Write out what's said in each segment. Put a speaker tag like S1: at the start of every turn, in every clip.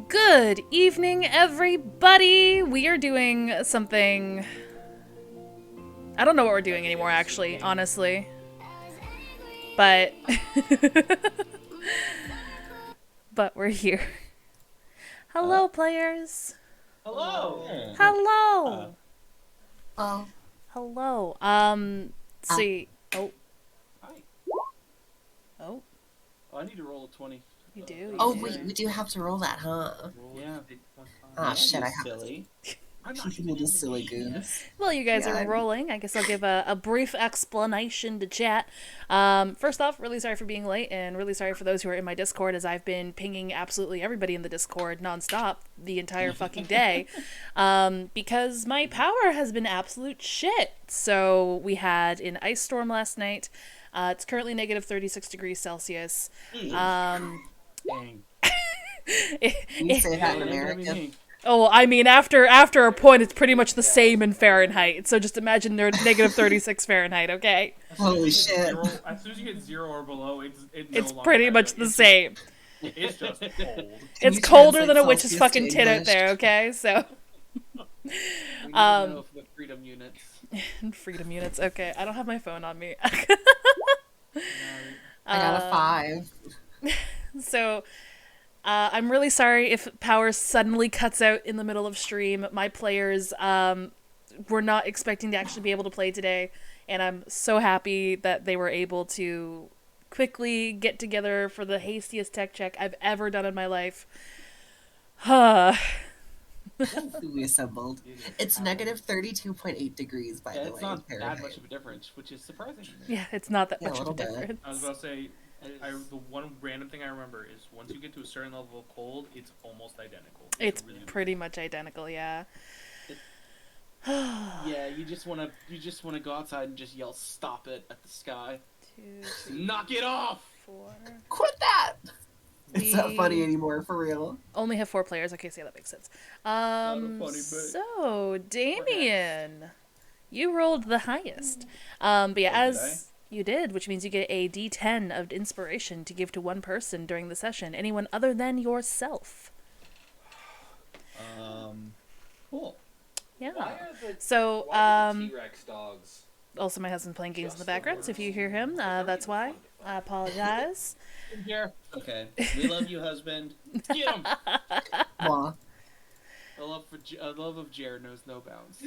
S1: Good evening, everybody! We are doing something... I don't know what we're doing anymore, actually, honestly. But... but we're here. Hello, players!
S2: Hello!
S1: Hello!
S3: Oh.
S1: Hello. See... Oh.
S2: Hi.
S1: Oh.
S2: Oh, I need to roll a 20.
S1: You do?
S3: Oh,
S1: do.
S3: we do have to roll that, huh?
S2: Yeah.
S3: Ah, shit, I have
S2: silly. I'm not
S3: people just silly goons.
S1: Well, you guys are rolling. I guess I'll give a brief explanation to chat. First off, really sorry for being late, and really sorry for those who are in my Discord, as I've been pinging absolutely everybody in the Discord nonstop the entire fucking day, because my power has been absolute shit. So we had an ice storm last night. It's currently negative 36 degrees Celsius.
S2: Dang.
S3: You say that in American?
S1: Oh, I mean, after a point, it's pretty much the same in Fahrenheit. So just imagine they're negative 36 Fahrenheit, okay?
S3: Holy shit.
S4: As soon as you get 0 or below,
S1: it's pretty much the same.
S4: It's just cold.
S1: It's colder than a witch's fucking tit out there, okay? So.
S2: We need to know the freedom units.
S1: Freedom units, okay. I don't have my phone on me.
S3: I got a 5.
S1: So, I'm really sorry if power suddenly cuts out in the middle of stream. My players were not expecting to actually be able to play today, and I'm so happy that they were able to quickly get together for the hastiest tech check I've ever done in my life.
S3: We assembled. It's negative 32.8 degrees, by the way.
S2: It's not that much of a difference, which is surprising.
S1: Yeah, it's not that much of a
S3: little bit.
S1: difference.
S4: I was about to say, The one random thing I remember is once you get to a certain level of cold, it's almost identical.
S1: It's
S4: really
S1: pretty much identical, yeah.
S2: Yeah, you just wanna go outside and just yell "Stop it" at the sky.
S1: 2, 3,
S2: Knock it off!
S1: 4.
S3: Quit that! It's not
S1: We
S3: funny anymore, for real.
S1: only have 4 players. Okay, so yeah, that makes sense.
S2: Not a funny bit.
S1: So Damien, you rolled the highest. But yeah,
S5: Oh, did
S1: as you did, which means you get a D10 of inspiration to give to one person during the session, anyone other than yourself.
S5: Cool.
S1: Yeah.
S5: Why are the
S1: So,
S5: why are the T-Rex dogs?
S1: also my husband's playing games in
S5: Just
S1: the
S5: the
S1: background, so if you
S5: worst.
S1: hear him, that's why. I apologize.
S2: Here,
S5: Okay, we love you, husband.
S2: get him!
S3: Aw.
S2: The love of Jared knows no bounds.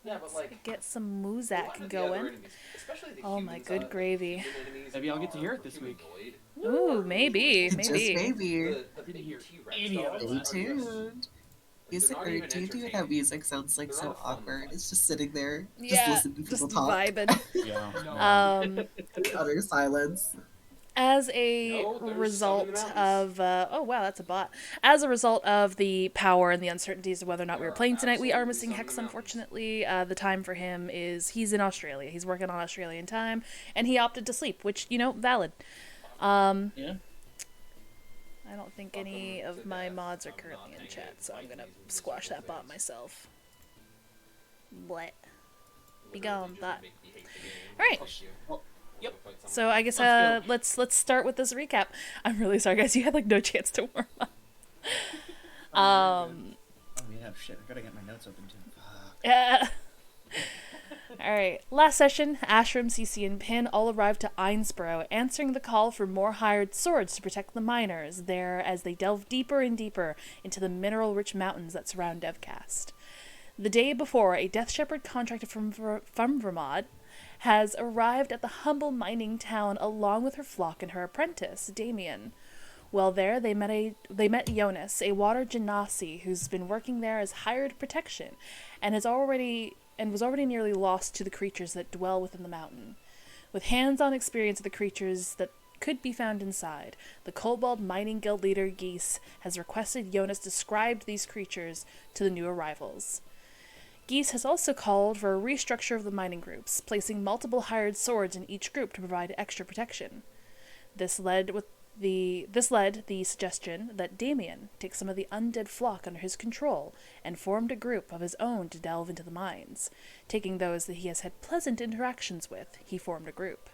S5: Yeah, but like,
S1: Get some
S5: a lot
S1: Muzak
S5: of the other
S1: going.
S5: enemies, especially the
S1: Oh my
S5: humans,
S1: good gravy.
S5: human enemies
S2: Maybe I'll get to
S5: are
S2: hear it this week.
S5: humanoid.
S1: Ooh, maybe,
S3: Just
S1: maybe.
S3: maybe.
S5: The big
S2: Didn't hear
S5: T-Rex
S2: any of
S5: dogs
S2: it.
S3: Stay
S5: are just-
S3: tuned. Music,
S5: not
S3: or
S5: even
S3: do you do that
S5: entertaining.
S3: music sounds like
S5: They're
S3: so
S5: not fun to
S3: awkward?
S5: fight.
S3: It's just sitting there, just
S1: Yeah,
S3: listening to
S1: just
S3: people talk.
S1: vibing.
S5: Yeah.
S3: Utter silence.
S1: As a
S5: No, there's some in the
S1: result
S5: mountains.
S1: of oh wow, that's a bot. As a result of the power and the uncertainties of whether or not we
S5: There
S1: were
S5: are
S1: playing tonight, we are
S5: absolutely
S1: missing
S5: some in
S1: Hex.
S5: the mountains.
S1: Unfortunately, the time for him is he's in Australia. He's working on Australian time, and he opted to sleep, which valid.
S2: Yeah.
S1: I don't think any of my mods are currently in chat, so I'm gonna squash that bot myself. Blet. Be gone, bot. Alright.
S2: Yep.
S1: So I guess
S2: Let's
S1: let's start with this recap. I'm really sorry, guys. You had like no chance to warm up.
S5: Oh yeah, shit. I gotta get my notes open too. Fuck.
S1: Yeah. All right. Last session, Ashram, CC, and Pin all arrived to Ainsborough, answering the call for more hired swords to protect the miners there as they delve deeper and deeper into the mineral-rich mountains that surround Devcast. The day before, a Death Shepherd contracted from Vermont has arrived at the humble mining town along with her flock and her apprentice, Damien. While there, they met Jonas, a water genasi who's been working there as hired protection, and was already nearly lost to the creatures that dwell within the mountain. With hands-on experience of the creatures that could be found inside, the Kobold Mining Guild leader Geese has requested Jonas describe these creatures to the new arrivals. Geese has also called for a restructure of the mining groups, placing multiple hired swords in each group to provide extra protection. This led the suggestion that Damien take some of the undead flock under his control and formed a group of his own to delve into the mines. Taking those that he has had pleasant interactions with, he formed a group.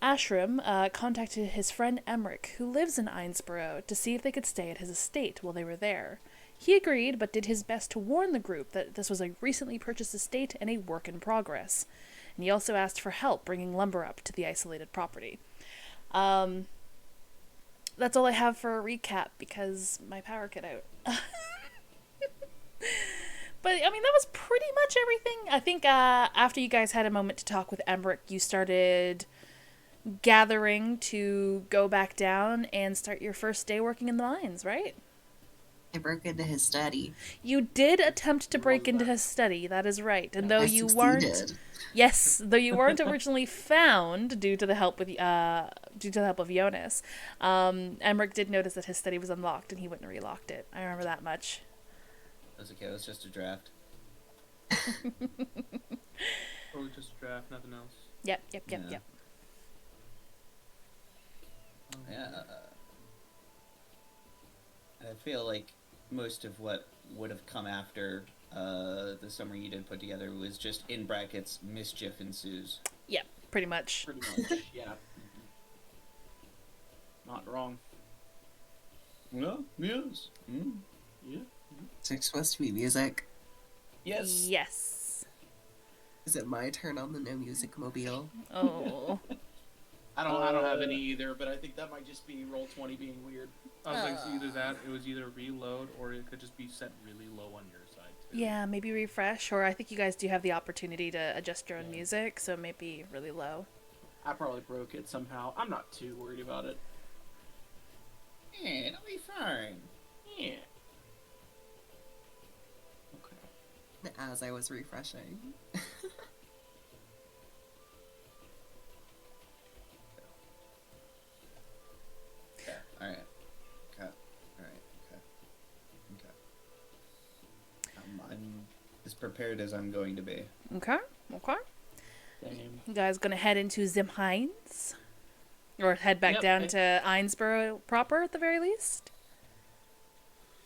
S1: Ashram contacted his friend Emmerich, who lives in Ainsborough, to see if they could stay at his estate while they were there. He agreed, but did his best to warn the group that this was a recently purchased estate and a work in progress. And he also asked for help bringing lumber up to the isolated property. That's all I have for a recap because my power cut out. But, I mean, that was pretty much everything. I think after you guys had a moment to talk with Emmerich, you started gathering to go back down and start your first day working in the mines, right?
S3: I broke into his study.
S1: You did attempt to break into his study, that is right. And though
S3: I
S1: you
S3: succeeded.
S1: though you weren't originally found due to the help of Jonas, Emmerich did notice that his study was unlocked and he went and relocked it. I remember that much.
S5: That's okay. It was just a draft.
S4: Or just draft, nothing else.
S1: Yep.
S5: Yeah. Yeah. I feel like most of what would have come after the summary you did put together was just in brackets mischief ensues.
S1: Yep, pretty much.
S2: Pretty much, yeah. Not wrong.
S5: Well, yes. Mm.
S2: Yeah.
S3: Is there supposed to be music?
S5: Yes.
S1: Yes.
S3: Is it my turn on the no music mobile?
S1: Oh.
S2: I don't have any either, but I think that might just be roll 20 being weird.
S4: I was like, so either that, it was either reload, or it could just be set really low on your side, too.
S1: Yeah, maybe refresh, or I think you guys do have the opportunity to adjust your own music, so it may be really low.
S2: I probably broke it somehow. I'm not too worried about it.
S5: Yeah, it'll be fine.
S2: Yeah. Okay.
S3: As I was refreshing.
S5: prepared as I'm going to be.
S1: Okay. Okay.
S2: Damn.
S1: You guys gonna head into Zimhines? Or head back
S2: Yep,
S1: down to Einsboro proper at the very least?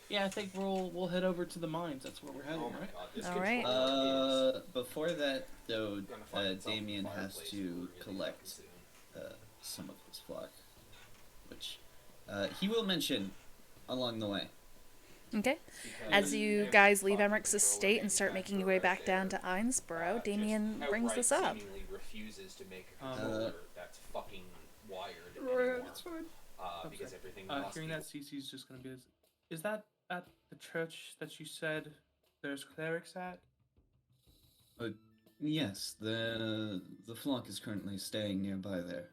S2: Yeah, I think we'll head over to the mines. That's where we're heading,
S6: Oh my
S2: right?
S6: god, this
S1: All right.
S6: controller is
S5: Before that, though,
S6: gonna find itself in the
S5: Damien has
S6: fireplace
S5: to
S6: really
S5: collect
S6: soon.
S5: some of his flock, which he will mention along the way.
S1: Okay.
S6: Because
S1: As you
S6: every
S1: guys leave
S6: fucking
S1: Emmerich's
S6: controller
S1: estate and start making your way back
S6: manufacturer
S1: down to Einsboro,
S6: just
S1: Damien brings
S6: outright
S1: this up.
S6: seemingly refuses to make a
S4: Um,
S6: controller that's fucking wired anymore.
S2: It's fine.
S6: Because everything must
S4: Hearing
S6: be.
S4: that Cece's just gonna be, is that at the church that you said there's clerics at?
S5: Yes, the flock is currently staying nearby there.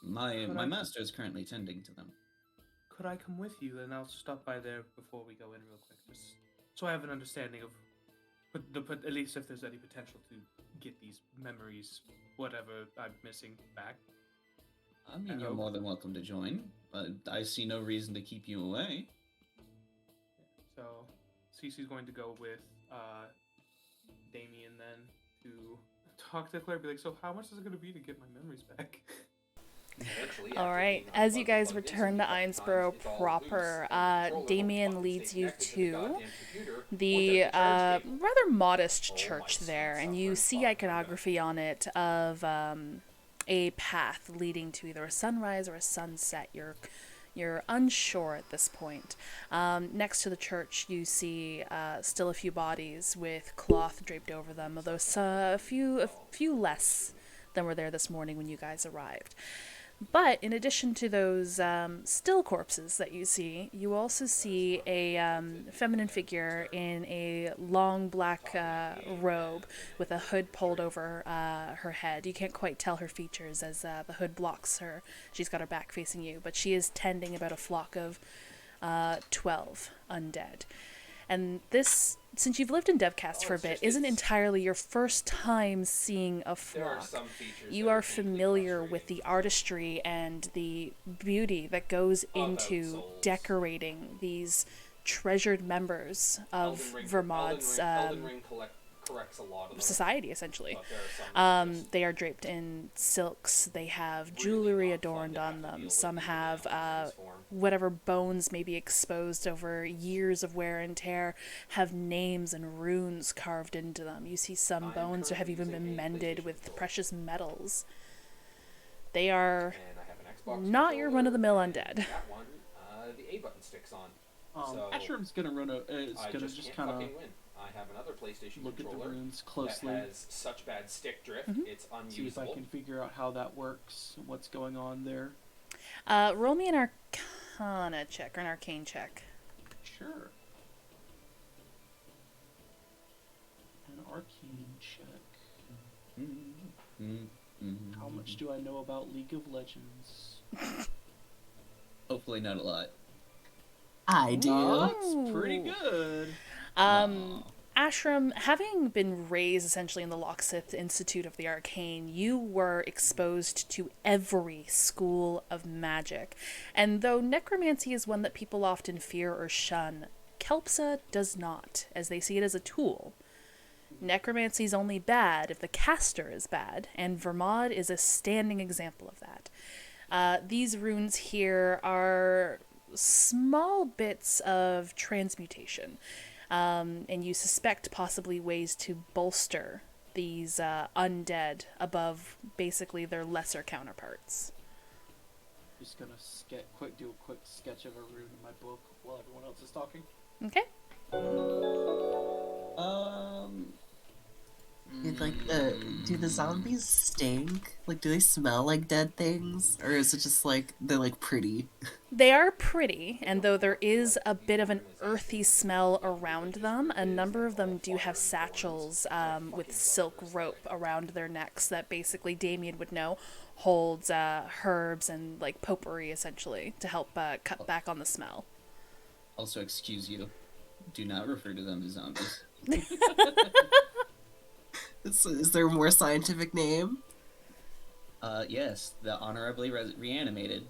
S5: My master is currently tending to them.
S4: Could I come with you? And I'll stop by there before we go in real quick, just so I have an understanding of, at least if there's any potential to get these memories, whatever I'm missing, back.
S5: I mean, you're more than welcome to join, but I see no reason to keep you away.
S4: So, Cece's going to go with Damien then to talk to Claire, be like, so how much is it going to be to get my memories back?
S6: Eventually,
S1: All
S6: after
S1: right.
S6: being
S1: As you
S6: unplugged
S1: guys
S6: and plugged in
S1: return to
S6: so many
S1: Einsboro
S6: times, it's all
S1: proper,
S6: loose, and the controller
S1: Damien
S6: won't
S1: leads
S6: stay
S1: you
S6: connected
S1: to
S6: the goddamn computer
S1: the
S6: without the charge cable.
S1: rather modest
S6: Oh,
S1: church
S6: my
S1: there, and
S6: sweet
S1: you
S6: suffering
S1: see
S6: fuck,
S1: iconography on it of a path leading to either a sunrise or a sunset. You're unsure at this point. Next to the church, you see still a few bodies with cloth draped over them, although a few less than were there this morning when you guys arrived. But in addition to those still corpses that you see, you also see a feminine figure in a long black robe with a hood pulled over her head. You can't quite tell her features as the hood blocks her. She's got her back facing you, but she is tending about a flock of 12 undead. And this, since you've lived in Devcast for a bit, isn't entirely your first time seeing a
S6: There are
S1: flock.
S6: some features
S1: You
S6: that
S1: are
S6: deeply
S1: familiar with
S6: frustrating.
S1: the artistry and the beauty that goes into
S6: Souls.
S1: decorating these treasured members of
S6: Elden Ring-
S1: Vermod's
S6: Elden Ring corrects a lot of them,
S1: society, essentially.
S6: but there are some that just
S1: They are draped in silks. They have
S6: really
S1: jewelry
S6: not fun
S1: adorned
S6: to
S1: on
S6: have to deal
S1: them.
S6: with
S1: Some
S6: even in
S1: have
S6: Elden Ring's form.
S1: whatever bones may be exposed over years of wear and tear have names and runes carved into them. You see some
S6: I am
S1: bones that have
S6: currently
S1: even been
S6: using a
S1: mended
S6: PlayStation
S1: with
S6: 4.
S1: precious metals. They are
S6: And I have an Xbox
S1: not your
S6: controller,
S1: run-of-the-mill
S6: and
S1: undead.
S6: That one, the A button sticks on. So,
S2: Ashram's gonna is
S6: I
S2: gonna
S6: just
S2: just
S6: can't
S2: kind of
S6: fucking win. I have another PlayStation
S2: look at the
S6: controller
S2: runes
S6: that
S2: closely,
S6: has such bad stick drift,
S1: Mm-hmm.
S6: it's
S2: see if I
S6: unusable.
S2: can figure out how that works, and what's going on there.
S1: Roll me an Arcana check or an Arcane check.
S2: Sure. An arcane check. How much do I know about League of Legends?
S5: Hopefully not a lot.
S3: I do.
S2: That's pretty good.
S1: Ashram, having been raised essentially in the Locksmith Institute of the Arcane, you were exposed to every school of magic. And though necromancy is one that people often fear or shun, Kelpsa does not, as they see it as a tool. Necromancy is only bad if the caster is bad, and Vermod is a standing example of that. These runes here are small bits of transmutation. And you suspect possibly ways to bolster these undead above basically their lesser counterparts.
S2: Just gonna do a quick sketch of a rune in my book while everyone else is talking.
S1: Okay?
S3: Do the zombies stink? Like, do they smell like dead things? Or is it just like, they're like pretty?
S1: They are pretty, and though there is a bit of an earthy smell around them, a number of them do have satchels with silk rope around their necks that basically Damien would know holds herbs and like potpourri essentially to help cut back on the smell.
S5: Also, excuse you. Do not refer to them as zombies.
S3: Is there a more scientific name?
S5: Yes, the honorably reanimated.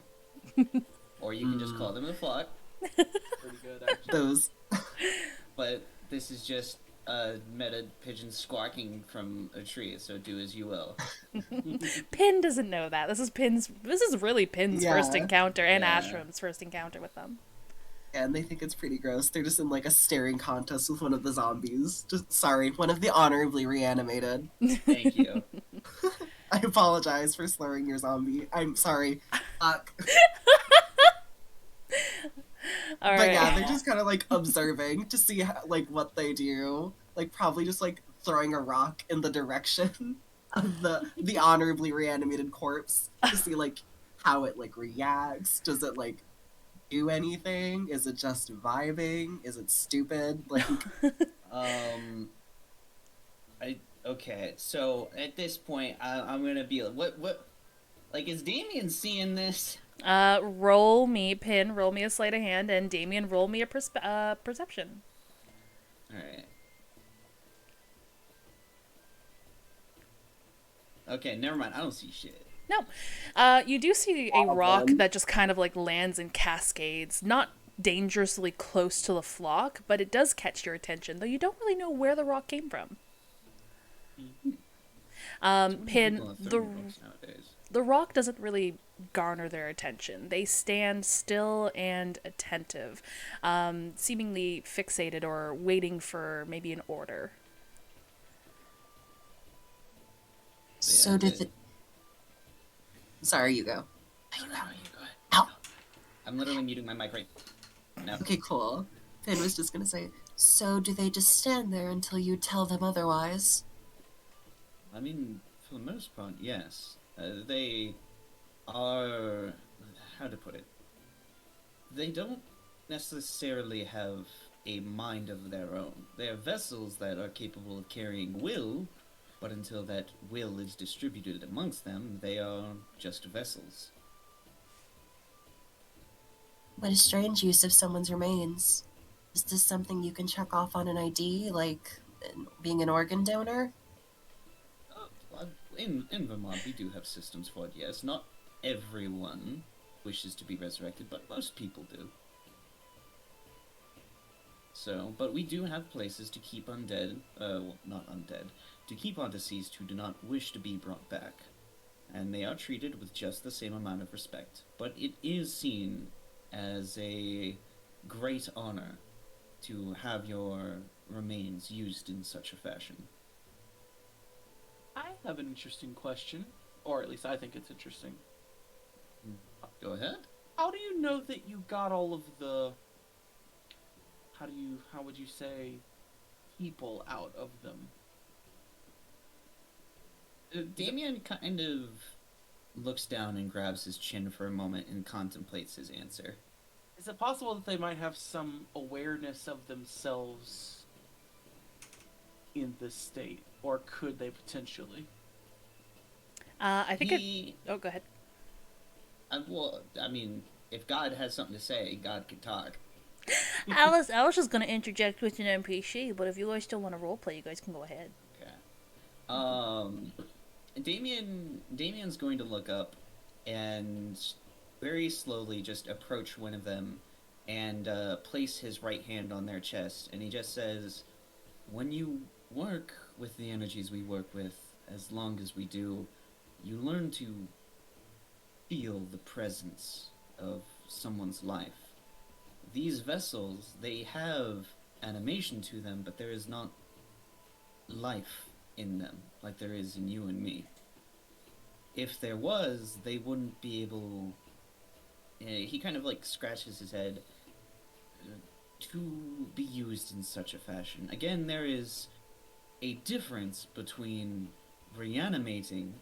S5: Or you can just call them the flock.
S2: Pretty good, actually.
S3: Those.
S5: But this is just met a pigeon squawking from a tree, so do as you will.
S1: Pin doesn't know that. This is really Pin's first
S3: Yeah.
S1: encounter and
S5: Yeah.
S1: Ashram's first encounter with them.
S3: Yeah, and they think it's pretty gross. They're just in like a staring contest with one of the zombies. Just sorry, one of the honorably reanimated.
S5: Thank you.
S3: I apologize for slurring your zombie. I'm sorry. Fuck.
S1: All
S3: But
S1: right.
S3: yeah, they're just kind of like observing to see how, like what they do. Like probably just like throwing a rock in the direction of the honorably reanimated corpse to see like how it like reacts. Does it like do anything? Is it just vibing? Is it stupid? Like
S5: Okay. So at this point, I'm gonna be what like is Damien seeing this?
S1: Roll me, Pin, roll me a sleight of hand, and Damien, roll me a perception.
S5: All right. Okay, never mind. I don't see shit.
S1: No. You do see a rock that just kind of like lands in cascades, not dangerously close to the flock, but it does catch your attention, though you don't really know where the rock came from. Pin,
S5: People have throwing books nowadays.
S1: the rock doesn't really garner their attention. They stand still and attentive, seemingly fixated or waiting for maybe an order.
S3: so did the. Sorry, you go.
S5: You go ahead.
S3: Ow.
S5: I'm literally muting my mic right now.
S3: Okay, cool. Finn was just gonna say. So do they just stand there until you tell them otherwise?
S5: I mean, for the most part, yes. They are. How to put it? They don't necessarily have a mind of their own. They are vessels that are capable of carrying will, but until that will is distributed amongst them, they are just vessels.
S3: What a strange use of someone's remains. Is this something you can check off on an ID, like being an organ donor?
S5: In Vermont, we do have systems for it, yes. Not everyone wishes to be resurrected, but most people do. So, but we do have places to keep undead, well, not undead, to keep on deceased who do not wish to be brought back. And they are treated with just the same amount of respect. But it is seen as a great honor to have your remains used in such a fashion.
S2: I have an interesting question, or at least I think it's interesting.
S5: Go ahead.
S2: How do you know that you got all of the... how would you say, people out of them?
S5: Damien kind of looks down and grabs his chin for a moment and contemplates his answer.
S2: Is it possible that they might have some awareness of themselves in this state? Or could they potentially?
S1: I think
S5: He,
S1: Oh, go ahead.
S5: well, I mean, if God has something to say, God can talk.
S1: I was just gonna interject with an NPC, but if you guys still want to roleplay, you guys can go ahead.
S5: Okay. Damien's going to look up and very slowly just approach one of them and place his right hand on their chest, and he just says, when you work with the energies we work with, as long as we do, you learn to feel the presence of someone's life. These vessels, they have animation to them, but there is not life in them, like there is in you and me. If there was, they wouldn't be able... he kind of like scratches his head, to be used in such a fashion. Again, there is a difference between reanimating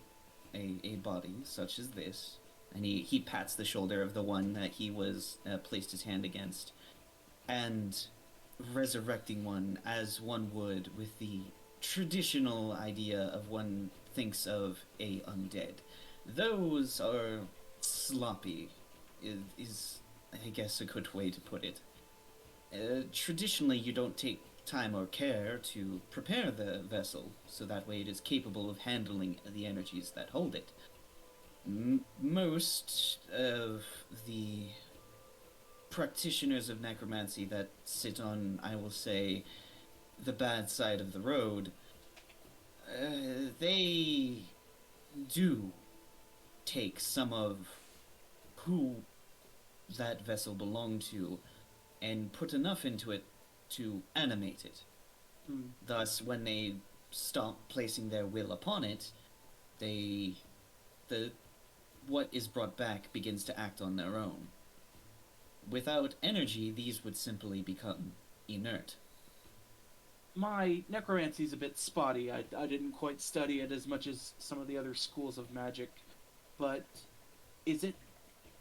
S5: a body such as this, and he pats the shoulder of the one that he was placed his hand against, and resurrecting one as one would with the traditional idea of one thinks of a undead. Those are sloppy, is I guess a good way to put it. Traditionally, you don't take time or care to prepare the vessel, so that way it is capable of handling the energies that hold it. Most of the practitioners of necromancy that sit on, I will say, the bad side of the road, they do take some of who that vessel belonged to and put enough into it to animate it. Thus, when they stop placing their will upon it, what is brought back begins to act on their own. Without energy, these would simply become inert.
S2: My necromancy's a bit spotty. I didn't quite study it as much as some of the other schools of magic. But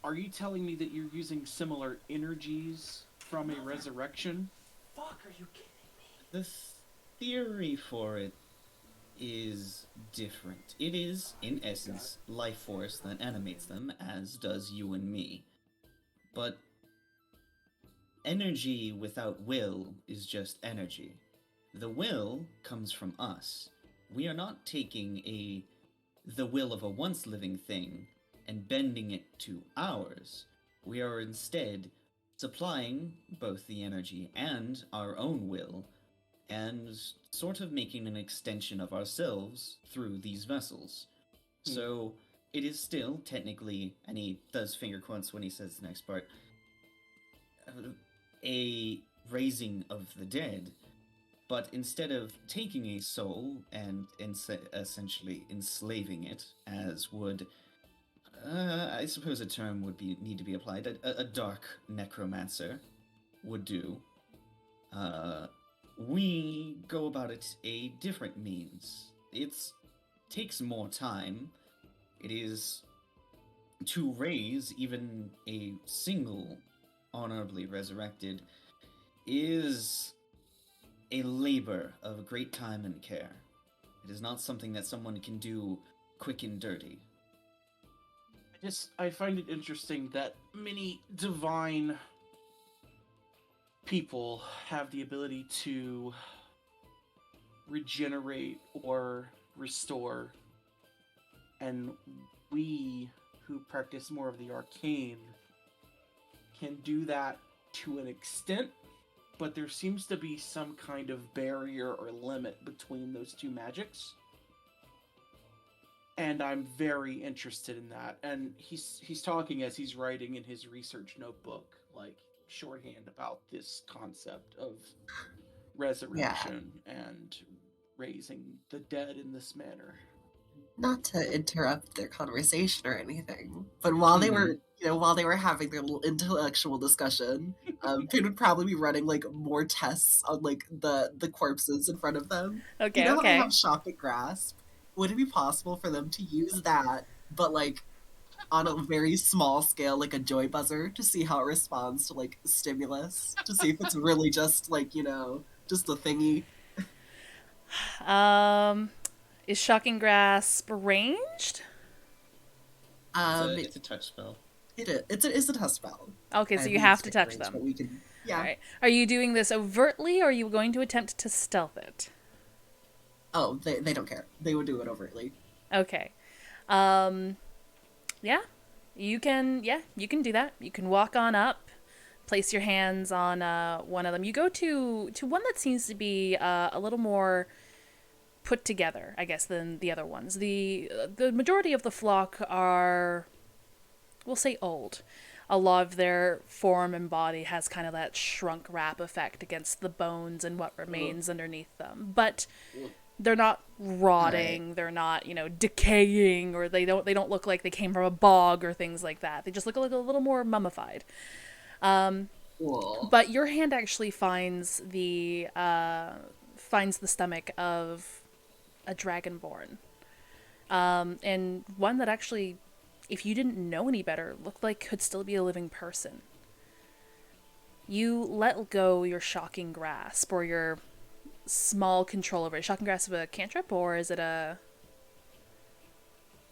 S2: are you telling me that you're using similar energies from a resurrection?
S6: Fuck, are you kidding me?
S5: The theory for it is different. It is, in essence, life force that animates them, as does you and me. But energy without will is just energy. The will comes from us. We are not taking the will of a once living thing and bending it to ours. We are instead supplying both the energy and our own will, and sort of making an extension of ourselves through these vessels. So it is still technically, and he does finger quotes when he says the next part, a raising of the dead, but instead of taking a soul and essentially enslaving it, as would, I suppose a term would need to be applied, a dark necromancer would do, we go about it a different means. It takes more time. It is to raise even a single honorably resurrected is a labor of great time and care. It is not something that someone can do quick and dirty.
S2: I find it interesting that many divine people have the ability to regenerate or restore, and we who practice more of the arcane can do that to an extent, but there seems to be some kind of barrier or limit between those two magics. And I'm very interested in that. And he's talking as he's writing in his research notebook, like shorthand about this concept of resurrection and raising the dead in this manner.
S3: Not to interrupt their conversation or anything, but while they were, while they were having their little intellectual discussion, Finn would probably be running like more tests on like the corpses in front of them.
S1: Okay,
S3: you know
S1: okay.
S3: how they have shock and grasp? Would it be possible for them to use that, but like on a very small scale, like a joy buzzer, to see how it responds to like stimulus, to see if it's really just like just a thingy?
S1: Is Shocking Grasp ranged?
S5: It's a touch spell.
S3: It is. It's a touch spell.
S1: Okay, so
S3: And
S1: you
S3: we
S1: have to
S3: stick
S1: touch
S3: range,
S1: them.
S3: but we can, yeah.
S1: All right. Are you doing this overtly, or are you going to attempt to stealth it?
S3: Oh, they don't care. They would do it overtly.
S1: Okay. Yeah. You can do that. You can walk on up, place your hands on one of them. You go to one that seems to be a little more put together, I guess, than the other ones. The majority of the flock are, we'll say, old. A lot of their form and body has kind of that shrunk wrap effect against the bones and what remains underneath them. But they're not rotting, right. They're not, decaying, or they don't look like they came from a bog or things like that. They just look like a little more mummified. But your hand actually finds the stomach of a dragonborn. And one that actually, if you didn't know any better, looked like could still be a living person. You let go your shocking grasp, or your small control over it. Shocking grasp of a cantrip, or is it a...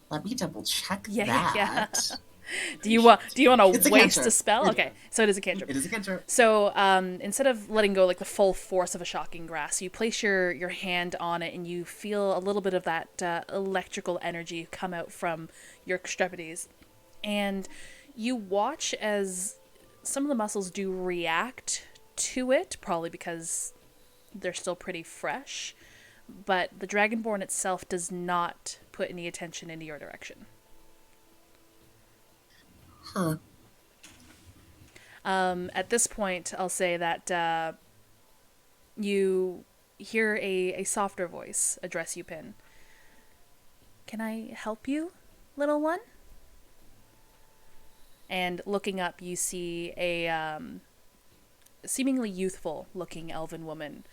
S3: Let me double check that.
S1: Yeah. Do you want to waste a spell? Okay, so it is a cantrip.
S3: It is a cantrip.
S1: So instead of letting go like the full force of a shocking grasp, you place your hand on it and you feel a little bit of that electrical energy come out from your extremities, and you watch as some of the muscles do react to it, probably because They're still pretty fresh, but the Dragonborn itself does not put any attention into your direction.
S3: Huh.
S1: At this point, I'll say that you hear a softer voice address you, Pin. Can I help you, little one? And looking up, you see a seemingly youthful-looking elven woman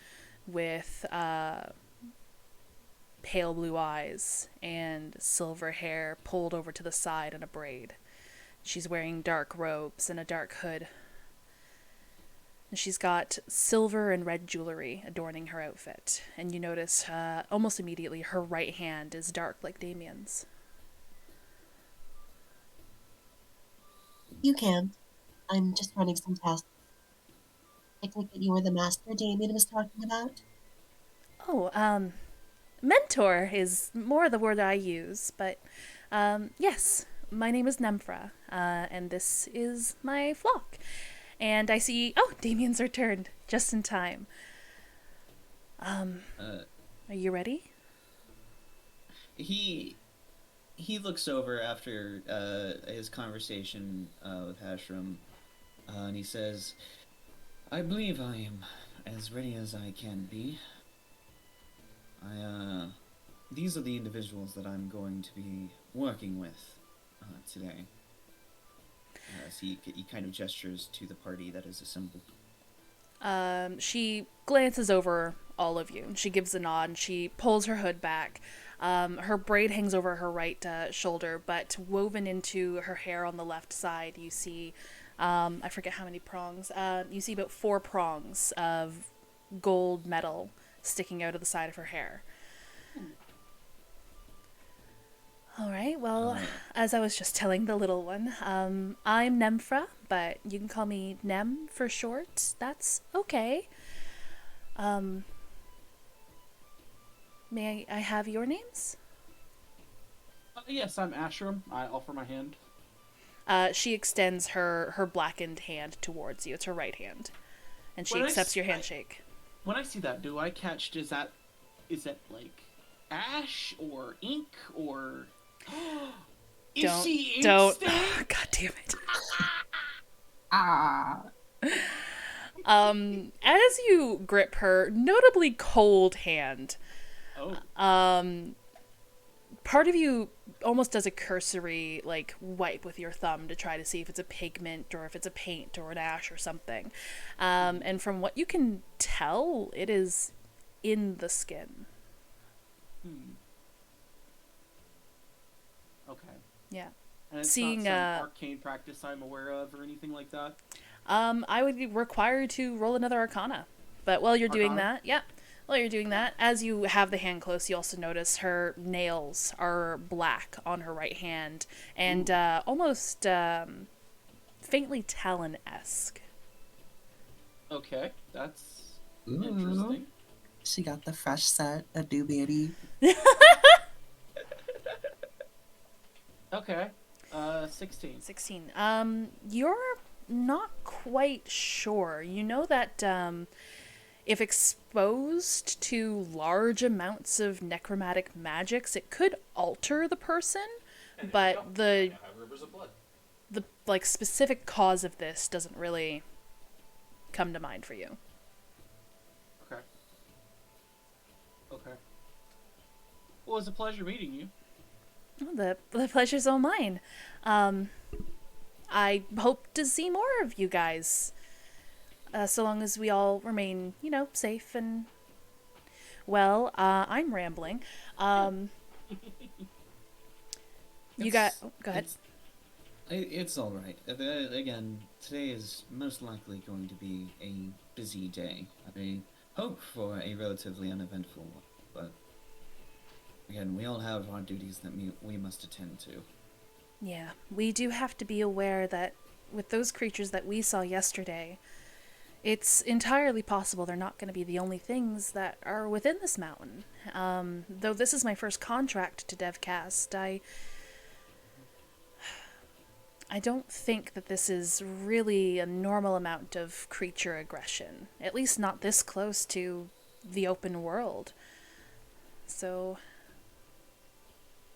S1: with pale blue eyes and silver hair pulled over to the side in a braid. She's wearing dark robes and a dark hood. And she's got silver and red jewelry adorning her outfit. And you notice almost immediately her right hand is dark like Damien's.
S7: You can. I'm just running some tests. I take it you were the master Damien was talking about?
S1: Oh, mentor is more the word I use, but yes, my name is Nemphra, and this is my flock. And I see, oh, Damien's returned, just in time. Are you ready?
S5: He looks over after his conversation with Hashram, and he says, "I believe I am as ready as I can be. These are the individuals that I'm going to be working with today." So he kind of gestures to the party that is assembled.
S1: She glances over all of you, and she gives a nod, and she pulls her hood back. Her braid hangs over her right shoulder, but woven into her hair on the left side, you see, I forget how many prongs, you see about 4 prongs of gold metal sticking out of the side of her hair. All right, well, as I was just telling the little one, I'm Nemphra, but you can call me Nem for short. That's okay. May I have your names?
S2: Yes, I'm Ashram. I offer my hand.
S1: She extends her blackened hand towards you. It's her right hand. And she
S2: When I
S1: accepts
S2: s-
S1: your handshake.
S2: When I see that, do I catch? Is that like ash or ink or? Is she ink
S1: Don't.
S2: stained?
S1: God damn it.
S3: Ah.
S1: As you grip her notably cold hand,
S2: Oh,
S1: part of you almost does a cursory like wipe with your thumb to try to see if it's a pigment or if it's a paint or an ash or something. And from what you can tell, it is in the skin.
S2: okay.
S1: Yeah.
S2: And it's
S1: Seeing,
S2: not some arcane practice I'm aware of or anything like that.
S1: I would be required to roll another Arcana. But while you're doing
S2: Arcana?
S1: that, yeah. While you're doing that, as you have the hand close, you also notice her nails are black on her right hand and almost faintly talon-esque.
S2: Okay, that's
S3: Ooh.
S2: interesting.
S3: She got the fresh set, a doobiety.
S2: Okay, 16.
S1: 16. You're not quite sure. You know that if exposed to large amounts of necromantic magics, it could alter the person, but the like specific cause of this doesn't really come to mind for you.
S2: Okay. Okay. Well, it was a pleasure meeting you.
S1: Oh, the pleasure's all mine. I hope to see more of you guys. So long as we all remain, safe and well. I'm rambling. You got... Oh, go ahead.
S5: It's all right. Again, today is most likely going to be a busy day. I hope for a relatively uneventful one, but again, we all have our duties that we must attend to.
S1: Yeah, we do have to be aware that with those creatures that we saw yesterday, it's entirely possible they're not going to be the only things that are within this mountain. Though this is my first contract to DevCast, I don't think that this is really a normal amount of creature aggression. At least not this close to the open world. So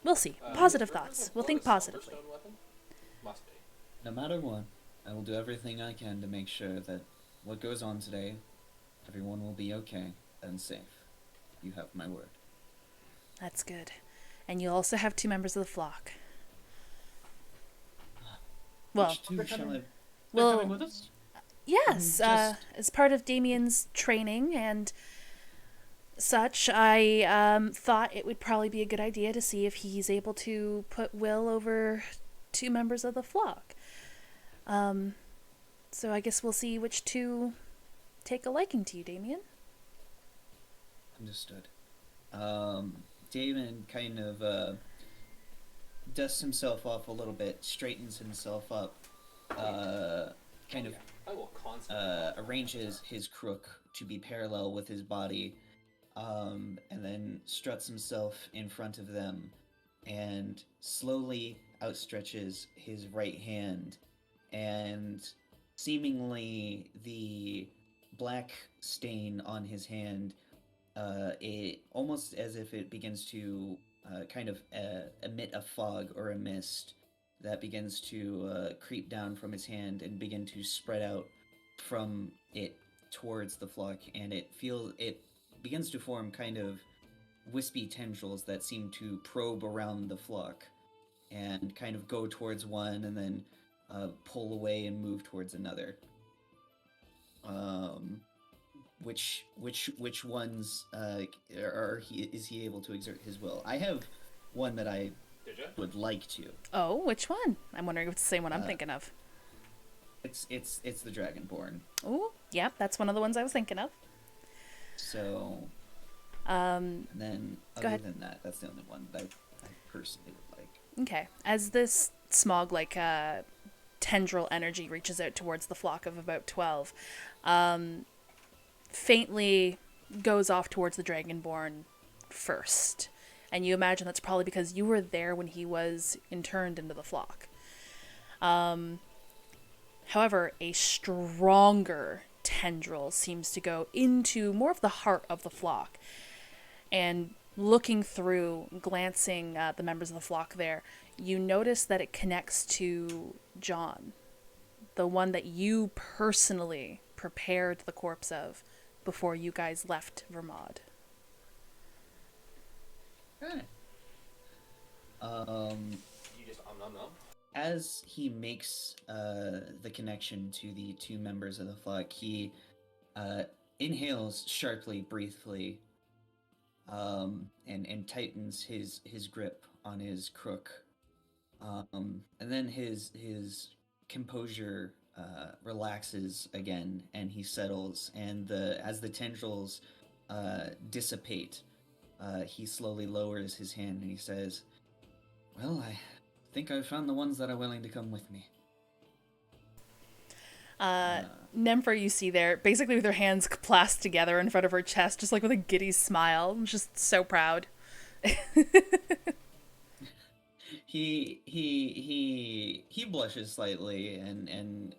S1: we'll see.
S8: Is
S1: Positive
S8: River's
S1: thoughts.
S8: of
S1: We'll
S8: Blood
S1: think
S8: a
S1: positively.
S8: Silverstone weapon? Must be.
S5: No matter what, I will do everything I can to make sure that what goes on today, everyone will be okay and safe. You have my word.
S1: That's good. And you'll also have 2 members of the flock. Well,
S5: Which two shall I...
S4: They're
S1: well,
S4: coming with us?
S1: yes,
S5: Just-
S1: as part of Damien's training and such, I thought it would probably be a good idea to see if he's able to put Will over 2 members of the flock. So I guess we'll see which 2 take a liking to you, Damien.
S5: Understood. Damon kind of dusts himself off a little bit, straightens himself up, kind of
S8: I will constantly.
S5: arranges his crook to be parallel with his body, and then struts himself in front of them and slowly outstretches his right hand, and seemingly the black stain on his hand, it almost as if it begins to kind of emit a fog or a mist that begins to creep down from his hand and begin to spread out from it towards the flock, and it begins to form kind of wispy tendrils that seem to probe around the flock and kind of go towards one and then pull away and move towards another. Which ones is he able to exert his will? I have one that I
S8: Did you?
S5: would like to.
S1: Oh, which one? I'm wondering if it's the same one I'm thinking of.
S5: It's the Dragonborn.
S1: Oh, yeah, that's one of the ones I was thinking of.
S5: So
S1: Um,
S5: and then
S1: Go
S5: other
S1: ahead.
S5: than that, that's the only one that I personally would like.
S1: okay. As this smog, like, tendril energy reaches out towards the flock of about 12, faintly goes off towards the Dragonborn first. And you imagine that's probably because you were there when he was interned into the flock. However, a stronger tendril seems to go into more of the heart of the flock. And looking through, glancing at the members of the flock there, you notice that it connects to John, the one that you personally prepared the corpse of before you guys left Vermont.
S5: Okay.
S8: You just nom.
S5: As he makes the connection to the 2 members of the flock, he inhales sharply, briefly, and tightens his grip on his crook. And then his composure relaxes again, and he settles. And as the tendrils dissipate, he slowly lowers his hand and he says, "Well, I think I've found the ones that are willing to come with me."
S1: Nemfer, you see there, basically with her hands clasped together in front of her chest, just like with a giddy smile, just so proud.
S5: He blushes slightly and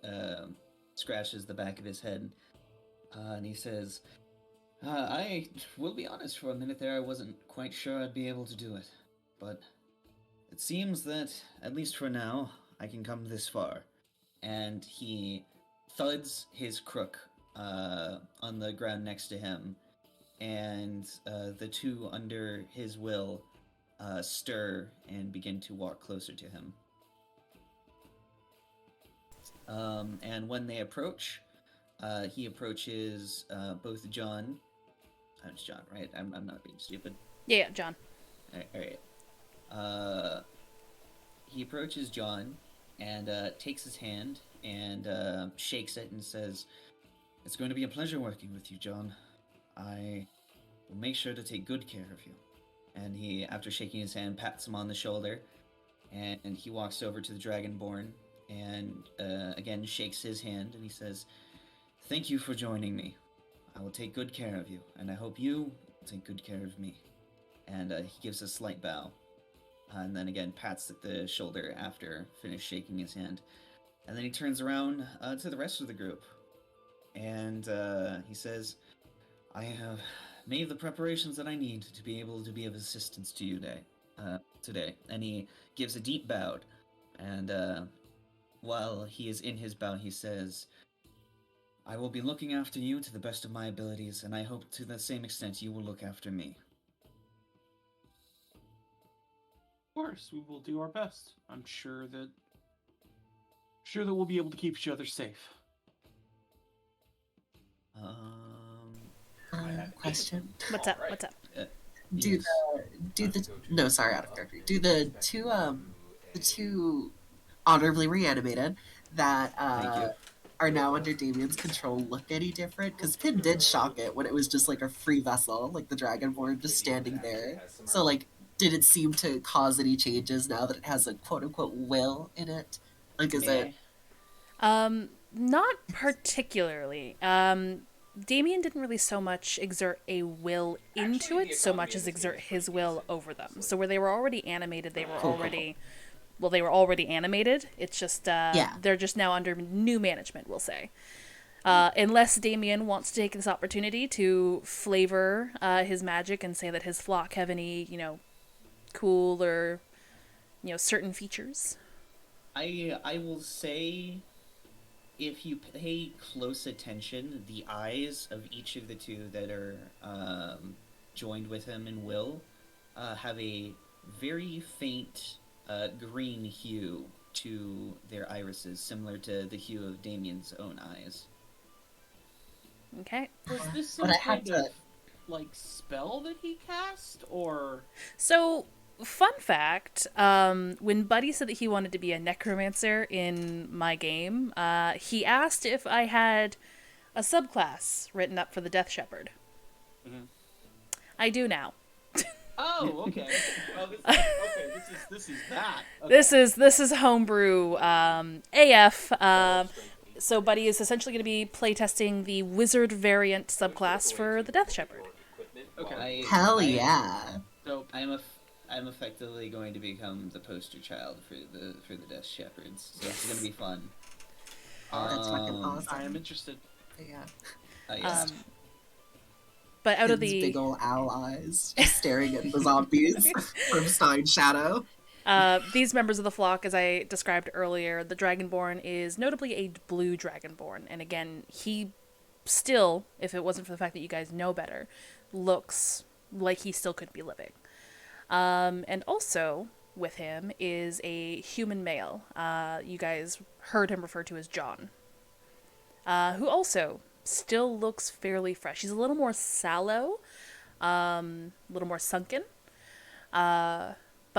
S5: scratches the back of his head, and he says, "I will be honest. For a minute there, I wasn't quite sure I'd be able to do it, but it seems that at least for now, I can come this far." And he thuds his crook on the ground next to him, and the 2 under his will stir and begin to walk closer to him. And when they approach, he approaches both John. It's John, right? I'm not being stupid.
S1: Yeah, John.
S5: All right. He approaches John and takes his hand and shakes it and says, "It's going to be a pleasure working with you, John. I will make sure to take good care of you." And he, after shaking his hand, pats him on the shoulder, and he walks over to the Dragonborn and again shakes his hand, and he says, "Thank you for joining me. I will take good care of you, and I hope you will take good care of me." And he gives a slight bow, and then again pats at the shoulder after finished shaking his hand. And then he turns around to the rest of the group, and he says, "I have made the preparations that I need to be able to be of assistance to you today. And he gives a deep bow, and while he is in his bow, he says, I will be looking after you to the best of my abilities, and I hope to the same extent you will look after me.
S2: Of course, we will do our best. I'm sure that we'll be able to keep each other safe.
S3: Question.
S1: What's up? What's up?
S3: Do the no, sorry, out of character. Do the two honorably reanimated that
S5: Thank you.
S3: are now under Damien's control look any different? Because Pin did shock it when it was just like a free vessel, like the Dragonborn just standing there. So like, did it seem to cause any changes now that it has a quote unquote will in it? Like, is it?
S1: Not particularly. Damien didn't really so much exert a will into it, so much as exert his will over them. So where they were already animated, they were already... Well, they were already animated. It's just, they're just now under new management, we'll say. Unless Damien wants to take this opportunity to flavor his magic and say that his flock have any, cool or, certain features.
S5: I will say, if you pay close attention, the eyes of each of the two that are joined with him in will have a very faint green hue to their irises, similar to the hue of Damien's own eyes.
S1: Okay.
S2: Was this some kind of, spell that he cast, or...?
S1: So, fun fact, when Buddy said that he wanted to be a necromancer in my game, he asked if I had a subclass written up for the Death Shepherd.
S2: Mm-hmm.
S1: I do now.
S2: Oh, okay. Well, this is that.
S1: Okay. This is homebrew AF. So Buddy is essentially going to be playtesting the wizard variant subclass for the Death Shepherd.
S2: Okay.
S3: Hell yeah!
S2: So
S5: I'm effectively going to become the poster child for the Death Shepherds, so it's going to be fun.
S3: That's fucking awesome.
S2: I am interested.
S3: Yeah.
S5: Yes.
S1: But out of
S3: His
S1: the
S3: big ol' owl eyes, just staring at the zombies from Stein Shadow.
S1: these members of the flock, as I described earlier, the Dragonborn is notably a blue Dragonborn, and again, he still, if it wasn't for the fact that you guys know better, looks like he still could be living. And also with him is a human male. You guys heard him referred to as John, who also still looks fairly fresh. He's a little more sallow, a little more sunken. But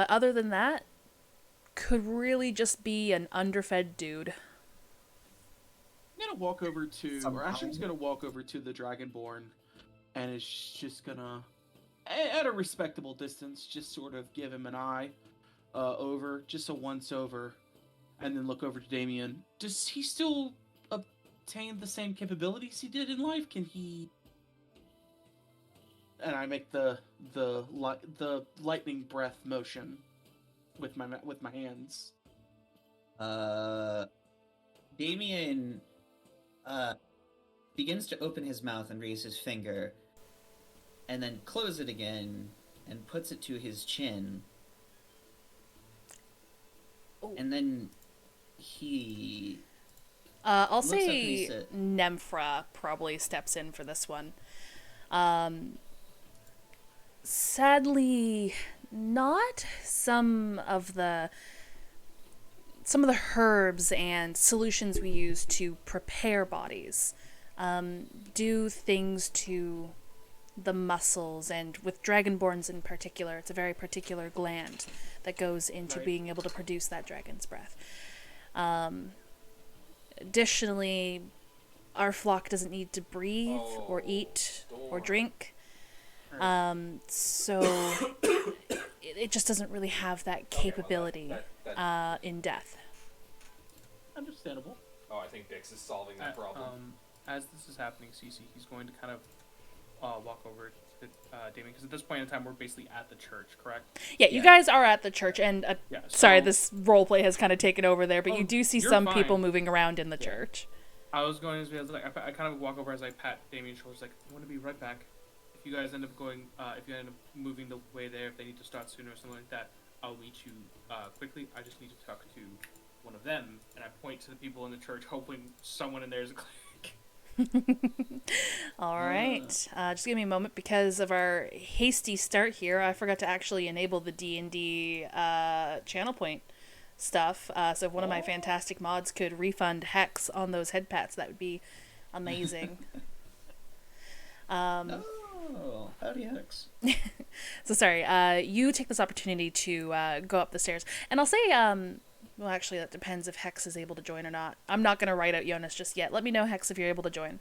S1: other than that, could really just be an underfed dude.
S2: I'm gonna walk over to,
S3: Somehow.
S2: or Ashley's gonna walk over to the Dragonborn, and is just gonna, at a respectable distance, just sort of give him an eye over, just a once over, and then look over to Damien. Does he still obtain the same capabilities he did in life? Can he? And I make the lightning breath motion with my hands.
S5: Damien begins to open his mouth and raise his finger, and then close it again and puts it to his chin.
S1: Oh.
S5: And then he...
S1: I'll
S5: looks up and he
S1: say
S5: said-
S1: Nemphra probably steps in for this one. Sadly, not some of the herbs and solutions we use to prepare bodies do things to the muscles, and with Dragonborns in particular, it's a very particular gland that goes into being able to produce that dragon's breath. Additionally, our flock doesn't need to breathe or eat or drink. So it just doesn't really have that capability in death.
S2: Understandable.
S8: Oh, I think Bix is solving that problem.
S4: As this is happening, Cece, he's going to kind of walk over to Damien, because at this point in time, we're basically at the church, correct?
S1: Yeah, you guys are at the church, and
S4: Yeah,
S1: sorry,
S4: so-
S1: this roleplay has kind of taken over there, but
S4: Oh,
S1: you do see
S4: you're
S1: some
S4: fine.
S1: people moving around in the church.
S4: I was going to be like, I kind of walk over as I pat Damien's shoulders, like, I want to be right back. you guys end up going, if you end up moving the way there, if they need to start sooner or something like that, I'll meet you quickly. I just need to talk to one of them, and I point to the people in the church, hoping someone in there is a cleric.
S1: All right. Just give me a moment because of our hasty start here. I forgot to actually enable the D&D channel point stuff. So if one of my fantastic mods could refund hex on those head pats, that would be amazing.
S5: Oh, howdy hex.
S1: So sorry. You take this opportunity to go up the stairs, and I'll say, well, actually, that depends if Hex is able to join or not. I'm not going to write out Jonas just yet. Let me know, Hex, if you're able to join.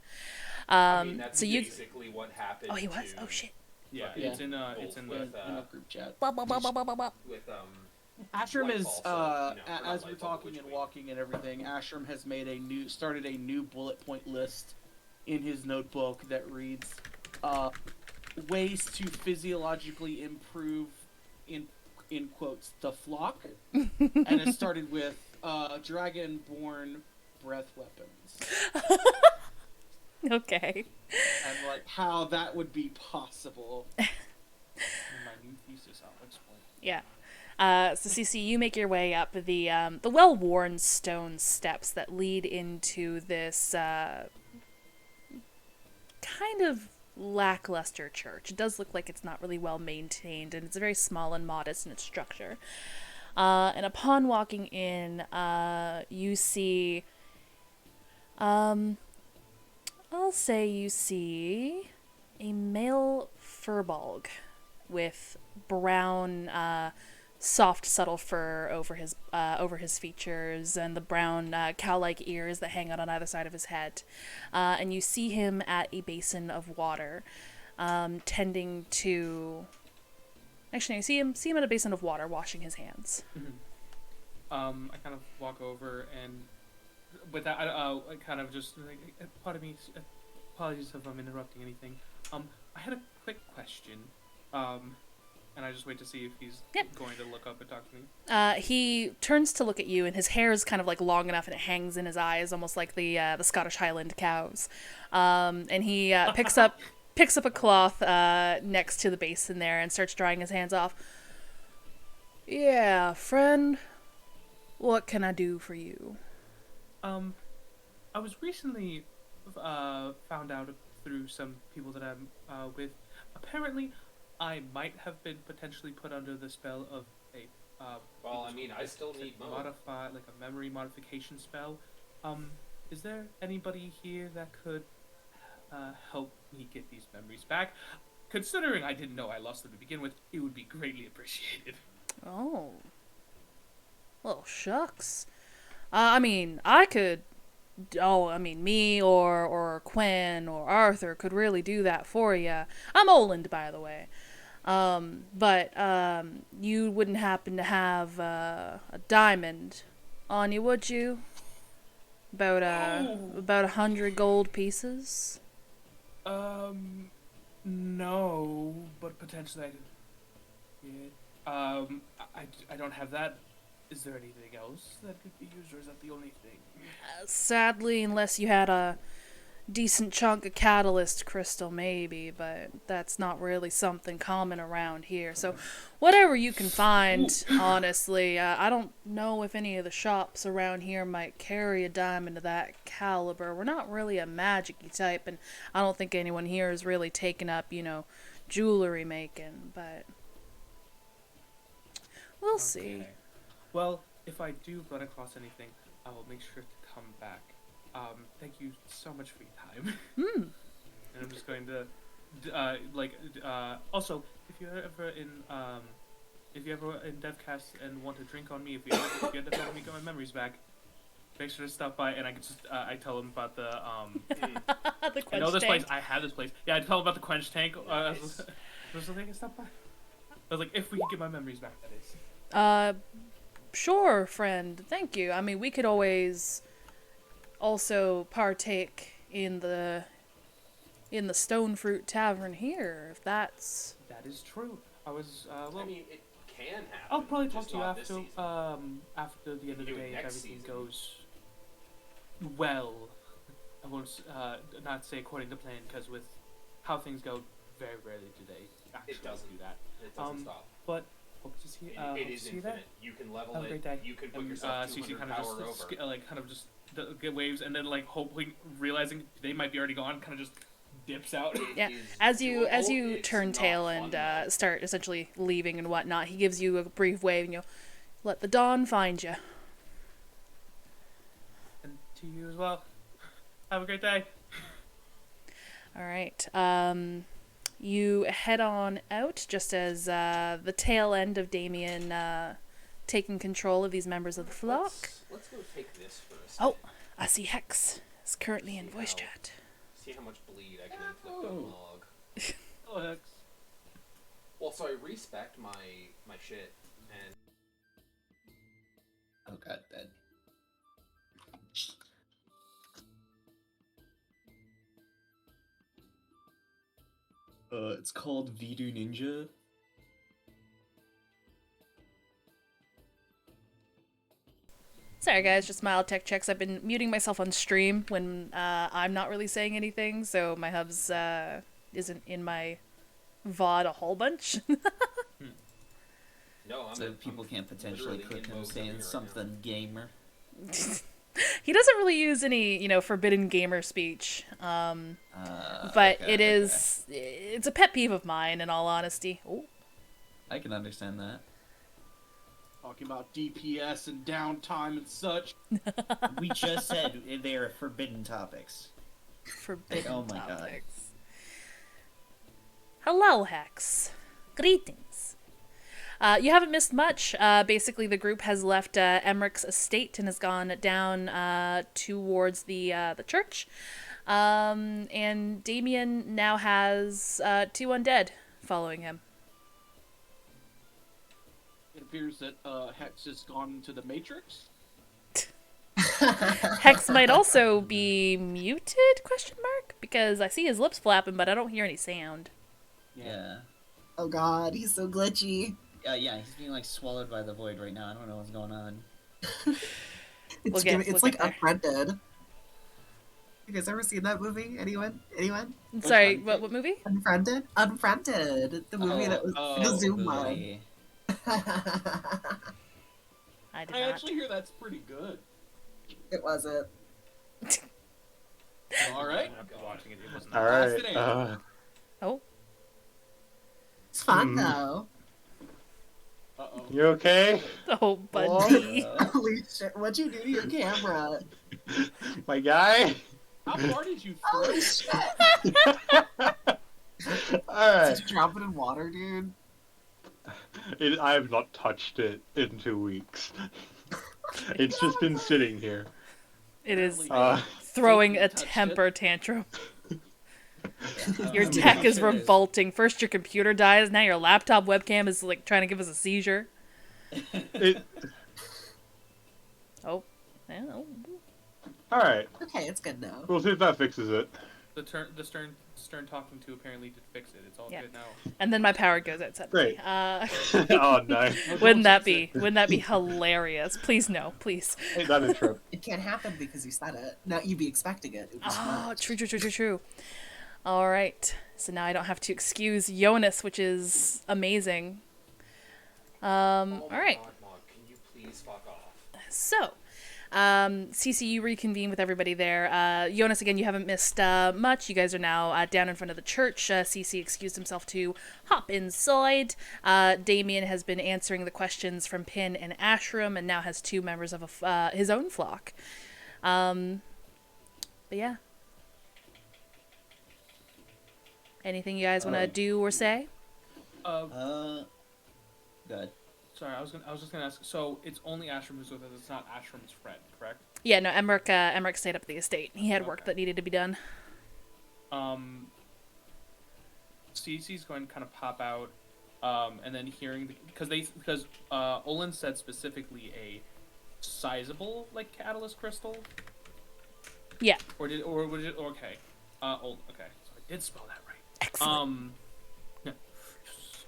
S8: I mean, that's
S1: so you...
S8: basically what happened.
S1: Oh, he was? Oh, shit.
S4: Yeah,
S2: Yeah.
S4: it's in the
S2: in the group chat.
S8: with
S2: Ashram is
S8: Lightfall, so,
S2: as
S8: not
S2: we're
S8: Lightfall,
S2: talking
S8: which
S2: and
S8: we-
S2: walking and everything, Ashram has started a new bullet point list in his notebook that reads ways to physiologically improve in quotes the flock, and it started with dragon-born breath weapons.
S1: Okay.
S2: And like how that would be possible.
S4: In my new thesis, I'll explain.
S1: Yeah. So CC, you make your way up the well-worn stone steps that lead into this kind of lackluster church. It does look like it's not really well maintained, and it's very small and modest in its structure. And upon walking in, you see, I'll say you see a male furbolg with brown, soft, subtle fur over his features, and the brown cow-like ears that hang out on either side of his head. And you see him at a basin of water, tending to. Actually, you see him at a basin of water, washing his hands.
S4: I kind of walk over, and with that, I kind of just like, pardon me, apologies if I'm interrupting anything. I had a quick question. And I just wait to see if he's going to look up and talk to me.
S1: He turns to look at you, and his hair is kind of like long enough, and it hangs in his eyes, almost like the Scottish Highland cows. And he picks up a cloth next to the basin there and starts drying his hands off. Yeah, friend, what can I do for you?
S4: I was recently found out through some people that I'm with. Apparently, I might have been potentially put under the spell of a
S8: well, I mean, I still need Mo.
S4: modify, like a memory modification spell. Is there anybody here that could help me get these memories back? Considering I didn't know I lost them to begin with, it would be greatly appreciated.
S1: Oh. Well, shucks. I mean, I could. Oh, I mean, me or Quinn or Arthur could really do that for you. I'm Oland, by the way. But you wouldn't happen to have a diamond on you, would you? About 100 gold pieces.
S4: No, but potentially I could. Yeah. I don't have that. Is there anything else that could be used, or is that the only thing?
S1: Sadly, unless you had a decent chunk of catalyst crystal, maybe, but that's not really something common around here. So whatever you can find, honestly. I don't know if any of the shops around here might carry a diamond of that caliber. We're not really a magic-y type, and I don't think anyone here is really taken up, jewelry making, but we'll see.
S4: Well, if I do run across anything, I will make sure to come back. Thank you so much for your time. And I'm just going to, also, if you're ever in DevCast and want to drink on me, if you end up having me get my memories back, make sure to stop by, and I can just, I tell them about the,
S1: The
S4: I know
S1: quench
S4: this
S1: tank.
S4: place, I have this place. Yeah, I tell them about the quench tank.
S8: Nice.
S4: So they can stop by. I was like, if we can get my memories back, that is.
S1: Sure, friend. Thank you. I mean, we could always also partake in the Stone Fruit Tavern here, if that's...
S4: That is true. I was, well...
S8: I mean, it can happen.
S4: I'll probably talk
S8: just
S4: to you
S8: not this
S4: after,
S8: season.
S4: after the end of the
S8: Do it
S4: day if
S8: next
S4: everything
S8: season.
S4: goes well. I won't, not say according to plan, because with how things go, very rarely do they actually
S8: It doesn't.
S4: do that.
S8: It doesn't stop.
S4: But hope to see.
S8: It
S4: Hope
S8: is
S4: to see you
S8: infinite.
S4: there.
S8: You can level
S4: Have a
S8: it.
S4: great day.
S8: You can put
S4: And
S8: yourself
S4: Cece
S8: 200
S4: kind of
S8: power
S4: just
S8: over.
S4: kind of just get waves, and then like hoping, realizing they might be already gone, kind of just dips out.
S8: It
S1: Yeah,
S8: is
S1: as you
S8: doable. It's
S1: turn
S8: not
S1: tail
S8: fun,
S1: and
S8: though.
S1: start essentially leaving and whatnot, he gives you a brief wave and you let the dawn find you.
S4: And to you as well. Have a great day.
S1: All right. You head on out just as the tail end of Damien taking control of these members of the flock.
S8: Let's go take this first.
S1: Oh, I see Hex is currently in voice chat.
S8: See how much bleed I can inflict on Log.
S4: Oh, Hex.
S8: Well, so I respect my shit, and
S5: Oh god, dead. It's called Voodoo Ninja.
S1: Sorry guys, just mild tech checks. I've been muting myself on stream when I'm not really saying anything, so my hubs isn't in my VOD a whole bunch.
S8: no, I'm
S5: So people can't potentially
S8: literally
S5: click
S8: in
S5: him
S8: mode
S5: saying
S8: right now.
S5: something gamer.
S1: He doesn't really use any, forbidden gamer speech. But
S5: Okay,
S1: it is, it's a pet peeve of mine, in all honesty. Oh,
S5: I can understand that.
S2: Talking about DPS and downtime and such.
S5: We just said they are forbidden topics.
S1: forbidden
S5: Oh my God.
S1: topics. Hello, Hex. Greetings. You haven't missed much. Basically, the group has left Emmerich's estate and has gone down towards the church. And Damien now has 2 undead following him.
S2: It appears that Hex has gone into the Matrix.
S1: Hex might also be muted? Question mark? Because I see his lips flapping, but I don't hear any sound.
S5: Yeah.
S3: Oh god, he's so glitchy.
S5: Yeah, he's being like swallowed by the void right now. I don't know what's going on.
S3: It's
S1: We'll
S3: it's
S1: get
S3: like
S1: there.
S3: Unfriended. You guys ever seen that movie? Anyone?
S1: Sorry, what movie?
S3: Unfriended? Unfriended. The movie that was the Zoom one.
S5: movie.
S1: I did
S2: I
S1: not.
S2: actually hear that's pretty good.
S3: It wasn't.
S2: All right.
S4: After watching it, it wasn't.
S9: All
S2: Last
S9: right.
S2: name.
S1: Oh,
S3: It's fun
S9: Hmm.
S3: though.
S2: Uh-oh.
S9: You okay?
S1: oh, buddy.
S3: Holy shit! What'd you do to your camera?
S9: My guy?
S2: How far did you throw?
S3: Holy shit!
S9: Alright.
S3: Did you drop it in water, dude?
S9: I have not touched it in 2 weeks. It's just been sitting here.
S1: It is
S9: Uh,
S1: throwing a
S2: touched it.
S1: temper tantrum.
S5: Yeah,
S1: Your
S5: I'm
S1: tech
S5: pretty
S1: is
S5: sure it
S1: revolting. First your computer dies, now your laptop webcam is like trying to give us a seizure.
S9: it,
S1: Oh. I don't know.
S9: alright.
S3: Okay, it's good now.
S9: We'll see if that fixes it.
S4: The stern talking to apparently did fix it. It's all
S1: Yeah.
S4: good now.
S1: And then my power goes out suddenly.
S9: Great. Oh, nice.
S1: Wouldn't that be hilarious? Please no, please.
S9: Ain't that a trip?
S3: It can't happen because you said it. Now you'd be expecting it. It was
S1: Oh,
S3: not.
S1: true. All right. So now I don't have to excuse Jonas, which is amazing.
S8: Oh my
S1: All right.
S8: God, Mog, can you please fuck off?
S1: So, CCU reconvene with everybody there. Jonas, again, you haven't missed much. You guys are now down in front of the church. CC excused himself to hop inside. Damien has been answering the questions from Pin and Ashram and now has 2 members of his own flock. But yeah. Anything you guys want to do or say?
S5: Good.
S4: Sorry, I was just gonna ask. So it's only Ashram who's with us. It's not Ashram's friend, correct?
S1: Yeah, no, Emmerich stayed up at the estate. He had work
S4: Okay.
S1: that needed to be done.
S4: Cece's going to kind of pop out, and then hearing because Olin said specifically a sizable like catalyst crystal.
S1: Yeah.
S4: Or was it okay? Okay, so I did spell that right.
S1: Excellent.
S4: Yeah.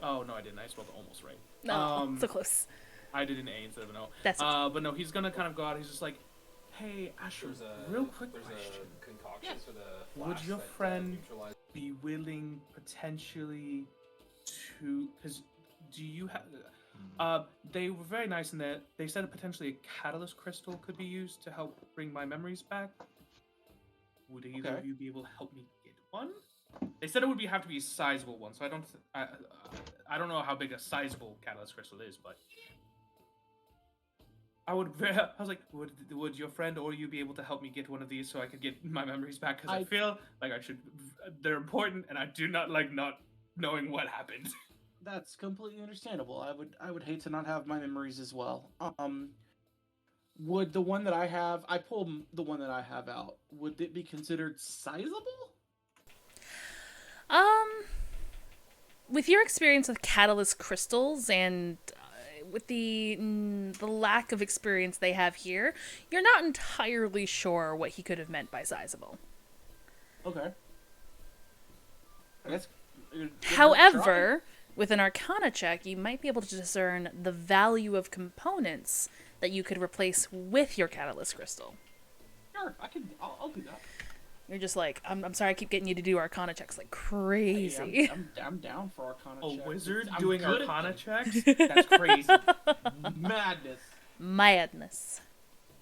S4: Oh no, I didn't. I spelled it almost right.
S1: No, so close.
S4: I did an A instead of an O.
S1: That's okay.
S4: But no, he's gonna kind of go out. He's just like, "Hey, Ashram,
S8: There's a
S4: real quick
S8: there's
S4: question.
S8: a concoction for the
S4: Would
S8: flash
S4: your
S8: that,
S4: friend
S8: neutralizes
S4: be willing potentially to, because do you have? They were very nice in that they said potentially a catalyst crystal could be used to help bring my memories back. Would either
S2: Okay.
S4: of you be able to help me get one? They said it would have to be a sizable one, so I don't know how big a sizable catalyst crystal is, but I was like, would your friend or you be able to help me get one of these so I could get my memories back? Because I feel like I should. They're important, and I do not like not knowing what happened.
S2: That's completely understandable. I would hate to not have my memories as well. Would the one that I pulled the one that I have out, would it be considered sizable?
S1: With your experience with catalyst crystals and with the lack of experience they have here, you're not entirely sure what he could have meant by sizable.
S2: Okay. I guess.
S1: However, with an Arcana check, you might be able to discern the value of components that you could replace with your catalyst crystal.
S2: Sure, I'll do that.
S1: You're just like, I'm sorry, I keep getting you to do Arcana checks like crazy.
S2: Hey, I'm down for Arcana checks.
S4: A wizard
S2: I'm
S4: doing
S2: good at
S4: Arcana
S2: them.
S4: checks? That's crazy.
S2: Madness.
S1: Madness.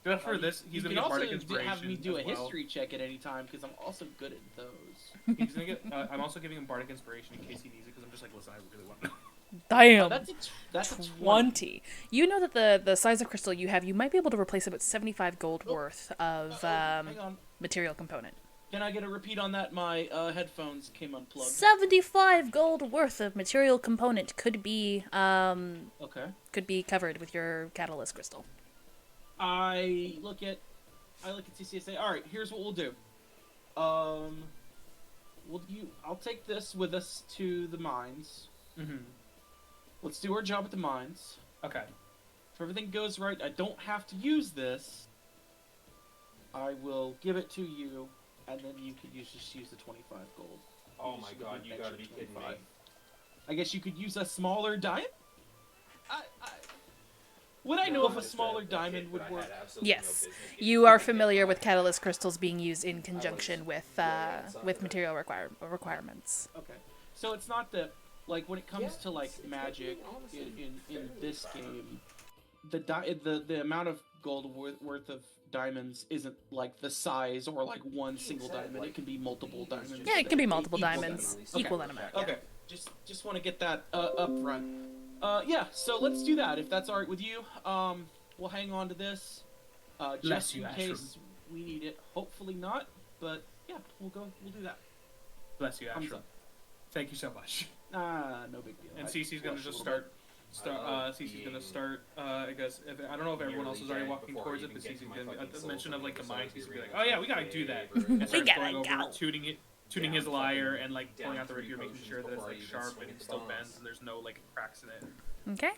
S4: Just for this, he's
S2: You
S4: gonna
S2: can
S4: get
S2: also
S4: bardic inspiration.
S2: have me do a
S4: as well.
S2: history check at any time because I'm also good at those.
S4: He's gonna get. I'm also giving him bardic inspiration in case he needs it because I'm just like, listen, I really want to know.
S1: Damn.
S2: That's a 20.
S1: 20. You know that the size of crystal you have, you might be able to replace about 75 gold worth of
S2: Hang on.
S1: material component.
S2: Can I get a repeat on that? My headphones came unplugged.
S1: 75 gold worth of material component could be covered with your catalyst crystal.
S2: I look at CCSA. All right, here's what we'll do. I'll take this with us to the mines.
S4: Mm-hmm.
S2: Let's do our job at the mines.
S4: Okay.
S2: If everything goes right, I don't have to use this. I will give it to you, and then you could just use the 25 gold.
S8: Oh my god, you gotta be kidding me.
S2: I guess you could use a smaller diamond? Would I know if a smaller diamond would work?
S1: Yes. You are familiar with catalyst crystals being used in conjunction with material requirements.
S2: Okay. So it's not that, like, when it comes to, like, magic in this game, the amount of gold worth of diamonds isn't, like, the size or, like, one single diamond. It can be multiple diamonds.
S1: Yeah, it can be multiple
S2: equal
S1: diamonds.
S2: that.
S1: Equal that amount.
S2: Okay. Just want to get that up front. Yeah, so let's do that, if that's alright with you. We'll hang on to this, just in case we need it. Hopefully not, but yeah, we'll do that.
S4: Bless you, Ashram. Thank you so much.
S2: No big deal.
S4: And Cece's gonna just start. Cece's gonna start. I guess I don't know if everyone else is already walking towards it, but Cece's gonna at the mention of like the mines. He's gonna be like, "Oh yeah, we gotta do that." And starts going over, tuning his lyre and like pulling out the rapier, making sure that it's like sharp and it still bends and there's no like cracks in it.
S1: Okay.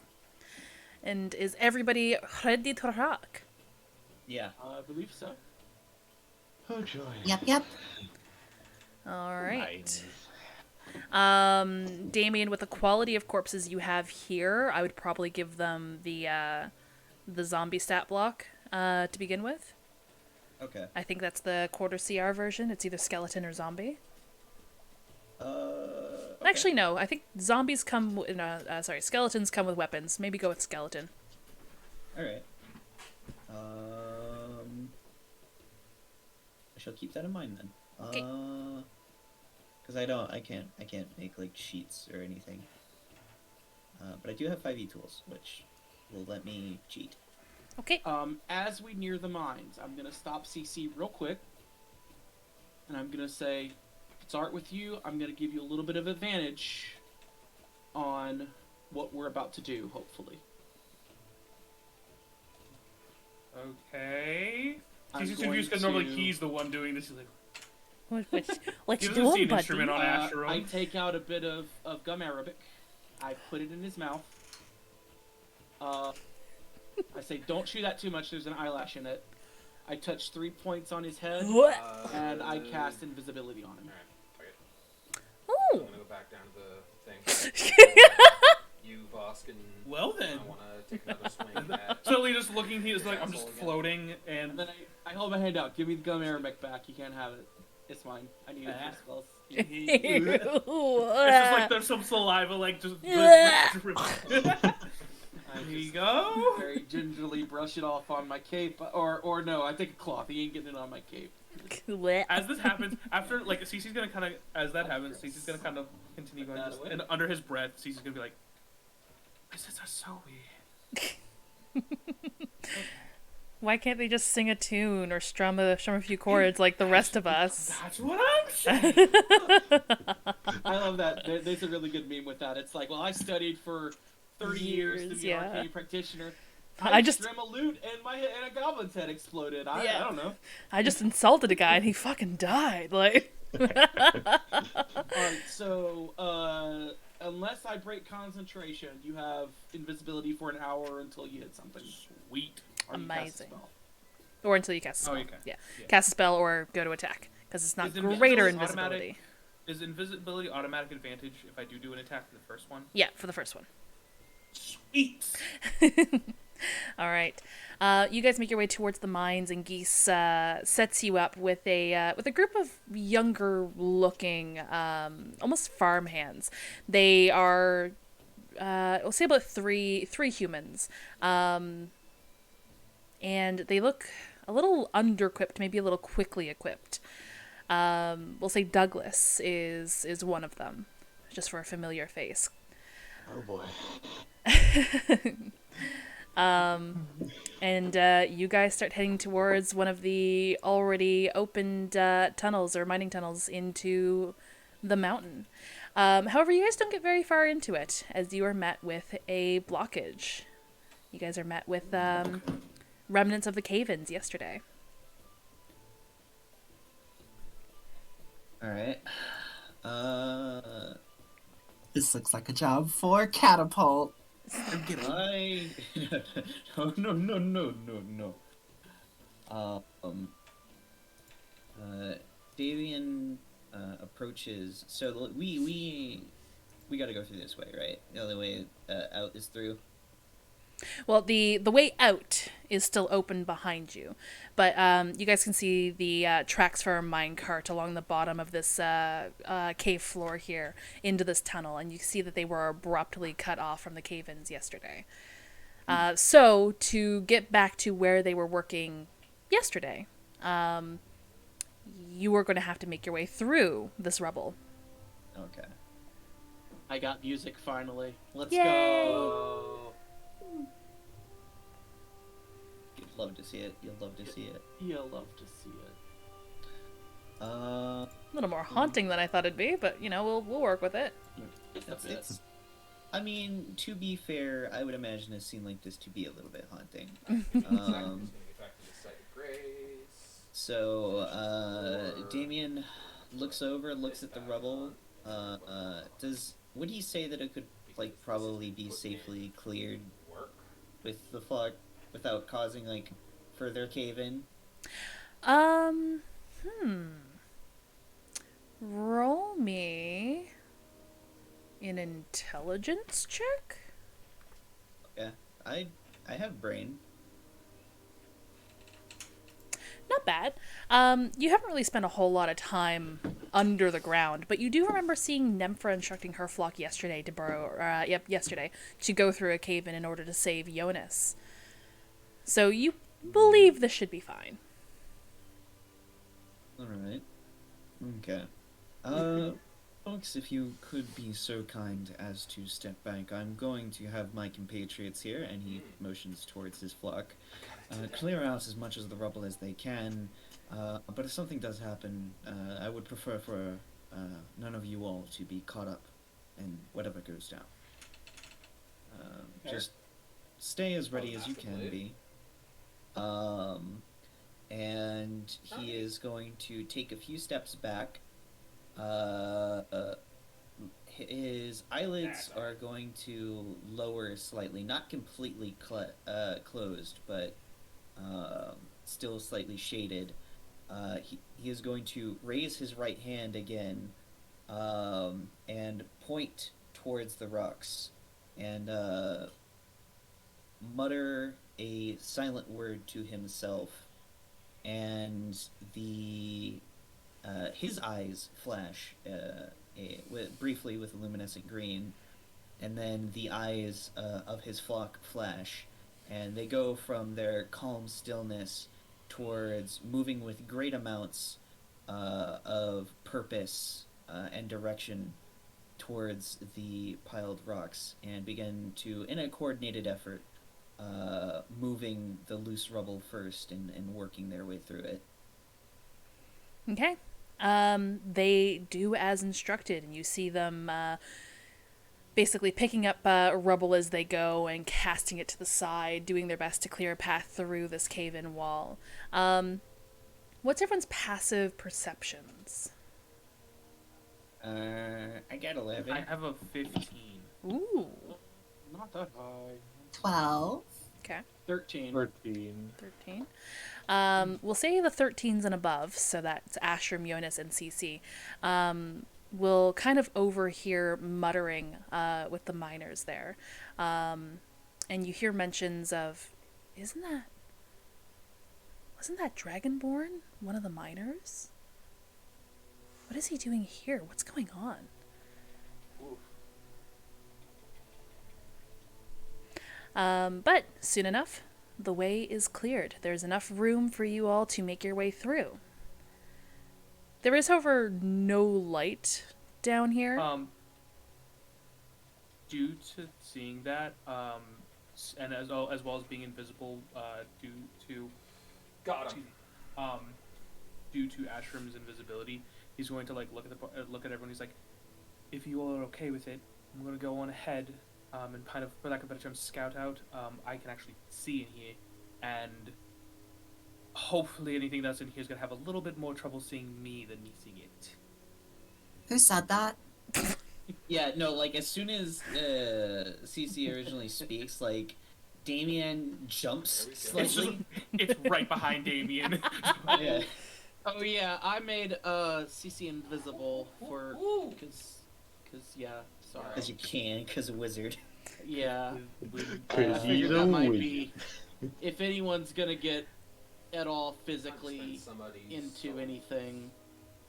S1: And is everybody ready to rock?
S5: Yeah.
S2: I believe so.
S9: Oh joy.
S7: Yep.
S1: All right. Damien, with the quality of corpses you have here, I would probably give them the zombie stat block to begin with.
S5: Okay.
S1: I think that's the quarter CR version. It's either skeleton or zombie.
S5: Okay.
S1: Actually, no. I think zombies come. Skeletons come with weapons. Maybe go with skeleton.
S5: All right. I shall keep that in mind then.
S1: Okay.
S5: Because I can't make like sheets or anything. But I do have 5e tools, which will let me cheat.
S1: Okay.
S2: As we near the mines, I'm gonna stop CC real quick, and I'm gonna say, if it's alright with you, I'm gonna give you a little bit of advantage on what we're about to do, hopefully.
S4: Okay.
S2: I'm
S4: He's just
S2: going
S4: confused because normally
S2: to-
S4: he's the one doing this. He's like,
S1: What
S4: he
S1: you
S4: doesn't see
S1: doing,
S4: an
S1: buddy?
S4: instrument on Ashram.
S2: I take out a bit of gum arabic. I put it in his mouth. I say, don't chew that too much, there's an eyelash in it. I touch 3 points on his head, and I cast invisibility on him.
S1: Ooh.
S8: I'm gonna go back down to the thing. You, Vosk, and
S4: Well then.
S8: I wanna take another swing at...
S4: Suddenly just looking, he's like, I'm just floating,
S2: And
S4: and
S2: then I hold my hand out. Give me the gum arabic back. You can't have it. It's mine. I need it for spells.
S4: It's just like there's some saliva, like just dripping.
S2: I
S4: Here you
S2: just
S4: go.
S2: very gingerly brush it off on my cape, or no, I take a cloth. He ain't getting it on my cape.
S4: As this happens, after like Cece's gonna kind of, as that happens, Cece's gonna kind of continue going, and under his breath, Cece's gonna be like, "This is so weird."
S1: Why can't they just sing a tune or strum a few chords like the rest of us?
S4: That's what I'm saying.
S2: I love that. There's a really good meme with that. It's like, well, I studied for 30 years to be an arcane practitioner. I just strum a lute and a goblin's head exploded. I don't know.
S1: I just insulted a guy and he fucking died. Like.
S2: Alright, so unless I break concentration, you have invisibility for an hour until you hit something.
S4: Sweet.
S1: Amazing. Or until you cast a spell.
S4: Oh, you can.
S1: Yeah. Cast a spell or go to attack. Because it's not greater invisibility.
S4: Is invisibility automatic advantage if I do an attack for the first one?
S1: Yeah, for the first one.
S4: Sweet.
S1: All right. You guys make your way towards the mines, and Geese sets you up with a group of younger looking, almost farm hands. They are, we'll say about three humans, and they look a little under-equipped, maybe a little quickly equipped. We'll say Douglas is one of them, just for a familiar face.
S9: Oh boy.
S1: And you guys start heading towards one of the already opened tunnels or mining tunnels into the mountain. However, you guys don't get very far into it as you are met with a blockage. You guys are met with remnants of the cave-ins yesterday.
S5: Alright.
S3: This looks like a job for Catapult.
S5: No. Davian approaches. So we got to go through this way, right? The only way out is through.
S1: Well, the way out is still open behind you, but you guys can see the tracks for a minecart along the bottom of this cave floor here into this tunnel, and you see that they were abruptly cut off from the cave-ins yesterday. So to get back to where they were working yesterday, you are going to have to make your way through this rubble.
S5: Okay.
S2: I got music finally. Let's
S1: Yay!
S2: go.
S5: You'd love to see it. You'll love to see it.
S2: You'll love to see it.
S1: A little more haunting than I thought it'd be, but you know, we'll work with it.
S5: It's I mean, to be fair, I would imagine a scene like this to be a little bit haunting. So, Damien looks at the rubble. Would he say that it could, like, probably be safely cleared with the fog without causing, like, further cave-in?
S1: Roll me an intelligence check?
S5: Yeah, I have brain.
S1: Not bad. You haven't really spent a whole lot of time under the ground, but you do remember seeing Nympha instructing her flock yesterday to go through a cave-in in order to save Jonas. So you believe this should be fine.
S5: Alright. Okay. Folks, if you could be so kind as to step back, I'm going to have my compatriots here, and he motions towards his flock, clear out as much of the rubble as they can, but if something does happen, I would prefer for none of you all to be caught up in whatever goes down. Just stay as ready as you can be. And he is going to take a few steps back. His eyelids are going to lower slightly, not completely closed, but still slightly shaded. He is going to raise his right hand again and point towards the rocks and mutter a silent word to himself, and the his eyes flash briefly with a luminescent green, and then the eyes of his flock flash, and they go from their calm stillness towards moving with great amounts of purpose and direction towards the piled rocks, and begin to, in a coordinated effort, moving the loose rubble first and working their way through it.
S1: Okay. They do as instructed, and you see them basically picking up rubble as they go and casting it to the side, doing their best to clear a path through this cave-in wall. What's everyone's passive perceptions?
S5: I got 11.
S4: I have a 15.
S1: Ooh.
S2: Not that high.
S7: 12.
S1: Okay.
S2: 13.
S9: 13.
S1: 13. We'll say the 13s and above, so that's Ashram, Jonas, and CC. Will kind of overhear muttering with the miners there. And you hear mentions of, wasn't that Dragonborn one of the miners? What is he doing here? What's going on? But soon enough, the way is cleared. There's enough room for you all to make your way through. There is, however, no light down here.
S4: Due to seeing that, and as well as being invisible, due to
S8: Got him.
S4: due to Ashram's invisibility, he's going to like look at everyone. He's like, "If you all are okay with it, I'm going to go on ahead, and kind of, for lack of a better term, scout out. I can actually see in here, and hopefully anything that's in here is going to have a little bit more trouble seeing me than me seeing it."
S7: Who said that?
S5: Yeah, no, like, as soon as CC originally speaks, like, Damien jumps slightly.
S4: It's right behind Damien.
S5: Yeah.
S2: Oh yeah, I made CC invisible for because yeah, sorry.
S5: Because you can, because a wizard.
S2: Yeah,
S9: Because
S2: I
S9: he's
S2: figured
S9: a
S2: that might
S9: wizard.
S2: be if anyone's gonna get at all
S8: Spend
S2: physically
S8: somebody's
S2: into
S8: soul.
S2: anything,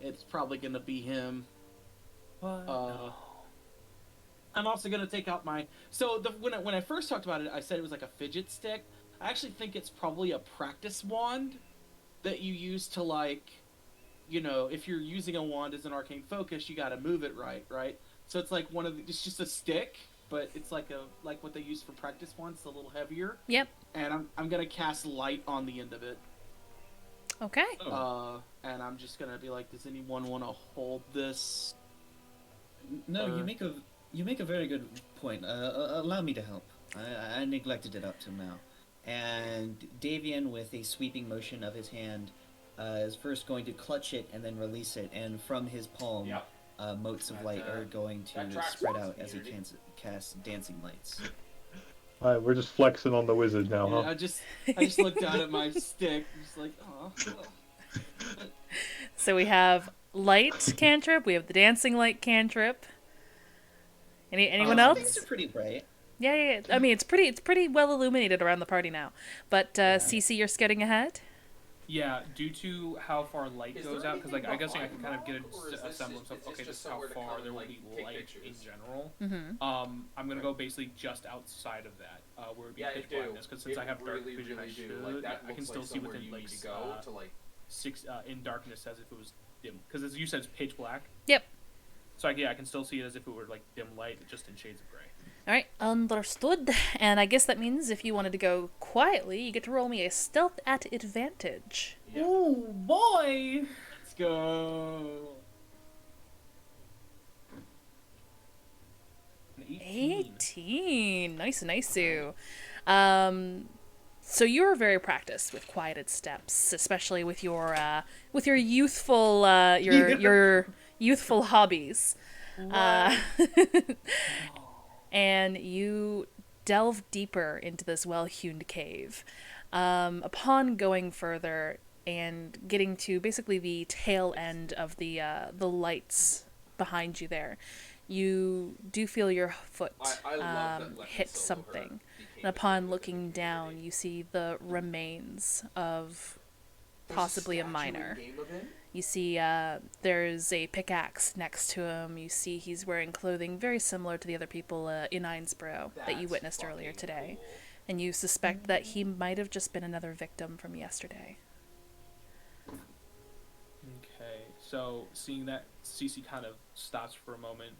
S2: it's probably gonna be him.
S4: What?
S2: I'm also gonna take out my. So when I first talked about it, I said it was like a fidget stick. I actually think it's probably a practice wand that you use to, like, you know, if you're using a wand as an arcane focus, you got to move it right. So it's like it's just a stick, but it's like what they use for practice wands, a little heavier.
S1: Yep.
S2: And I'm gonna cast light on the end of it.
S1: Okay.
S2: And I'm just gonna be like, does anyone want to hold this?
S5: No, you make a very good point. Allow me to help. I neglected it up till now. And Davian, with a sweeping motion of his hand, is first going to clutch it and then release it. And from his palm,
S8: Yep.
S5: motes of light are going
S8: that
S5: to
S8: tracks
S5: spread
S8: well,
S5: out as he
S8: community.
S5: casts dancing lights.
S9: Alright, we're just flexing on the wizard now,
S2: Yeah,
S9: huh?
S2: I just looked down at my stick, just like, oh.
S1: So we have light cantrip. We have the dancing light cantrip. Anyone
S5: Things
S1: else?
S5: are pretty bright.
S1: Yeah. I mean, it's pretty well illuminated around the party now. But CC, you're skidding ahead.
S4: Yeah, due to how far light
S8: Is
S4: goes
S8: there
S4: out, because like
S8: anything
S4: I guess I can kind of get
S8: behind the rock, or is
S4: a
S8: this
S4: semblance
S8: just-
S4: of
S8: is
S4: okay,
S8: this
S4: this is
S8: just
S4: how
S8: somewhere to
S4: far
S8: come
S4: there will
S8: and,
S4: be
S8: like, take
S4: light
S8: pictures?
S4: in general.
S1: Mm-hmm.
S4: I'm gonna go basically just outside of that, where it would be
S8: Yeah,
S4: pitch
S8: it do.
S4: blackness, because since
S8: It
S4: I have dark
S8: really,
S4: vision,
S8: really
S4: I
S8: do.
S4: should.
S8: Like, that
S4: I can
S8: looks
S4: still
S8: like
S4: see
S8: somewhere
S4: within
S8: you
S4: like
S8: need to go to, like.
S4: six in darkness as if it was dim, because as you said, it's pitch black.
S1: Yep.
S4: So I can still see it as if it were like dim light, just in shades of gray.
S1: All right, understood. And I guess that means if you wanted to go quietly, you get to roll me a stealth at advantage.
S8: Yeah.
S4: Oh boy!
S2: Let's go.
S1: 18. Nice. So you're very practiced with quieted steps, especially with your youthful your youthful hobbies. And you delve deeper into this well-hewn cave. Upon going further and getting to basically the tail end of the lights behind you there, you do feel your foot
S8: I love that Lemon
S1: hit
S8: Solo
S1: something.
S8: became
S1: And upon looking down, you see the remains of possibly a miner. You see there's a pickaxe next to him. You see he's wearing clothing very similar to the other people in Einsborough that you witnessed earlier today.
S8: Cool.
S1: And you suspect that he might have just been another victim from yesterday.
S4: Okay, so seeing that, Cece kind of stops for a moment,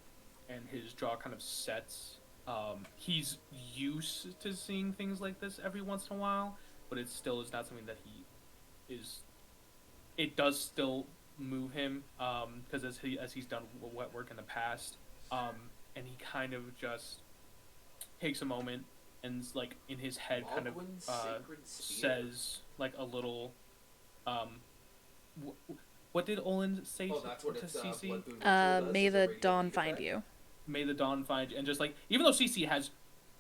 S4: and his jaw kind of sets. He's used to seeing things like this every once in a while, but it still is not something that he is. It does still move him, because as he's done wet work in the past, and he kind of just takes a moment and like in his head kind of says like a little. What did Olin say
S8: Oh, that's what
S4: to
S8: it's,
S4: Cece?
S1: May the dawn find you.
S4: May the dawn find you, and just like even though Cece has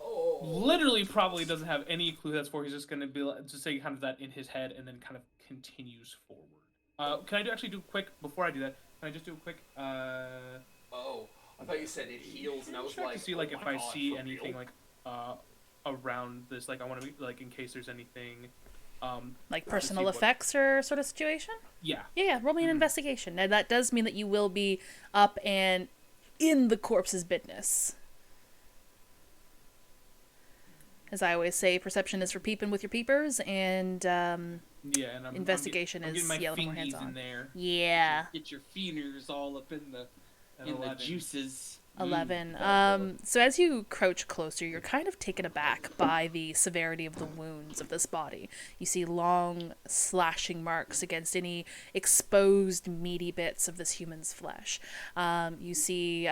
S8: Oh.
S4: literally probably doesn't have any clue that's for, he's just gonna be just say kind of that in his head, and then kind of continues forward. Can I actually do quick before I do that? Can I just do a quick?
S8: Oh, I thought you said it heals, and I was
S4: Check
S8: like,
S4: to see like
S8: oh
S4: if
S8: my
S4: I
S8: God,
S4: see
S8: for
S4: anything
S8: real?
S4: like around this. Like I want to be like in case there's anything.
S1: Like
S4: to
S1: personal
S4: see what-
S1: effects or sort of situation?
S4: Yeah.
S1: Yeah, roll me an investigation. Now that does mean that you will be up and in the corpse's business. As I always say, perception is for peeping with your peepers, and
S4: Yeah, and
S1: investigation
S4: I'm
S1: is
S4: getting my
S1: yeah, a little more
S4: fingies
S1: hands-on.
S4: in there.
S1: Yeah.
S2: Get your fingers all up in the
S4: 11.
S2: juices.
S1: 11. So as you crouch closer, you're kind of taken aback by the severity of the wounds of this body. You see long slashing marks against any exposed meaty bits of this human's flesh. You see,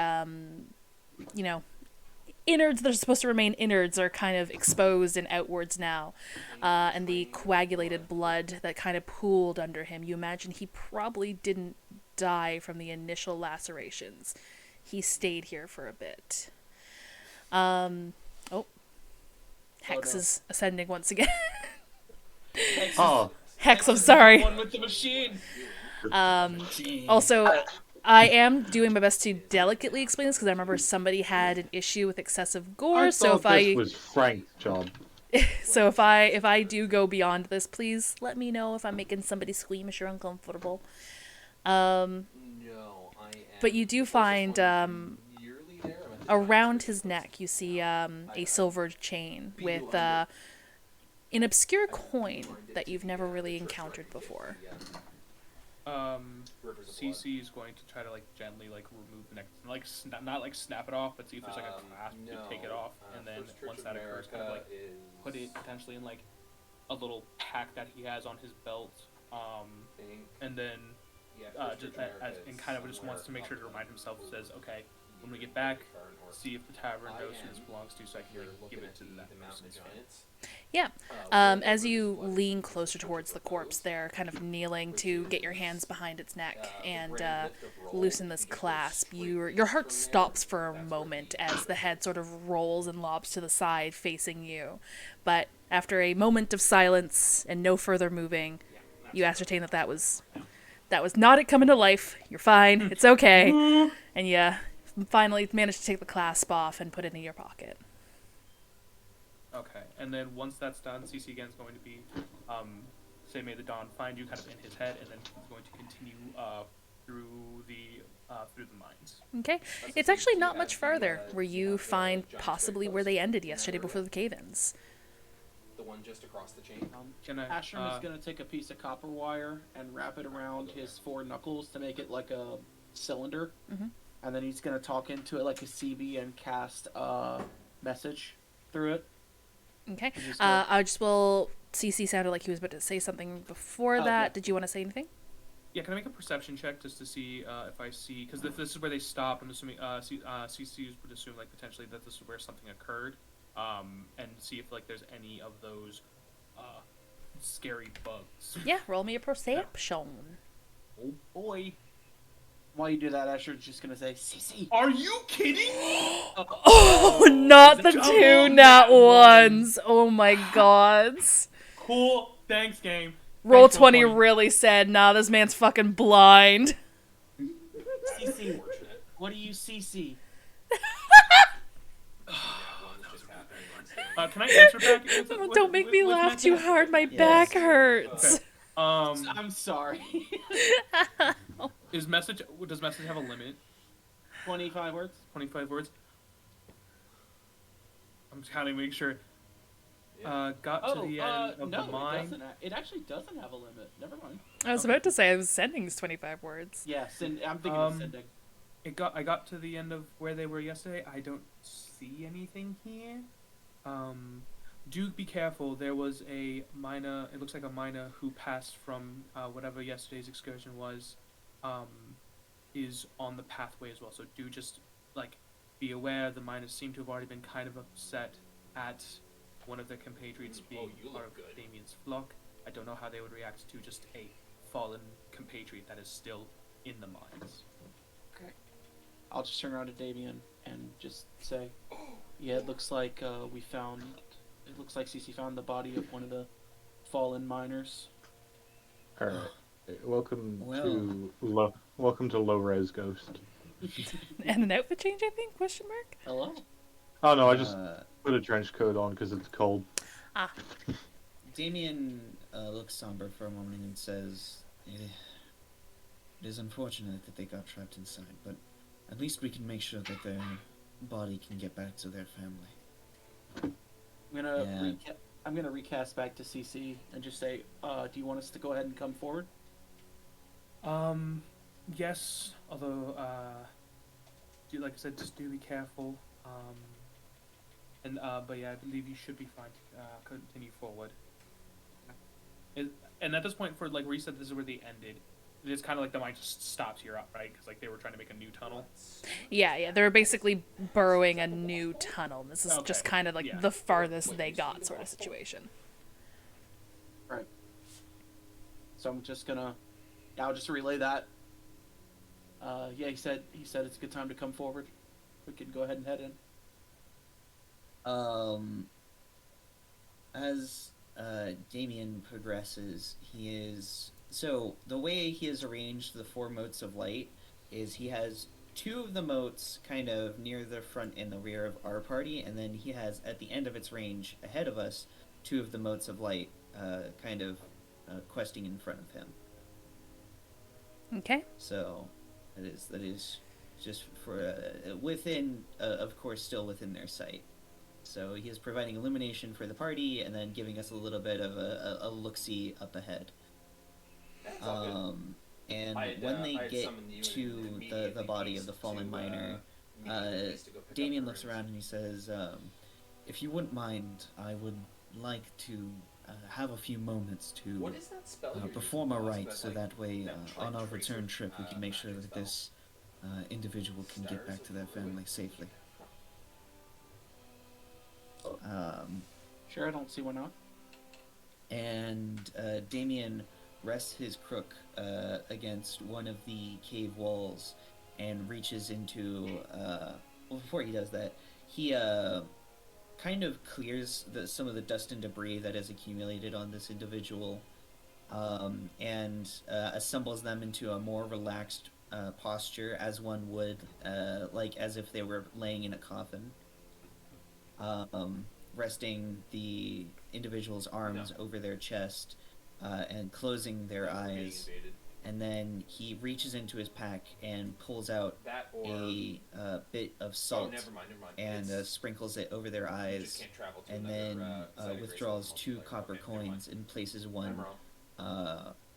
S1: innards that are supposed to remain innards are kind of exposed and outwards now. And the coagulated blood that kind of pooled under him. You imagine he probably didn't die from the initial lacerations. He stayed here for a bit. Hex is ascending once again.
S9: Oh,
S1: Hex, I'm sorry.
S2: One with the machine.
S1: Also, I am doing my best to delicately explain this because I remember somebody had an issue with excessive gore.
S9: I
S1: So
S9: thought
S1: if
S9: this
S1: I
S9: was Frank's job.
S1: so if I do go beyond this, please let me know if I'm making somebody squeamish or uncomfortable.
S8: No, I am.
S1: But you do find
S8: Nearly there. I'm at the
S1: around his neck, you see a silvered chain with an obscure coin that you've never really encountered before.
S4: CC is going to try to like gently like remove the neck, like not like snap it off, but see if there's like a clasp to take it off, and then
S8: First Church
S4: once
S8: of
S4: that occurs, kind of like
S8: America
S4: put it potentially in like a little pack that he has on his belt, and then and kind of just wants to make sure to remind himself. Says, okay, when we get back, see if the tavern knows who this belongs to, so I can like, give it to that person's family.
S1: Yeah. As you lean closer towards the corpse, they're kind of kneeling to get your hands behind its neck and loosen this clasp. Your heart stops for a moment as the head sort of rolls and lobs to the side, facing you. But after a moment of silence and no further moving, you ascertain that was not it coming to life. You're fine. It's okay. And you finally manage to take the clasp off and put it in your pocket.
S4: Okay, and then once that's done, CC again is going to be, say, may the dawn find you, kind of in his head, and then he's going to continue through the mines.
S1: Okay. It's actually not much farther, where you find possibly where they ended yesterday before the cave-ins.
S8: The one just across the chain.
S4: Can I?
S2: Ashram is gonna take a piece of copper wire and wrap it around his four knuckles to make it like a cylinder, and then he's gonna talk into it like a CB and cast a message through it.
S1: Okay. I just will... CC sounded like he was about to say something before that.
S2: Yeah.
S1: Did you want to say anything?
S4: Yeah, can I make a perception check just to see if I see, because if this is where they stop, I'm assuming CC would assume like potentially that this is where something occurred, and see if like there's any of those scary bugs.
S1: Yeah, roll me a perception.
S4: Oh boy.
S2: While you do that, Asher's just gonna say, "CC."
S4: Are you kidding?
S1: Oh, not the two nat ones. Oh my god.
S4: Cool. Thanks, game.
S1: Roll
S4: Thanks,
S1: 20
S4: Roll20.
S1: really said, nah, this man's fucking blind.
S2: CC. What do you CC?
S4: Can I answer back?
S1: Don't make me laugh too hard, my back hurts.
S2: I'm sorry.
S4: Does message have a limit?
S2: 25 words.
S4: 25 words. I'm just counting, make sure.
S8: Yeah.
S4: Got to the end of
S2: no,
S4: the mine.
S2: it actually doesn't have a limit. Never mind.
S1: I was about to say I was sending 25 words.
S2: Yes, and I'm thinking of sending.
S4: I got to the end of where they were yesterday. I don't see anything here. Do be careful. There was a miner. It looks like a miner who passed from whatever yesterday's excursion was. Is on the pathway as well. So do just like be aware. The miners seem to have already been kind of upset at one of their compatriots being part of Damien's flock. I don't know how they would react to just a fallen compatriot that is still in the mines.
S2: Okay. I'll just turn around to Damien and just say, yeah, it looks like it looks like Cece found the body of one of the fallen miners.
S9: Alright. Welcome
S5: Well.
S9: welcome to Low Res Ghost.
S1: And an outfit change, I think? Question mark?
S2: Hello?
S9: Oh no, I just put a trench coat on because it's cold.
S1: Ah.
S5: Damien looks somber for a moment and says, it is unfortunate that they got trapped inside, but at least we can make sure that their body can get back to their family.
S2: I'm gonna recast back to CC and just say, do you want us to go ahead and come forward?
S4: Yes, although, like I said, just do be careful. But yeah, I believe you should be fine to continue forward. And at this point, for like where you said this is where they ended, it's kind of like the mine just stops here, right? Because like they were trying to make a new tunnel.
S1: Yeah, they're basically burrowing a new tunnel. This is just kind of like the farthest they got sort of situation.
S2: Right. So I'm just gonna, I'll just relay that. Yeah, he said it's a good time to come forward. We can go ahead and head in.
S5: As Damien progresses, so the way he has arranged the 4 motes of light is he has 2 of the motes kind of near the front and the rear of our party, and then he has at the end of its range ahead of us 2 of the motes of light kind of questing in front of him.
S1: Okay.
S5: So that is just for within, of course, still within their sight. So he is providing illumination for the party, and then giving us a little bit of a look-see up ahead. And when they get to the body of the fallen miner, Damien looks around and he says, "If you wouldn't mind, I would like to have a few moments to perform a rite, so that way, on our return trip, we can make sure that this individual can get back to their family safely."
S2: Sure, I don't see why not.
S5: And Damien rests his crook against one of the cave walls and reaches into. Well, before he does that, he kind of clears some of the dust and debris that has accumulated on this individual, and assembles them into a more relaxed posture, as one would, like as if they were laying in a coffin. Resting the individual's arms over their chest and closing their eyes, and then he reaches into his pack and pulls out a bit of salt and sprinkles it over their eyes, and then withdraws 2 copper coins and places one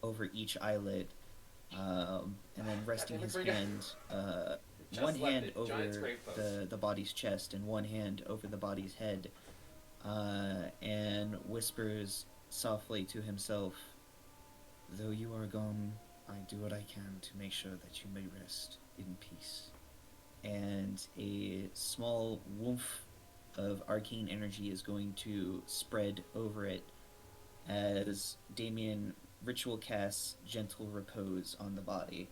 S5: over each eyelid, and then resting his hand, one hand over the body's chest and one hand over the body's head, and whispers softly to himself, "Though you are gone, I do what I can to make sure that you may rest in peace." And a small woof of arcane energy is going to spread over it as Damien ritual casts gentle repose on the body.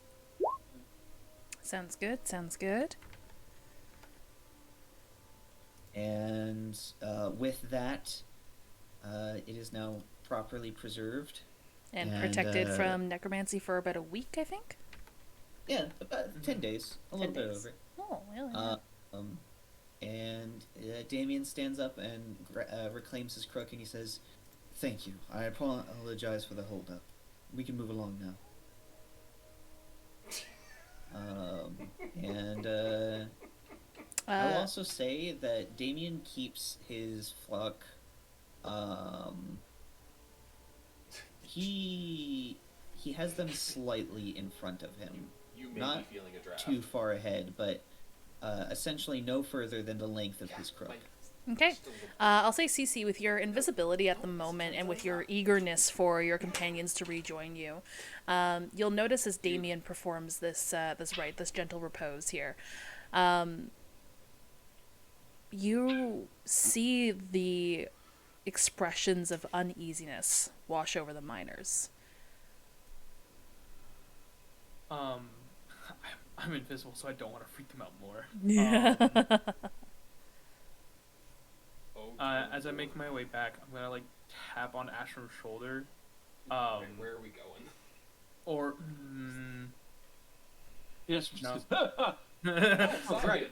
S1: Sounds good, sounds good.
S5: And with that, it is now properly preserved.
S1: And protected from necromancy for about a week, I think?
S5: Yeah, about 10 days. A little bit over.
S1: Oh, really?
S5: And Damien stands up and reclaims his crook, and he says, "Thank you. I apologize for the holdup. we can move along now. And I will also say that Damien keeps his flock. He has them slightly in front of him,
S8: You may
S5: not
S8: be feeling a draft.
S5: too far ahead, but essentially no further than the length of his crook.
S1: Okay. I'll say CC, with your invisibility at the moment and with your eagerness for your companions to rejoin you, you'll notice as Damien performs this rite, this gentle repose here, you see the expressions of uneasiness wash over the miners.
S4: I'm invisible, so I don't want to freak them out more.
S1: Yeah.
S4: As I make my way back, I'm gonna like tap on Asher's shoulder.
S8: Wait, where are we going?
S4: Or
S2: Yes.
S4: No.
S2: Oh, great.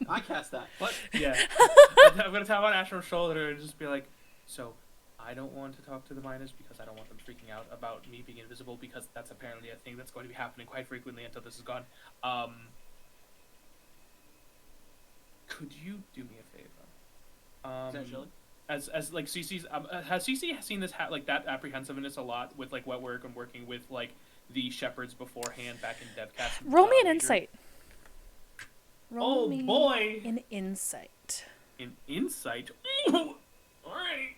S2: I cast that. What?
S4: yeah, I'm gonna tap on Asher's shoulder and just be like, so I don't want to talk to the miners because I don't want them freaking out about me being invisible, because that's apparently a thing that's going to be happening quite frequently until this is gone. Could you do me a favor?
S2: Essentially.
S4: As like Cece's has Cece seen this like that apprehensiveness a lot with like wet work and working with like the shepherds beforehand back in DevCast?
S1: Roll me an insight. Roll
S4: Oh
S1: me
S4: boy!
S1: an insight.
S4: An insight. All right.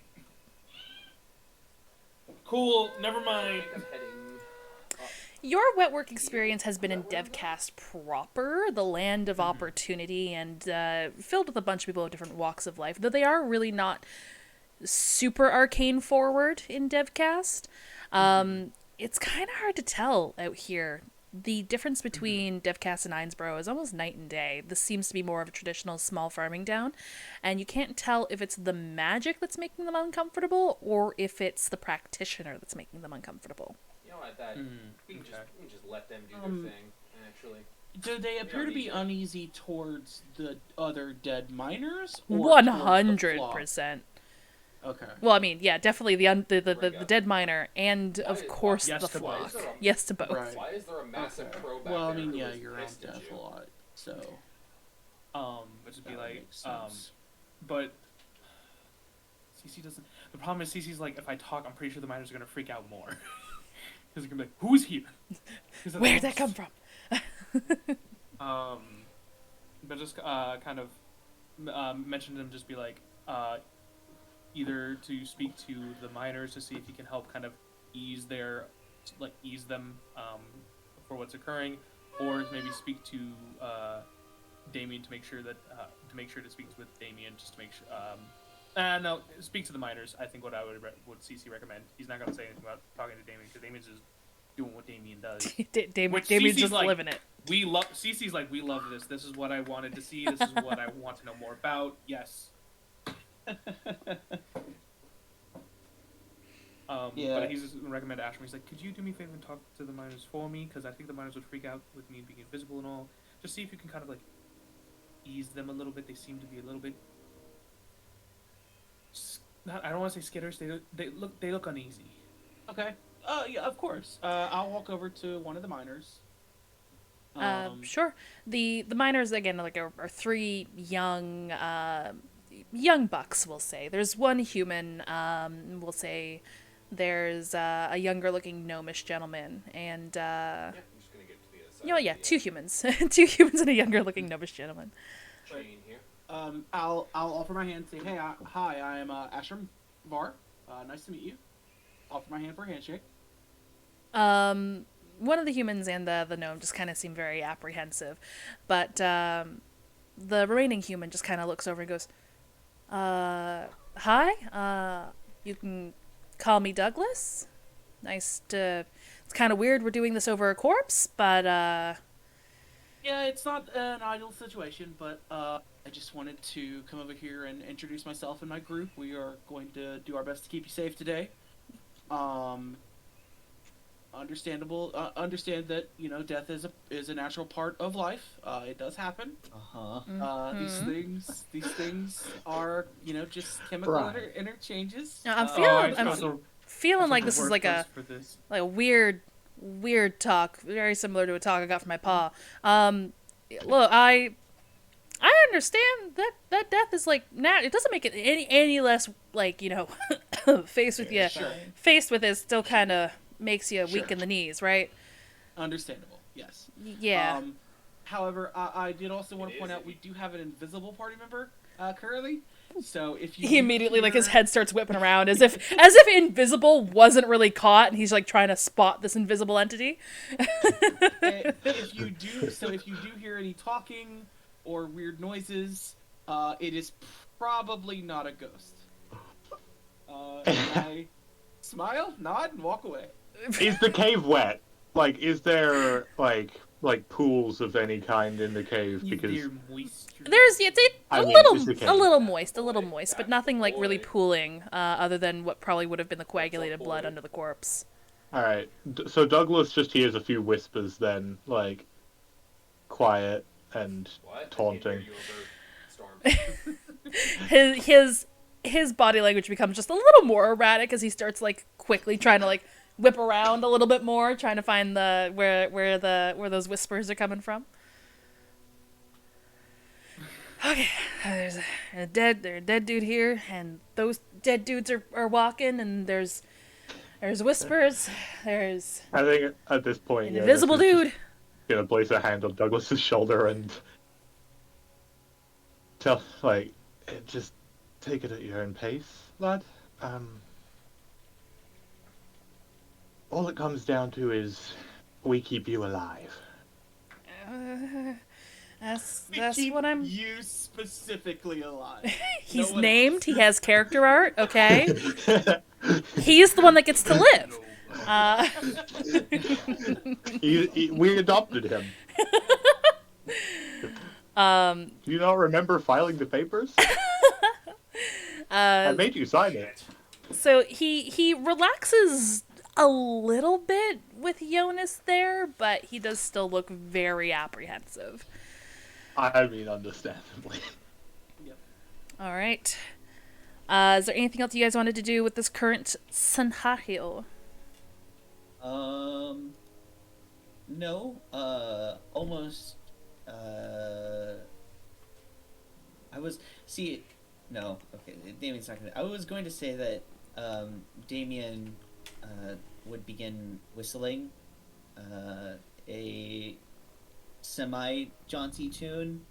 S4: Cool. Never
S8: I
S4: mind.
S8: think I'm heading up.
S1: Your wet work experience has been in DevCast proper, the land of opportunity, and filled with a bunch of people of different walks of life, though they are really not super arcane forward in DevCast. It's kind of hard to tell out here. The difference between DevCast and Einsborough is almost night and day. This seems to be more of a traditional small farming town, and you can't tell if it's the magic that's making them uncomfortable or if it's the practitioner that's making them uncomfortable.
S8: You know what? That we can just let them do their thing. Actually,
S2: Do they appear to be
S8: need to.
S2: uneasy towards the other dead miners? Or towards the flock?
S1: 100%.
S2: Okay.
S1: Well, I mean, yeah, definitely the dead miner, and
S8: Why
S1: of
S8: is-
S1: course
S4: yes
S1: the
S4: to
S1: flock.
S4: both.
S1: Yes to both.
S2: Right.
S8: Why is there a massive
S2: Okay.
S8: crow back
S2: Well, I
S8: there
S2: mean,
S8: who
S2: yeah,
S8: is
S2: you're on
S8: pissed at
S2: death a
S8: you?
S2: lot, so
S4: But just be
S2: that
S4: like,
S2: makes sense.
S4: but Cece doesn't. The problem is Cece's like, if I talk, I'm pretty sure the miners are gonna freak out more. Because they're gonna be like, who's here?
S1: Where'd that come from?
S4: But just kind of mention to them, just be like, either to speak to the miners to see if you can help kind of ease them for what's occurring, or maybe speak to Damien to make sure that to speak with Damien just to make sure. No, speak to the miners. I think what I would CC recommend. He's not gonna say anything about talking to Damien because Damien's just doing what Damien does. Which
S1: Damien's
S4: Cece's
S1: just
S4: like,
S1: living it.
S4: We love. Cece's like, we love this. This is what I wanted to see. This is what I want to know more about. Yes.
S2: Yeah.
S4: But he's just gonna recommend Ashram. He's like, could you do me a favor and talk to the miners for me? Because I think the miners would freak out with me being invisible and all. Just see if you can kind of like ease them a little bit. They seem to be a little bit. I don't want to say skittish. They look uneasy.
S2: Okay. Yeah, of course. I'll walk over to one of the miners.
S1: Sure. The miners again are three young bucks. We'll say there's one human. We'll say there's a younger looking gnomish gentleman, and
S8: Yeah, I'm just gonna get to the other side.
S1: yeah, two humans, two humans and a younger looking gnomish gentleman.
S8: Chain here.
S2: I'll offer my hand and say, hey, hi, I am Ashram Var. Nice to meet you. Offer my hand for a handshake.
S1: One of the humans and the gnome just kind of seem very apprehensive, but the remaining human just kind of looks over and goes, hi, you can call me Douglas. Nice to... It's kind of weird we're doing this over a corpse, but,
S2: Yeah, it's not an ideal situation, but I just wanted to come over here and introduce myself and my group. We are going to do our best to keep you safe today. Understand that, you know, death is a natural part of life. It does happen. These things are, you know, just chemical
S9: Right.
S2: interchanges.
S1: I'm
S4: Oh,
S1: feeling...
S4: I
S1: I'm,
S4: also
S1: feeling like
S4: The
S1: this is
S4: word
S1: like
S4: was
S1: a
S4: for this.
S1: weird talk, very similar to a talk I got from my pa. Look, I understand that death is like it doesn't make it any less like, you know, faced with you.
S2: Sure.
S1: Faced with it still kind of makes you weak
S2: Sure.
S1: in the knees, right?
S2: Understandable. Yes.
S1: Yeah.
S2: However, I did also want to point out we do have an invisible party member currently. So if you
S1: He immediately like his
S2: hear-
S1: head starts whipping around as if invisible wasn't really caught and he's like trying to spot this invisible entity.
S2: if you do hear any talking or weird noises, it is probably not a ghost. And I smile, nod, and walk away.
S9: Is the cave wet? Like, is there like pools of any kind in the cave?
S4: Is
S9: Because
S4: there moisture?
S1: There's
S9: I
S1: a
S9: mean,
S1: little
S9: just a cave.
S1: a little moist, but nothing like really pooling other than what probably would have been the coagulated blood under the corpse.
S9: all right. So Douglas just hears a few whispers, then like quiet and
S8: What?
S9: taunting.
S8: I can't hear you over Storm.
S1: His body language becomes just a little more erratic as he starts like quickly trying to like whip around a little bit more, trying to find the where those whispers are coming from. Okay, there's a dead dude here, and those dead dudes are walking, and there's whispers. There's
S9: I think at this point,
S1: an invisible
S9: this is
S1: dude.
S9: just gonna place a hand on Douglas's shoulder and tell, like, just take it at your own pace, lad. All it comes down to is we keep you alive.
S1: That's
S2: Keep
S1: what I'm.
S2: you specifically alive.
S1: He's
S2: No one
S1: named.
S2: else.
S1: He has character art. Okay, he's the one that gets to live.
S9: We adopted him. Do you not remember filing the papers? I made you sign it.
S1: So he relaxes a little bit with Jonas there, but he does still look very apprehensive.
S9: I mean, understandably.
S1: All right. Is there anything else you guys wanted to do with this current scenario?
S5: No. Almost. I was no. Okay, Damien's not gonna. I was going to say that Damien would begin whistling a semi-jaunty tune,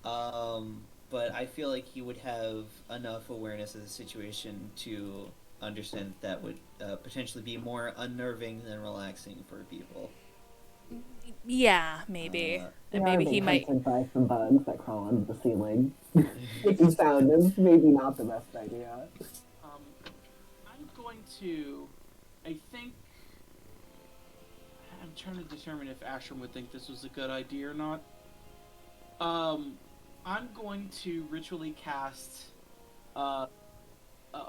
S5: but I feel like he would have enough awareness of the situation to understand that would potentially be more unnerving than relaxing for people.
S1: Yeah, maybe. And maybe he might.
S10: Hunted by some bugs that crawl under the ceiling. Making sound is maybe not the best idea.
S2: I'm going to. I think. I'm trying to determine if Ashram would think this was a good idea or not. I'm going to ritually cast a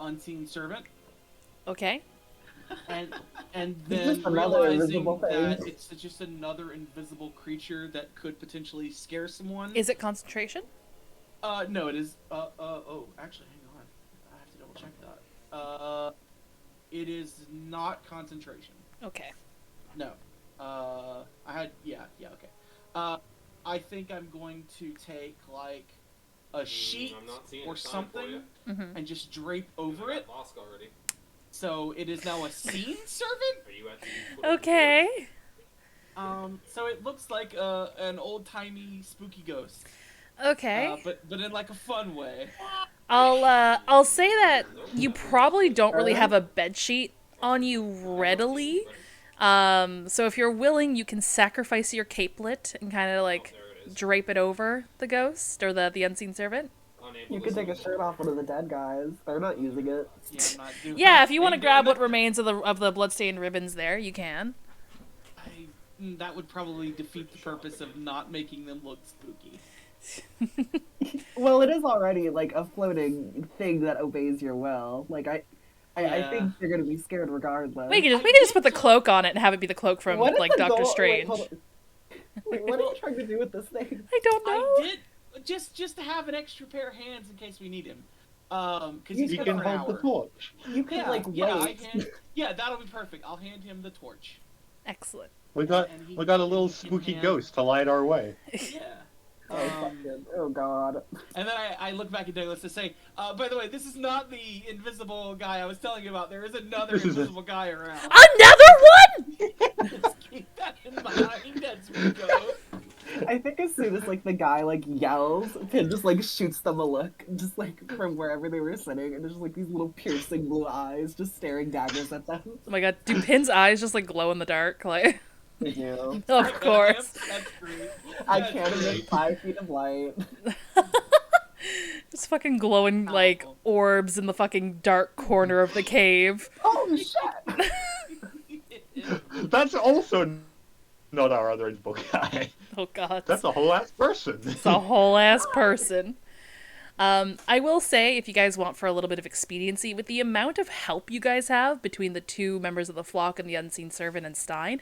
S2: Unseen Servant,
S1: Okay.
S2: and
S10: Is
S2: then
S10: this another
S2: realizing
S10: invisible thing?
S2: that it's just another invisible creature that could potentially scare someone.
S1: Is it concentration?
S2: No, it is. Oh, actually, hang on. I have to double check that. It is not concentration.
S1: Okay.
S2: No. Okay. I think I'm going to take like a sheet
S8: I'm not seeing
S2: or
S8: a sign for
S2: something
S8: you.
S1: Mm-hmm.
S2: and just drape over
S8: I
S2: it.
S8: got lost already.
S2: So it is now a scene servant.
S8: Are you at the
S1: Okay.
S2: So it looks like an old timey spooky ghost.
S1: Okay.
S2: But in like a fun way.
S1: I'll say that you probably don't really have a bed sheet on you readily. So if you're willing, you can sacrifice your capelet and kind of like
S8: there it is.
S1: drape it over the ghost or the unseen servant.
S8: Unable
S10: You
S8: to
S10: could take a
S8: see.
S10: shirt off one of the dead guys. They're not using it.
S2: Yeah, I'm not doing.
S1: Yeah, if you want to
S2: Ain't
S1: grab
S2: doing
S1: what remains of the bloodstained ribbons there, you can.
S2: that would probably defeat the purpose of not making them look spooky.
S10: Well, it is already like a floating thing that obeys your will. Like I
S2: Yeah.
S10: think you're gonna be scared regardless.
S1: We could just put the cloak on it and have it be the cloak from
S10: What is
S1: like
S10: the
S1: Doctor
S10: goal-
S1: Strange.
S10: Wait, hold on. Wait, what are you trying to do with this thing?
S1: I don't know.
S2: I did just to have an extra pair of hands in case we need him. Because he's
S9: He
S2: good
S9: can
S2: for an
S9: hold the
S2: hour.
S9: torch.
S10: You can
S2: Yeah,
S10: like
S2: yeah,
S10: wait.
S2: yeah, that'll be perfect. I'll hand him the torch.
S1: Excellent.
S9: We got
S2: And
S9: we got a
S2: and
S9: little
S2: he can
S9: spooky
S2: hand-
S9: ghost to light our way.
S2: Yeah.
S10: Oh god.
S2: And then I look back at Douglas to say, by the way, this is not the invisible guy I was telling you about. There is another
S9: This is a-
S2: invisible guy around.
S1: Another one!
S2: Just keep that in mind as we go.
S10: I think as soon as like the guy like yells, Pin just like shoots them a look, just like from wherever they were sitting, and there's just like these little piercing blue eyes just staring daggers at them.
S1: Oh my god, do Pin's eyes just like glow in the dark? Like,
S10: They do.
S1: of course.
S2: That's great.
S10: I
S2: That's
S10: can't
S2: great.
S10: emit 5 feet of light.
S1: Just fucking glowing like
S2: Powerful.
S1: orbs in the fucking dark corner of the cave.
S10: Oh shit!
S9: That's also not our other invisible guy.
S1: Oh god.
S9: That's a whole ass person.
S1: It's a whole ass person. I will say, if you guys want for a little bit of expediency, with the amount of help you guys have between the two members of the flock and the unseen servant and Stein,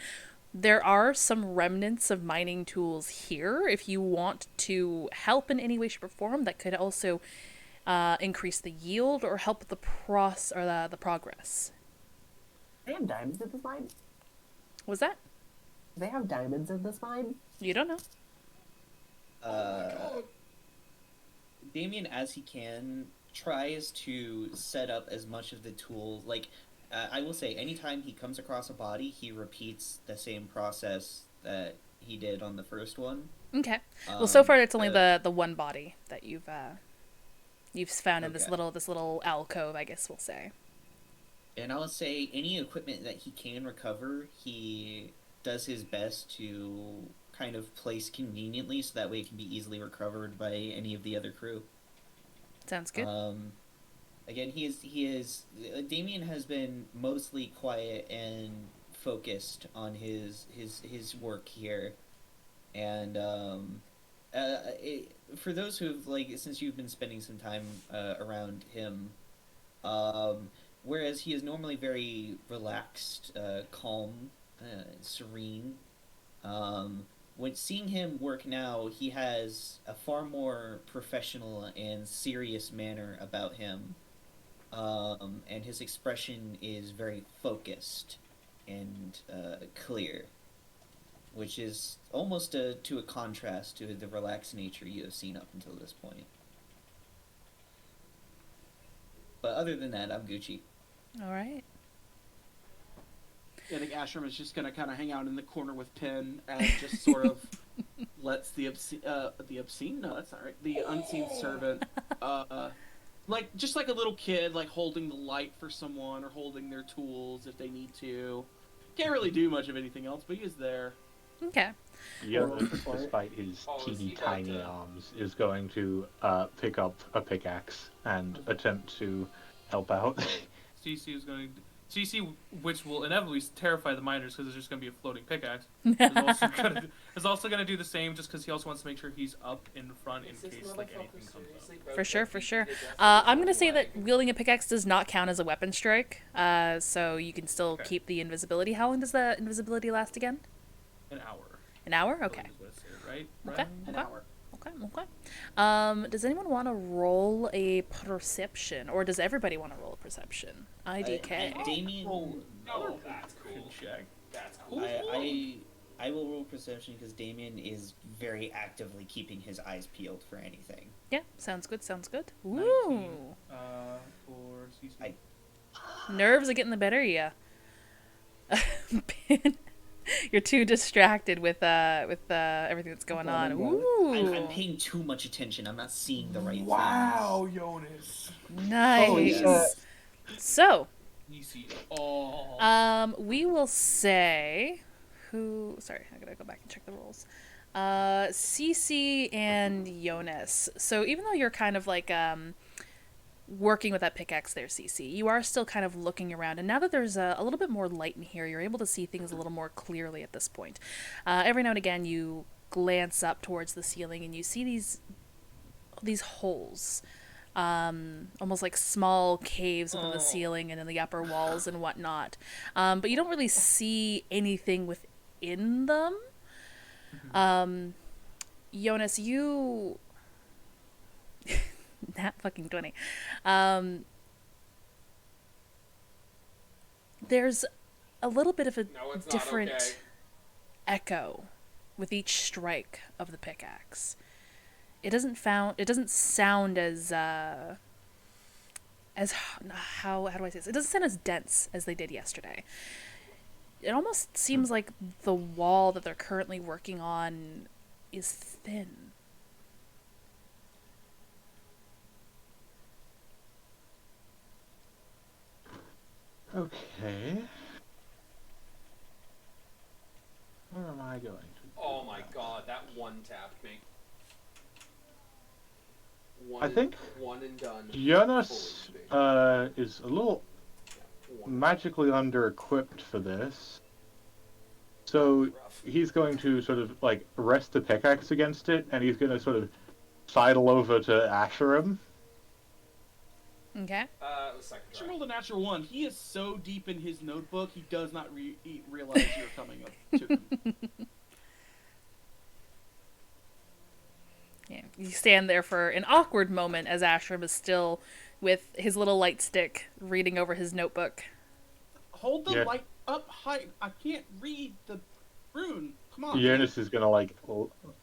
S1: there are some remnants of mining tools here. If you want to help in any way, shape, or form, that could also increase the yield or help the the progress.
S10: They have diamonds in this mine?
S1: Was that?
S10: They have diamonds in this mine?
S1: You don't know.
S5: Damien, as he can, tries to set up as much of the tools. Like, I will say, anytime he comes across a body, he repeats the same process that he did on the first one.
S1: Okay. Well, so far it's only
S5: uh,
S1: the one body that you've found in this
S5: Okay.
S1: little alcove, I guess we'll say.
S5: And I'll say, any equipment that he can recover, he does his best to kind of place conveniently, so that way it can be easily recovered by any of the other crew.
S1: Sounds good.
S5: Again, Damien has been mostly quiet and focused on his work here, and for those who've since you've been spending some time around him, whereas he is normally very relaxed, calm, serene, when seeing him work now, he has a far more professional and serious manner about him. And his expression is very focused and clear, which is almost to a contrast to the relaxed nature you have seen up until this point. But other than that, I'm Gucci.
S1: All right.
S2: I think Ashram is just gonna kind of hang out in the corner with Pin and just sort of lets the obscene? No, that's not right. The unseen servant, just like a little kid, like holding the light for someone or holding their tools if they need to. Can't really do much of anything else, but he is there.
S1: Okay.
S9: Yoda, despite his
S8: Oh, is
S9: teeny
S8: he
S9: tiny
S8: got,
S9: arms, is going to pick up a pickaxe and attempt to help out.
S4: CC is going to... CC, which will inevitably terrify the miners because it's just going to be a floating pickaxe, is also going to do the same just because he also wants to make sure he's up in front in case anything comes up.
S1: For sure, for sure. I'm going to say that wielding a pickaxe does not count as a weapon strike, so you can still keep the invisibility. How long does the invisibility last again?
S4: An hour.
S1: An hour? Okay.
S4: Is what it said, right?
S1: Okay.
S2: An
S1: Okay.
S2: hour.
S1: Okay. Does anyone want to roll a perception, or does everybody want to roll a perception? IDK.
S5: Damien,
S8: Oh, that's cool.
S4: Check.
S8: That's cool.
S5: I will roll perception because Damien is very actively keeping his eyes peeled for anything.
S1: Yeah, sounds good. Sounds good.
S4: 19,
S1: Ooh.
S4: for CC.
S1: Nerves are getting the better of you. You're too distracted with everything that's going on. Ooh.
S5: I'm paying too much attention. I'm not seeing the right
S4: Wow, Jonas.
S1: Nice.
S10: Holy shit.
S1: So,
S4: You see all.
S1: we will say who. Sorry, I gotta go back and check the rolls. Cece and Jonas. So even though you're kind of like working with that pickaxe there, Cece, you are still kind of looking around. And now that there's a little bit more light in here, you're able to see things a little more clearly at this point. Every now and again, you glance up towards the ceiling and you see these holes. Almost like small caves within the ceiling and in the upper walls and whatnot. But you don't really see anything within them. Jonas, Nat fucking 20. There's a little bit of a
S8: No, it's not
S1: different
S8: okay.
S1: echo with each strike of the pickaxe. It doesn't sound as how do I say this? It doesn't sound as dense as they did yesterday. It almost seems like the wall that they're currently working on is thin.
S9: Okay. Where am I going to?
S8: Oh my god, that one tapped me.
S9: I think
S8: one and done.
S9: Jonas is a little magically under-equipped for this. So he's going to sort of like rest the pickaxe against it, and he's going to sort of sidle over to Asherim.
S1: Okay.
S8: It was second
S2: She
S8: try.
S2: rolled a natural 1. He is so deep in his notebook, he does not realize you're coming up to him.
S1: Yeah, you stand there for an awkward moment as Ashram is still with his little light stick reading over his notebook.
S2: Hold the
S9: Yeah.
S2: light up high. I can't read the rune. Come on.
S9: Jonas is gonna like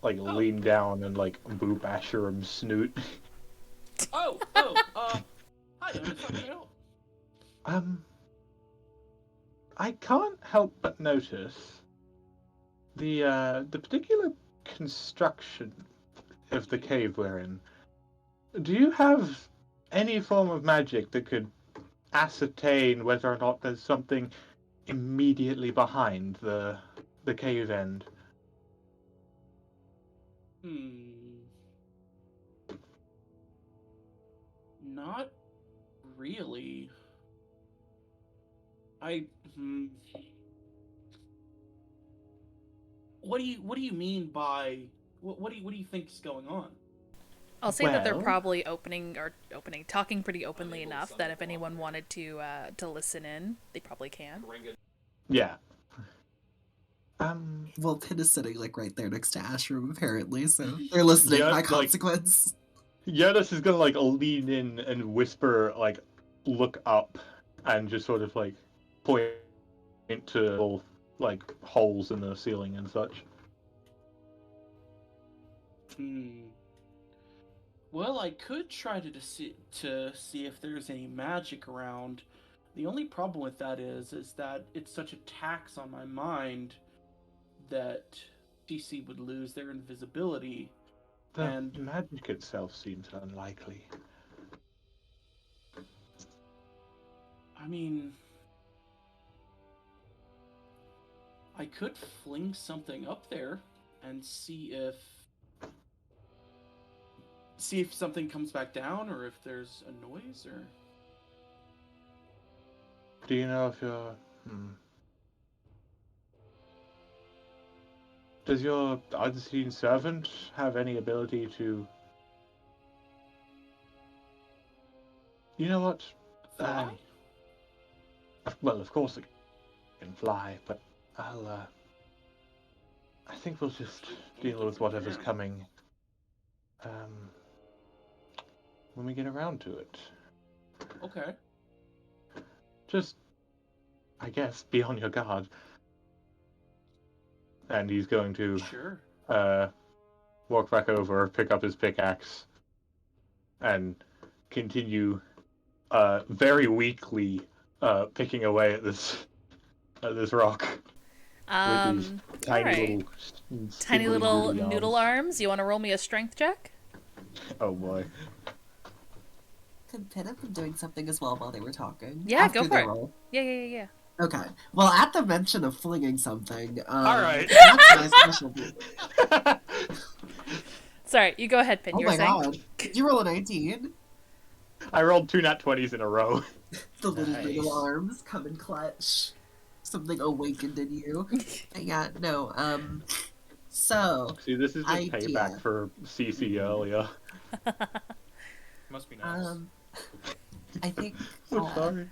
S9: lean down and like boop Asherim's snoot.
S2: Hi, Jonas, how can I help?
S9: I can't help but notice the particular construction of the cave we're in. Do you have any form of magic that could ascertain whether or not there's something immediately behind the cave end?
S2: Not really. What do you mean by what do you think is going on?
S1: I'll say that they're
S9: Well-
S1: probably talking pretty openly enough that if anyone wanted to listen in, they probably can.
S9: Yeah.
S3: Well, Pin is sitting like right there next to Ashram, apparently, so they're listening
S9: Yeah,
S3: by
S9: like-
S3: consequence.
S9: Jonas is gonna like lean in and whisper, like, look up, and just sort of like point to little like holes in the ceiling and such.
S2: Well, I could try to see if there's any magic around. The only problem with that is that it's such a tax on my mind that DC would lose their invisibility.
S9: The
S2: And-
S9: magic itself seems unlikely.
S2: I mean, I could fling something up there and see if something comes back down or if there's a noise or...
S9: Do you know if your does your unseen servant have any ability to... You know what?
S2: Fly?
S9: Well, of course it can fly, but I think we'll just deal with whatever's coming when we get around to it.
S2: Okay.
S9: Just, I guess, be on your guard. And he's going to
S2: Sure.
S9: walk back over, pick up his pickaxe, and continue very weakly picking away at this rock. With these tiny
S1: alright.
S9: little
S1: Tiny
S9: squiggly
S1: little
S9: noodly
S1: noodle arms. You want to roll me a strength check?
S9: Oh boy.
S3: Could Pin have been doing something as well while they were talking?
S1: Yeah,
S3: after
S1: go for
S3: their
S1: it.
S3: roll?
S1: Yeah.
S3: Okay. Well, at the mention of flinging something,
S9: Alright.
S3: that's my specialty.
S1: Sorry, you go ahead, Pin.
S3: Oh
S1: You were
S3: my
S1: saying?
S3: god. Did you roll a 19?
S9: I rolled 2 nat 20s in a row.
S3: The little
S5: Nice.
S3: little arms come in clutch. Something awakened in you. Yeah, no, so,
S9: See, this is just
S3: Idea.
S9: payback for CC earlier.
S4: Must be nice.
S3: I think,
S9: I'm sorry.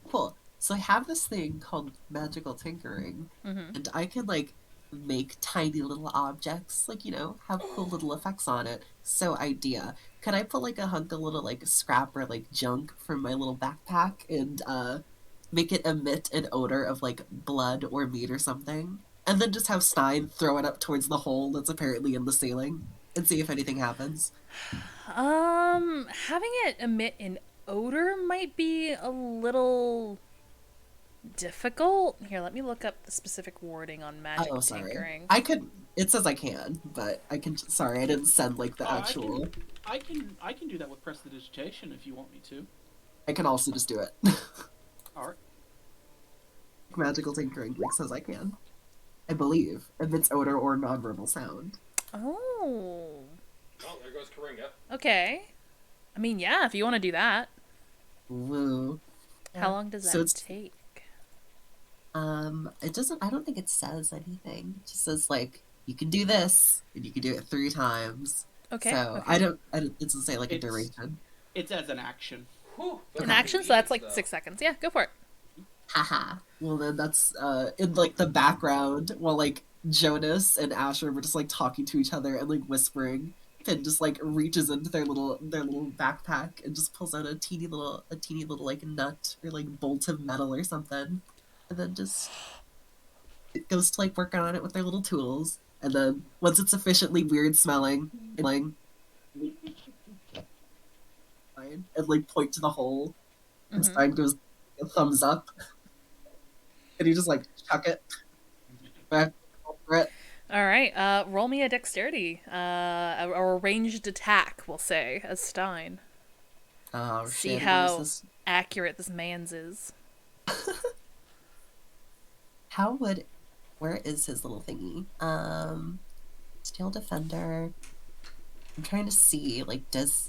S3: cool. So I have this thing called magical tinkering,
S1: Mm-hmm.
S3: and I can, like, make tiny little objects, like, have cool little effects on it. So idea. Could I put like a hunk of little like scrap or like junk from my little backpack and make it emit an odor of like blood or meat or something? And then just have Stein throw it up towards the hole that's apparently in the ceiling and see if anything happens.
S1: Having it emit an odor might be a little difficult. Here, let me look up the specific wording on magic tinkering.
S3: It says I can, but I can. Sorry, I didn't send like the actual.
S2: I can do that with prestidigitation if you want me to.
S3: I can also just do it.
S2: All right.
S3: Magical tinkering says I can. I believe emits odor or nonverbal sound.
S1: Oh.
S8: Oh, there goes Karinga.
S1: Okay. I mean, yeah, if you want to do that.
S3: Woo.
S1: How long does that take?
S3: It doesn't. I don't think it says anything. It just says like you can do this and you can do it 3 times.
S1: Okay.
S3: So
S1: okay.
S3: I don't. It doesn't say like a duration.
S2: It's as an action.
S8: Whew,
S1: An action, so that's like 6 seconds. Yeah, go for it.
S3: Haha. Well then that's in like the background while like Jonas and Asher were just like talking to each other and like whispering. Finn just like reaches into their little backpack and just pulls out a teeny little like nut or like bolt of metal or something, and then just it goes to like work on it with their little tools. And then once it's sufficiently weird smelling, and like point to the hole, and Stein goes a thumbs up, and you just like chuck it back over it.
S1: All right, roll me a dexterity, a ranged attack, we'll say, as Stein.
S3: Oh,
S1: See
S3: shit,
S1: how accurate this man's is.
S3: Where is his little thingy? Steel Defender. I'm trying to see, like, would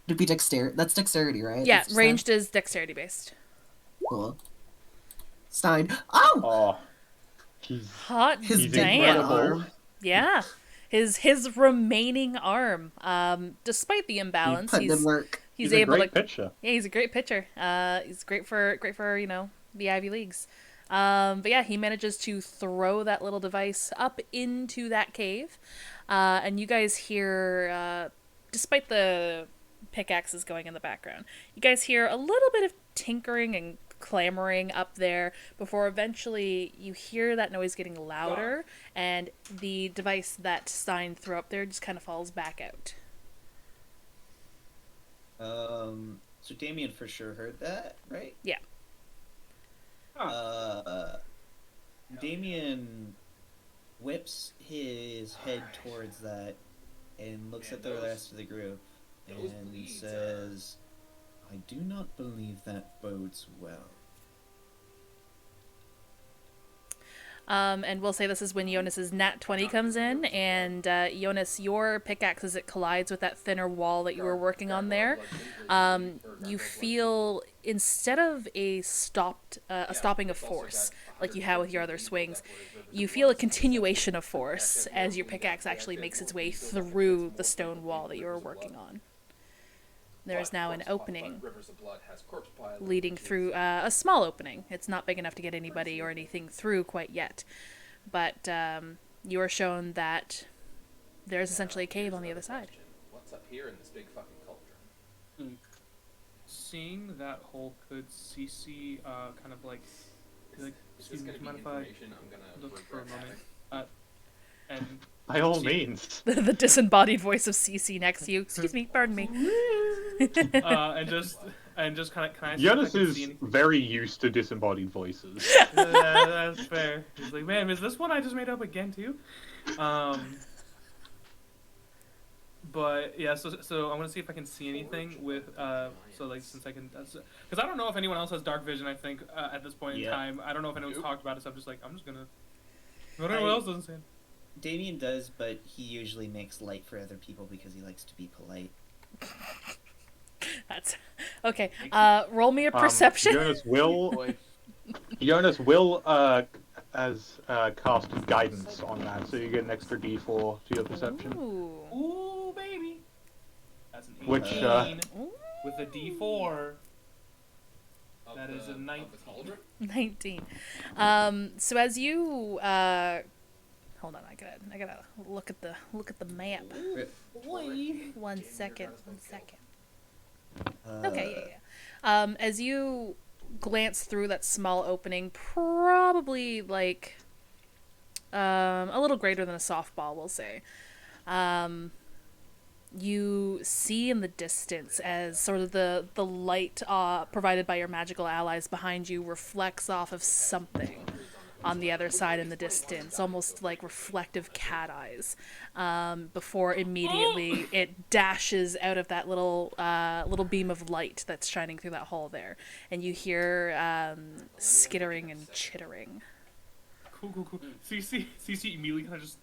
S3: it be dexterity? That's dexterity, right?
S1: Yeah, ranged is dexterity based.
S3: Cool. Stein. Oh!
S1: Hot
S3: His
S1: damn.
S3: arm.
S1: Yeah. His remaining arm. Despite the imbalance, he's able to
S9: pitcher.
S1: Yeah, he's a great pitcher. He's great for the Ivy Leagues. But yeah, he manages to throw that little device up into that cave. And you guys hear, despite the pickaxes going in the background, you guys hear a little bit of tinkering and clamoring up there before eventually you hear that noise getting louder and the device that Stein threw up there just kind of falls back out.
S5: So Damien for sure heard that, right?
S1: Yeah.
S5: Damien whips his head towards that and looks at the rest of the group and says, I do not believe that bodes well.
S1: And we'll say this is when Jonas's nat 20 comes in, and Jonas, your pickaxe, as it collides with that thinner wall that you were working on there, you feel, instead of a stopping of force, like you have with your other swings, you feel a continuation of force as your pickaxe actually makes its way through the stone wall that you were working on. There is now an opening leading through a small opening. It's not big enough to get anybody or anything through quite yet. But you are shown that there's essentially a cave on the other side.
S8: What's up here in this big fucking cauldron?
S4: Seeing that hole, could CC kind of like excuse me, mind if I look for a moment? And
S9: by all means.
S1: The disembodied voice of CC next to you. Excuse me, pardon me.
S4: and just kind of. Can I?
S9: Jonas is very used to disembodied voices.
S4: That's fair. He's like, man, is this one I just made up again too? But yeah, so I'm gonna see if I can see anything with since I can, because I don't know if anyone else has dark vision. I think at this point in time, I don't know if anyone's talked about it. So I'm just gonna. If anyone else doesn't say it.
S5: Damien does, but he usually makes light for other people because he likes to be polite.
S1: That's okay. Roll me a perception.
S9: Jonas will cast guidance on that, so you get an extra D4 to your perception.
S4: Ooh baby. That's an 18
S9: Which
S4: with a D4. That is a
S8: of
S4: 19.
S8: the cauldron.
S1: 19. So as you hold on, I gotta look at the map. One second. Okay, yeah. As you glance through that small opening, probably like a little greater than a softball, we'll say. You see in the distance as sort of the light provided by your magical allies behind you reflects off of something on the other side in the distance, almost like reflective cat eyes, before immediately it dashes out of that little beam of light that's shining through that hole there, and you hear skittering and chittering.
S4: Cool. CC immediately kind of just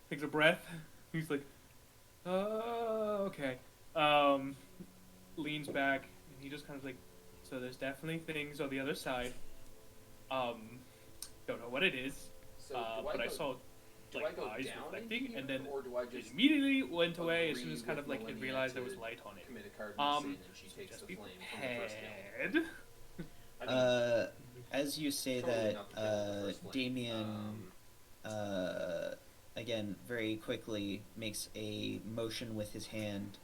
S4: takes a breath. He's like, okay. Leans back, and he just kind of like, so there's definitely things on the other side. Don't know what it is,
S8: So
S4: but I saw like
S8: go
S4: eyes
S8: down
S4: reflecting,
S8: into
S4: and then
S8: or do I
S4: it
S8: just
S4: immediately went away as soon
S8: agree
S4: as kind
S8: with
S4: of like it
S8: Millennia
S4: realized there
S8: to
S4: was light on it.
S8: commit a cardinal sin and she
S4: So
S8: takes
S4: just
S8: the
S4: be
S8: flame from the first
S4: prepared.
S8: I mean,
S5: As you say
S8: totally
S5: that,
S8: not the flame of the first flame.
S5: Damien, again, very quickly makes a motion with his hand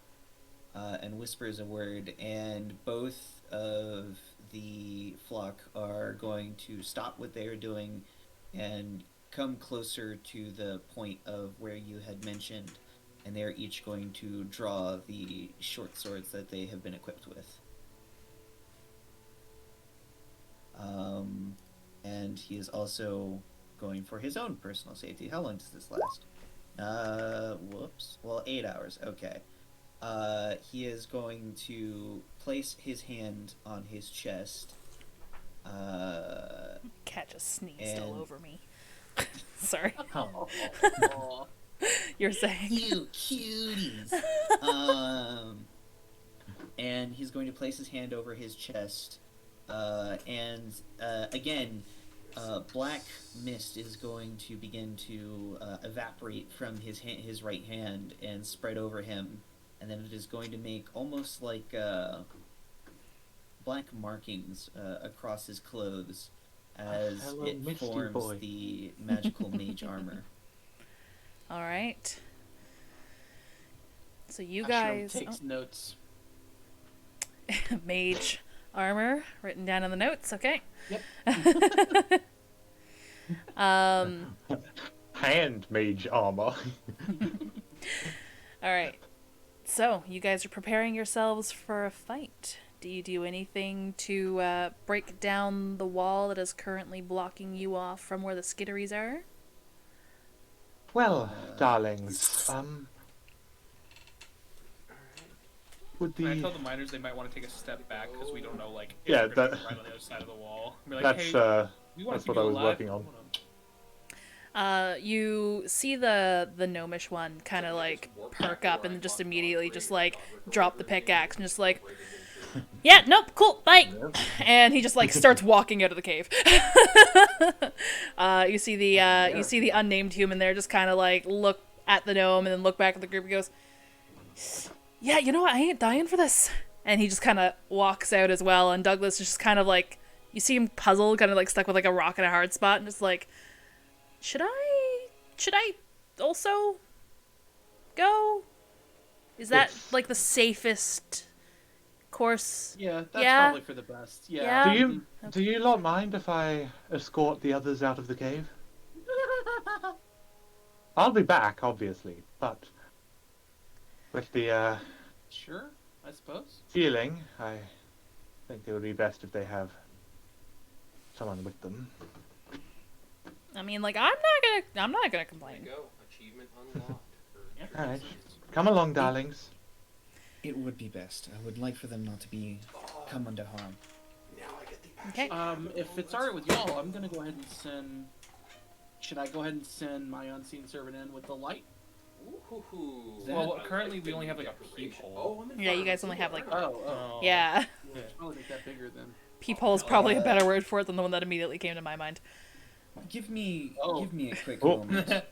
S5: and whispers a word, and both of the flock are going to stop what they are doing and come closer to the point of where you had mentioned, and they're each going to draw the short swords that they have been equipped with. And he is also going for his own personal safety. How long does this last? Well, 8 hours. Okay. He is going to place his hand on his chest.
S1: Cat just sneezed all
S5: And-
S1: over me. Sorry.
S9: Oh.
S1: You're saying.
S5: You cuties. And he's going to place his hand over his chest. Again, black mist is going to begin to evaporate from his right hand and spread over him, and then it is going to make almost like black markings across his clothes as
S9: Hello,
S5: it
S9: Misty
S5: forms
S9: boy.
S5: the magical mage armor.
S1: All right. So you
S2: Ashram
S1: guys,
S2: takes notes.
S1: mage armor written down in the notes. Okay.
S2: Yep.
S9: Hand mage armor.
S1: All right. So you guys are preparing yourselves for a fight. Do you do anything to break down the wall that is currently blocking you off from where the skitteries are?
S9: Well, darlings, would
S4: Can I
S9: the
S4: tell the miners they might want to take a step back because we don't know like if
S9: Yeah,
S4: we're gonna
S9: that-
S4: be right on the other side of the wall. Be like,
S9: that's
S4: hey, we want
S9: that's
S4: to keep
S9: what I
S4: you
S9: was
S4: alive.
S9: working on.
S1: You see the gnomish one kind of like perk up and just immediately just like drop the pickaxe and just like, yeah, nope, cool, bye. And he just like starts walking out of the cave. You see the unnamed human there just kind of like look at the gnome and then look back at the group and goes, yeah, you know what, I ain't dying for this. And he just kind of walks out as well, and Douglas is just kind of like, you see him puzzled, kind of like stuck with like a rock in a hard spot, and just like, should I also go? Is that
S9: It's-
S1: like the safest course?
S2: Yeah, that's
S1: Yeah.
S2: probably for the best.
S1: Yeah.
S2: Yeah.
S9: Do you lot mind if I escort the others out of the cave? I'll be back, obviously, but with the
S2: Sure, I suppose.
S9: feeling, I think it would be best if they have someone with them.
S1: I mean, like, I'm not gonna
S8: There you
S1: complain.
S8: go. Achievement unlocked. For
S9: All right,
S8: Ulysses.
S9: come along, darlings.
S5: It would be best. I would like for them not to come under harm.
S8: Now I get the
S1: Okay.
S2: If it's alright with y'all, I'm gonna go ahead and send. Should I go ahead and send my unseen servant in with the light?
S8: Ooh.
S4: Well, currently we only have like a peephole.
S8: Oh, I'm in
S1: Yeah, you
S8: fire
S1: guys
S8: with
S1: only have, like-
S8: silver.
S2: Oh.
S1: Yeah,
S2: Yeah. Probably make that bigger then.
S1: peephole is probably a better word for it than the one that immediately came to my mind.
S5: Give me
S2: Oh.
S5: a quick
S9: Oh.
S5: moment.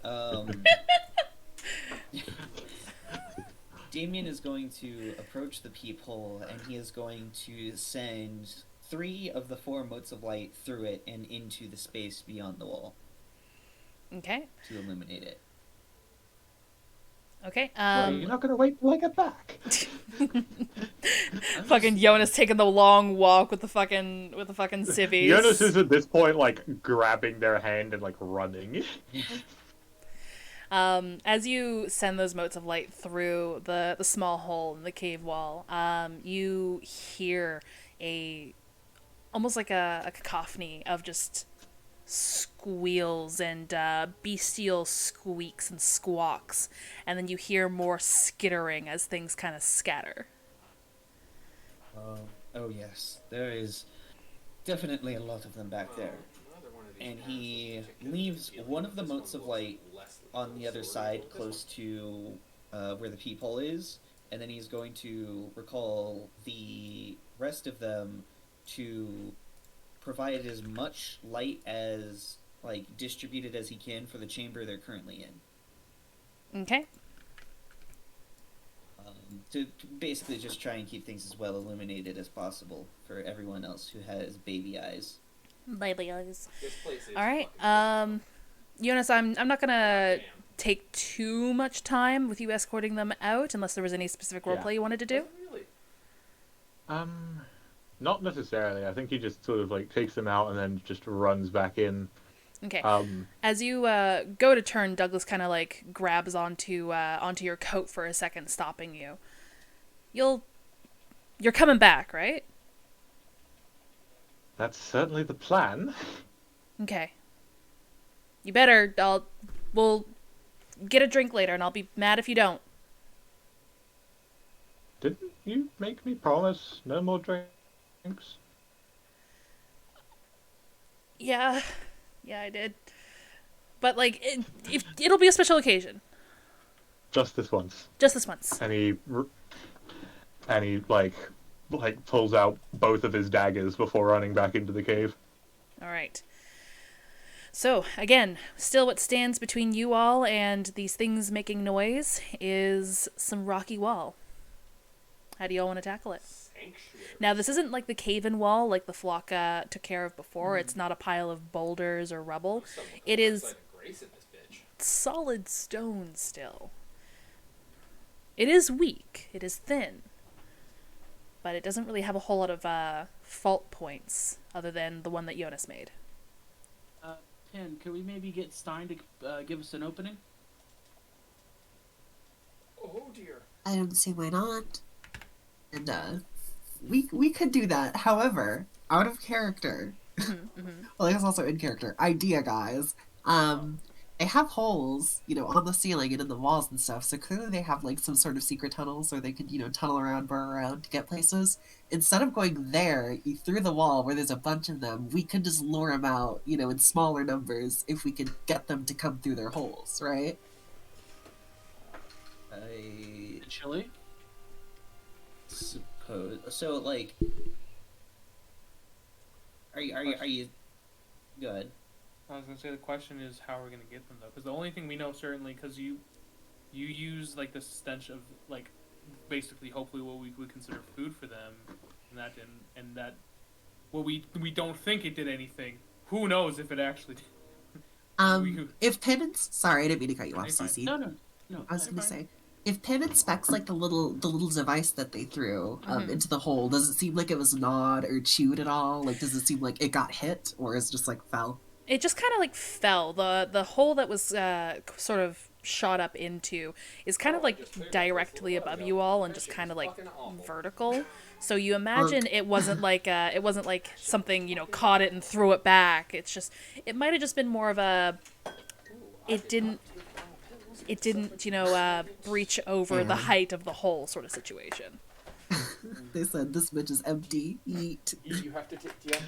S5: Damien is going to approach the peephole, and he is going to send 3 of the 4 motes of light through it and into the space beyond the wall
S1: Okay.
S5: to illuminate it.
S1: Okay.
S9: Well, you're not gonna wait till I get back.
S1: Fucking Jonas taking the long walk with the fucking civvies.
S9: Jonas is at this point like grabbing their hand and like running.
S1: As you send those motes of light through the small hole in the cave wall, you hear almost like a cacophony of just squeals and bestial squeaks and squawks, and then you hear more skittering as things kind of scatter.
S5: Oh yes, there is definitely a lot of them back there. And he leaves one of the motes of light on the other side, close to where the peephole is, and then he's going to recall the rest of them to provide as much light as, like, distributed as he can for the chamber they're currently in.
S1: Okay.
S5: To basically just try and keep things as well illuminated as possible for everyone else who has baby eyes.
S1: Baby eyes.
S8: This place is
S1: All right.
S8: fucking
S1: Jonas, I'm not gonna take too much time with you escorting them out, unless there was any specific roleplay you wanted to do.
S8: Really?
S9: Not necessarily. I think he just sort of like takes them out and then just runs back in.
S1: Okay. As you go to turn, Douglas kind of like grabs onto your coat for a second, stopping you. You're coming back, right?
S9: That's certainly the plan.
S1: Okay. You better. We'll get a drink later, and I'll be mad if you don't.
S9: Didn't you make me promise no more drinks?
S1: Yeah, I did. But like, it'll be a special occasion.
S9: Just this once.
S1: Just this once.
S9: And he like pulls out both of his daggers before running back into the cave.
S1: All right. So, again, still what stands between you all and these things making noise is some rocky wall. How do y'all want to tackle it?
S8: sanctuary.
S1: Now, this isn't like the cave-in wall like the flock took care of before. It's not a pile of boulders or rubble. It is
S8: Like a grace in this bitch.
S1: solid stone still. It is weak. It is thin. But it doesn't really have a whole lot of fault points other than the one that Jonas made.
S2: Pin, could we maybe get Stein to give us an opening?
S8: Oh dear.
S3: I don't see why not. And we could do that. However, out of character. Well, I guess also in character. Idea, guys. They have holes, on the ceiling and in the walls and stuff. So clearly they have like some sort of secret tunnels, or they could, tunnel around, burrow around to get places. Instead of going there, through the wall where there's a bunch of them, we could just lure them out, in smaller numbers if we could get them to come through their holes, right?
S5: I
S2: Chili?
S5: suppose so. Like, are you good?
S4: I was gonna say the question is how we're gonna get them though, because the only thing we know certainly, because you use like the stench of like basically hopefully what we would consider food for them, and that didn't, and that well we don't think it did anything. Who knows if it actually did?
S3: If Pin sorry, I didn't mean to cut you off,
S4: You're fine.
S3: Cece.
S2: No.
S3: I was
S2: you're
S3: gonna
S2: fine.
S3: say, if Pin inspects like the little device that they threw into the hole, does it seem like it was gnawed or chewed at all? Like, does it seem like it got hit, or is it just like fell?
S1: It just kind of like fell. The hole that was sort of shot up into is kind of like directly above you all and just kind of like vertical. So you imagine it wasn't like something caught it and threw it back. It's just it might have just been more of a it didn't breach over the height of the hole sort of situation.
S3: They said this bitch is empty. Eat.
S8: Do you have to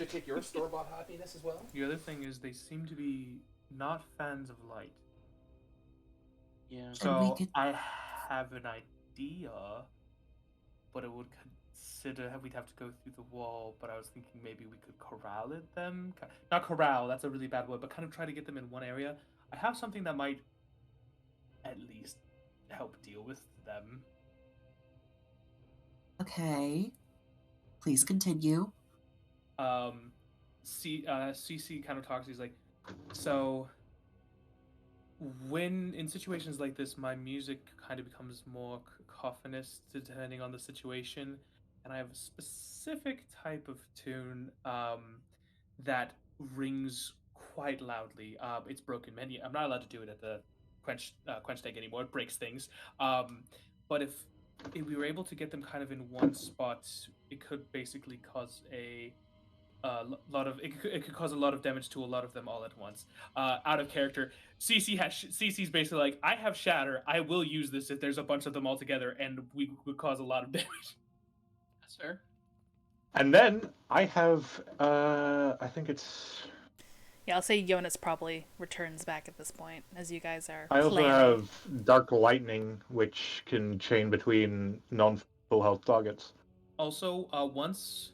S8: take your store-bought happiness as well?
S4: The other thing is they seem to be not fans of light.
S2: Yeah.
S4: So
S3: could-
S4: I have an idea, but it would consider we'd have to go through the wall. But I was thinking maybe we could corral them. Not corral. That's a really bad word. But kind of try to get them in one area. I have something that might at least help deal with them.
S3: Okay. Please continue.
S4: CC kind of talks. He's like, so when in situations like this, my music kind of becomes more cacophonous depending on the situation, and I have a specific type of tune that rings quite loudly. It's broken many. I'm not allowed to do it at the quench tank anymore. It breaks things. But if we were able to get them kind of in one spot, it could basically cause a it could cause a lot of damage to a lot of them all at once. Out of character, CC's basically like, I have shatter. I will use this if there's a bunch of them all together, and we would cause a lot of damage.
S2: That's fair.
S9: And then I have, I think it's.
S1: Yeah, I'll say Jonas probably returns back at this point, as you guys are
S9: I also
S1: planning.
S9: have Dark Lightning, which can chain between non-full health targets.
S4: Also, once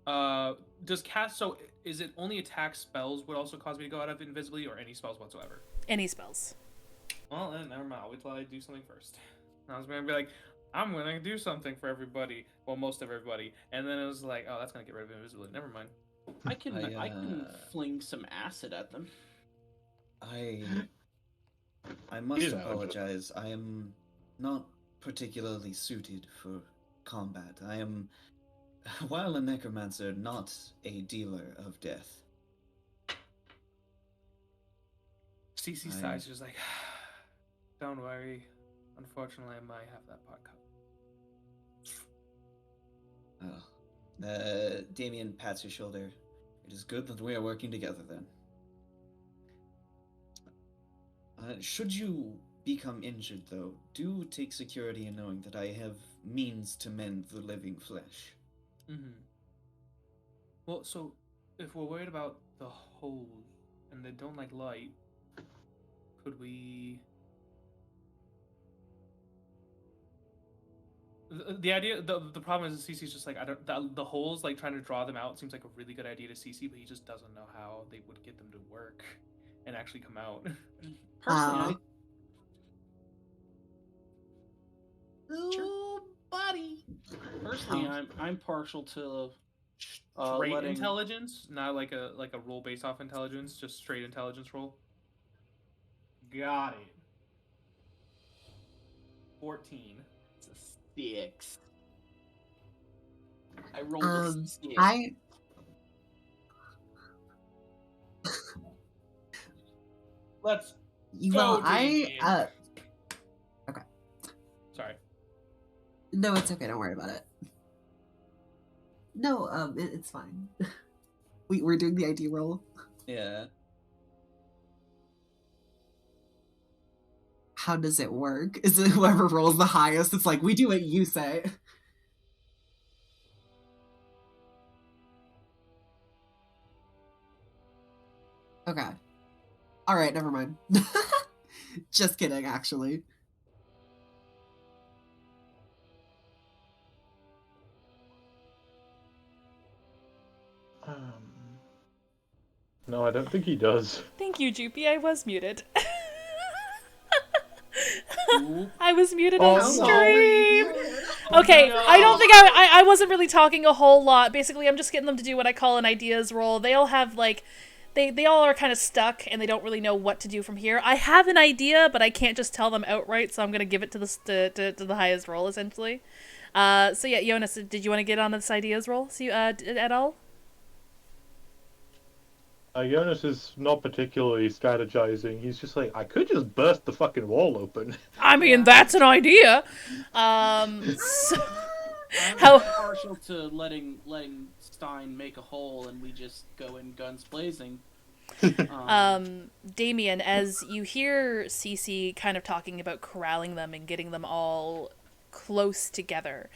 S4: does cast, so is it only attack spells would also cause me to go out of invisibly, or any spells whatsoever?
S1: Any spells.
S4: Well, then never mind. I'll wait till I do something first. I was gonna be like, I'm gonna do something for everybody, well, most of everybody, and then it was like, oh, that's gonna get rid of invisibility. Never mind.
S2: I can fling some acid at them.
S5: I must apologize. I am not particularly suited for combat. I am, while a necromancer, not a dealer of death.
S4: CC sighs, just like, don't worry. Unfortunately, I might have that part covered.
S5: Oh. Damien pats your shoulder. It is good that we are working together then. Should you become injured, though, do take security in knowing that I have means to mend the living flesh.
S4: Mm-hmm. Well, so if we're worried about the holes and they don't like light, could we? The idea, the problem is, CC's just like, I don't. The holes, like trying to draw them out, seems like a really good idea to CC, but he just doesn't know how they would get them to work and actually come out.
S2: Personally,
S3: Ooh, buddy.
S2: personally, I'm partial to
S4: Straight
S2: letting...
S4: intelligence, not like a roll based off intelligence, just straight intelligence roll. Got it. 14.
S2: It's a 6. I rolled a 6.
S4: Let's
S3: Well,
S4: go, Damien.
S3: Okay.
S4: Sorry.
S3: No, it's okay. Don't worry about it. No, it's fine. We're doing the ID roll.
S5: Yeah.
S3: How does it work? Is it whoever rolls the highest? It's like, we do what you say. Okay. Alright, never mind. Just kidding, actually.
S9: No, I don't think he does.
S1: Thank you, Joopy. I was muted. I was muted on stream. Okay, I don't think I wasn't really talking a whole lot. Basically, I'm just getting them to do what I call an ideas roll. They all have, like, they all are kind of stuck, and they don't really know what to do from here. I have an idea, but I can't just tell them outright, so I'm going to give it to the highest roll, essentially. So yeah, Jonas, did you want to get on this ideas roll at all?
S9: Jonas is not particularly strategizing. He's just like, I could just burst the fucking wall open.
S1: I mean, that's an idea. So,
S2: I'm partial to letting Stein make a hole and we just go in guns blazing.
S1: Damien, as you hear Cece kind of talking about corralling them and getting them all close together,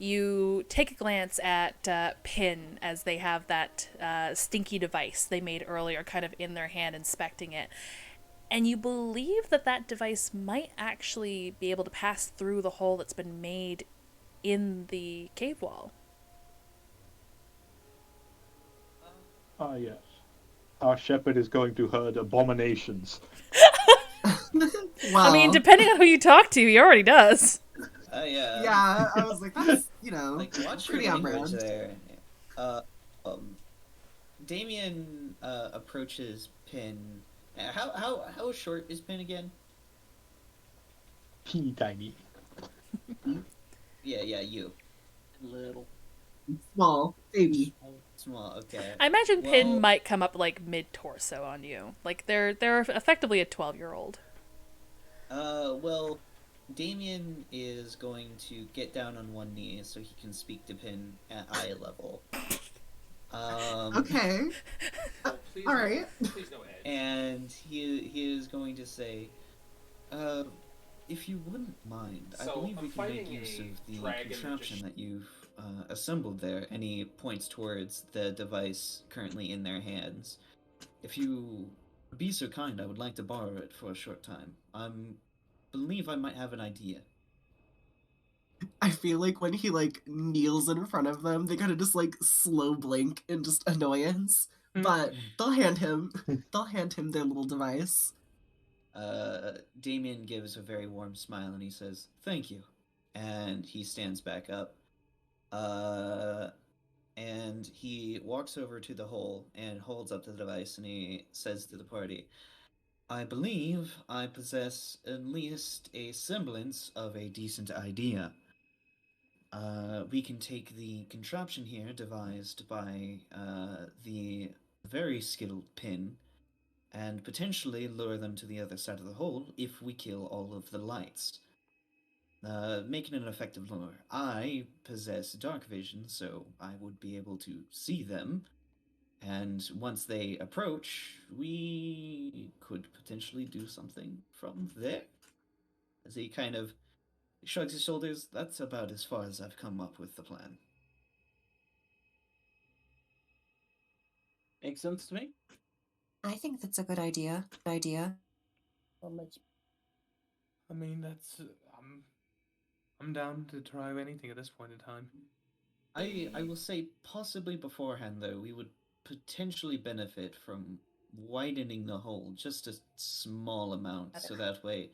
S1: you take a glance at Pin as they have that stinky device they made earlier kind of in their hand, inspecting it. And you believe that device might actually be able to pass through the hole that's been made in the cave wall.
S9: Yes. Our shepherd is going to herd abominations.
S3: Wow.
S1: I mean, depending on who you talk to, he already does.
S5: Yeah.
S3: Yeah, I was like, that's,
S5: Like, watch
S3: pretty
S5: your
S3: on
S5: language
S3: brand.
S5: there. Damien approaches Pin. How short is Pin again?
S9: Teeny tiny.
S5: Yeah, you.
S2: Little.
S3: Small, baby.
S5: Small, okay.
S1: I imagine Pin
S5: Well-
S1: might come up like mid torso on you. Like they're effectively a 12-year-old.
S5: Well, Damien is going to get down on one knee so he can speak to Pin at eye level.
S3: Okay.
S8: Oh, please
S3: All
S8: no-
S3: right.
S8: Please no edge.
S5: And he is going to say, if you wouldn't mind, I
S8: So,
S5: believe we
S8: I'm
S5: can make
S8: fighting
S5: use
S8: a
S5: of the
S8: dragon
S5: contraption
S8: magician.
S5: that you've assembled there. And he points towards the device currently in their hands. If you would be so kind, I would like to borrow it for a short time. I believe I might have an idea.
S3: I feel like when he like kneels in front of them, they kind of just like slow blink in just annoyance. But they'll hand him their little device.
S5: Damien gives a very warm smile and he says, "Thank you." And he stands back up. And he walks over to the hole and holds up the device and he says to the party, "I believe I possess at least a semblance of a decent idea. We can take the contraption here devised by the very skilled Pin and potentially lure them to the other side of the hole if we kill all of the lights. Making an effective lure. I possess dark vision, so I would be able to see them, and once they approach, we could potentially do something from there." As he kind of shrugs his shoulders, "That's about as far as I've come up with the plan."
S2: Makes sense to me.
S7: I think that's a good idea.
S4: I mean, that's I'm down to try anything at this point in time.
S5: I will say possibly beforehand though, we would potentially benefit from widening the hole just a small amount, so that way,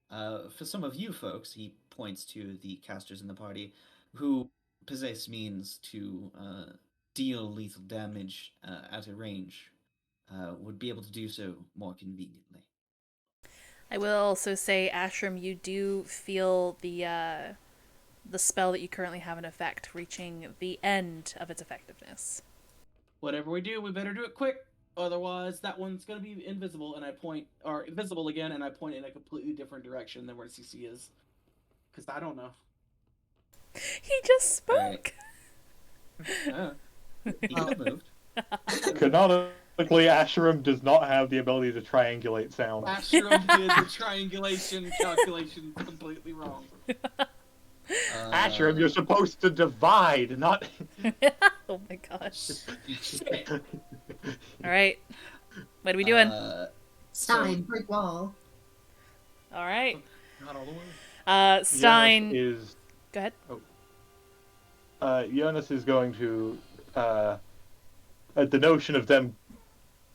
S5: for some of you folks, he points to the casters in the party, who possess means to deal lethal damage at a range, would be able to do so more conveniently.
S1: I will also say, Ashram, you do feel the spell that you currently have in effect reaching the end of its effectiveness.
S2: Whatever we do, we better do it quick. Otherwise, that one's gonna be invisible, and I point, or invisible again, and I point in a completely different direction than where CC is. Because I don't know.
S1: He just spoke.
S5: Alright. He could have moved.
S9: Canonically, Asherim does not have the ability to triangulate sound.
S2: Ashram did the triangulation calculations completely wrong.
S9: Asherim, you're supposed to divide, not.
S1: Oh my gosh. All right. What are we doing?
S3: Stein, brick wall.
S1: All right.
S4: Not all the way.
S1: Stein.
S9: Is
S1: Go ahead.
S9: Jonas is going to, at the notion of them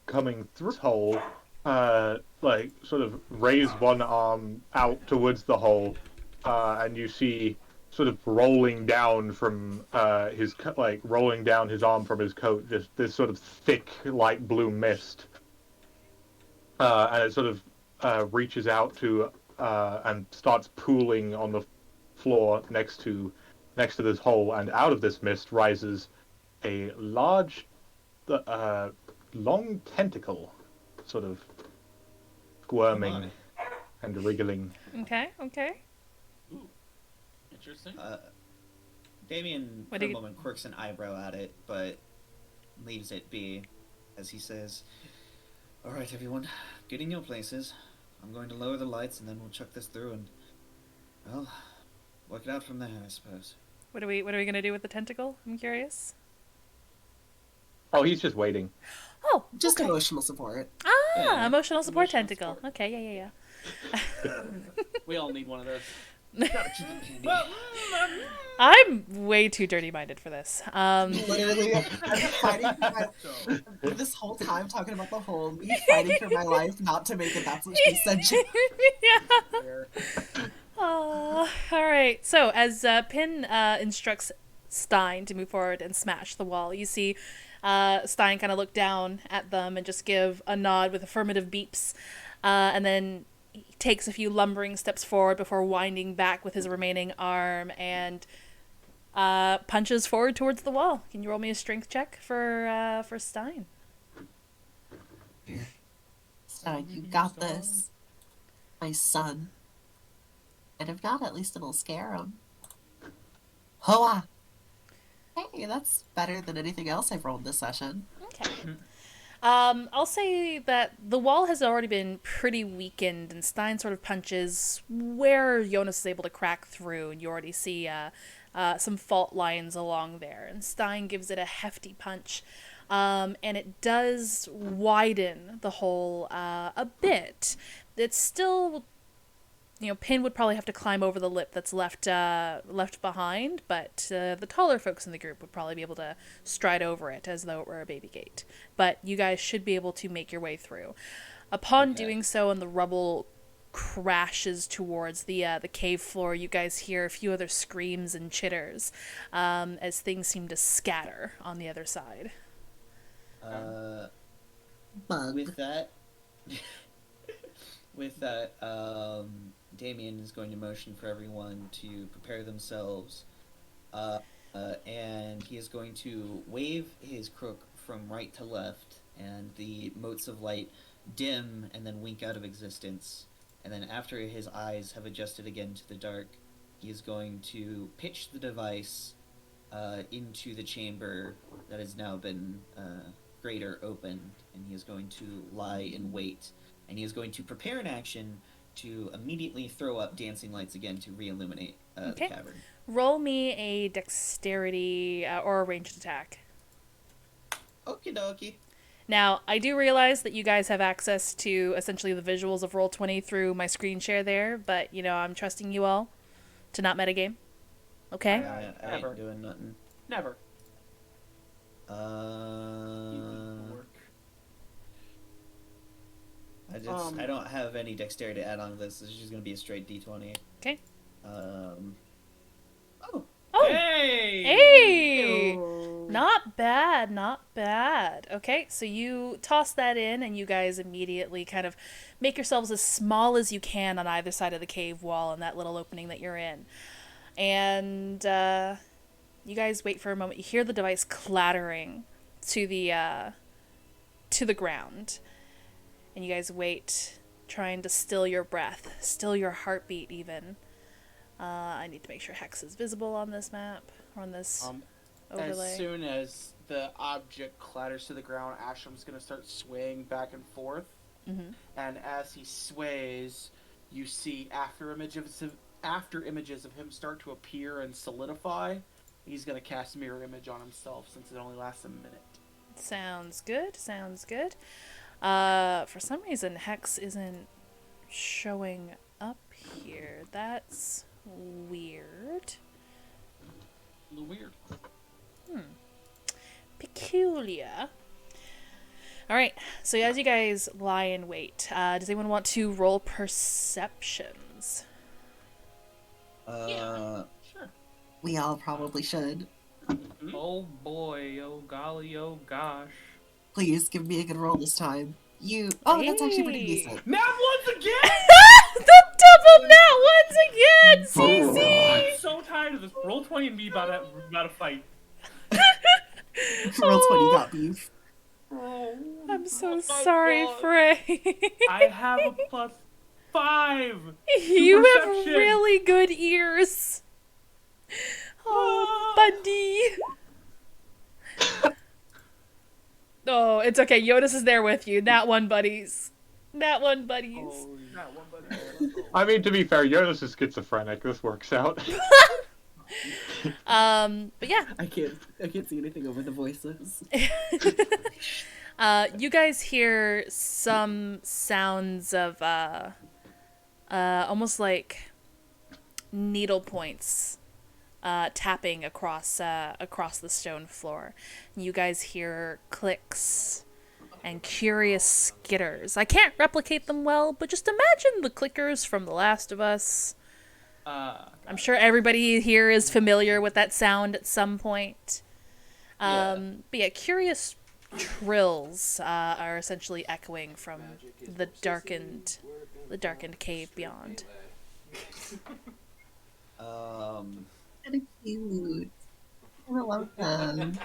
S9: coming through this hole, like sort of raise one arm out towards the hole, and you see sort of rolling down from rolling down his arm from his coat, just this sort of thick light blue mist, and it sort of reaches out to and starts pooling on the floor next to this hole, and out of this mist rises a large, long tentacle, sort of squirming and wriggling.
S1: Okay.
S2: Interesting.
S5: Damien,
S1: What
S5: for
S1: do
S5: a
S1: you-
S5: moment, quirks an eyebrow at it, but leaves it be as he says, "Alright, everyone, get in your places. I'm going to lower the lights and then we'll chuck this through and, well, work it out from there, I suppose."
S1: What are we gonna do with the tentacle? I'm curious.
S9: Oh, he's just waiting.
S1: Oh,
S3: Just
S1: okay.
S3: emotional support.
S5: Yeah.
S1: Emotional support
S2: Emotional
S1: tentacle.
S2: support.
S1: Okay, yeah.
S2: We all need one of those.
S5: Gotta keep it handy.
S1: I'm way too dirty-minded for this.
S3: Literally, I'm fighting for my, this whole time talking about the hole, me fighting for my life not to make it. That's what she said.
S1: Yeah. All right. So as Pin instructs Stein to move forward and smash the wall, you see Stein kind of look down at them and just give a nod with affirmative beeps, and then he takes a few lumbering steps forward before winding back with his remaining arm and punches forward towards the wall. Can you roll me a strength check for Stein?
S7: Stein, you got this. My son. And if not, at least it'll scare him. Hoa! Hey, that's better than anything else I've rolled this session.
S1: Okay. I'll say that the wall has already been pretty weakened, and Stein sort of punches where Jonas is able to crack through, and you already see some fault lines along there. And Stein gives it a hefty punch, and it does widen the hole a bit. It's still, Pin would probably have to climb over the lip that's left behind, but the taller folks in the group would probably be able to stride over it as though it were a baby gate. But you guys should be able to make your way through. Upon doing so, and the rubble crashes towards the cave floor, you guys hear a few other screams and chitters as things seem to scatter on the other side.
S7: Bug.
S5: With that, Damien is going to motion for everyone to prepare themselves, and he is going to wave his crook from right to left, and the motes of light dim and then wink out of existence. And then after his eyes have adjusted again to the dark, he is going to pitch the device into the chamber that has now been greater opened, and he is going to lie in wait. And he is going to prepare an action to immediately throw up dancing lights again to re-illuminate the cavern.
S1: Roll me a dexterity or a ranged attack.
S5: Okie dokie.
S1: Now, I do realize that you guys have access to essentially the visuals of Roll20 through my screen share there, but, I'm trusting you all to not metagame. Okay?
S5: I ain't doing nothing.
S2: Never.
S5: I don't have any dexterity to add on to this. This is just going to be a straight D20.
S1: Okay.
S5: Oh.
S1: Hey! Not bad, not bad. Okay, so you toss that in, and you guys immediately kind of make yourselves as small as you can on either side of the cave wall and that little opening that you're in. And you guys wait for a moment. You hear the device clattering to the ground. And you guys wait, trying to still your breath, still your heartbeat even. I need to make sure Hex is visible on this map, or on this overlay.
S2: As soon as the object clatters to the ground, Ashram's going to start swaying back and forth.
S1: Mm-hmm.
S2: And as he sways, you see after images of him start to appear and solidify. He's going to cast Mirror Image on himself since it only lasts a minute.
S1: Sounds good, sounds good. For some reason, Hex isn't showing up here. That's weird.
S2: A little weird.
S1: Peculiar. Alright, so as you guys lie in wait, does anyone want to roll perceptions?
S2: Sure.
S7: We all probably should.
S4: Oh boy, oh golly, oh gosh.
S7: Please give me a good roll this time. That's actually pretty
S1: Hey.
S7: decent.
S4: Nat once again!
S1: The double nat once again, CC!
S4: I'm so tired of this. Roll20 and me about to fight.
S7: Roll 20 got beef.
S1: I'm so
S4: my
S1: sorry,
S4: God.
S1: Frey.
S4: I have a +5.
S1: You have
S4: perception.
S1: really good ears. Oh, buddy. Oh, it's okay. Jonas is there with you. That one, buddies. That one, buddies.
S4: Oh, Nat one, buddy.
S9: I mean, to be fair, Jonas is schizophrenic. This works out.
S1: But yeah.
S10: I can't see anything over the voices.
S1: You guys hear some sounds of almost like needle points tapping across the stone floor. You guys hear clicks and curious skitters. I can't replicate them well, but just imagine the clickers from The Last of Us. I'm sure everybody here is familiar with that sound at some point. But yeah, curious trills are essentially echoing from the darkened cave beyond.
S7: Kind of cute. I love them.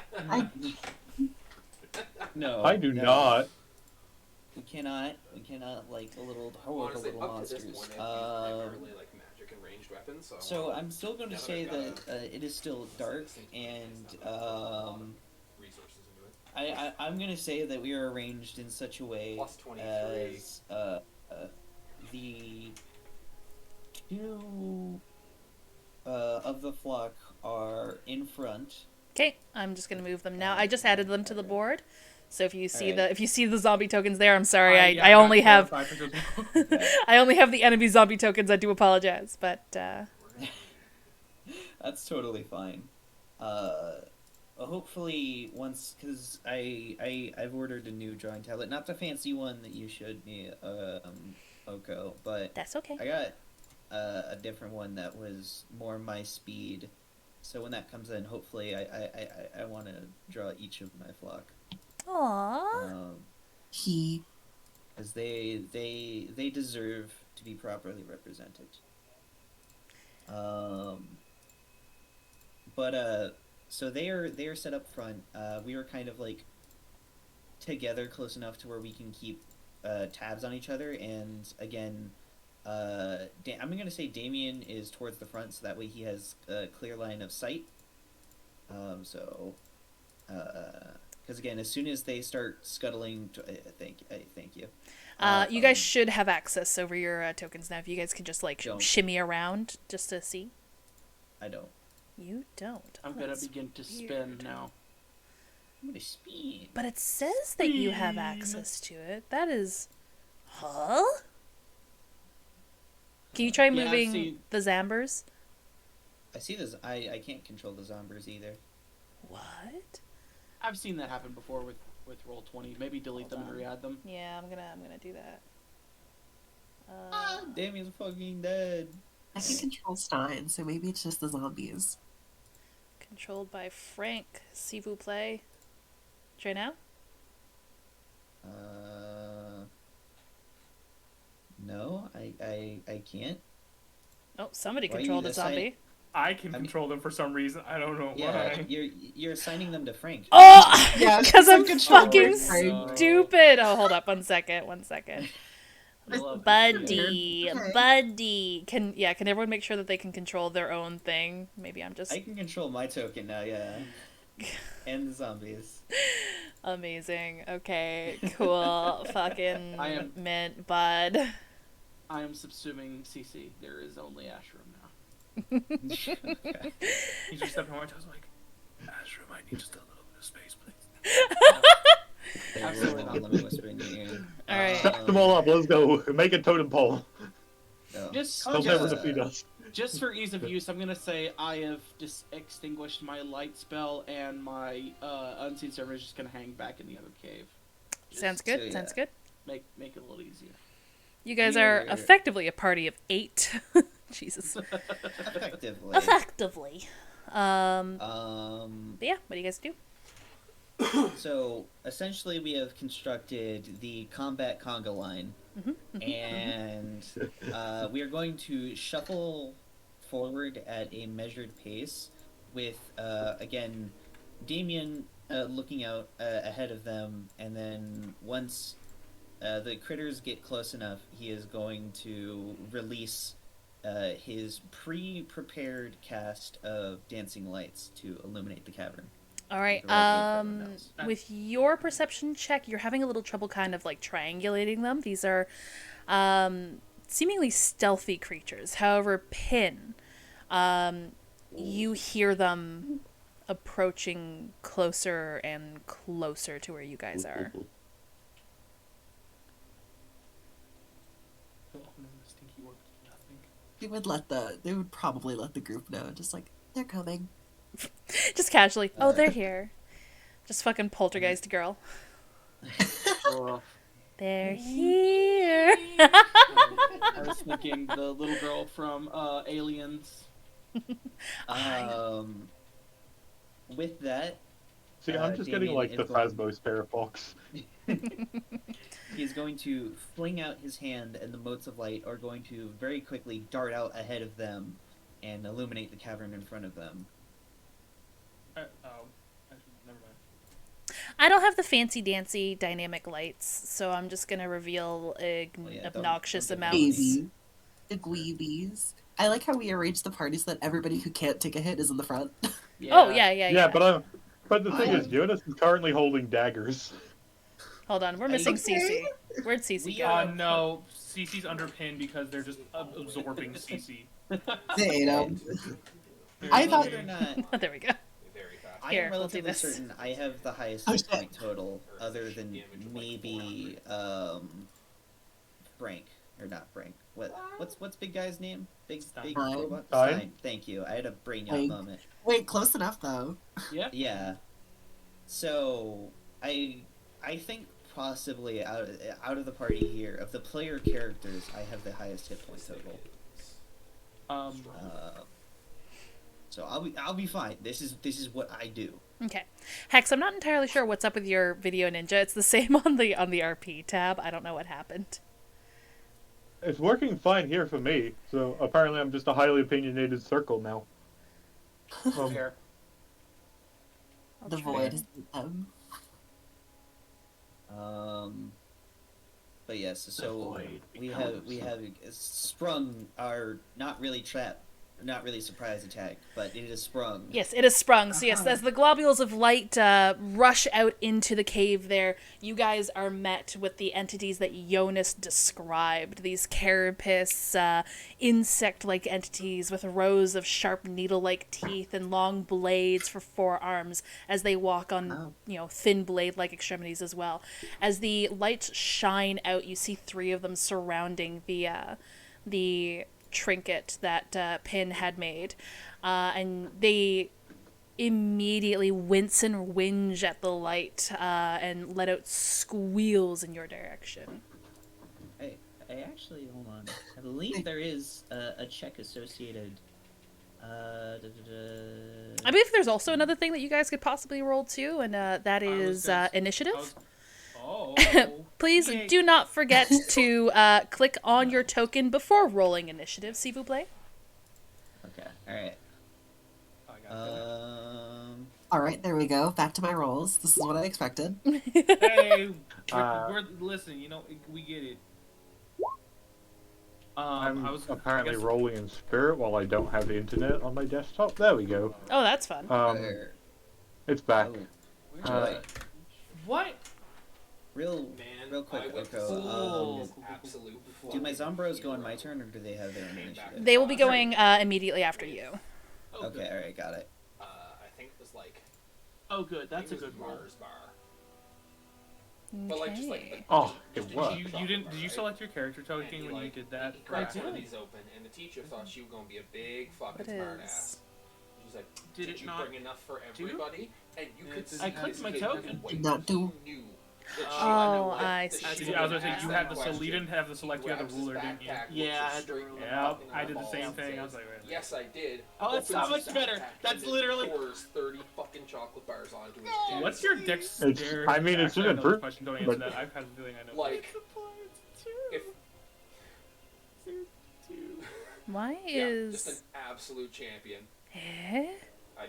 S5: No,
S9: I do
S5: no.
S9: not.
S5: We cannot like the little horrible
S8: Honestly,
S5: little
S8: up to this
S5: monsters.
S8: point, I've primarily like magic and ranged weapons.
S5: So I'm still going to say that it is still dark, and
S8: resources into it.
S5: I'm going to say that we are arranged in such a way
S8: Plus 23.
S5: as the two of the flock are in front.
S1: Okay, I'm just gonna move them now. I just added them to the board, so if you see
S5: Alright.
S1: if you see the zombie tokens there, I'm sorry.
S4: Yeah,
S1: I only
S4: got
S1: have
S4: 4 or 5 as well.
S1: I only have the enemy zombie tokens. I do apologize, but
S5: That's totally fine. Hopefully once, because I've ordered a new drawing tablet, not the fancy one that you showed me, Oko, but
S1: that's okay.
S5: I got a different one that was more my speed. So when that comes in, hopefully I want to draw each of my flock.
S1: Aww.
S5: Because they deserve to be properly represented. So they are set up front. We were kind of like together close enough to where we can keep tabs on each other. And again, I'm gonna say Damien is towards the front, so that way he has a clear line of sight. Because again, as soon as they start scuttling, thank you.
S1: You guys should have access over your tokens now. If you guys could just like
S5: Don't.
S1: shimmy around just to see.
S5: I don't.
S1: You don't.
S2: I'm
S1: Oh,
S2: gonna
S1: that's
S2: begin to spin
S1: weird.
S2: now.
S5: I'm gonna speed.
S1: But it says that you have access to it. That is, huh? Can you try
S2: Yeah, I've
S1: moving
S2: seen-
S1: the Zambers?
S5: I see this. I can't control the zombies either.
S1: What?
S2: I've seen that happen before with Roll20. Maybe delete
S1: Hold
S2: them
S1: on.
S2: and re-add them.
S1: Yeah, I'm gonna do that.
S5: Damien's fucking dead.
S7: I can control Stein, so maybe it's just the zombies.
S1: Controlled by Frank. S'il vous plaît. Try now?
S5: No, I can't.
S1: Oh, somebody
S5: Why are you
S1: controlled a
S5: assign-
S1: zombie.
S4: I can control them for some reason. I don't know
S5: Yeah,
S4: why.
S5: you're assigning them to Frank.
S1: Oh!
S7: Yeah,
S1: Because I'm
S7: control
S1: fucking
S7: Frank.
S1: stupid! Oh, hold up. One second.
S2: I love
S1: Buddy.
S7: Okay.
S1: Buddy. Can everyone make sure that they can control their own thing? Maybe I'm just
S5: I can control my token now, yeah. And the zombies.
S1: amazing. Okay, cool. Fucking
S2: I am-
S1: mint, bud.
S2: I am subsuming CC. There is only Ashram now.
S5: Okay.
S4: He's just stepping on my toes like, Ashram, I need just a little bit of space, please.
S5: They
S2: Absolutely
S5: will
S2: not.
S5: let me whisper in your ear.
S1: All right.
S9: Set them all up. Let's go. Make a totem pole.
S5: No.
S2: Just,
S9: They'll
S2: just,
S9: never defeat us.
S2: just for ease of use, I'm gonna say I have extinguished my light spell, and my unseen server is just gonna hang back in the other cave. Just
S1: Sounds good.
S5: so, yeah.
S1: Sounds good.
S2: Make it a little easier.
S1: You guys are
S5: You're-
S1: effectively a party of 8. Jesus.
S5: Effectively.
S1: Effectively. But yeah, what do you guys do?
S5: So essentially, we have constructed the combat conga line, and we are going to shuffle forward at a measured pace, with again, Damien looking out ahead of them, and then once the critters get close enough, he is going to release his pre-prepared cast of dancing lights to illuminate the cavern.
S1: All right.
S5: Right, everyone knows.
S1: With your perception check, you're having a little trouble kind of like triangulating them. These are seemingly stealthy creatures. However, Pin, you hear them approaching closer and closer to where you guys are.
S4: Oh, no, the stinky work did nothing.
S7: They would probably let the group know, just like, they're coming.
S1: Just casually. Oh, they're here. Just fucking poltergeist girl. They're here.
S2: I was thinking the little girl from Aliens.
S5: With that,
S9: See, I'm just getting
S5: Damien
S9: like
S5: is
S9: the
S5: going-
S9: Phasmos Parafox.
S5: He's going to fling out his hand, and the motes of light are going to very quickly dart out ahead of them and illuminate the cavern in front of them.
S4: Actually, never mind.
S1: I don't have the fancy dancy dynamic lights, so I'm just gonna reveal obnoxious
S5: don't give
S1: amounts.
S7: Baby. The Gweebies. I like how we arranged the party so that everybody who can't take a hit is in the front.
S1: Oh yeah.
S9: Yeah, but the thing is, Jonas is currently holding daggers.
S1: Hold on, we're missing
S7: Okay.
S1: Cece. Where'd Cece
S5: We
S1: go?
S5: are-
S4: No, CC's underpinned because they're just absorbing CC.
S7: They ate 'em.
S5: I
S7: I thought-
S5: Believe it or not,
S1: There we go.
S8: Very fast.
S5: I
S1: Here,
S5: am
S1: we'll do
S5: relatively
S1: this.
S5: certain I have the highest
S7: Oh,
S5: hit
S7: shit.
S5: point total, other than maybe Frank, or not Frank. What's big guy's name? Big
S7: Stein.
S5: robot?
S9: Stein?
S5: Stein. Thank you. I had a brain
S7: Like-
S5: moment.
S7: Wait, close enough though.
S5: Yeah. So I think possibly out of the party here, of the player characters, I have the highest hit point total. So I'll be fine. This is what I do.
S1: Okay, Hex, I'm not entirely sure what's up with your Video Ninja. It's the same on the RP tab. I don't know what happened.
S9: It's working fine here for me, so apparently I'm just a highly opinionated circle now.
S2: Fair.
S7: The void is with them.
S5: But yes, so we have sprung our not really surprise attack, but it is sprung.
S1: Yes, it is sprung. So yes, as the globules of light rush out into the cave there, you guys are met with the entities that Jonas described. These carapace, insect-like entities with rows of sharp needle-like teeth and long blades for forearms as they walk on, thin blade-like extremities as well. As the lights shine out, you see 3 of them surrounding the trinket that Pin had made, and they immediately wince and whinge at the light and let out squeals in your direction.
S5: I actually, hold on. I believe there is a check associated.
S1: I believe there's also another thing that you guys could possibly roll too, and that is initiative. Please
S4: Yay.
S1: do not forget to click on your token before rolling initiative, s'il vous plaît.
S5: Okay, alright.
S7: Alright, there we go. Back to my rolls. This is what I expected.
S4: Hey, listen, we get it.
S9: I'm
S4: I
S9: apparently
S4: guess-
S9: rolling in spirit while I don't have the internet on my desktop. There we go.
S1: Oh, that's fun.
S9: It's back.
S4: What?
S5: Real
S8: Man,
S5: quick,
S8: I went
S5: Oko.
S8: full absolute
S5: Do my
S8: fucking
S5: Zombros go in
S8: hero.
S5: my turn, or do they have their own initiative?
S1: They will be going immediately after you.
S5: Okay, alright, got it.
S8: I think it was like
S4: Oh, good. That's
S8: it
S4: a
S8: was
S4: good roll.
S8: Mars bar. But like just like
S1: Okay.
S9: Oh, it
S8: just
S9: worked.
S4: You did you select your character token
S8: And he,
S4: when you
S8: like,
S4: did that?
S8: He cracked one of these open, and the teacher thought she was gonna be a big fucking
S1: What
S8: smart
S1: is-
S8: ass. She's like,
S4: Did
S8: "Did
S4: it
S8: you
S4: not
S8: bring enough for
S4: do?
S8: everybody?" And you could see
S4: I clicked
S8: this
S4: my
S8: kid
S4: token.
S8: wait,
S7: Did not do.
S8: he knew that
S4: Oh,
S8: she understood
S1: I
S8: that
S1: see.
S8: she
S4: I was gonna say
S8: ask
S4: you
S8: that
S4: had the
S8: question.
S4: you didn't have the select, you had
S8: Grabs
S4: the
S8: his
S4: ruler, didn't you?
S8: backpack,
S4: Yeah,
S8: looks
S4: I
S8: you
S4: had the
S8: straight in
S4: ruler.
S8: the
S4: Yep,
S8: fucking
S4: I did the
S8: eyeballs
S4: same
S8: and
S4: thing. I
S8: says,
S4: was like, wait.
S8: "Yes, I did."
S4: Oh, that's
S8: Opens
S4: so
S8: his
S4: much better.
S8: backpack
S4: That's
S8: and then
S4: literally-
S8: pours 30 fucking chocolate bars onto his chest.
S4: What's your dexterity?
S9: I mean, it's
S4: Actually, I
S9: an
S4: know this
S9: improvement,
S4: question. Don't answer
S9: but-
S4: that. I've had a feeling I know.
S8: Like, if
S1: Why
S8: yeah, just an
S1: is...
S8: absolute champion.
S1: Eh?
S8: I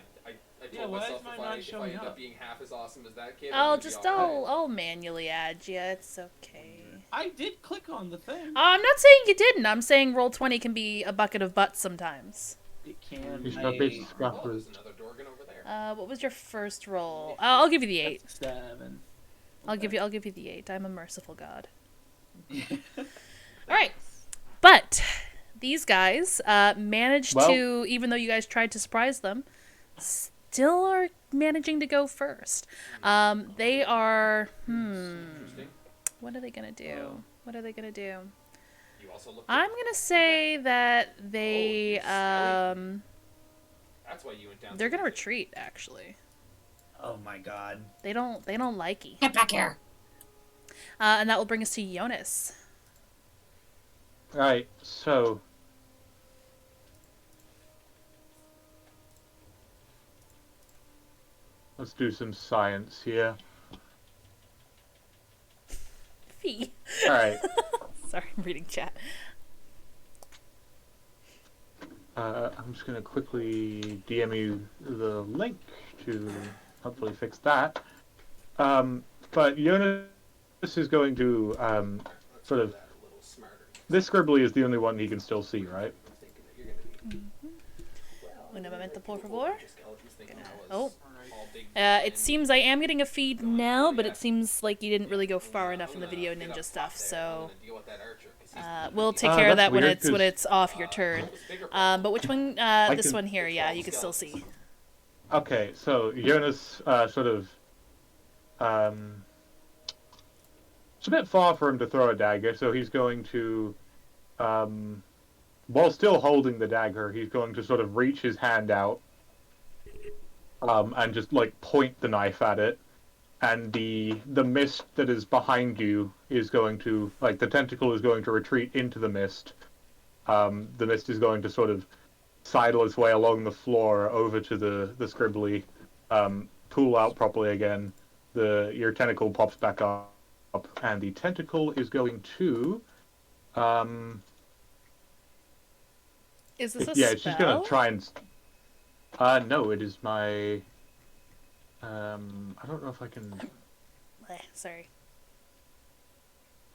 S4: Yeah,
S8: told
S4: why is
S8: myself
S4: mine
S8: if
S4: not
S8: I
S4: showing
S8: end
S4: up?
S8: up being half as awesome as that kid,
S1: I'll
S8: I'm gonna
S1: just,
S8: be all right.
S1: I'll manually add you. It's okay.
S4: I did click on the thing.
S1: I'm not saying you didn't. I'm saying Roll20 can be a bucket of butts sometimes.
S4: It can.
S9: He's
S5: I-
S9: got big
S8: Oh,
S9: scruffers.
S8: there's another Dorgan over there.
S1: What was your first roll? I'll give you the 8.
S4: 7.
S1: I'll give you the 8. I'm a merciful god. All right, but these guys managed to, even though you guys tried to surprise them, still are managing to go first. They are.
S8: Interesting.
S1: What are they gonna do? What are they gonna do?
S8: You also looked
S1: I'm gonna say that they
S8: That's why you went down.
S1: they're
S8: to
S1: gonna
S8: the-
S1: retreat. Actually,
S5: Oh my god.
S1: they don't likey.
S7: Get back here!
S1: And that will bring us to Jonas.
S9: Right, so Let's do some science here.
S1: Fee.
S9: All right.
S1: Sorry, I'm reading chat.
S9: I'm just gonna quickly DM you the link to hopefully fix that. But Jonas is going to sort of. This Scribbly is the only one he can still see, right?
S1: Un momento, por favor. Oh. It seems I am getting a feed now, but it seems like you didn't really go far enough in the video ninja stuff, so we'll take care of that when it's off your turn. But which one? This one here, yeah, you can still see.
S9: Okay, so Jonas sort of it's a bit far for him to throw a dagger, so he's going to while still holding the dagger, he's going to sort of reach his hand out and just like point the knife at it, and the mist that is behind you is going to, like, the tentacle is going to retreat into the mist. The mist is going to sort of sidle its way along the floor over to the Scribbly, pull out properly again. Your tentacle pops back up, and the tentacle is going to
S1: Is this a
S9: yeah,
S1: spell?
S9: it's just gonna try and. No, it is my. I don't know if I can.
S1: Sorry.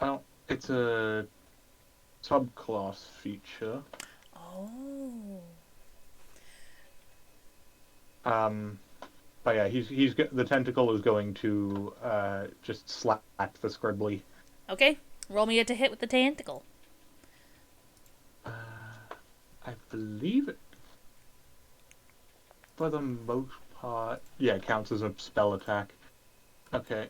S9: I don't. It's a subclass feature.
S1: Oh.
S9: But yeah, the tentacle is going to just slap the Scribbly.
S1: Okay, roll me a to hit with the tentacle.
S9: I believe it. For the most part, yeah, it counts as a spell attack. Okay.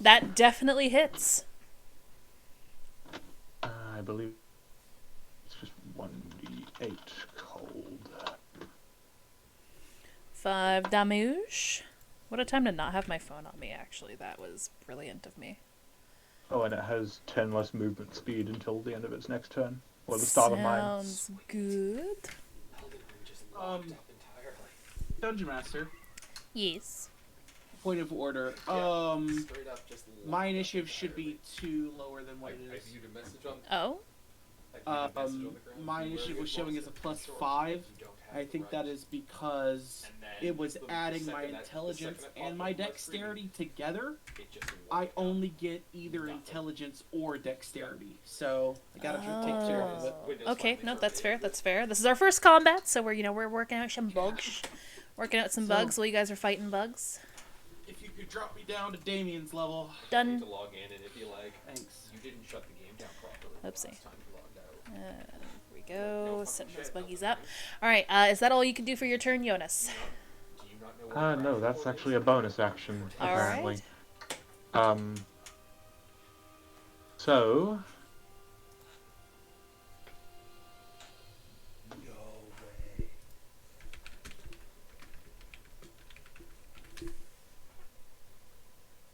S1: That definitely hits.
S9: I believe it's just 1d8 cold.
S1: 5 damage. What a time to not have my phone on me, actually. That was brilliant of me.
S9: Oh, and it has 10 less movement speed until the end of its next turn. Or the start of mine.
S1: Sounds good.
S2: Dungeon Master.
S1: Yes.
S2: Point of order. My initiative should be 2 lower than what it is.
S1: Oh?
S2: My initiative was showing as a +5. I think that is because it was adding my intelligence and my dexterity together. I only get either intelligence or dexterity, so I gotta take care of it.
S1: Okay, no, that's fair. That's fair. This is our first combat, so we're working out some bugs, while you guys are fighting bugs.
S2: If you could drop me down to Damien's level.
S1: Done.
S8: To log in, and if you like,
S2: Thanks.
S8: you didn't shut the game down properly.
S1: Oopsie.
S8: Last time you logged out.
S1: Here we go. Setting those buggies up. All right. Is that all you can do for your turn, Jonas?
S8: Do you not know what
S9: No, that's actually a bonus action, apparently.
S1: Alright.
S9: So...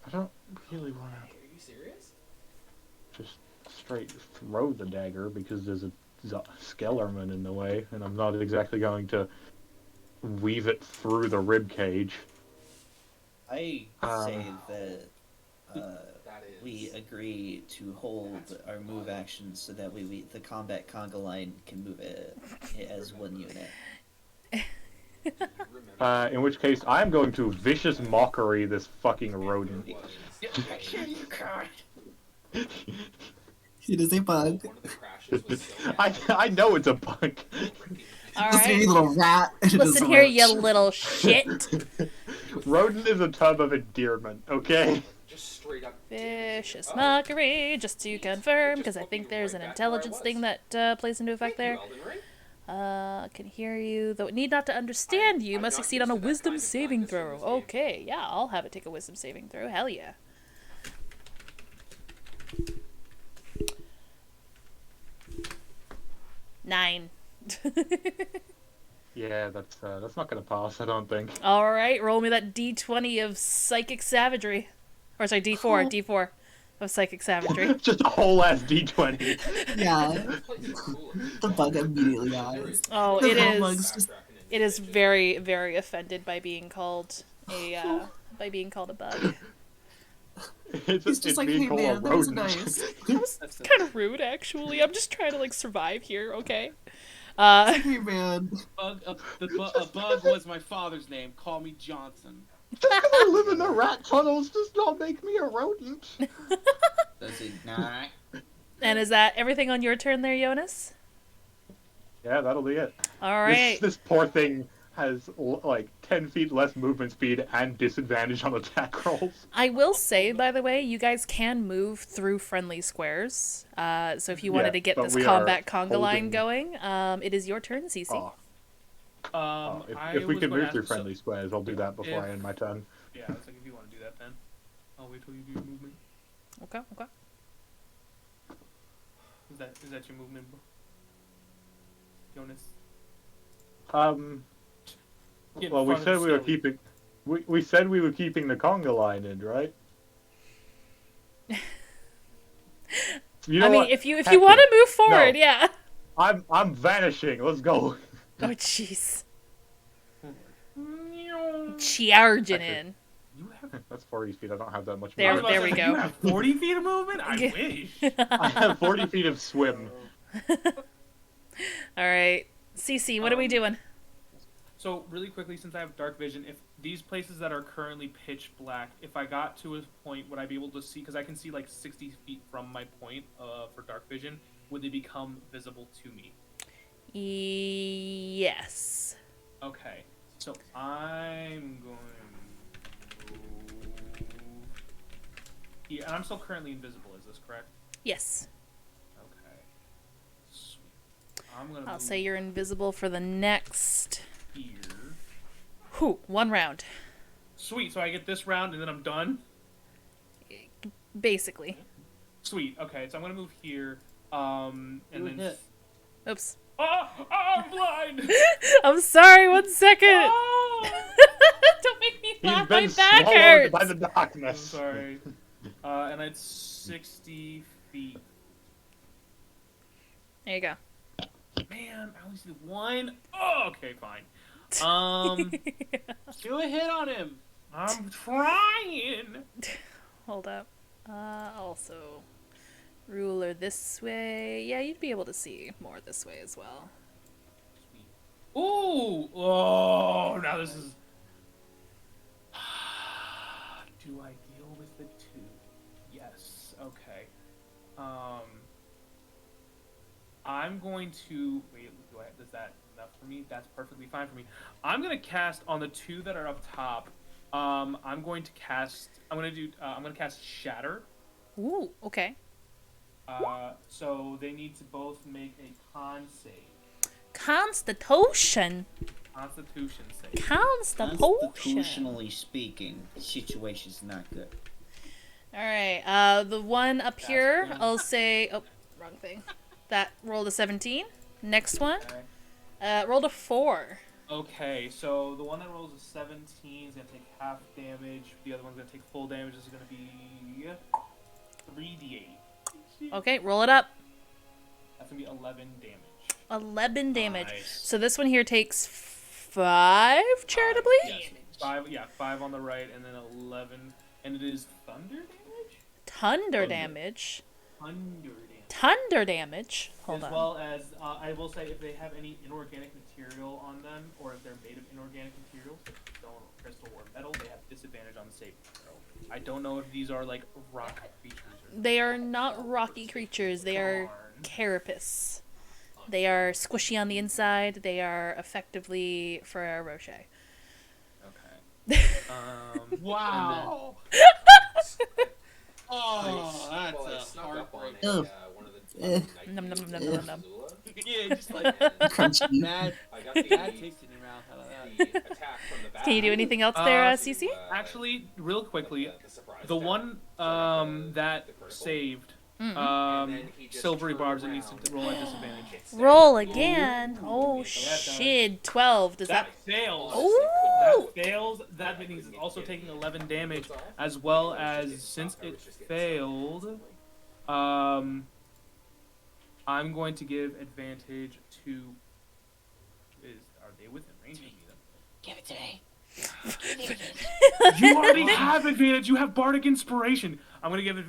S9: I don't really want to
S8: Are you serious?
S9: just straight throw the dagger because there's a Skellerman in the way, and I'm not exactly going to weave it through the rib cage.
S5: I say that
S8: That is.
S5: we agree to hold our move actions so that the combat conga line can move it as one unit.
S9: In which case, I'm going to vicious mockery this fucking rodent.
S7: It is a bug.
S8: One of the crashes was so
S9: I know it's a bug.
S1: All
S7: Listen, you
S1: right.
S7: little rat. It
S1: Listen
S7: is
S1: here,
S7: roach.
S1: you little shit.
S9: Rodent is a term of endearment, okay?
S8: just straight up.
S1: Vicious mockery, just to confirm, because I think there's an intelligence thing that plays into effect there. Can hear you, though it need not to understand you, must succeed on a wisdom saving throw. Okay, yeah, I'll have it take a wisdom saving throw. Hell yeah. Nine.
S9: Yeah, that's not gonna pass, I don't think.
S1: All right, roll me that d20 of psychic savagery. Or sorry, d4, d4. of psychic savagery.
S9: Just a whole ass D20.
S7: Yeah,
S8: This place is cool.
S7: the bug immediately
S8: There
S7: dies.
S1: Oh,
S7: The
S1: it
S7: whole
S1: is.
S7: bug's just-
S1: It is very, very offended by being called a bug.
S9: It's
S7: He's just like,
S9: being
S7: hey
S9: called a
S7: man, that was
S9: rodent.
S7: nice.
S4: That's the
S1: Kind of rude, actually. I'm just trying to like survive here. Okay.
S7: Hey man.
S11: A bug was my father's name. Call me Johnson.
S9: Just 'cause I live in the rat tunnels does not make me a rodent.
S5: Does it not?
S1: And is that everything on your turn there, Jonas?
S9: Yeah, that'll be it.
S1: All right.
S9: This poor thing has like 10 feet less movement speed and disadvantage on attack rolls.
S1: I will say, by the way, you guys can move through friendly squares. So if you wanted
S9: Yeah,
S1: to get
S9: but
S1: this
S9: we
S1: combat
S9: are
S1: conga line
S9: holding-
S1: going, it is your turn, Cece.
S9: Oh,
S4: I
S9: if we
S4: was
S9: can
S4: gonna
S9: move through
S4: ask- so-
S9: friendly squares, I'll do that before I
S4: if-
S9: end my turn.
S4: Yeah, it's like if you want to do that, then I'll wait till you do your movement.
S1: Okay.
S4: Is that your movement, Jonas? Get in
S9: Well, we
S4: front of
S9: said
S4: the
S9: we were
S4: skelly.
S9: keeping. We said we were keeping the conga line in, right? You know
S1: I mean,
S9: what?
S1: if you
S9: Heck
S1: want to
S9: yeah.
S1: move forward,
S9: No.
S1: yeah.
S9: I'm vanishing. Let's go.
S1: Oh, jeez. Charging in.
S4: You have.
S9: That's 40 feet. I don't have that much.
S1: There-
S9: movement.
S1: there we go.
S4: You have 40 feet of movement. I
S1: Yeah.
S4: wish.
S9: I have 40 feet of swim.
S1: All right. Cece, what are we doing?
S4: So really quickly, since I have dark vision, if these places that are currently pitch black, if I got to a point, would I be able to see? Because I can see like 60 feet from my point for dark vision. Would they become visible to me?
S1: Yes.
S4: Okay. So I'm going. Yeah, and I'm still currently invisible. Is this correct?
S1: Yes.
S4: Okay. Sweet. I'm gonna.
S1: I'll
S4: move
S1: say you're invisible for the next.
S4: here.
S1: Whew, 1 round.
S4: Sweet. So I get this round and then I'm done.
S1: Basically.
S4: Sweet. Okay. So I'm gonna move here. And then.
S11: hit.
S1: Oops.
S4: Oh, I'm blind.
S1: I'm sorry, 1 second.
S4: Oh!
S1: Don't make me
S9: He's
S1: laugh. My
S9: been
S1: back
S9: swallowed
S1: hurts.
S9: by the
S4: I'm
S9: darkness.
S4: sorry. And it's 60 feet.
S1: There you go.
S4: Man, I only see one. Oh, okay, fine.
S11: Do a hit on him.
S4: I'm trying.
S1: Hold up. Also, ruler this way. Yeah, you'd be able to see more this way as well.
S4: Ooh. Oh, now this is. Do I deal with the 2? Yes. Okay. I'm going to wait. Is that enough for me? That's perfectly fine for me. I'm gonna cast on the 2 that are up top. I'm going to cast. I'm gonna cast Shatter.
S1: Ooh, okay.
S4: So they need to both make a con save.
S1: Constitution.
S4: Constitution save.
S1: Constitution.
S5: Constitutionally speaking, the situation's not good.
S1: All right. The one up here,
S4: good.
S1: I'll say. Oh, wrong thing. That rolled a 17. Next one,
S4: Okay.
S1: rolled a 4.
S4: Okay, so the one that rolls a 17 is gonna take half damage. The other one's gonna take full damage. This is gonna be 3d8.
S1: Okay, roll it up.
S4: That's gonna be 11 damage.
S1: 11 damage.
S4: Nice.
S1: So this one here takes 5 charitably.
S4: Yes, 5. Yeah, 5 on the right, and then 11, and it is thunder damage.
S1: Thunder damage.
S4: Thunder damage.
S1: Thunder damage. Hold
S4: as
S1: on.
S4: well as, I will say, if they have any inorganic material on them, or if they're made of inorganic materials, such as stone, crystal, or metal, they have disadvantage on the saving throw. I don't know if these are like rock creatures. Or
S1: They are not rocky creatures. They are
S4: Darn.
S1: carapace. They are squishy on the inside. They are effectively Ferrero Rocher.
S4: Okay.
S11: Wow. Oh,
S8: Well, it
S11: that's a
S8: snuck up on
S11: heartbreak.
S7: Ugh.
S8: one of the
S7: Ugh.
S1: Nom, nom, nom, nom, nom, nom.
S11: Yeah, just like
S7: Crunchy.
S11: bad,
S8: I got the,
S11: bad taste in your mouth out of that.
S8: the attack from the back.
S1: Can you do anything else there,
S4: Uh,
S1: Cece?
S4: Actually, real quickly,
S8: the surprise
S4: the
S8: attack.
S4: one
S8: So, like,
S4: that
S8: the critical.
S4: saved
S8: And then he just
S4: Silvery
S8: turned
S4: barbs, it
S8: around
S4: needs to roll at disadvantage.
S8: and hit
S1: Roll
S8: Sarah.
S1: again. Oh, shit. 12. Does that...
S4: fails.
S1: Ooh!
S4: That fails. That means it's also taking 11 damage, as well as, since it failed, I'm going to give advantage to... Are they within range of me, then?
S7: Give it to me.
S4: You already have advantage. You have bardic inspiration. I'm gonna give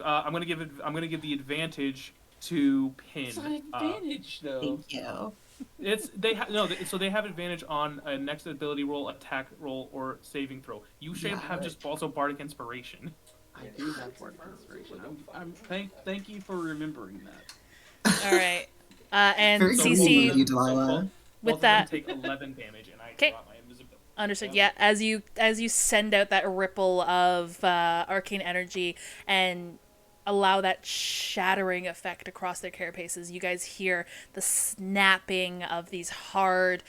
S4: the advantage to Pin.
S5: It's an advantage, though.
S7: Thank you.
S4: So they have advantage on a next ability roll, attack roll, or saving throw. You should have just also bardic inspiration.
S2: I do have bardic inspiration. Thank you for remembering that.
S1: All right. And
S3: Very
S1: CC,
S3: convenient of you, Delilah.
S1: with
S4: Both of them
S1: that...
S4: take 11 damage, and I
S1: 'Kay.
S4: got my invisibility.
S1: Understood. Yeah, as you send out that ripple of arcane energy and allow that shattering effect across their carapaces, you guys hear the snapping of these hard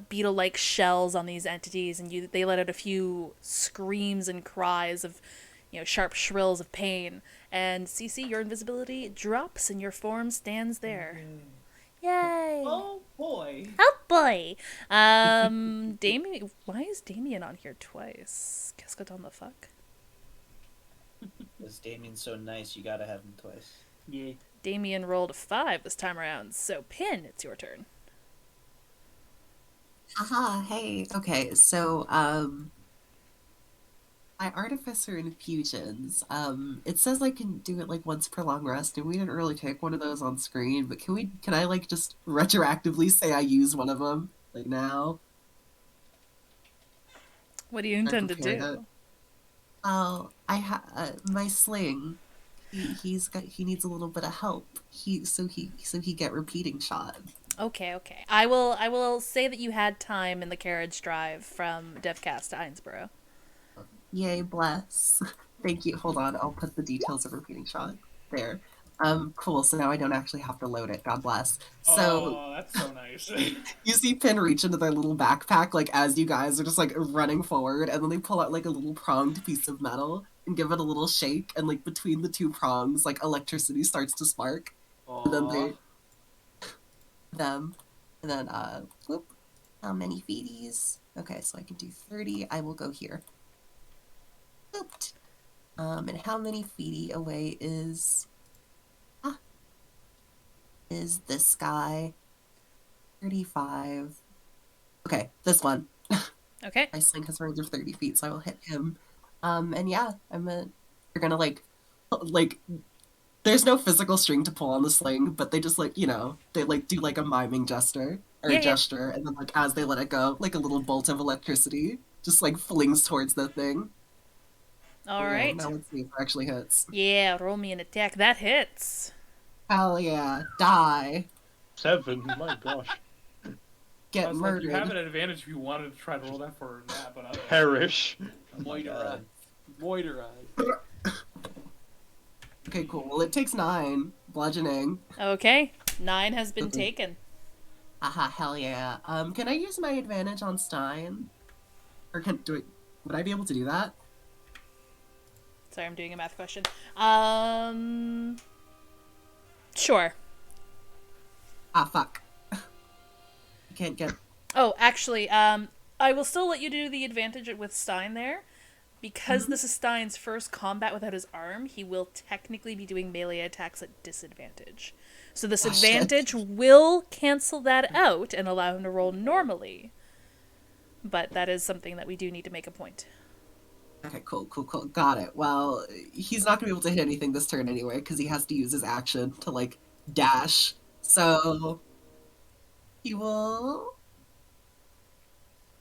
S1: beetle-like shells on these entities, and they let out a few screams and cries of, sharp shrills of pain. And CC, your invisibility drops and your form stands there. Yay!
S5: Oh boy.
S1: Oh boy! Damien, why is Damien on here twice? Qu'est-ce que t'en the fuck?
S5: Because Damien's so nice, you gotta have him twice.
S2: Yeah.
S1: Damien rolled a 5 this time around, so Pin, it's your turn.
S7: Haha, hey. Okay, so, my Artificer Infusions, it says I can do it, once per long rest, and we didn't really take one of those on screen, but can I, just retroactively say I use one of them, now?
S1: What do you intend to
S7: prepare
S1: do?
S7: that. Oh, my sling, he needs a little bit of help, so he get repeating shot.
S1: Okay. I will say that you had time in the carriage drive from Devcast to Ainsborough.
S7: Yay, bless. Thank you. Hold on, I'll put the details of repeating shot there. Cool, so now I don't actually have to load it. God bless. So,
S4: Oh, that's so nice.
S7: you see Pin reach into their little backpack, as you guys are just, running forward, and then they pull out, a little pronged piece of metal and give it a little shake, and, between the two prongs, electricity starts to spark. And then and then, whoop. How many feeties? Okay, so I can do 30. I will go here. Ooped. And how many feet away is this guy? 35. Okay, this one.
S1: Okay.
S7: My sling has range of 30 feet, so I will hit him. And yeah, they're gonna there's no physical string to pull on the sling, but they just they do a miming gesture gesture, and then as they let it go, a little bolt of electricity just flings towards the thing.
S1: All right.
S7: Now let's see if it actually hits.
S1: Yeah, roll me an attack. That hits.
S7: Hell yeah. Die.
S9: 7, my gosh.
S7: Get murdered.
S4: You have an advantage if you wanted to try to roll that for that, but otherwise...
S9: Perish.
S2: Moiterize.
S7: Okay, cool. Well, it takes 9. Bludgeoning.
S1: Okay. 9 has been taken.
S7: Aha, hell yeah. Can I use my advantage on Stein? Or would I be able to do that?
S1: Sorry, I'm doing a math question. Sure.
S7: Ah, fuck. I can't get...
S1: Oh, actually, I will still let you do the advantage with Stein there. Because this is Stein's first combat without his arm, he will technically be doing melee attacks at disadvantage. So this advantage will cancel that out and allow him to roll normally. But that is something that we do need to make a point.
S7: Okay, cool. Got it. Well, he's not going to be able to hit anything this turn anyway, because he has to use his action to, dash. So, we'll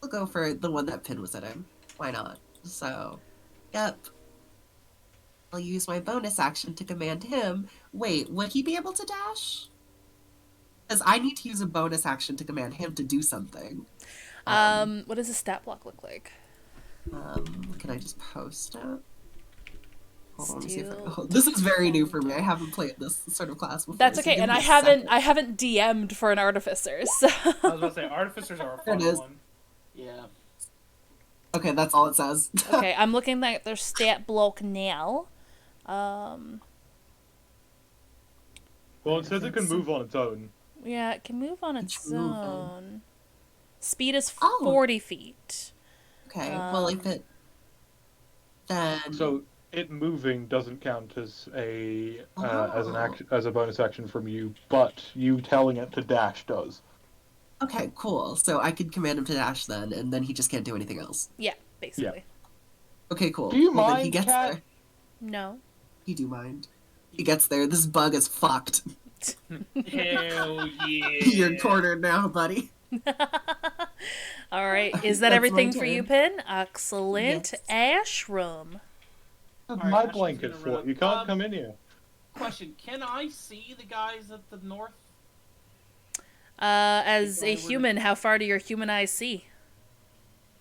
S7: go for the one that Pin was hitting. Why not? So, yep. I'll use my bonus action to command him. Wait, would he be able to dash? Because I need to use a bonus action to command him to do something.
S1: What does a stat block look like?
S7: Can I just post it? Hold on, let me see if this is very new for me. I haven't played this sort of class before.
S1: That's
S7: so
S1: okay,
S7: give
S1: and
S7: me
S1: I
S7: a
S1: haven't
S7: second.
S1: DM'd for an artificer, so...
S4: I was about to say, artificers are a
S7: There
S4: fun
S7: it is.
S4: one.
S2: Yeah.
S7: Okay, that's all it says.
S1: Okay, I'm looking at their stat block now.
S9: Well, it says it can move on its own.
S1: Yeah, it can move on its
S7: It's moving.
S1: own. Speed is
S7: Oh.
S1: 40 feet.
S7: Okay, well, if it then
S9: So it moving doesn't count as as a bonus action from you, but you telling it to dash does.
S7: okay, cool. So I could command him to dash then, and then he just can't do anything else.
S1: Yeah, basically.
S7: Okay, cool.
S9: Do you
S7: well, then
S9: mind,
S7: he gets
S9: Cat?
S7: there.
S1: No.
S7: You do mind. He gets there. This bug is fucked.
S11: Hell yeah.
S7: You're cornered now, buddy.
S1: All right. Is that
S7: That's
S1: everything
S7: my
S1: for you,
S7: turn.
S1: Pin? Excellent. Ashram.
S9: That's
S4: Alright,
S9: my
S4: Ashton's
S9: blanket
S4: gonna
S9: fort.
S4: run.
S9: You can't come in here.
S4: Question: can I see the guys at the north?
S1: As
S4: If I
S1: a
S4: were to-
S1: human, how far do your human eyes see?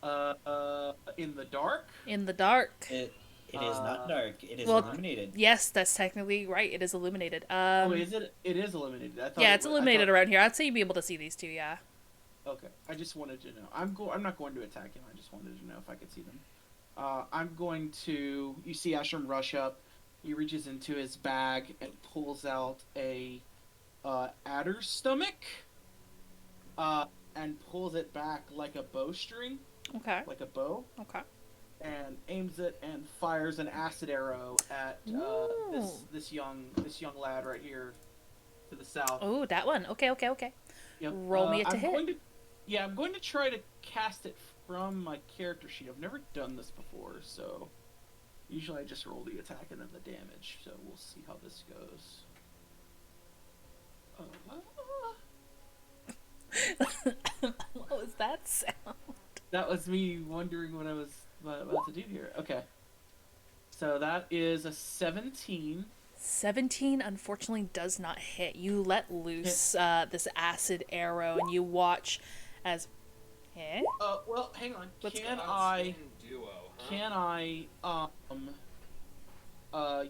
S4: In the dark?
S1: In the dark.
S5: It is not dark. It is
S1: well,
S5: illuminated.
S1: Yes, that's technically right. It is illuminated.
S2: Oh, is it? It is illuminated. I thought
S1: Yeah,
S2: it
S1: it's
S2: was- I
S1: illuminated
S2: thought-
S1: around here. I'd say you'd be able to see these two, yeah.
S2: Okay, I just wanted to know. I'm not going to attack him. I just wanted to know if I could see them. I'm going to. You see Ashram rush up. He reaches into his bag and pulls out a adder's stomach. And pulls it back like a bowstring,
S1: Okay.
S2: like a bow,
S1: Okay.
S2: and aims it and fires an acid arrow at
S1: Ooh.
S2: this young lad right here to the south.
S1: Oh, that one. Okay, okay, okay.
S2: Yep.
S1: Roll me it to
S2: I'm
S1: hit.
S2: I'm going to try to cast it from my character sheet. I've never done this before, so usually I just roll the attack and then the damage. So we'll see how this goes.
S1: What was that sound?
S2: That was me wondering what I was about to do here. Okay. So that is a 17.
S1: 17 unfortunately does not hit. You let loose this acid arrow and you watch as... Eh?
S2: Well, hang on.
S1: What's
S2: Can
S8: God's
S2: I
S8: in duo, huh?
S2: can I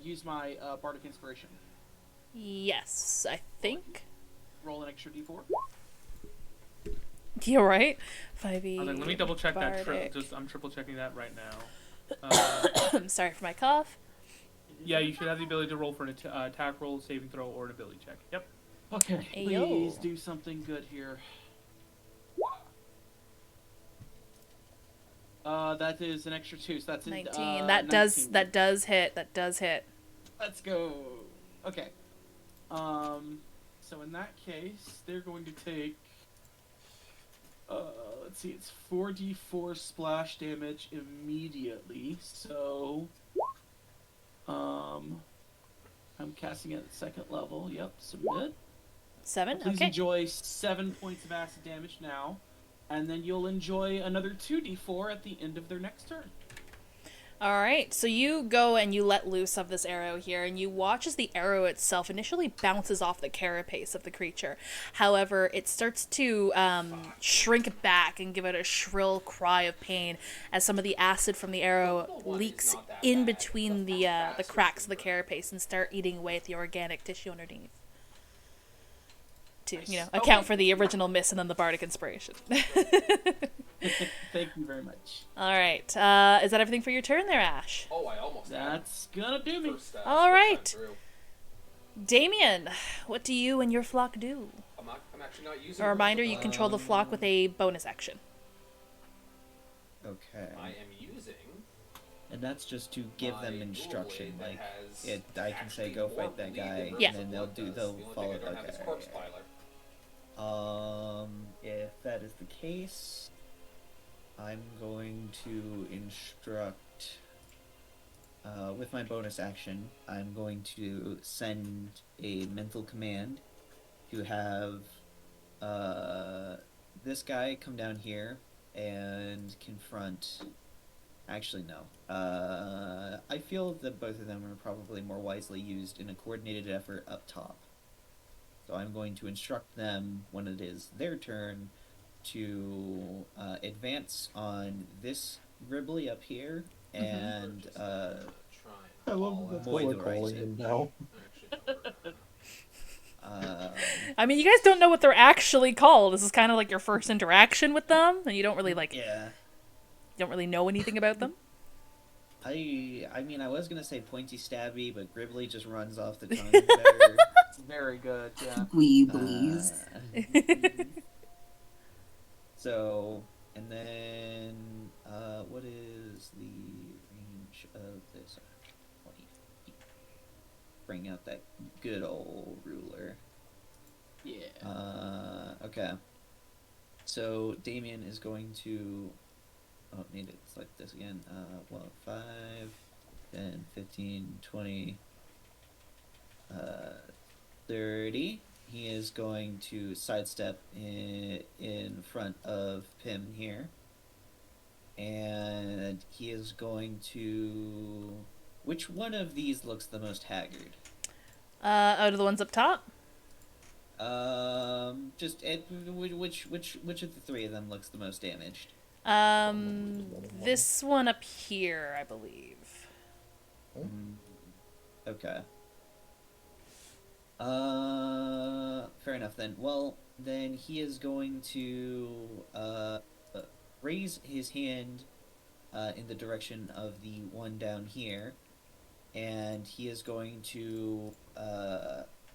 S2: use my bardic inspiration?
S1: Yes, I think.
S2: Roll an extra d4.
S1: You're right. 5e.
S4: I was like, let me double check that.
S1: bardic.
S4: I'm triple checking that right now.
S1: I'm sorry for my cough.
S4: Yeah, you should have the ability to roll for an attack roll, saving throw, or an ability check. Yep.
S2: Okay,
S1: Ayo.
S2: please do something good here. That is an extra 2, so that's
S1: 19.
S2: 19.
S1: That does hit. That does hit.
S2: Let's go. Okay. So in that case, they're going to take. Let's see, it's 4d4 splash damage immediately. So, I'm casting it at second level. Yep, submit.
S1: 7?
S2: Please
S1: Okay.
S2: enjoy 7 points of acid damage now, and then you'll enjoy another 2d4 at the end of their next turn.
S1: Alright, so you go and you let loose of this arrow here, and you watch as the arrow itself initially bounces off the carapace of the creature. However, it starts to shrink back and give it a shrill cry of pain as some of the acid from the arrow leaks in between the cracks of the carapace and start eating away at the organic tissue underneath. To, account for the original miss and then the bardic inspiration.
S2: Thank you very much.
S1: Alright, is that everything for your turn there, Ash?
S8: Oh, I almost had it.
S2: That's gonna do me.
S1: All
S8: first
S1: right.
S8: time through.
S1: Damien, what do you and your flock do?
S8: I'm actually not using
S1: A reminder,
S8: it.
S1: you control the flock with a bonus action.
S5: Okay.
S8: I am using.
S5: And that's just to give them
S8: my
S5: instruction,
S8: dual blade
S5: like
S8: that has
S5: I can say
S8: actually
S5: go
S8: more
S5: fight that
S8: bleed than
S5: guy,
S1: Yeah.
S5: and then they'll
S8: Versus
S5: they'll
S8: does. The only
S5: follow.
S8: thing I don't have is corpse piler.
S5: If that is the case, I'm going to instruct. With my bonus action, I'm going to send a mental command to have this guy come down here and confront. Actually, no. I feel that both of them are probably more wisely used in a coordinated effort up top. So I'm going to instruct them when it is their turn to advance on this Gribbly up here and
S9: I love that
S5: Boy,
S9: we're
S5: do I
S9: calling
S5: see.
S9: him now.
S1: I mean, you guys don't know what they're actually called. This is kind of like your first interaction with them, and you don't really
S5: yeah.
S1: don't really know anything about them.
S5: I mean, I was gonna say pointy stabby, but Gribbly just runs off the tongue better.
S2: Very good, yeah.
S7: Weeblies.
S5: So, and then, what is the range of this? 20 feet. Bring out that good old ruler.
S2: Yeah.
S5: Okay. So, Damien is going to, oh, need to select this again. 5, 10, 15, 20, 30. He is going to sidestep in front of Pim here. And he is going to... Which one of these looks the most haggard?
S1: Out of the ones up top?
S5: Which of the three of them looks the most damaged?
S1: This one up here, I believe.
S5: Okay. Fair enough then. Well, then he is going to raise his hand in the direction of the one down here, and he is going to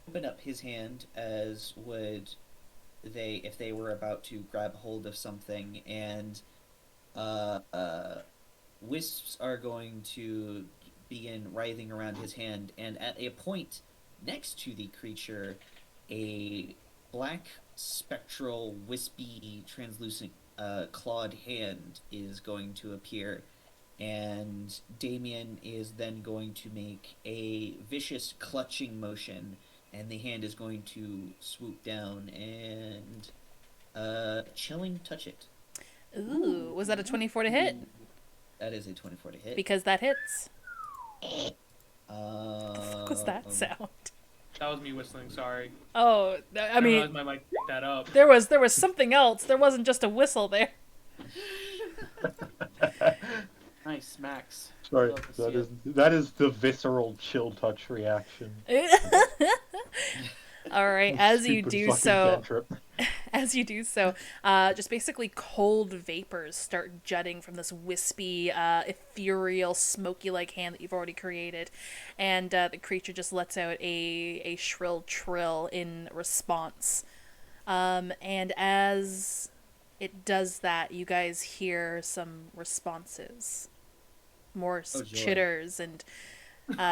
S5: open up his hand as would they if they were about to grab hold of something, and wisps are going to begin writhing around his hand, and at a point next to the creature, a black, spectral, wispy, translucent, clawed hand is going to appear, and Damien is then going to make a vicious clutching motion, and the hand is going to swoop down and chilling touch it.
S1: Ooh, was that a 24 to hit?
S5: That is a 24 to hit.
S1: Because that hits. What was that sound?
S4: That was me whistling. Sorry.
S1: Oh, I mean,
S4: realized my mic picked that up.
S1: there was something else. There wasn't just a whistle there.
S2: Nice, Max.
S9: Sorry,
S2: Love to see
S9: that is the visceral chill touch reaction.
S1: All right, as you
S9: Stupid
S1: do
S9: fucking
S1: so,
S9: cantrip.
S1: as you do so, just basically cold vapors start jutting from this wispy, ethereal, smoky-like hand that you've already created, and the creature just lets out a shrill trill in response. And as it does that, you guys hear some responses, more
S5: Oh, joy.
S1: chitters and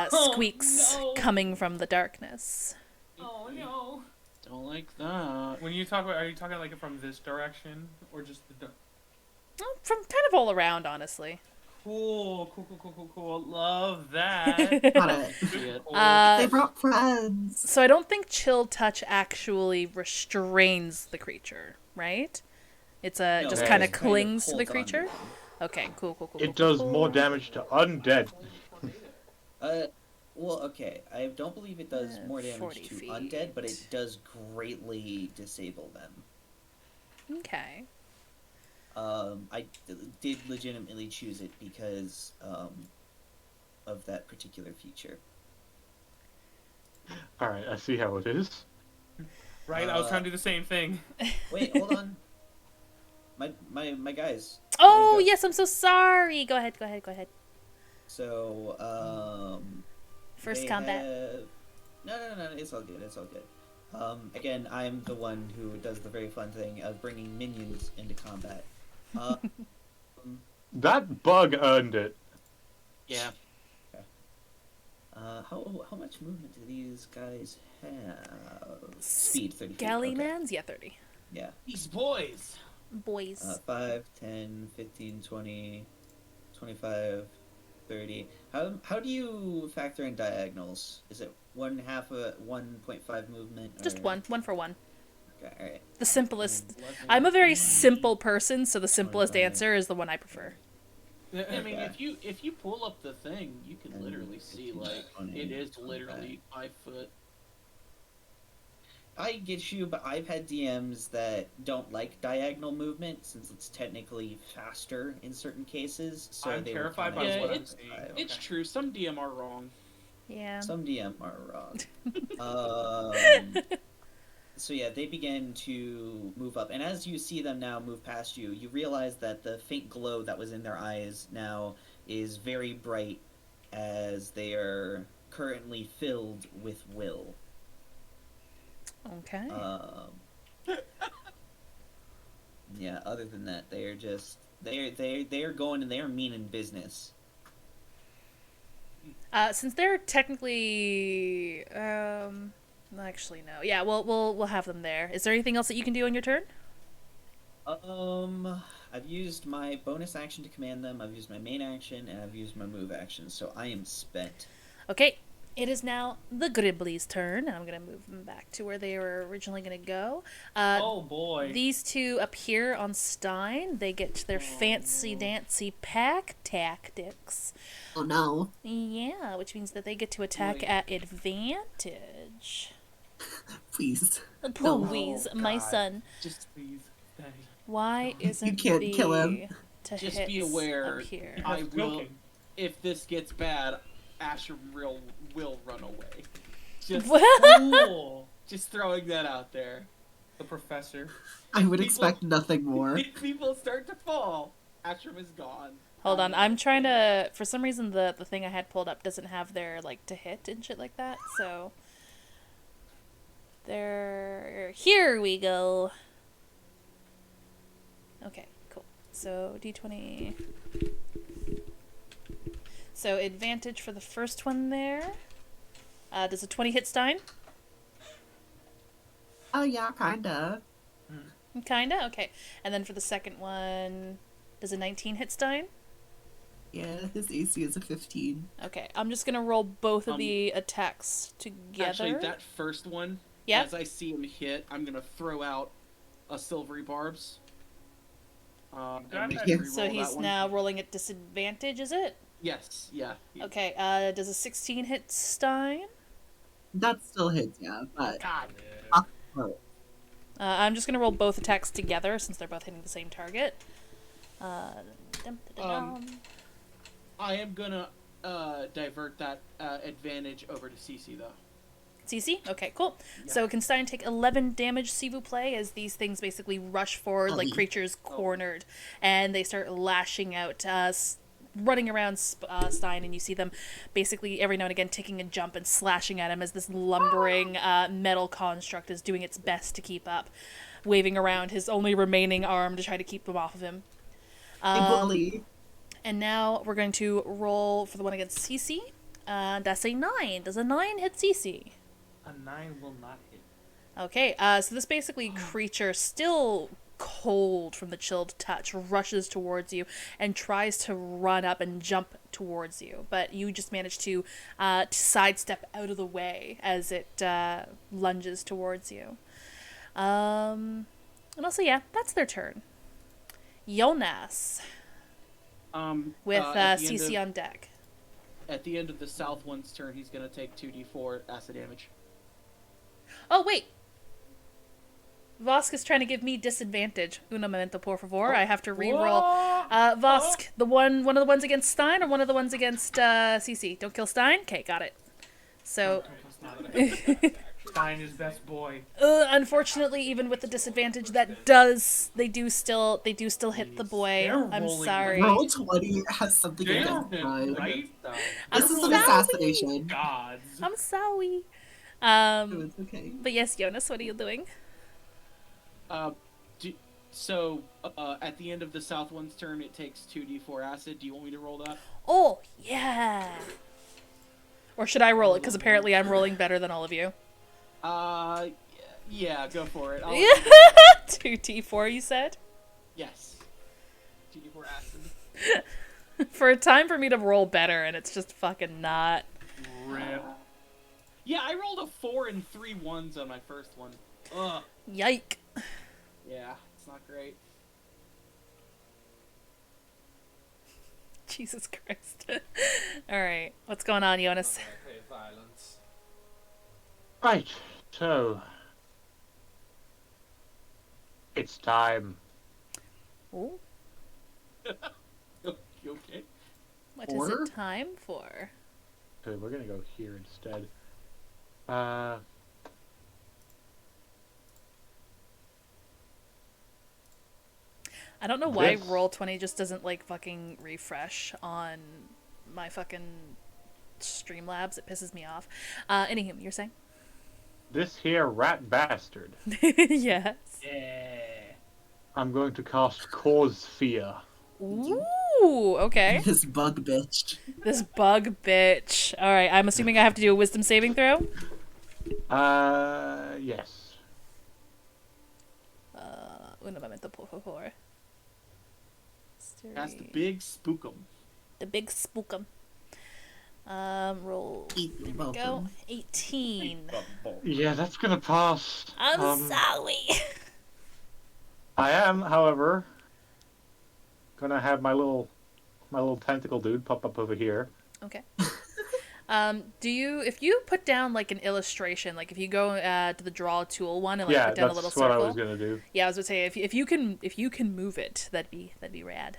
S1: squeaks coming from the darkness.
S4: Oh no.
S2: Don't like that.
S4: When you talk about, are you talking like from this direction or just the?
S1: From kind of all around, honestly.
S4: Cool. Love that.
S7: Got it.
S2: See it.
S7: They brought friends.
S1: So I don't think chill touch actually restrains the creature, right? It's
S5: No,
S1: just
S5: it
S1: kind of
S5: just
S1: clings to the
S5: holds on
S1: creature.
S5: them.
S1: Okay, cool.
S9: It does more damage to undead.
S5: Well, okay. I don't believe it does more
S1: 40
S5: damage to
S1: feet.
S5: undead, but it does greatly disable them.
S1: Okay.
S5: I did legitimately choose it because of that particular feature.
S9: Alright, I see how it is.
S4: Right, I was trying to do the same thing.
S5: Wait, hold on. My guys.
S1: Oh,
S5: There you go.
S1: yes, I'm so sorry. Go ahead.
S5: So,
S1: First
S5: they
S1: combat.
S5: No, it's all good. Again, I'm the one who does the very fun thing of bringing minions into combat.
S9: That bug earned it.
S2: Yeah.
S5: How much movement do these guys have? Speed 30 feet.
S1: Gallymans? Yeah, 30.
S5: Yeah.
S2: These boys.
S1: Boys.
S5: 5, 10, 15, 20, 25, 30. How do you factor in diagonals? Is it 1/2 a 1.5 movement?
S1: Just
S5: or-
S1: one for one.
S5: Okay, alright.
S1: The simplest. I'm a very simple person, so the simplest
S5: 25.
S1: answer is the one I prefer.
S2: I mean,
S5: Okay.
S2: if you pull up the thing, you can literally see like it is literally 5 foot.
S5: I get you, but I've had DMs that don't like diagonal movement since it's technically faster in certain cases. So
S4: I'm
S5: they would
S4: terrified
S5: kinda
S4: by
S2: Yeah,
S4: what I'm
S2: it's-
S4: seeing.
S2: It's
S4: Okay.
S2: true. Some DM are wrong.
S1: Yeah.
S5: Some DM are wrong. So yeah, they begin to move up, and as you see them now move past you, you realize that the faint glow that was in their eyes now is very bright, as they are currently filled with will.
S1: Okay.
S5: Yeah. Other than that, they are just they are going and they are meaning business.
S1: Since they're technically, actually no. Yeah, we'll have them there. Is there anything else that you can do on your turn?
S5: I've used my bonus action to command them. I've used my main action, and I've used my move action. So I am spent.
S1: Okay, it is now the Gribbly's turn. I'm gonna move them back to where they were originally gonna go.
S4: Oh boy.
S1: These two up here on Stein, they get their fancy dancy pack tactics.
S7: Oh no.
S1: Yeah, which means that they get to attack at advantage.
S7: Please.
S1: Please,
S4: Oh,
S1: my
S4: God.
S1: son.
S4: Just please. Thank you.
S1: Why isn't
S7: You can't
S1: the
S7: kill him.
S1: to
S2: Just
S1: hits
S2: be aware.
S1: up here?
S2: I
S4: That's
S2: will.
S4: joking.
S2: If this gets bad, Asher will run away. Just,
S4: Cool.
S2: just throwing that out there.
S4: The professor.
S7: I would
S2: People-
S7: expect nothing more.
S2: If people start to fall, Ashram is gone.
S1: Hold on, I'm trying to. For some reason, the thing I had pulled up doesn't have their like to hit and shit like that. So there, here we go. Okay, cool. So D20. So advantage for the first one there. Does a 20 hit Stein?
S7: Oh yeah, kinda.
S1: Kinda? Okay. And then for the second one, does a 19 hit Stein?
S7: Yeah, his AC is a 15.
S1: Okay, I'm just gonna roll both of the attacks together.
S2: Actually, that first one,
S1: Yeah.
S2: as I see him hit, I'm gonna throw out a silvery barbs. And make
S7: Yeah.
S2: him
S1: So
S2: re-roll
S1: he's
S2: that one.
S1: now rolling at disadvantage, is it?
S2: Yes, yeah.
S1: Okay, does a 16 hit Stein?
S7: That still hits, yeah, but
S2: God.
S1: I'm just gonna roll both attacks together since they're both hitting the same target.
S2: I am gonna divert that advantage over to Cece though.
S1: CC? Okay, cool. So can Stein take 11 damage, s'il vous plaît, as these things basically rush forward like creatures cornered, and they start lashing out, running around Stein, and you see them basically every now and again taking a jump and slashing at him as this lumbering metal construct is doing its best to keep up, waving around his only remaining arm to try to keep them off of him.
S7: bully.
S1: And now we're going to roll for the one against Cece. That's a 9. Does a 9 hit Cece?
S4: A 9 will not hit.
S1: Okay, so this basically creature, still cold from the chilled touch, rushes towards you and tries to run up and jump towards you, but you just manage to sidestep out of the way as it lunges towards you. And also, yeah, that's their turn. Jonas with
S2: at the end
S1: CC
S2: of-
S1: on deck.
S2: At the end of the south one's turn, he's gonna take 2d4 acid damage.
S1: Oh, wait! Vosk is trying to give me disadvantage. Uno momento, por favor. I have to re-roll. Vosk, one of the ones against Stein or one of the ones against CC? Don't kill Stein? Okay, got it. So,
S4: Stein is best boy.
S1: unfortunately, even with the disadvantage, they do still hit the boy.
S4: They're
S1: I'm
S4: rolling
S1: sorry.
S7: Roll 20 has something against
S4: Damn,
S7: mine.
S4: right?
S7: This is an
S1: sorry.
S7: assassination.
S4: Gods.
S1: I'm sorry.
S7: So it's okay.
S1: But yes, Jonas, what are you doing?
S2: So at the end of the south one's turn, it takes 2d4 acid. Do you want me to roll that?
S1: Oh, yeah. Or should I roll it? Because apparently I'm rolling better than all of you.
S2: Yeah, go for it.
S1: 2d4, you said?
S2: Yes. 2d4 acid.
S1: For a time for me to roll better, and it's just fucking not.
S4: Rip.
S2: Yeah, I rolled a 4 and 3 1s on my first one. Ugh.
S1: Yike.
S2: Yeah, it's not great.
S1: Jesus Christ. Alright, what's going on, Jonas?
S8: Okay, violence.
S9: Right, so it's time.
S1: Ooh,
S2: Okay.
S1: what is
S7: Order?
S1: it time for?
S9: So we're gonna go here instead.
S1: I don't know why
S9: This-
S1: Roll20 just doesn't, like, fucking refresh on my fucking Streamlabs. It pisses me off. Anywho, you're saying?
S9: this here rat bastard.
S1: Yes.
S4: Yeah.
S9: I'm going to cast Cause Fear.
S1: Ooh, okay.
S3: This bug bitch.
S1: This bug bitch. All right, I'm assuming I have to do a wisdom saving throw.
S9: Yes.
S1: What am I meant to pull for?
S11: That's the big spookum.
S1: The big spookum. Roll.
S3: Eat
S1: There we go.
S3: welcome.
S1: 18.
S9: Yeah, that's gonna pass.
S1: I'm sorry.
S9: I am, however, gonna have my little tentacle dude pop up over here.
S1: Okay. If you put down like an illustration, like if you go to the draw tool one and like
S9: Yeah,
S1: put down a
S9: that's
S1: little
S9: what
S1: circle.
S9: I was gonna do.
S1: Yeah, I was gonna say if you can move it, that'd be rad.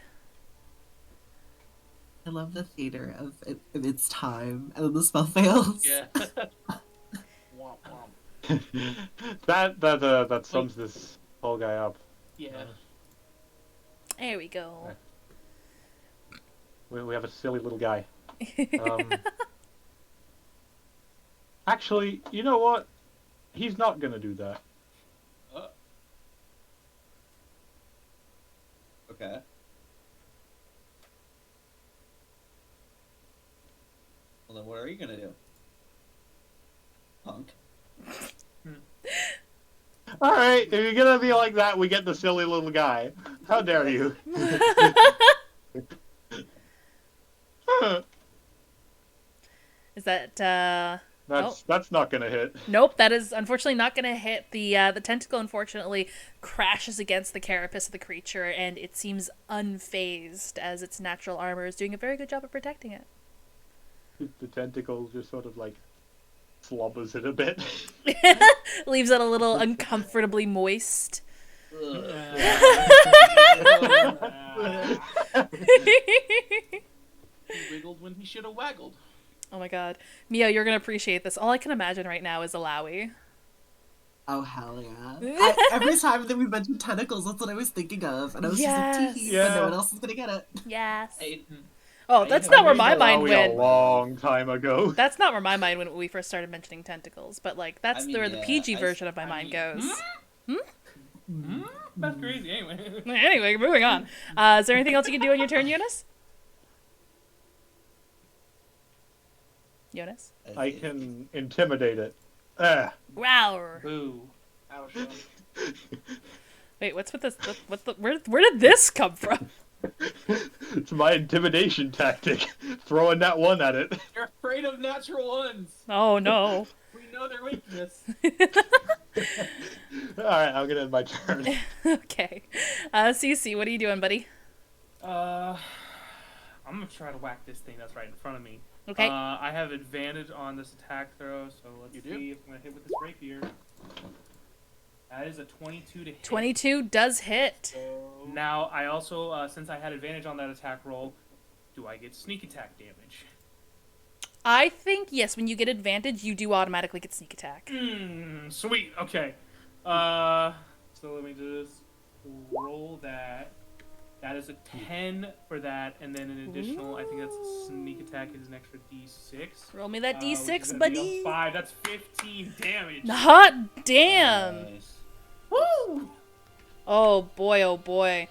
S3: I love the theater of it's time, and then the spell fails.
S11: Yeah. Womp womp.
S9: that sums this whole guy up.
S11: Yeah.
S1: There we go.
S9: We have a silly little guy. Actually, you know what? He's not gonna do that.
S5: Okay. Well, then what are you gonna do? Punk.
S9: Alright, if you're gonna be like that, we get the silly little guy. How dare you?
S1: Is that
S9: That's not gonna hit.
S1: Nope, that is unfortunately not going to hit. The tentacle unfortunately crashes against the carapace of the creature, and it seems unfazed as its natural armor is doing a very good job of protecting it.
S9: The tentacle just sort of like slobbers it a bit.
S1: Leaves it a little uncomfortably moist.
S11: He wiggled when he should have waggled.
S1: Oh my god. Mio, you're going to appreciate this. All I can imagine right now is a Lowy.
S3: Oh, hell yeah. Every time that we mentioned tentacles, that's what I was thinking of. And I was
S1: Yes.
S3: just like, tee but no one else is going to get it.
S1: Yes.
S5: Hey,
S1: Oh, that's not where my mind
S9: Lowy
S1: went.
S9: a long time ago.
S1: That's not where my mind went when we first started mentioning tentacles, but like that's
S5: I mean,
S1: where the
S5: yeah,
S1: PG version of my mind goes.
S4: That's crazy. Anyway.
S1: Anyway, moving on. Is there anything else you can do on your turn, Eunice? Eunice?
S9: I can intimidate it.
S1: Wow.
S4: Boo. Ouch.
S1: Wait, what's with this? Where did this come from?
S9: It's my intimidation tactic. Throwing that one at it.
S11: You're afraid of natural ones.
S1: Oh no.
S11: We know their weakness.
S9: Alright, I'm gonna end my turn.
S1: Okay. CC, what are you doing, buddy?
S4: I'm gonna try to whack this thing that's right in front of me.
S1: Okay.
S4: I have advantage on this attack throw, so let's see if I'm gonna hit with this rapier. That is a 22 to hit.
S1: 22 does hit.
S4: Now, I also, since I had advantage on that attack roll, do I get sneak attack damage?
S1: I think, yes, when you get advantage, you do automatically get sneak attack.
S4: Sweet, okay. So let me just roll that. That is a 10 for that, and then an additional, I think that's sneak attack is an extra d6.
S1: Roll me that
S4: which is
S1: d6,
S4: gonna be a
S1: buddy.
S4: 5, that's 15 damage.
S1: Hot damn.
S5: Nice.
S4: Woo!
S1: Oh boy, oh boy.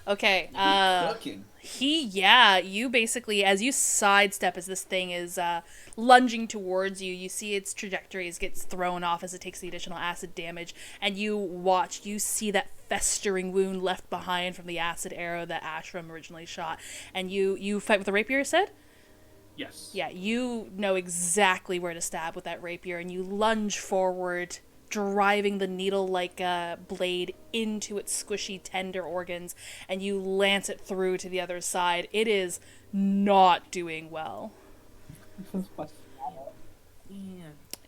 S1: Okay,
S5: Cooking.
S1: you basically, as you sidestep as this thing is lunging towards you, you see its trajectories gets thrown off as it takes the additional acid damage, and you see that festering wound left behind from the acid arrow that Ashram originally shot, and you fight with a rapier, you said?
S4: Yes.
S1: Yeah, you know exactly where to stab with that rapier, and you lunge forward, driving the needle-like blade into its squishy, tender organs, and you lance it through to the other side. It is not doing well.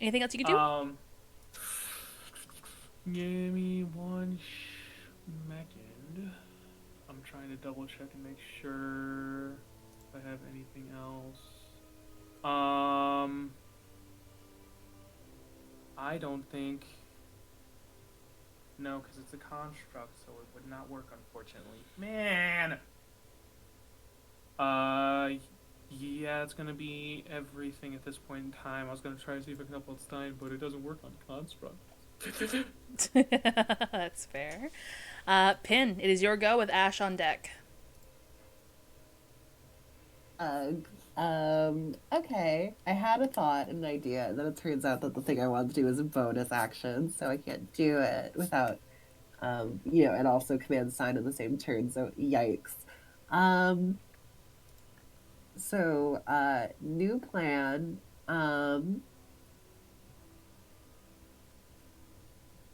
S1: Anything else you can do?
S4: Give me one second. I'm trying to double check and make sure if I have anything else. I don't think. No, because it's a construct, so it would not work, unfortunately. Man! Yeah, it's gonna be everything at this point in time. I was gonna try to see if I can help out Stein, but it doesn't work on construct.
S1: That's fair. Pin, it is your go with Ash on deck.
S10: Okay. I had a thought and an idea, and then it turns out that the thing I wanted to do is a bonus action, so I can't do it without, and also command sign in the same turn, so yikes. New plan.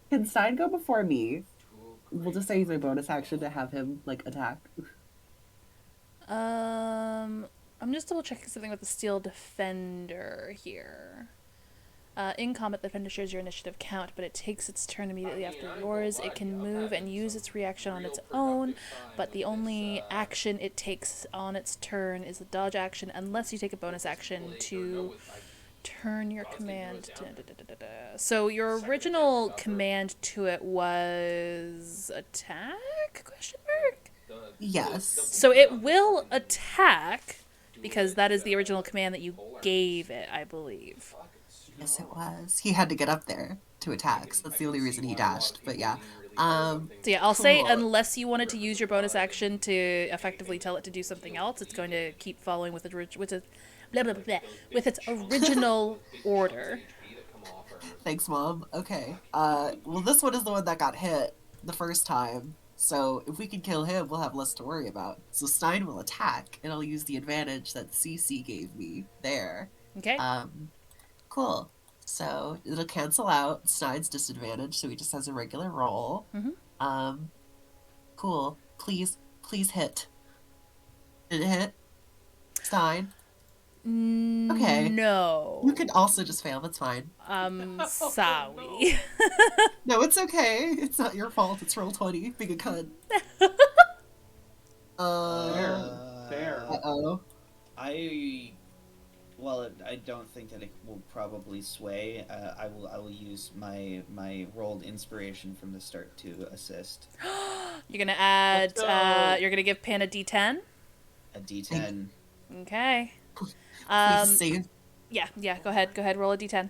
S10: Can Stein go before me? We'll just say he's my bonus action to have him, attack.
S1: I'm just double checking something with the Steel Defender here. In combat, the defender shares your initiative count, but it takes its turn immediately after yours. It can move and use its reaction on its own, but the only action it takes on its turn is a dodge action, unless you take a bonus action to turn your command. So your original command to it was attack? Question mark?
S7: Yes.
S1: So it will attack, because that is the original command that you gave it, I believe.
S7: Yes, it was. He had to get up there to attack, so that's the only reason he dashed. But yeah. So
S1: yeah, I'll say
S7: cool.
S1: unless you wanted to use your bonus action to effectively tell it to do something else, it's going to keep following with its original order.
S7: Thanks, Mom. Okay. Well, this one is the one that got hit the first time. So if we can kill him, we'll have less to worry about. So Stein will attack, and I'll use the advantage that CC gave me there.
S1: Okay.
S7: Cool. So it'll cancel out Stein's disadvantage, so he just has a regular roll.
S1: Mm-hmm.
S7: Cool. Please hit. Did it hit? Stein? Okay.
S1: No.
S7: You could also just fail, that's fine.
S1: Sorry.
S7: No, it's okay. It's not your fault. It's roll 20. Being a cunt.
S2: Fair.
S7: Uh-oh.
S5: I don't think that it will probably sway. I will use my rolled inspiration from the start to assist.
S1: You're gonna add. You're gonna give Pan a D10.
S5: A D10.
S1: Okay.
S7: Please save.
S1: Yeah. Go ahead. Roll a D10.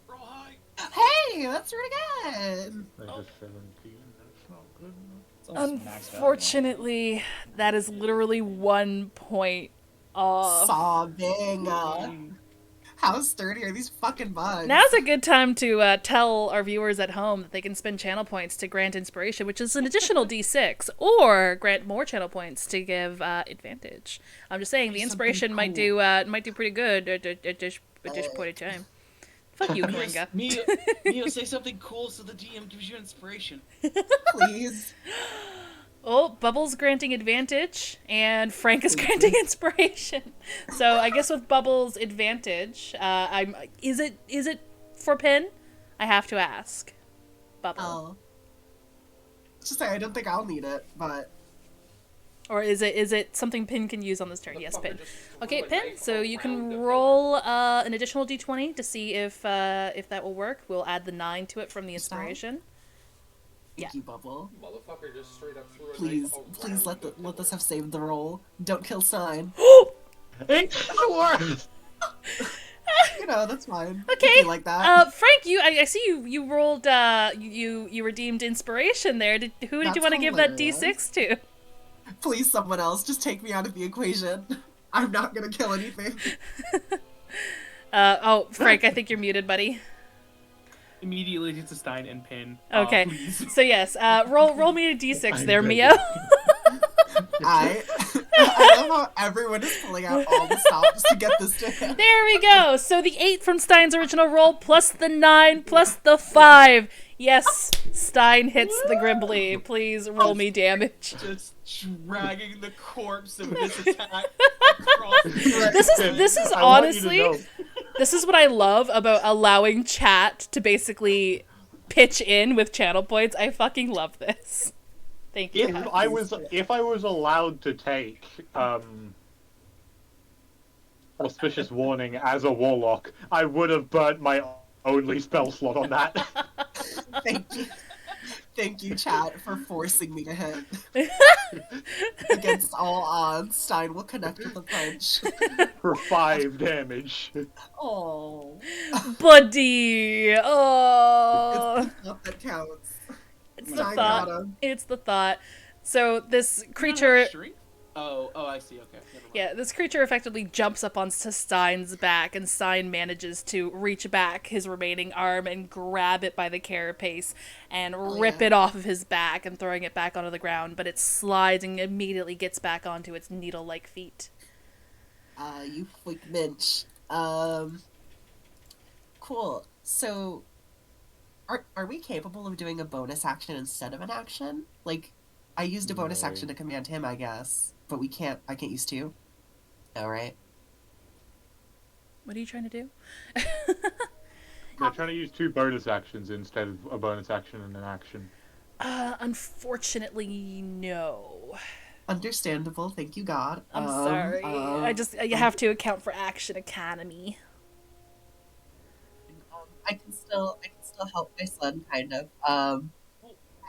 S11: Roll high.
S7: Hey, that's really good.
S9: Like a 17, that's not good enough.
S5: It's almost maxed out.
S1: Unfortunately, that is literally 1 point off.
S7: Sobbing. How sturdy are these fucking bugs?
S1: Now's a good time to tell our viewers at home that they can spend channel points to grant inspiration, which is an additional D6, or grant more channel points to give advantage. I'm just saying the inspiration might do pretty good at this point in time. Fuck you, Coringa.
S11: Mio, say something cool so the DM gives you inspiration.
S7: Please.
S1: Oh, Bubbles granting advantage, and Frank is granting inspiration. So I guess with Bubbles advantage, is it for Pin? I have to ask. Bubble.
S7: Oh. Just say I don't think I'll need it, but
S1: Or is it something Pin can use on this turn? Yes, Pin. Okay, Pin. So you can roll an additional d20 to see if that will work. We'll add the 9 to it from the inspiration.
S7: thank you, Bubble.
S8: Motherfucker just straight up threw a
S7: Please,
S8: knife
S7: please
S8: around
S7: let this have saved the roll. Don't kill Stein.
S9: It worked!
S7: You know, that's fine.
S1: Okay.
S7: Be like that.
S1: Frank, I see you rolled you redeemed inspiration there. Who did you want to give that d6 to?
S7: Please, someone else, just take me out of the equation. I'm not gonna kill anything.
S1: Frank, I think you're muted, buddy.
S4: Immediately to Stein and Pin.
S1: Okay.
S4: Please.
S1: So yes, roll me a d6 there, Mio.
S7: I love how everyone is pulling out all the stops to get this to him.
S1: There we go. So the 8 from Stein's original roll plus the 9 plus the 5. Yes, Stein hits the Grimbly. Please roll me damage.
S11: Just dragging the corpse of this attack across the
S1: This is honestly, this is what I love about allowing chat to basically pitch in with channel points. I fucking love this. Thank you.
S9: If I was allowed to take auspicious warning as a warlock, I would have burnt my only spell slot on that.
S7: Thank you.
S3: Thank you, chat, for forcing me to hit. Against all odds, Stein will connect with a punch.
S9: For 5 damage.
S3: Oh,
S1: Buddy! Oh.
S3: it's the thought that counts.
S1: It's the
S3: Stein
S1: thought.
S3: got him.
S1: It's the thought. So this
S2: You don't have
S1: creature...
S2: strength? Oh, I see. Okay, never mind.
S1: Yeah, this creature effectively jumps up onto Stein's back, and Stein manages to reach back his remaining arm and grab it by the carapace and rip
S3: yeah.
S1: it off of his back and throwing it back onto the ground, but it slides and immediately gets back onto its needle-like feet.
S3: You freak minch. Cool. So, are we capable of doing a bonus action instead of an action? Like, I used a bonus
S9: No.
S3: action to command him, I guess, but I can't use 2. All right.
S1: What are you trying to do?
S9: They're trying to use 2 bonus actions instead of a bonus action and an action.
S1: Unfortunately, no.
S3: Understandable. Thank you, God.
S1: I'm sorry. I have to account for Action Academy.
S3: I can still help my son, kind of.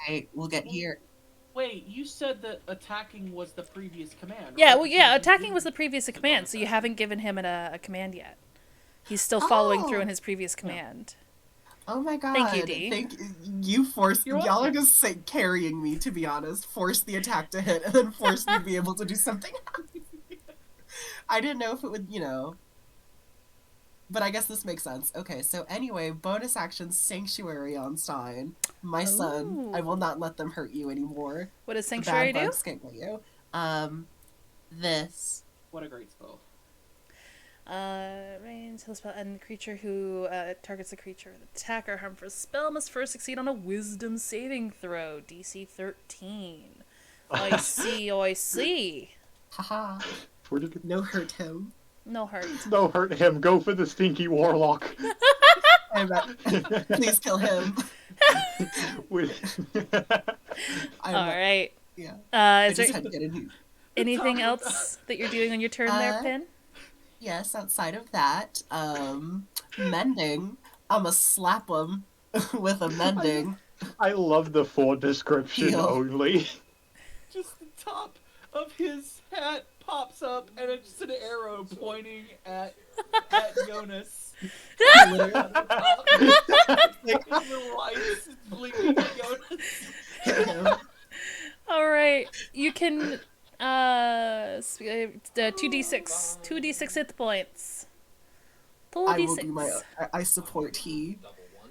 S3: I will get here.
S2: Wait, you said that attacking was the previous command.
S1: Yeah,
S2: right?
S1: well, yeah, attacking was the previous command, so you haven't given him a command yet. He's still following through on his previous command.
S3: Oh my God!
S1: Thank you, D.
S3: You forced.
S2: You're
S3: Y'all are
S2: welcome.
S3: just carrying me, to be honest. Force the attack to hit, and then force me to be able to do something. I didn't know if it would, But I guess this makes sense. Okay, so anyway, bonus action Sanctuary on Stein. My son, I will not let them hurt you anymore.
S1: What does
S3: The
S1: Sanctuary
S3: bad
S1: do?
S3: bugs can't get you. This.
S2: What a great spell.
S1: Range, heal spell, and the creature who targets the creature with attack or harmful spell must first succeed on a Wisdom saving throw, DC 13. I see.
S3: Haha.
S9: Where did it...
S3: No hurt him.
S1: No hurt.
S9: No, hurt him. Go for the stinky warlock.
S3: Please kill him.
S1: Alright.
S3: Yeah.
S1: Is there
S3: had to get in here.
S1: anything else that you're doing on your turn there, Pin?
S3: Yes, outside of that, mending. I'ma slap him with a mending.
S9: I love the 4 description
S3: Heal.
S9: only.
S2: Just the top of his hat pops up, and it's just an arrow pointing at Jonas. Like the lights blinking at Jonas.
S1: Alright, you can 2d6 hit points.
S3: I will do
S1: 2d6.
S3: my. I support he.
S8: Double one.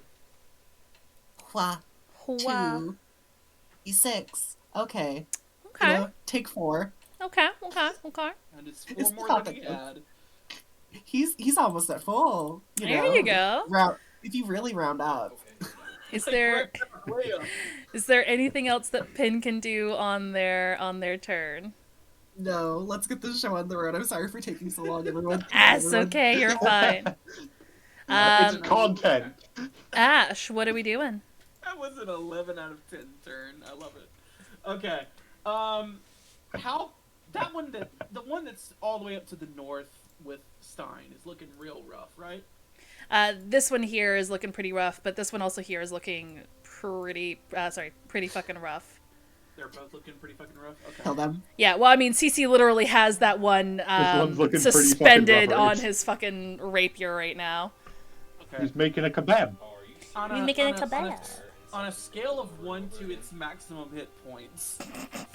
S3: Hua.
S1: Wow.
S3: 2 d6. Okay.
S1: Okay.
S3: Take 4.
S1: Okay.
S2: And it's
S3: It's
S2: 4 more
S3: not
S2: than he
S3: that good.
S2: had.
S3: He's almost at full.
S1: There you go.
S3: If you really round up.
S1: Is there
S2: Way up.
S1: anything else that Pin can do on their turn?
S3: No, let's get this show on the road. I'm sorry for taking so long, everyone.
S1: That's okay, you're fine.
S9: It's content.
S1: Ash, what are we doing?
S2: That was an 11 out of 10 turn. I love it. Okay. How the one that's all the way up to the north with Stein is looking real rough, right?
S1: This one here is looking pretty rough, but this one also here is looking pretty fucking rough.
S2: They're both looking pretty fucking rough. Okay.
S3: Kill them.
S1: Yeah, well, I mean, CC literally has that one
S9: one's looking pretty fucking
S1: suspended
S9: rough,
S1: on
S9: right?
S1: his fucking rapier right now.
S2: Okay.
S9: He's making a kebab.
S2: On
S1: We making a kebab.
S2: On a scale of 1 to its maximum hit points,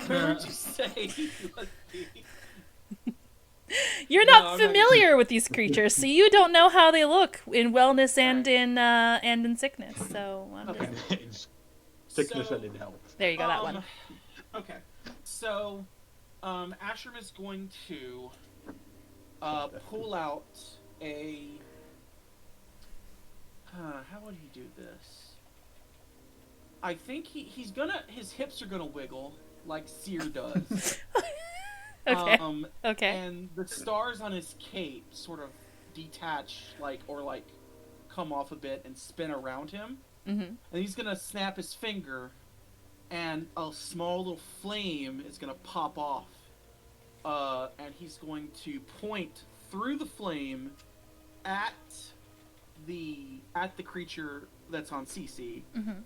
S2: where would you say he would be?
S1: You're
S2: No,
S1: not
S2: I'm not
S1: familiar with these creatures, so you don't know how they look in wellness and in sickness. So I'm
S2: Okay.
S1: just...
S9: Sickness
S2: So-
S9: and in health.
S1: There you go, that one.
S2: Okay. So, Ashram is going to pull out a. How would he do this? I think his hips are gonna wiggle like Seer does.
S1: Okay. Okay.
S2: And the stars on his cape sort of detach, or come off a bit and spin around him.
S1: Mm-hmm.
S2: And he's gonna snap his finger, and a small little flame is gonna pop off. And he's going to point through the flame at the creature that's on CC,
S1: Mm-hmm.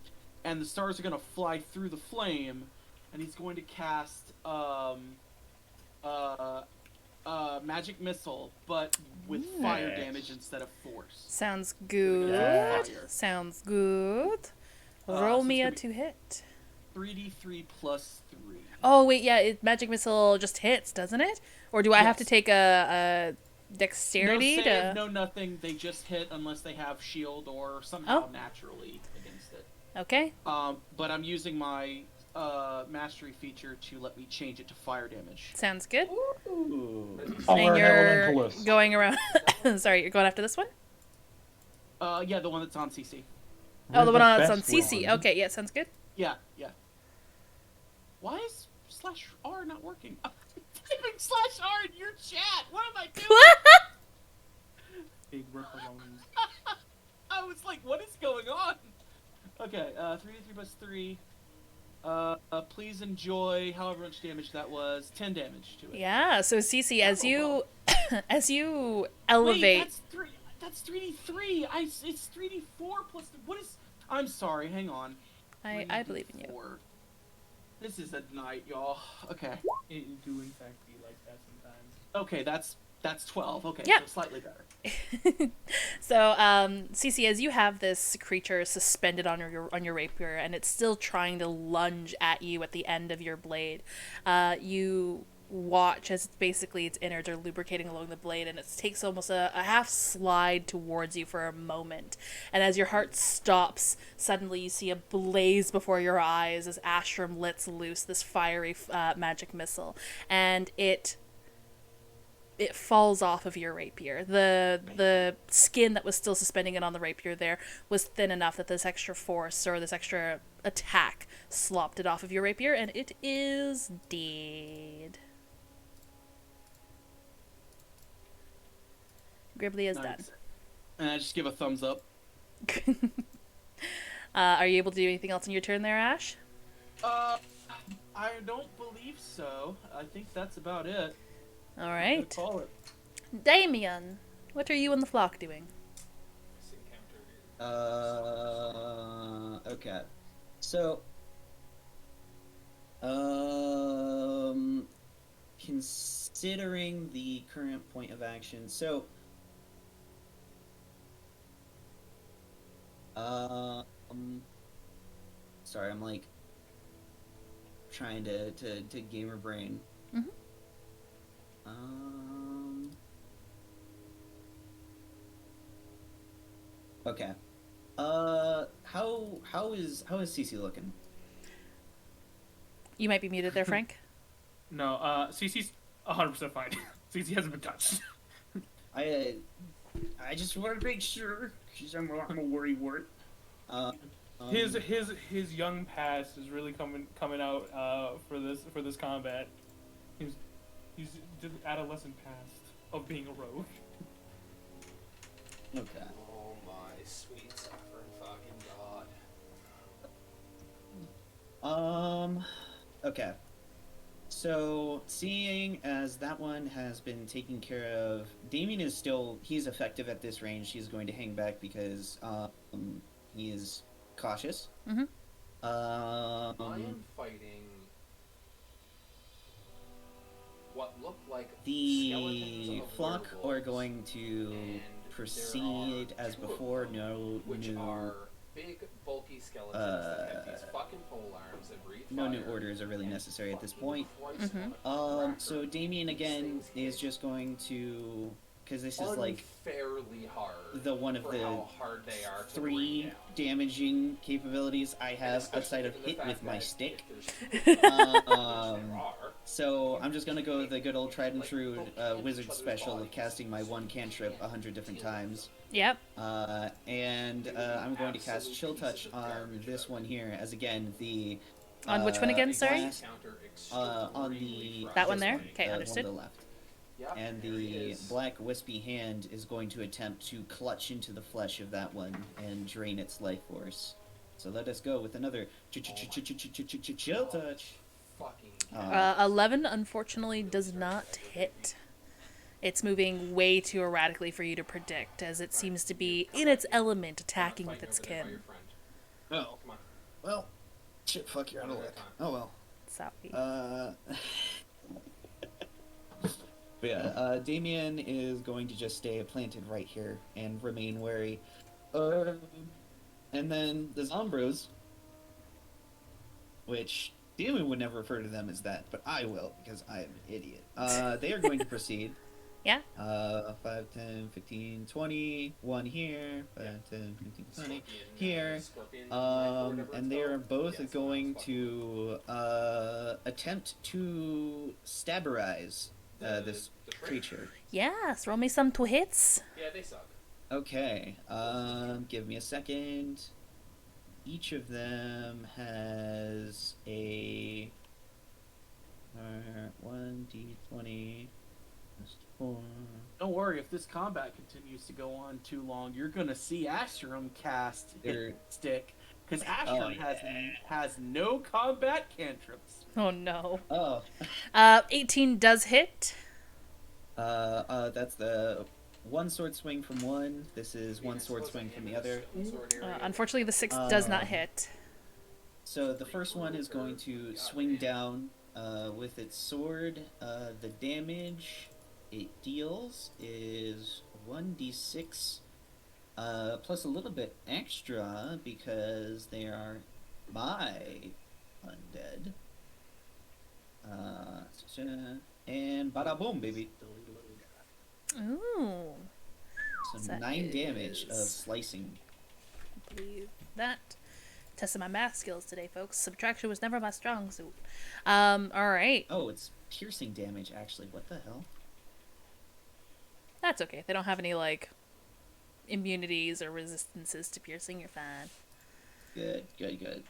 S2: and the stars are gonna fly through the flame, and he's going to cast magic missile, but with fire
S9: Nice.
S2: damage instead of force.
S1: Sounds good.
S9: Yes.
S1: Sounds good.
S2: So
S1: Roll
S2: it's
S1: me a
S2: gonna be
S1: 2-hit.
S2: 3d3 plus 3.
S1: Oh wait, yeah, magic missile just hits, doesn't it? Or do I have to
S2: Yes.
S1: take a dexterity
S2: No
S1: to?
S2: save, no nothing. They just hit unless they have shield or somehow naturally against it.
S1: Okay.
S2: But I'm using my mastery feature to let me change it to fire damage.
S1: Sounds good.
S5: Ooh.
S9: Oh,
S1: And
S9: we're an
S1: you're
S9: elementalist.
S1: going around. Sorry, you're going after this one.
S2: Yeah, the one that's on CC.
S1: Oh, the
S9: We're
S1: one that's on
S9: best
S1: CC.
S9: one.
S1: Okay, yeah, sounds good.
S2: Yeah. Why is /R not working? I'm typing /R in your chat. What am I doing?
S4: Big ripple-ons.
S2: I was like, what is going on? Okay, 3d3 plus 3. Please enjoy however much damage that was. 10 damage to it.
S1: Yeah. So CC, as
S2: Oh,
S1: you
S2: well.
S1: as you
S2: Wait,
S1: elevate.
S2: that's 3d3. It's 3d4 plus. What is? I'm sorry. Hang on.
S1: I believe in you.
S2: 3d4. This is a night, y'all. Okay.
S4: It do in fact be like that sometimes.
S2: Okay, that's 12. Okay,
S1: Yeah.
S2: so slightly better.
S1: So, Cece, as you have this creature suspended on your rapier, and it's still trying to lunge at you at the end of your blade, you watch as basically its innards are lubricating along the blade, and it takes almost a half slide towards you for a moment. And as your heart stops, suddenly you see a blaze before your eyes as Astrum lets loose this fiery magic missile, and it falls off of your rapier. The skin that was still suspending it on the rapier there was thin enough that this extra force or this extra attack slopped it off of your rapier, and it is dead. Gribbly is
S2: Nice. And I just give a thumbs up.
S1: done. Are you able to do anything else in your turn there, Ash?
S2: I don't believe so. I think that's about it.
S1: All
S2: I'm gonna
S1: right.
S2: call it.
S1: Damien, what are you and the flock doing?
S8: This encounter is
S5: Okay. So, considering the current point of action, so, sorry, I'm like trying to gamer brain.
S1: Mhm.
S5: Okay. How is Cece looking?
S1: You might be muted there, Frank.
S4: No, CC's 100% fine. CC hasn't been touched.
S5: I just want to make sure, because I'm a worry wart.
S4: His young past is really coming out for this combat. He's the adolescent past of being a rogue.
S5: Okay.
S8: Oh my sweet saffron fucking god.
S5: Okay. So, seeing as that one has been taken care of, Damien is still, he's effective at this range. He's going to hang back because he is cautious.
S1: Mhm.
S8: I am fighting what look like
S5: The
S8: skeletons of
S5: flock are
S8: werewolves,
S5: going to
S8: and
S5: proceed
S8: there are
S5: as
S8: two of
S5: before.
S8: them,
S5: No
S8: which
S5: new,
S8: are big, bulky skeletons that have these fucking pole arms that breathe
S5: no new
S8: fire
S5: orders are really
S8: and
S5: necessary at this
S8: fucking
S5: point.
S8: Christ on a
S5: So
S8: cracker.
S5: Damien
S8: These
S5: again
S8: things
S5: is
S8: hit
S5: just going to, because this is like
S8: unfairly hard
S5: the one of
S8: for
S5: the
S8: how hard they are to
S5: three
S8: bring down.
S5: damaging capabilities I
S8: And
S5: have
S8: especially
S5: outside of
S8: given the
S5: hit
S8: fact
S5: with my
S8: that
S5: stick.
S8: if there's two of them, which there
S5: Um,
S8: are,
S5: So I'm just gonna go with the good old tried and true wizard special of casting my one cantrip 100 different times.
S1: Yep.
S5: And I'm going to cast Chill Touch on this one here, as again the
S1: On which one again, sorry?
S5: glass- on the
S1: That one
S5: this
S1: there? Okay,
S5: the one
S1: understood.
S5: to the left.
S8: Yep,
S5: And
S8: there he
S5: the
S8: is.
S5: black wispy hand is going to attempt to clutch into the flesh of that one and drain its life force. So let us go with another Chill Touch.
S8: Fucking
S1: 11 unfortunately does not hit. It's moving way too erratically for you to predict, as it seems to be in its element attacking with its
S8: fighting over there by your
S1: kin.
S8: friend.
S5: Oh.
S8: Come on.
S5: Well, shit, fuck, you're out of luck. Oh well.
S1: Sorry.
S5: But yeah, Damien is going to just stay planted right here and remain wary. And then the Zombros, which Damien would never refer to them as that, but I will because I am an idiot. They are going to proceed.
S1: Yeah.
S5: 5, 10, 15, 20, 1 here, 5, 10, 15, 20 here. And they are both going to attempt to staberize this creature.
S1: Yes, roll me some two hits.
S8: Yeah, they suck.
S5: Okay, give me a second. Each of them has a 1d20 plus 4.
S2: Don't worry, if this combat continues to go on too long, you're gonna see Ashram cast Hit Stick, because Ashram has no combat cantrips.
S1: Oh no.
S5: Oh.
S1: 18 does hit.
S5: That's the one sword swing from one. This is one sword swing from the other.
S1: Unfortunately, the 6 does not hit.
S5: So the first one is going to swing down with its sword. The damage it deals is 1d6 plus a little bit extra because they are my undead. And bada boom, baby.
S1: Ooh.
S5: So
S1: That
S5: 9 damage of
S1: is-
S5: slicing.
S1: I believe that. Testing my math skills today, folks. Subtraction was never my strong suit. Alright.
S5: Oh, it's piercing damage, actually. What the hell?
S1: That's okay. They don't have any, like, immunities or resistances to piercing. You're fine.
S5: Good, good, good.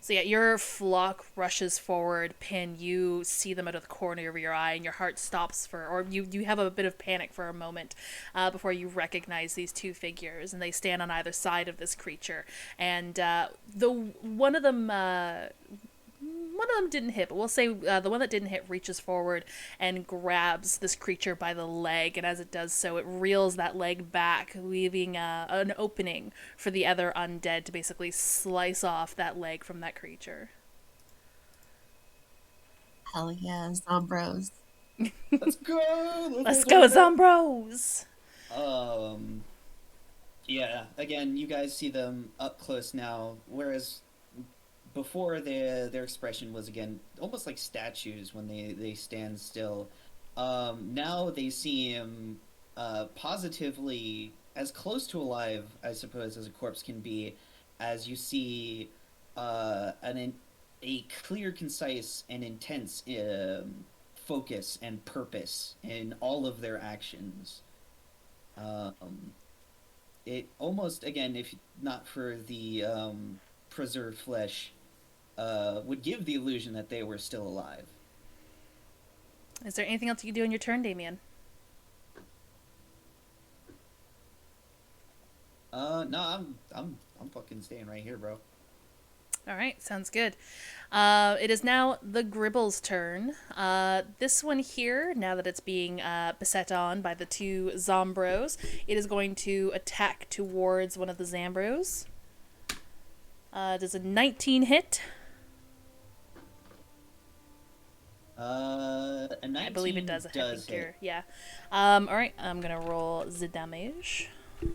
S1: So yeah, your flock rushes forward. Pin, you see them out of the corner of your eye, and your heart stops or you have a bit of panic for a moment before you recognize these two figures, and they stand on either side of this creature. And one of them didn't hit, but we'll say the one that didn't hit reaches forward and grabs this creature by the leg, and as it does so, it reels that leg back, leaving an opening for the other undead to basically slice off that leg from that creature.
S7: Hell yeah, Zombros.
S5: Let's go!
S1: Let's go, Zombros!
S5: Yeah, again, you guys see them up close now, whereas before their expression was, again, almost like statues when they stand still. Now they seem positively as close to alive, I suppose, as a corpse can be, as you see a clear, concise, and intense focus and purpose in all of their actions. It almost, again, if not for the preserved flesh, would give the illusion that they were still alive.
S1: Is there anything else you can do in your turn, Damien?
S5: No, I'm fucking staying right here, bro.
S1: Alright, sounds good. It is now the Gribble's turn. This one here, now that it's being beset on by the two Zombros, it is going to attack towards one of the Zambros. Does a 19 hit?
S5: A 19
S1: I believe it does.
S5: hit.
S1: Yeah. Alright, I'm gonna roll the damage. 3.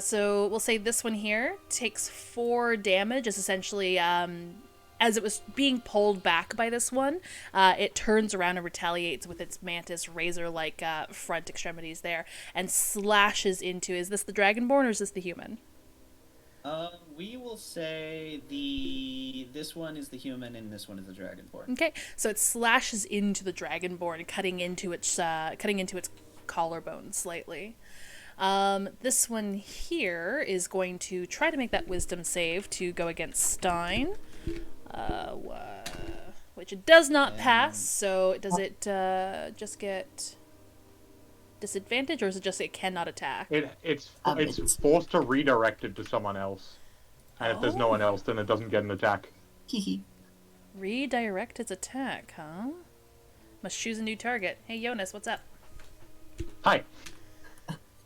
S1: So we'll say this one here takes 4 damage. It's essentially, as it was being pulled back by this one, it turns around and retaliates with its mantis razor-like front extremities there and slashes into, is this the Dragonborn or is this the human?
S5: We will say this one is the human and this one is the Dragonborn.
S1: Okay, so it slashes into the Dragonborn, cutting into its collarbone slightly. This one here is going to try to make that wisdom save to go against Stein, which it does not pass. So does it just get disadvantage, or is it just it cannot attack?
S9: It's forced to redirect it to someone else, and if there's no one else, then it doesn't get an attack.
S1: Redirect its attack, huh? Must choose a new target. Hey, Jonas, what's up?
S9: Hi.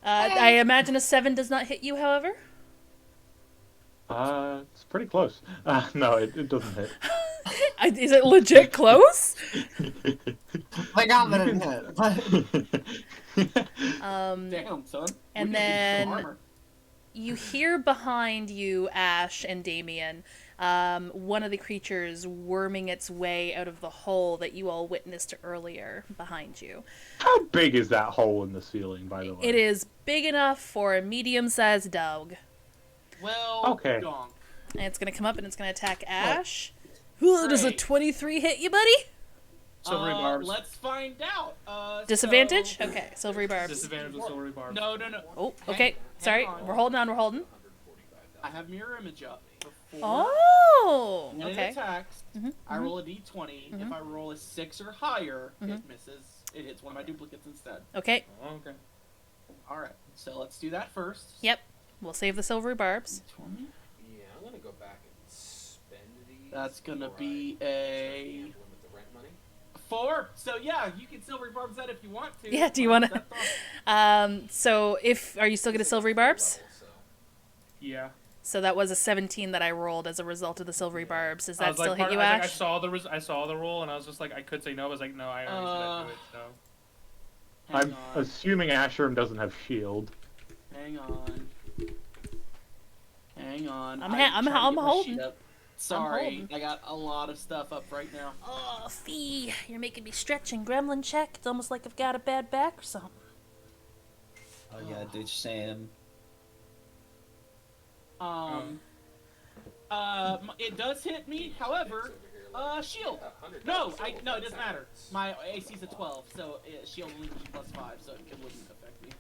S1: I imagine a 7 does not hit you, however?
S9: It's pretty close. No, it doesn't hit.
S1: Is it legit close?
S7: My God, that didn't hit. But
S2: Damn, son.
S1: And
S2: We could use some
S1: then
S2: armor.
S1: you hear behind you, Ash and Damien, one of the creatures worming its way out of the hole that you all witnessed earlier behind you.
S9: How big is that hole in the ceiling, by the way?
S1: It is big enough for a medium-sized dog.
S2: Well,
S9: Okay.
S2: donk.
S1: And it's going to come up and it's going to attack Ash. Ooh, does a 23 hit you, buddy?
S4: Silvery barbs.
S2: Let's find out.
S1: Disadvantage?
S2: So...
S1: Okay, silvery barbs.
S4: Disadvantage with silvery barbs.
S2: No.
S1: Oh, okay. Sorry,
S2: on.
S1: we're holding on.
S2: I have mirror image up. Before
S1: Oh,
S2: when it
S1: okay.
S2: attacks,
S1: Mhm,
S2: I roll a d20. If I roll a 6 or higher,
S1: Mhm.
S2: it misses. It hits one of my duplicates instead.
S1: Okay,
S4: Oh, okay.
S2: All right, so let's do that first.
S1: yep. We'll save the silvery barbs.
S2: 20.
S8: Yeah, I'm gonna go back and spend these.
S2: That's gonna
S8: before
S2: be
S8: I
S2: a
S8: start gambling with the rent money.
S2: 4. So yeah, you can silver barbs that if you want to.
S1: Yeah, do you want to? So are you still going to silvery barbs?
S8: So,
S4: Yeah.
S1: So that was a 17 that I rolled as a result of the silvery barbs. Does
S4: I
S1: that
S4: was
S1: still
S4: like,
S1: hit you,
S4: I
S1: Ash?
S4: saw the roll, and I was just like, I could say no, but I was like, no, I already said I do it, so.
S2: Hang
S9: I'm
S2: on.
S9: assuming Asherim doesn't have shield.
S2: Hang on. Hang on.
S1: I'm
S2: trying to get my
S1: holding.
S2: sheet up. Sorry,
S1: holding.
S2: I got a lot of stuff up right now.
S1: Oh, Fee, you're making me stretch and gremlin check. It's almost like I've got a bad back or something.
S5: Oh yeah, ditch Sam.
S2: It does hit me. However, shield. No, it doesn't matter. My AC's a 12, so shield only gives you +5, so it wouldn't affect me.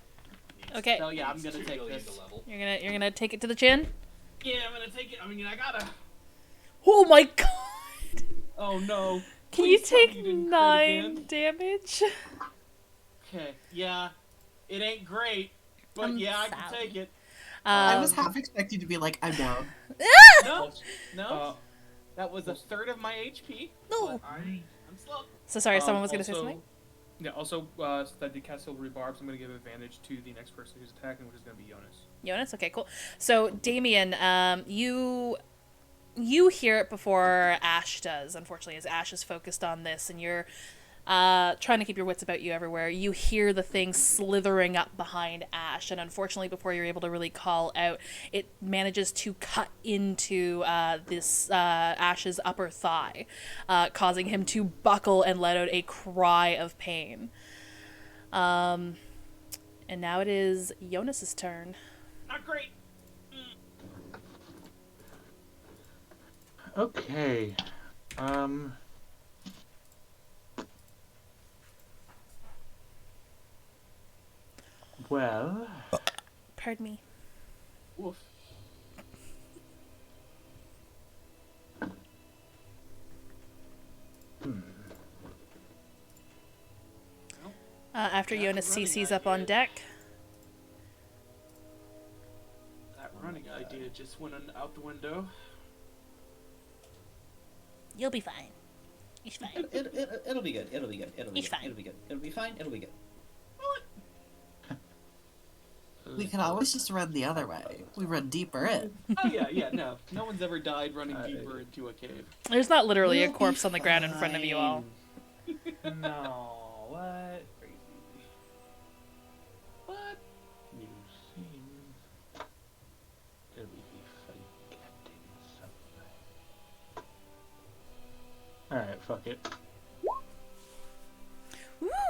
S1: Okay.
S2: So yeah, I'm gonna take this.
S1: You're gonna take it to the chin?
S2: Yeah, I'm gonna take it. I mean, I gotta.
S1: Oh my god!
S2: Oh no.
S1: Can you
S2: Please tell me
S1: take
S2: didn't crit
S1: 9
S2: again.
S1: damage?
S2: Okay, yeah. It ain't great, but
S1: I'm
S2: yeah, I can
S1: sorry.
S2: take it.
S7: I was half expecting to be like, I'm down.
S2: No. That was a third of my HP.
S1: No.
S2: But I'm slow.
S1: So sorry, someone was gonna say
S4: Also-
S1: something?
S4: Yeah, also, since I did cast silvery barbs, I'm going to give advantage to the next person who's attacking, which is going to be Jonas.
S1: Jonas? Okay, cool. So, Damien, you hear it before Ash does, unfortunately, as Ash is focused on this, and you're trying to keep your wits about you everywhere. You hear the thing slithering up behind Ash, and unfortunately, before you're able to really call out, it manages to cut into this Ash's upper thigh, causing him to buckle and let out a cry of pain. And now it is Jonas's turn.
S2: Not great.
S9: Okay. Well,
S1: Pardon me.
S2: Woof.
S1: After
S2: That's
S1: Jonas
S2: a running
S1: CC's up on
S2: idea.
S1: deck.
S2: That running idea just went out the window.
S1: You'll be fine. He's fine.
S5: It'll be good. It'll be good. It'll be
S1: He's
S5: good.
S1: fine.
S5: It'll be good. It'll be fine. It'll be good.
S7: We can always just run the other way. We run deeper in.
S2: Oh yeah, no. No one's ever died running deeper into a cave.
S1: There's not literally a
S5: We'll be
S1: corpse on the ground in front of you all.
S4: No, what? Crazy.
S2: What?
S9: you seem to be forgetting something. Alright, fuck it.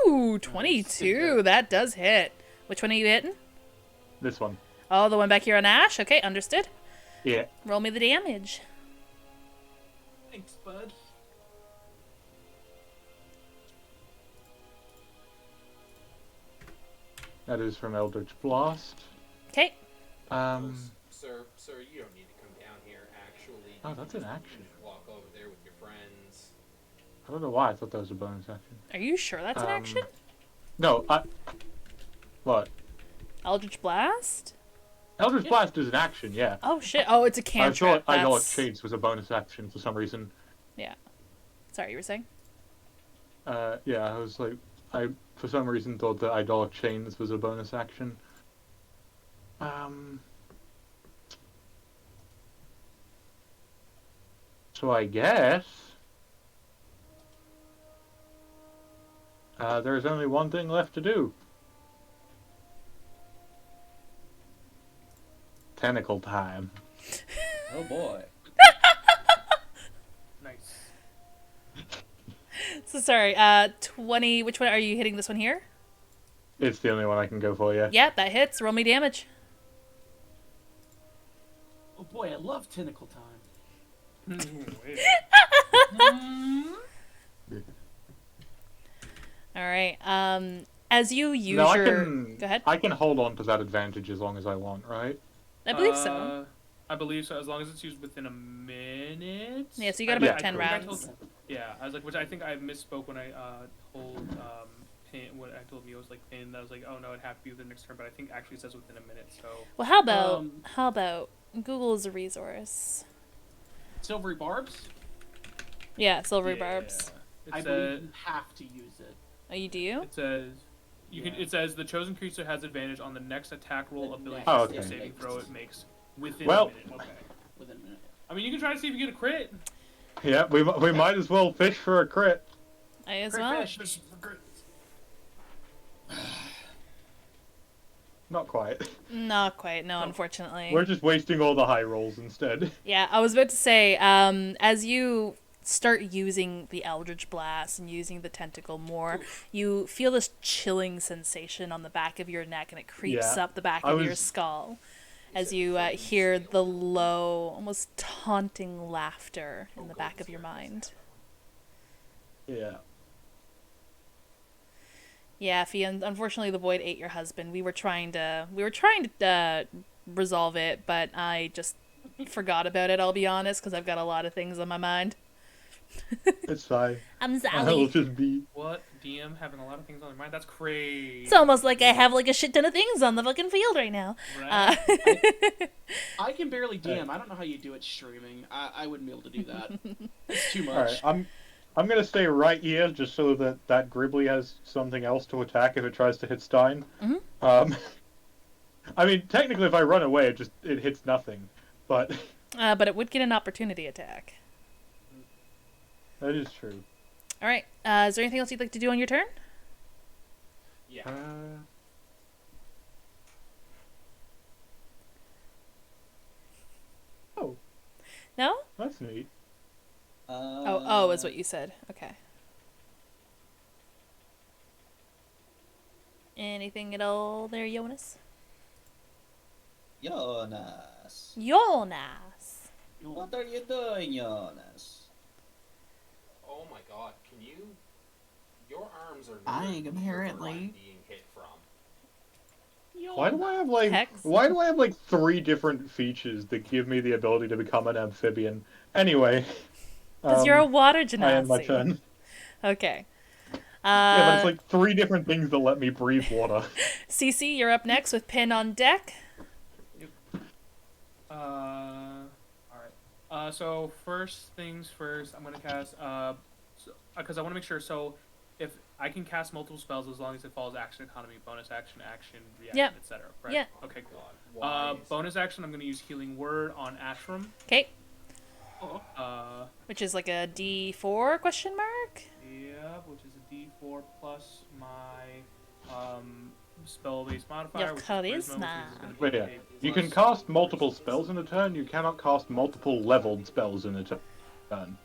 S1: Ooh, 22. That does hit. Which one are you hitting?
S9: This one.
S1: Oh, the one back here on Ash? Okay, understood.
S9: Yeah.
S1: Roll me the damage.
S2: Thanks, bud.
S9: That is from Eldritch Blast.
S1: Okay.
S8: Sir, you don't need to come down here. Actually,
S9: Oh,
S8: you
S9: that's
S8: can
S9: an
S8: just
S9: action.
S8: Walk over there with your friends.
S9: I don't know why I thought that was a bonus action.
S1: Are you sure that's an action?
S9: No, What?
S1: Eldritch Blast?
S9: Eldritch Blast is an action, yeah.
S1: Oh, shit. Oh, it's a
S9: I
S1: cantrip.
S9: thought Idolic
S1: That's...
S9: Chains was a bonus action for some reason.
S1: Yeah. Sorry, you were saying?
S9: Yeah, I was like, I for some reason thought that Idolic Chains was a bonus action. So I guess there's only one thing left to do. Tentacle time.
S5: Oh boy.
S4: Nice.
S1: So sorry, 20, which one are you hitting? This one here?
S9: It's the only one I can go for, yeah.
S1: Yeah, that hits. Roll me damage.
S2: Oh boy, I love tentacle time.
S4: Wait.
S1: All right. As you use
S9: No,
S1: your... Go ahead.
S9: I can hold on to that advantage as long as I want, right?
S1: I believe so.
S4: I believe so, as long as it's used within a minute.
S1: Yeah, so you got about 10
S4: I
S1: rounds.
S4: Yeah, I was like, which I think I misspoke when I told Pin, when I told Mio was like Pin, that I was like, oh no, it'd have to be within the next turn, but I think actually it says within a minute. So.
S1: Well, how about Google is a resource?
S2: Silvery barbs?
S1: Yeah, silvery barbs.
S2: I believe you have to use it.
S1: Oh, you do?
S4: It says it says the chosen creature has advantage on the next attack roll ability
S9: okay.
S4: saving throw it makes within
S9: Well-
S4: a minute. Okay.
S2: Within a minute.
S4: I mean, you can try to see if you get a crit.
S9: Yeah, we might as well fish for a crit.
S1: I as
S2: Crit
S1: well.
S2: fish.
S9: Not quite.
S1: Not quite, no, unfortunately.
S9: We're just wasting all the high rolls instead.
S1: Yeah, I was about to say, as you start using the Eldritch Blast and using the tentacle more, you feel this chilling sensation on the back of your neck, and it creeps up the back of your skull as you hear the low, almost taunting laughter in the back of your mind.
S9: Yeah.
S1: Yeah, Fee, unfortunately the void ate your husband. We were trying to resolve it, but I just forgot about it, I'll be honest, because I've got a lot of things on my mind.
S9: It's fine.
S1: I'm
S9: I'll
S1: sorry.
S9: just be...
S4: What? DM having a lot of things on their mind? That's crazy.
S1: It's almost like I have like a shit ton of things on the fucking field right now.
S4: Right?
S2: I can barely DM. I don't know how you do it streaming. I wouldn't be able to do that. It's too much.
S9: Alright, I'm gonna stay right here just so that Gribbly has something else to attack if it tries to hit Stein.
S1: Mm-hmm.
S9: I mean, technically if I run away, it hits nothing, but...
S1: But it would get an opportunity attack.
S9: That is true.
S1: Alright, is there anything else you'd like to do on your turn?
S8: Yeah.
S9: Oh.
S1: No?
S9: That's neat.
S1: Oh, is what you said. Okay. Anything at all there, Jonas?
S5: Jonas.
S1: Jonas!
S5: What are you doing, Jonas?
S8: Oh my god, can you... Your arms are
S7: Dying,
S8: nowhere near where I'm
S7: apparently.
S8: being hit from.
S9: Why do I have like 3 different features that give me the ability to become an amphibian? Anyway.
S1: Because you're a water
S9: I
S1: genasi.
S9: end my turn.
S1: Okay.
S9: Yeah, but it's like 3 different things that let me breathe water.
S1: Cece, you're up next with Pin on deck.
S4: Alright. So first things first, I'm gonna cast, because I want to make sure, so if I can cast multiple spells as long as it follows action economy, bonus action, reaction, etc. Right?
S1: Yeah.
S4: Okay, cool. Bonus action, I'm gonna use Healing Word on Ashram.
S1: Okay.
S4: Oh.
S1: Which is like a D4 question mark?
S4: Yeah, which is a D4 plus my spell-based modifier.
S1: Your charisma.
S9: Wait, yeah. You can cast multiple spells in a turn, you cannot cast multiple leveled spells in a turn.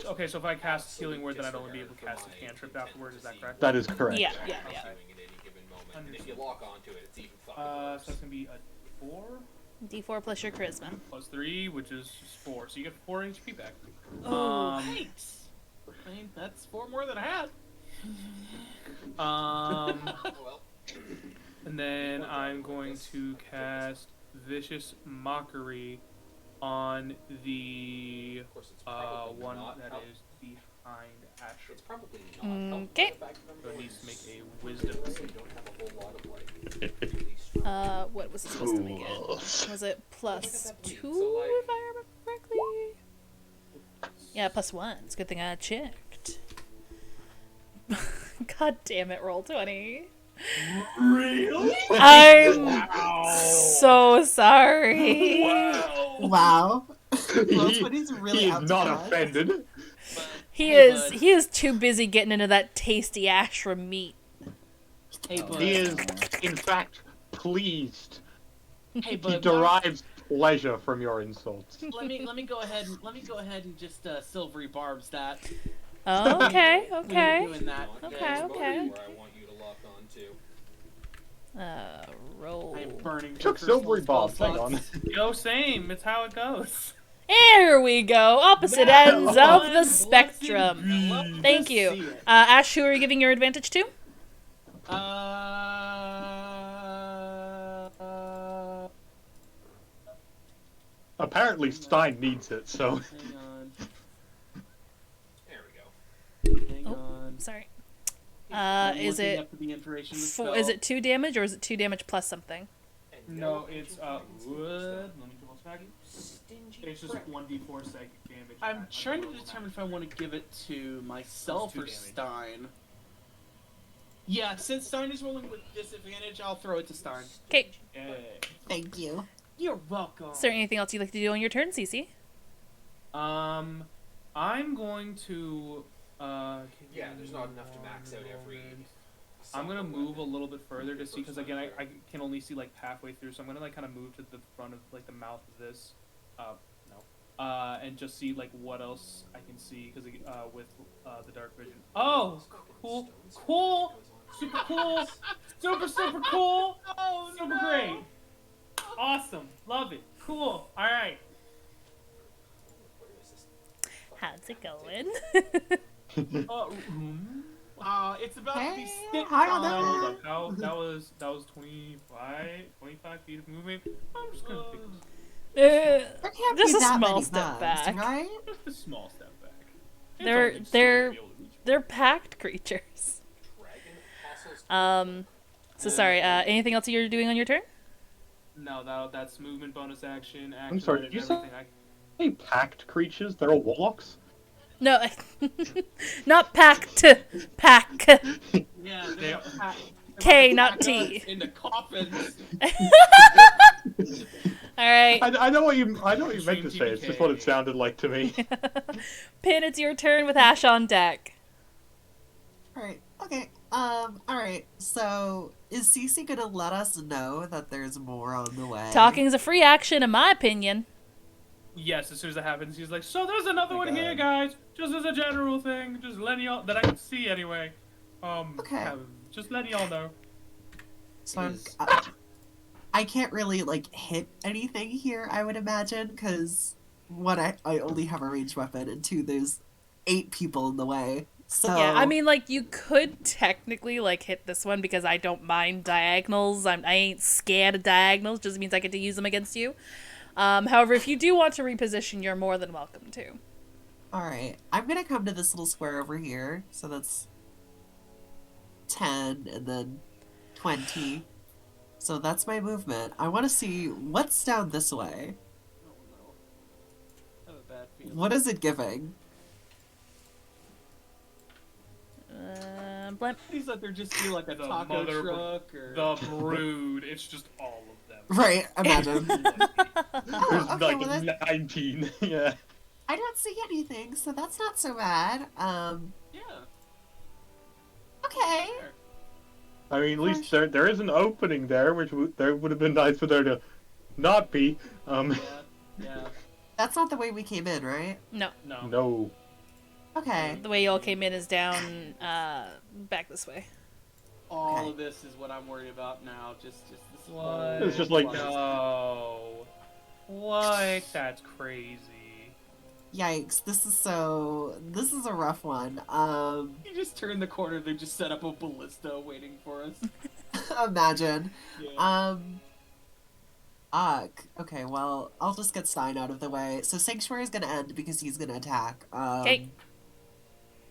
S4: Okay, so if I cast Healing Word, then I'd only be able to cast a cantrip afterwards, is that correct?
S9: That is correct.
S1: Yeah.
S8: And if you lock onto it, it's even fucking
S4: So
S8: worse.
S4: that's gonna be a 4
S1: D4 plus your charisma.
S4: plus 3, which is 4. So you get 4 HP back.
S1: Oh,
S2: Thanks. I mean, that's 4 more than I had.
S8: Well,
S4: And then I'm going to cast Vicious Mockery on the
S8: of course, it's probably
S4: one
S8: not
S4: that
S8: help-
S4: is behind Asher.
S8: It's probably not helpful
S1: Okay.
S8: the fact that
S4: So it
S8: I'm
S4: needs to make
S8: going
S4: a Wisdom
S8: so
S4: save.
S8: you don't have a whole lot of like really strong.
S1: what was it supposed to make it? Was it plus 2 if I remember correctly? Yeah, plus 1. It's a good thing I checked. God damn it, roll 20.
S2: Really?
S1: I'm so sorry.
S7: Wow.
S3: Close, but he's really
S9: he
S3: out
S9: is
S3: to
S9: not
S3: get us.
S9: offended.
S1: He
S11: Hey,
S1: is
S11: bud.
S1: he is too busy getting into that tasty ashram meat.
S11: Hey,
S5: Oh,
S11: bud.
S9: He is, in fact, pleased.
S11: Hey,
S9: He
S11: bud.
S9: derives pleasure from your insults.
S11: Let me go ahead and just silvery barbs that.
S1: Oh, okay,
S11: We ain't
S1: okay.
S11: doing that.
S1: Okay, okay.
S8: Where I want you to lock on to.
S1: Roll.
S11: I'm burning.
S9: Took
S11: for
S9: silvery
S11: spell
S9: barbs, hang on.
S11: slots.
S4: Yo, same. It's how it goes.
S1: Here we go. Opposite ends of
S11: One
S1: the
S11: blessed
S1: spectrum.
S11: bee. Love
S1: Thank
S11: to
S1: you.
S11: see it.
S1: Ash, who are you giving your advantage to?
S9: Apparently Stein needs it, so...
S11: Hang on.
S8: There we go.
S11: Hang
S1: Oh.
S11: on.
S1: Sorry.
S11: I'm
S1: Is
S11: looking
S1: it
S11: up the information. to
S1: is
S11: spell.
S1: it 2 damage or is it 2 damage plus something?
S8: And
S4: No, it's wood. Let me double check.
S8: Stingy
S4: It's just
S8: prick.
S4: 1d4 psychic damage.
S11: I'm trying to determine if I want to give it to myself
S4: Plus 2
S11: or
S4: damage.
S11: Stein. Yeah, since Stein is rolling with disadvantage, I'll throw it to Stein.
S1: Okay.
S4: Yay.
S3: Thank you.
S11: You're welcome.
S1: Is there anything else you'd like to do on your turn, Cece?
S4: I'm going to.
S8: Yeah, there's not enough to max out every.
S4: I'm gonna move a little bit further to see, because again, I can only see like halfway through, so I'm gonna like kind of move to the front of like the mouth of this, and just see like what else I can see, because with the dark vision. Oh, cool, super cool, super cool, super great, awesome, love it, cool. All right.
S1: How's it going?
S11: It's about to be
S3: Hey,
S11: stick
S3: hi,
S11: time.
S3: Anna.
S4: Hold up, that was 25 feet of movement. I'm just gonna take
S3: There can't
S1: Just
S3: be
S1: a
S3: that
S1: small
S3: many
S1: step
S3: bugs,
S1: back.
S3: right?
S4: just a small step back. It's
S1: They're-
S4: only still
S1: they're-
S4: be able to reach me.
S1: They're packed creatures. So sorry, anything else you're doing on your turn?
S4: No, that's movement, bonus action, action.
S9: I'm sorry, did you say
S4: everything.
S9: hey, packed creatures? They're all warlocks?
S1: No, not packed. Pack.
S11: Yeah,
S4: They are-
S1: K, not T.
S11: into coffins.
S1: All right,
S9: I know what you meant to
S4: Extreme
S9: say, it's just what it
S4: TPK.
S9: sounded like to me.
S1: Pin, it's your turn with Ash on deck.
S3: Alright, okay. Alright, so is Cece gonna let us know that there's more on the way?
S1: Talking is a free action, in my opinion.
S4: Yes, as soon as that happens, he's like, "So there's another one here,
S5: God.
S4: guys. Just as a general thing, just letting y'all that I can see anyway.
S3: Okay.
S4: Just letting y'all know."
S3: So
S5: Is-
S3: I can't really, like, hit anything here, I would imagine, because, one, I only have a ranged weapon, and two, there's 8 people in the way. So,
S1: Yeah, I mean, like, you could technically, like, hit this one because I don't mind diagonals. I ain't scared of diagonals, just means I get to use them against you. However, if you do want to reposition, you're more than welcome to.
S3: alright. I'm gonna come to this little square over here, so that's 10, and then 20. So that's my movement. I want to see what's down this way.
S11: I have a bad feeling.
S3: What is it giving?
S1: Blimp.
S11: Please let there just be like a
S4: The
S11: taco
S4: mother-
S11: truck or.
S4: The brood. It's just all of them.
S3: Right, imagine.
S9: There's
S3: Oh, okay,
S9: like
S3: well, that's-
S9: 19, yeah.
S3: I don't see anything, so that's not so bad.
S11: Yeah.
S3: Okay.
S9: I mean, at least there is an opening there, which there would have been nice for there to not be.
S11: Yeah.
S3: That's not the way we came in, right?
S1: No,
S4: No.
S9: No.
S3: Okay.
S1: the way y'all came in is down, back this way.
S11: All
S3: Okay.
S11: of this is what I'm worried about now. Just this
S4: What?
S11: whole
S9: It's just like-
S4: No. What? That's crazy.
S3: Yikes, this is a rough one.
S11: You just turn the corner, they just set up a ballista waiting for us.
S3: Imagine.
S11: Yeah.
S3: Okay, well, I'll just get Stein out of the way. So Sanctuary is gonna end because he's gonna attack.
S1: Okay.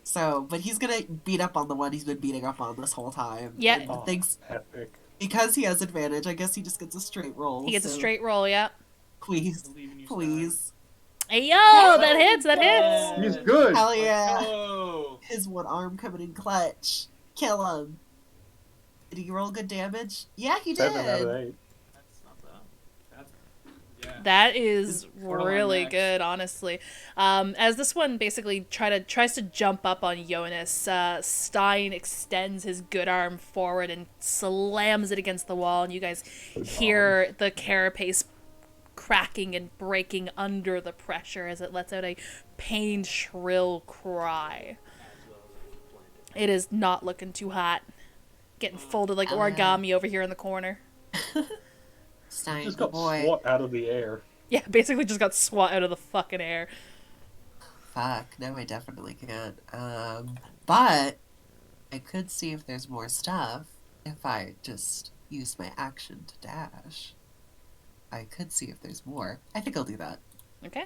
S3: So, but he's gonna beat up on the one he's been beating up on this whole time.
S1: Yeah.
S3: And
S9: Oh,
S3: thanks,
S9: epic.
S3: because he has advantage, I guess he just gets a straight roll.
S1: He gets a
S3: so
S1: straight roll, yeah.
S3: Please,
S4: Believe in you,
S3: please.
S1: Hey, yo, that hits, that hits.
S9: He's good!
S3: Hell yeah.
S11: Oh.
S3: His one arm coming in clutch. Kill him. Did he roll good damage? Yeah, he did.
S9: 7 out of 8.
S11: That's not bad.
S1: That is
S11: borderline
S1: really
S11: max.
S1: good, honestly. As this one basically tries to jump up on Jonas, Stein extends his good arm forward and slams it against the wall, and you guys hear the carapace cracking and breaking under the pressure as it lets out a pained, shrill cry. It is not looking too hot. Getting folded like origami over here in the corner.
S7: Stein,
S9: Just
S7: the
S9: got
S7: boy.
S9: swat out of the air.
S1: Yeah, basically just got swat out of the fucking air.
S7: Fuck, no, I definitely can't. But I could see if there's more stuff if I just use my action to dash. I could see if there's more. I think I'll do that.
S1: Okay.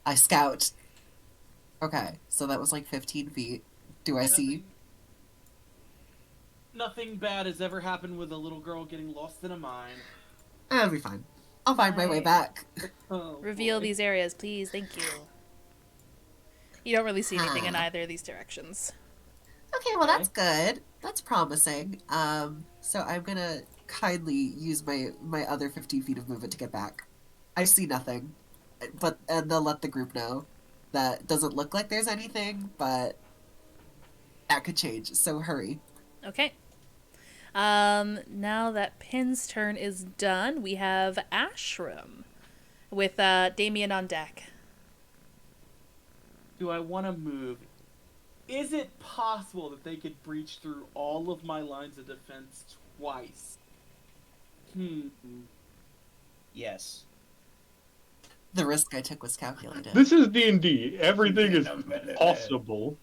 S7: I scout. Okay, so that was like 15 feet. Do I see?
S11: Nothing bad has ever happened with a little girl getting lost in a mine.
S7: I'll be fine. I'll find my way back.
S11: Oh,
S1: Reveal
S11: boy.
S1: these areas, please. Thank you. You don't really see anything in either of these directions.
S7: Okay, well that's good. That's promising. So I'm gonna kindly use my other 15 feet of movement to get back. I see nothing, and they'll let the group know that doesn't look like there's anything, but that could change. So hurry.
S1: Okay. Now that Pin's turn is done, we have Ashram with Damien on deck.
S11: Do I want to move? Is it possible that they could breach through all of my lines of defense twice?
S5: Yes.
S7: The risk I took was calculated.
S9: This is D&D. Everything is possible.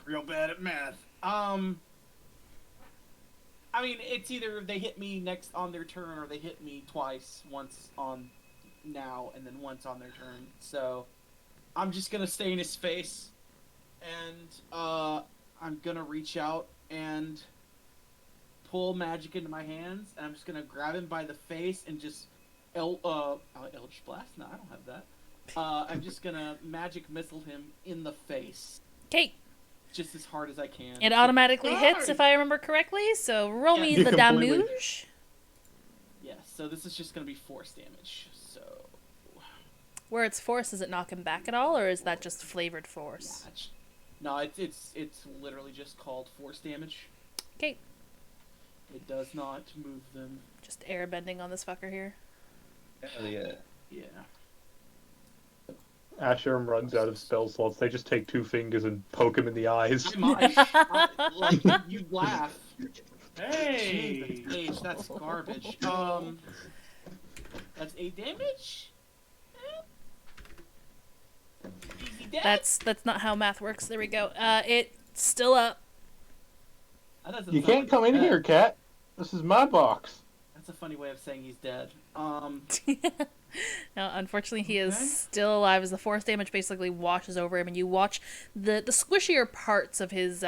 S11: Real bad at math. I mean, it's either they hit me next on their turn or they hit me twice, once on now and then once on their turn. So I'm just gonna stay in his face, and I'm gonna reach out and pull magic into my hands, and I'm just gonna grab him by the face and just Eldritch Blast. No, I don't have that. I'm just gonna magic missile him in the face.
S1: Okay.
S11: Just as hard as I can.
S1: It automatically hits, if I remember correctly, so roll me the
S9: completely.
S1: damage.
S11: Yeah, so this is just going to be force damage. So
S1: Where it's force, does it knock him back at all, or is that just flavored force?
S11: no, it's literally just called force damage.
S1: Okay.
S11: It does not move them.
S1: Just airbending on this fucker here.
S5: Hell yeah.
S11: Yeah.
S9: Asherim runs out of spell slots. They just take 2 fingers and poke him in the eyes.
S11: Like, you laugh. Hey! H, that's garbage. That's 8 damage? Easy death?
S1: That's not how math works. There we go. It's still up.
S11: That doesn't
S9: You
S11: sound
S9: can't
S11: like
S9: come
S11: he's
S9: in
S11: dead.
S9: here, cat. This is my box.
S11: That's a funny way of saying he's dead.
S1: No, unfortunately, he is
S11: Okay.
S1: still alive as the force damage basically washes over him, and you watch the squishier parts of his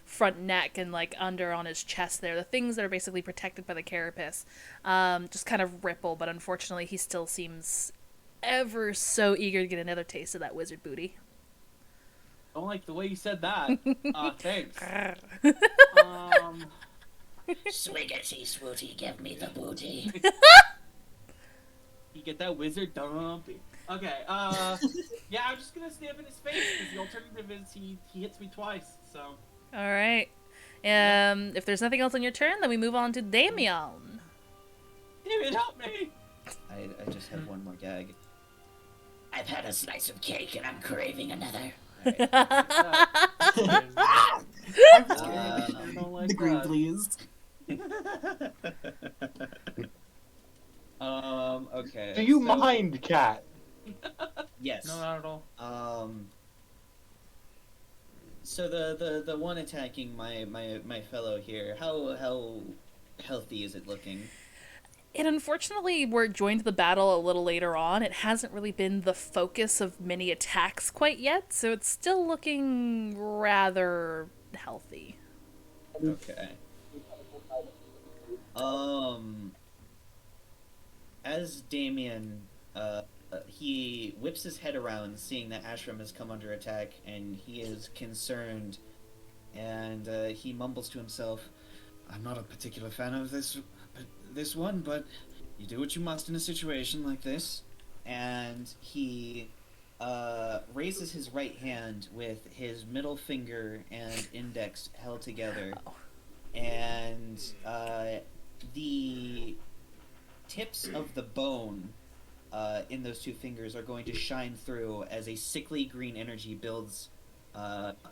S1: front neck and like under on his chest there, the things that are basically protected by the carapace, just kind of ripple. But unfortunately, he still seems ever so eager to get another taste of that wizard booty.
S11: Don't like the way you said that. Thanks.
S6: Swiggity swooty, give me the booty.
S11: You get that wizard dumpy. Okay, yeah, I'm just gonna stay up in his face, because the alternative is he hits me twice, so.
S1: All right. If there's nothing else on your turn, then we move on to Damien.
S11: David, help me!
S5: I just had one more gag.
S6: I've had a slice of cake and I'm craving another.
S7: I'm scared.
S11: I don't like
S7: The green,
S11: that.
S7: please.
S5: Okay.
S9: Do you
S5: so-
S9: mind, cat?
S5: Yes.
S4: No, not at all.
S5: So the one attacking my fellow here, how healthy is it looking?
S1: It unfortunately, where it joined the battle a little later on, it hasn't really been the focus of many attacks quite yet, so it's still looking rather healthy.
S5: Okay. As Damien, he whips his head around, seeing that Ashram has come under attack, and he is concerned, and he mumbles to himself, "I'm not a particular fan of this one, but You do what you must in a situation like this. And he raises his right hand with his middle finger and index held together. And the tips of the bone in those two fingers are going to shine through as a sickly green energy builds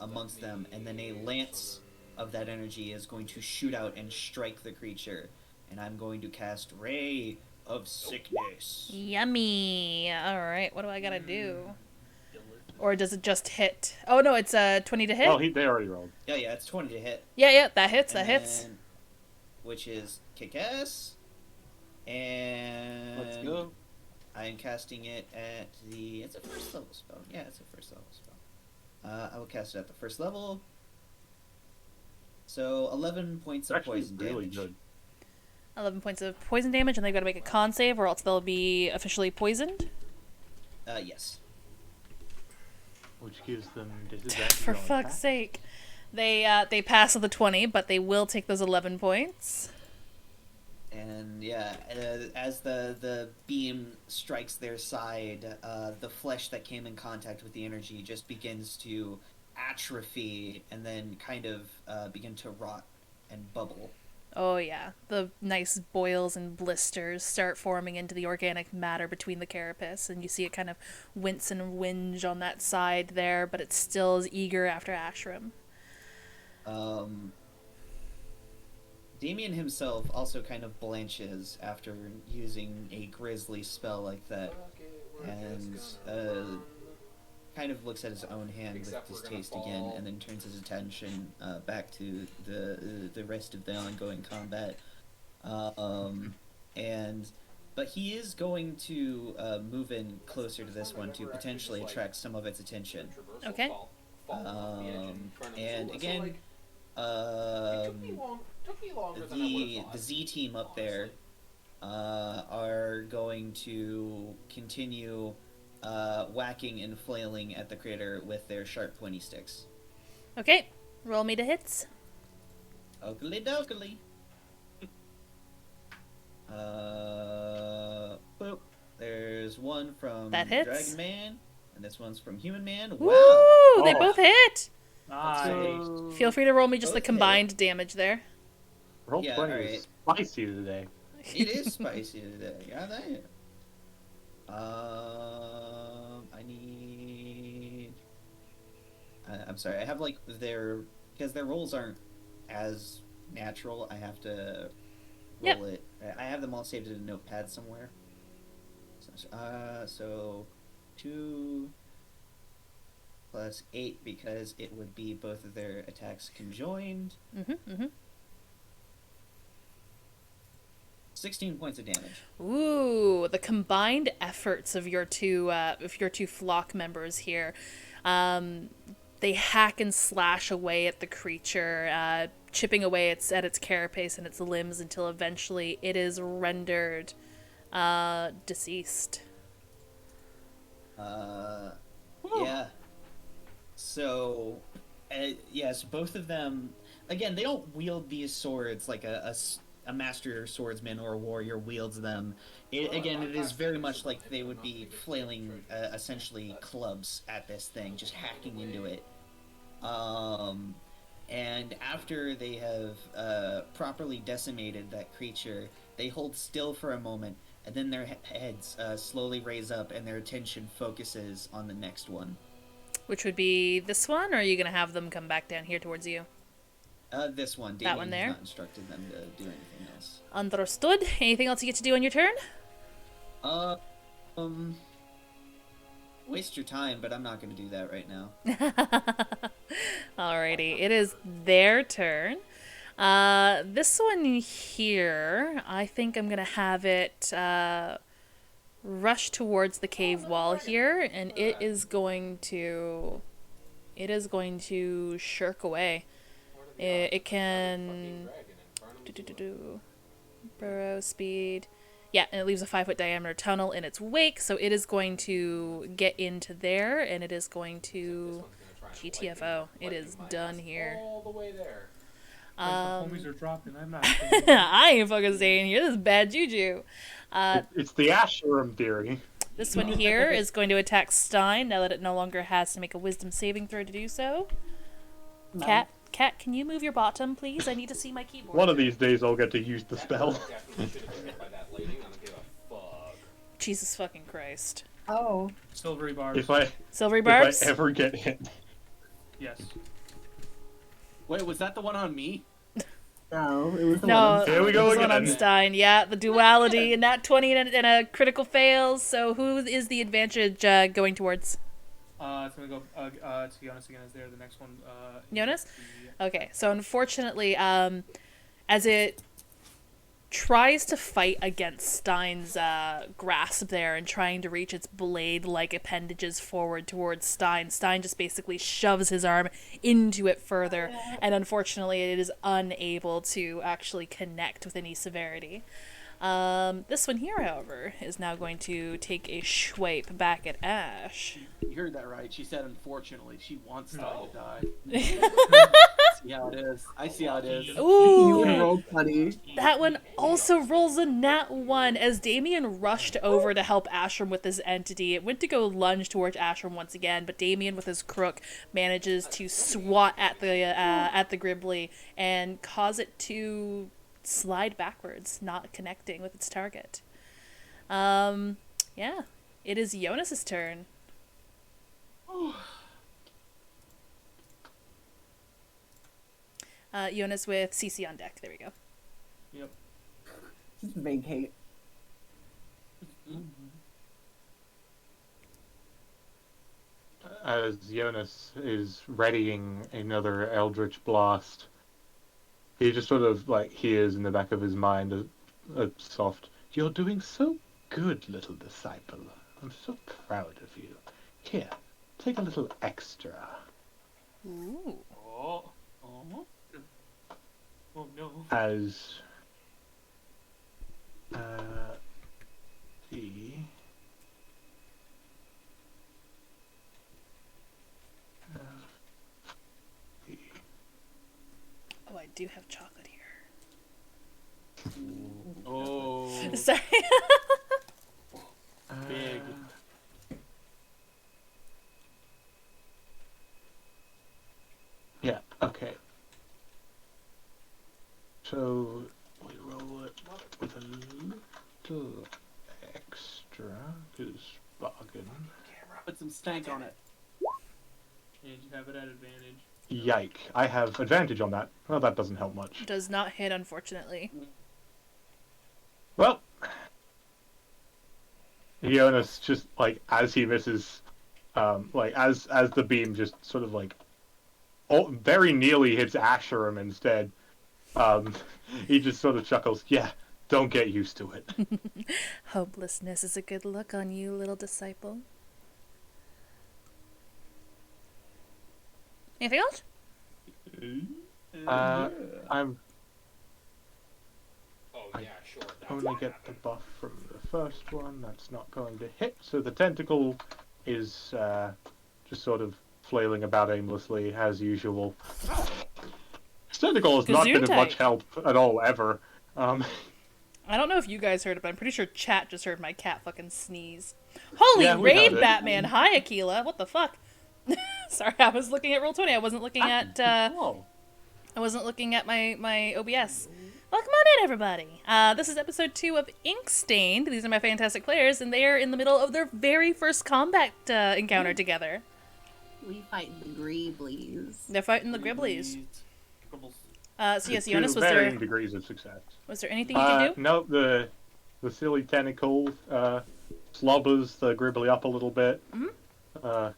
S5: amongst them, and then a lance of that energy is going to shoot out and strike the creature. And I'm going to cast Ray of Sickness.
S1: Yummy. All right, what do I gotta do? Or does it just hit? Oh no, it's 20 to hit.
S9: Oh, they already rolled.
S5: Yeah, it's 20 to hit.
S1: Yeah, that hits.
S5: And
S1: That hits.
S5: then- Which is kick-ass. And
S11: Let's go.
S5: I am casting it at the... It's a first level spell. Yeah, it's a first level spell. I will cast it at the first level. So 11 points of
S9: Actually,
S5: poison
S9: really
S5: damage.
S9: good.
S1: 11 points of poison damage, and they've got to make a con save, or else they'll be officially poisoned.
S5: Yes.
S9: Which gives them disadvantage.
S1: For
S9: on
S1: fuck's
S9: attack.
S1: sake. They pass the 20, but they will take those 11 points.
S5: And yeah, as the beam strikes their side, the flesh that came in contact with the energy just begins to atrophy and then kind of begin to rot and bubble.
S1: Oh yeah, the nice boils and blisters start forming into the organic matter between the carapace, and you see it kind of wince and whinge on that side there, but it still is eager after Ashram.
S5: Damien himself also kind of blanches after using a grisly spell like that, and kind of looks at his own hand with distaste again, and then turns his attention back to the rest of the ongoing combat. But he is going to move in closer to this one to potentially attract some of its attention.
S1: Okay.
S5: And again, the Z team up there are going to continue whacking and flailing at the critter with their sharp pointy sticks.
S1: Okay, roll me to hits.
S5: Oakley dokley. Boop. There's one from
S1: That hits.
S5: Dragon Man, and this one's from Human Man.
S1: Woo!
S5: Wow!
S1: They both hit!
S11: Nice.
S1: Feel free to roll me just the
S5: Both hit.
S1: combined damage there.
S9: Roll
S5: Yeah,
S9: 20
S5: alright.
S9: is spicy today.
S5: It is spicy today. God damn. I need. I'm sorry. I have like because their rolls aren't as natural. I have to roll it. I have them all saved in a notepad somewhere. So 2 plus 8 because it would be both of their attacks conjoined. 16 points of damage.
S1: Ooh, the combined efforts of your two flock members here. They hack and slash away at the creature, chipping away at its carapace and its limbs until eventually it is rendered deceased.
S5: Yeah. So, yes, both of them. Again, they don't wield these swords like a master swordsman or a warrior wields them. It is very much like they would be flailing essentially clubs at this thing, just hacking into it. And after they have properly decimated that creature, they hold still for a moment, and then their heads slowly raise up and their attention focuses on the next one.
S1: Which would be this one, or are you going to have them come back down here towards you?
S5: This one.
S1: That one
S5: Damien's
S1: there?
S5: not instructed them to do anything else.
S1: Understood. Anything else you get to do on your turn?
S5: Waste your time, but I'm not going to do that right now.
S1: Alrighty, it is their turn. This one here, I think I'm gonna have it rush towards the cave wall here, and it is going to shirk away. It can burrow speed. Yeah, and it leaves a 5-foot diameter tunnel in its wake, so it is going to get into there, and it is going to GTFO. It is done here.
S8: All the way there.
S4: The homies are dropping. I'm not.
S1: I ain't fucking staying here. This is bad juju.
S9: It's the Asherim theory.
S1: This one here is going to attack Stein now that it no longer has to make a wisdom saving throw to do so. Cat, can you move your bottom, please? I need to see my keyboard.
S9: One of these days I'll get to use the spell.
S1: Jesus fucking Christ.
S10: Oh.
S4: Silvery barbs.
S1: Silvery barbs?
S9: If I ever get hit.
S4: Yes.
S11: Wait, was that the one on me?
S10: No, it was the
S1: No,
S10: one.
S9: Here we go
S1: this one
S9: again.
S1: on Stein. Yeah, the duality and that 20 and a critical fails. So who is the advantage going towards?
S4: It's gonna go to Jonas again. Is there the next one?
S1: Jonas? Okay, so unfortunately, as it tries to fight against Stein's grasp there and trying to reach its blade-like appendages forward towards Stein, Stein just basically shoves his arm into it further, and unfortunately it is unable to actually connect with any severity. This one here, however, is now going to take a swipe back at Ash.
S11: You heard that right. She said, unfortunately, she wants Stein to die. See how it is. I see how it is.
S1: Ooh!
S10: You rolled funny.
S1: That one also rolls a nat 1 as Damien rushed over to help Ashram with his entity. It went to go lunge towards Ashram once again, but Damien with his crook manages to swat at the Gribbly and cause it to slide backwards, not connecting with its target. Yeah. It is Jonas's turn. Jonas with CC on deck. There we go.
S4: Yep.
S10: Just vacate.
S9: As Jonas is readying another Eldritch Blast, he just sort of hears in the back of his mind a soft, "You're doing so good, little disciple. I'm so proud of you. Here, take a little extra."
S1: Ooh.
S4: Oh. Oh. Oh no.
S9: As
S1: Oh, I do have chocolate here.
S11: Oh,
S1: Sorry.
S11: big.
S9: Yeah, okay. So we roll it with a little extra, because bargain.
S11: Put some stank on it.
S4: And you have it at advantage.
S9: Yike. I have advantage on that. Well, that doesn't help much.
S1: Does not hit, unfortunately.
S9: Well, Jonas just, as he misses, as the beam just sort of, very nearly hits Asherim instead, he just sort of chuckles, "Yeah, don't get used to it."
S1: Hopelessness is a good look on you, little disciple. Anything else?
S9: I'm
S8: Oh yeah, sure. That's
S9: only
S8: what
S9: get the
S8: happened.
S9: buff from the first one. That's not going to hit. So the tentacle is just sort of flailing about aimlessly as usual. This tentacle has not been of much help at all ever.
S1: I don't know if you guys heard it, but I'm pretty sure chat just heard my cat fucking sneeze. Holy
S9: Yeah, we
S1: raid,
S9: heard it.
S1: Batman! Hi, Aquila. What the fuck? Sorry, I was looking at Roll20. I wasn't looking at
S9: Oh.
S1: I wasn't looking at my OBS. Welcome on in, everybody. This is episode 2 of Inkstained. These are my fantastic players, and they are in the middle of their very first combat encounter together.
S7: We fight the Greeblies.
S1: They're fighting the Gribblies.
S4: Scribbles.
S1: So yes, Jonas,
S9: Two
S1: was
S9: varying
S1: there
S9: degrees of success.
S1: anything you could do?
S9: No, the silly tentacle slobbers the Gribbly up a little bit,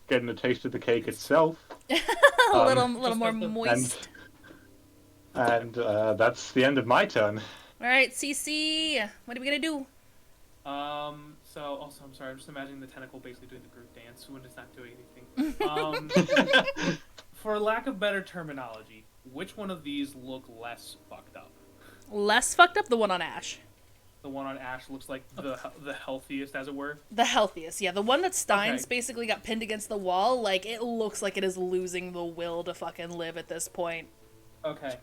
S9: getting a taste of the cake itself.
S1: A little more moist.
S9: And that's the end of my turn.
S1: All right, CC, what are we gonna do?
S4: So also, I'm sorry. I'm just imagining the tentacle basically doing the group dance when it's not doing anything. For lack of better terminology, which one of these look less fucked up?
S1: Less fucked up, the one on Ash.
S4: The one on Ash looks like the healthiest, as it were.
S1: The healthiest, yeah. The one that Stein's
S4: Okay.
S1: basically got pinned against the wall, it looks like it is losing the will to fucking live at this point.
S4: Okay.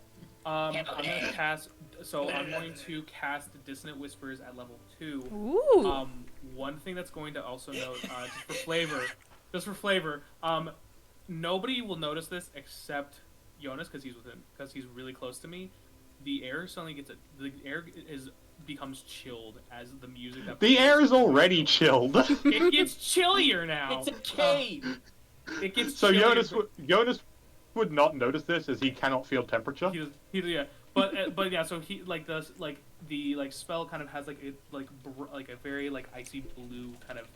S4: I'm gonna cast. So I'm going to cast Dissonant Whispers at level 2.
S1: Ooh.
S4: One thing that's going to also note, just for flavor, nobody will notice this except Jonas because he's really close to me. The air suddenly becomes chilled as the music.
S9: The air is already chilled.
S4: It gets chillier now.
S11: It's a cave.
S4: It gets
S9: So
S4: chillier.
S9: Jonas would not notice this as he cannot feel temperature.
S4: Yeah, but yeah. So he the spell kind of has like a very like icy blue kind of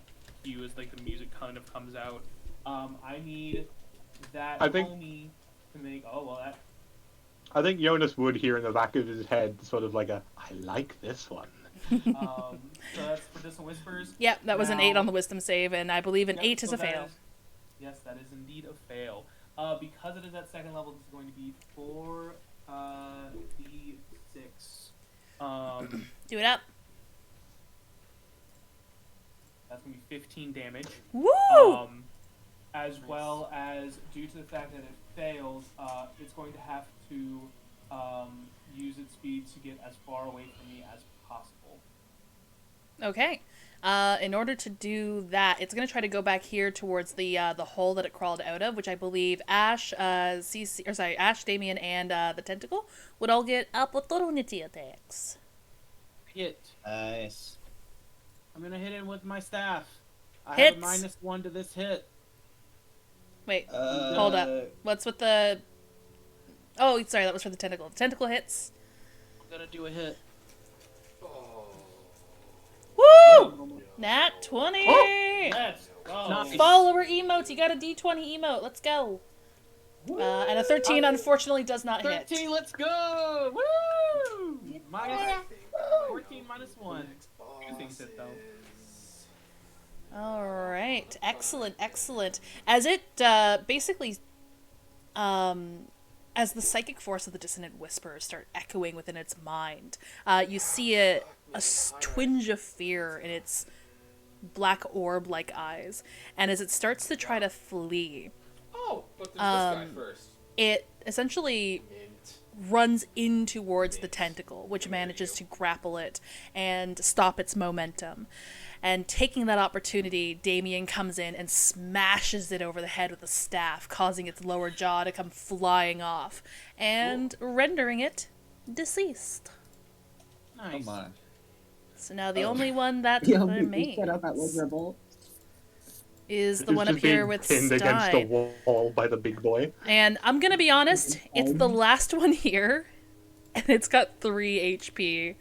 S4: hue as like the music kind of comes out. I need that homie to make. Oh well, that.
S9: I think Jonas would hear in the back of his head sort of like I like this one.
S4: So that's for Dissonant Whispers.
S1: Yep, that was an 8 on the wisdom save, and I believe an 8 is a fail.
S4: Yes, that is indeed a fail. Because it is at second level, this is going to be 4d6.
S1: Do it up.
S4: That's going to be 15 damage.
S1: Woo!
S4: As well as, due to the fact that it fails, it's going to have to use its speed to get as far away from me as possible.
S1: Okay. In order to do that, it's going to try to go back here towards the hole that it crawled out of, which I believe Ash, Ash, Damien, and the Tentacle would all get opportunity attacks.
S11: Hit.
S5: Nice.
S11: I'm gonna hit him with my staff. I
S1: Hits.
S11: have a -1 to this hit.
S1: Wait, hold up. What's with the... Oh, sorry, that was for the Tentacle. The Tentacle hits.
S11: I'm gonna do a hit.
S1: Woo! Nat 20!
S4: Oh, let's go.
S11: Nice.
S1: Follower emotes. You got a D20 emote. Let's go. And a 13 unfortunately does not
S11: 13,
S1: hit.
S11: let's go! Woo! Minus 14 -1.
S4: Two things hit, though.
S1: All right. Excellent, excellent. As it basically... as the psychic force of the Dissonant Whispers start echoing within its mind, you see a twinge of fear in its black orb-like eyes. And as it starts to try to flee,
S8: Oh, but there's this guy first.
S1: it essentially runs in towards the tentacle, which manages to grapple it and stop its momentum. And taking that opportunity, Damien comes in and smashes it over the head with a staff, causing its lower jaw to come flying off, and rendering it deceased.
S11: Nice.
S5: Come on.
S1: So now the only one that
S10: Yeah, we
S1: remains
S10: set up that was rebel.
S1: is the
S9: He's
S1: one up
S9: just being
S1: here with
S9: pinned against a
S1: Stein.
S9: wall by the big boy.
S1: And I'm gonna be honest, it's the last one here, and it's got 3 HP.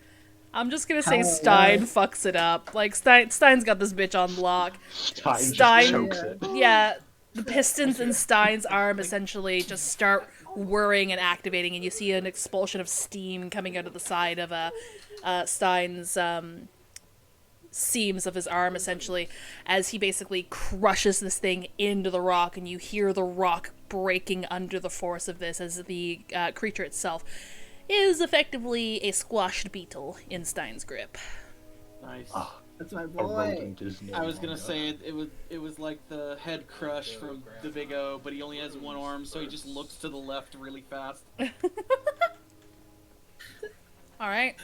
S1: I'm just gonna say Stein fucks it up. Like, Stein's got this bitch on lock.
S9: Stein
S1: Stein-
S9: just chokes it.
S1: Yeah, the pistons in Stein's arm essentially just start whirring and activating, and you see an expulsion of steam coming out of the side of Stein's seams of his arm, essentially, as he basically crushes this thing into the rock, and you hear the rock breaking under the force of this as the creature itself is effectively a squashed beetle in Stein's grip.
S11: Nice.
S10: That's my
S9: A
S10: boy.
S9: rodent is no
S11: I was gonna
S9: longer.
S11: say it was like the head crush from the Big O, but he only has one arm, so he just looks to the left really fast.
S1: Alright.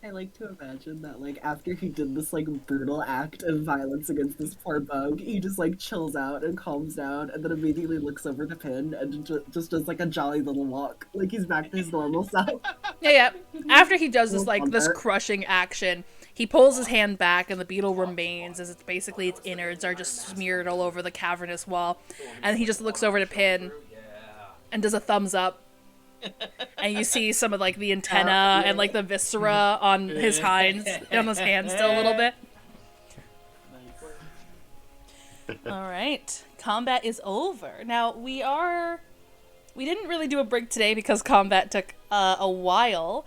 S10: I like to imagine that, like, after he did this, like, brutal act of violence against this poor bug, he just, like, chills out and calms down, and then immediately looks over to Pin and just does, like, a jolly little walk. Like, he's back to his normal self.
S1: Yeah. After he does this crushing action, he pulls his hand back and the beetle remains as it's basically its innards are just smeared all over the cavernous wall. And he just looks over to Pin and does a thumbs up. And you see some of like the antenna and like the viscera on his hinds, on his hand still a little bit. Alright. Combat is over. Now we didn't really do a break today because combat took a while.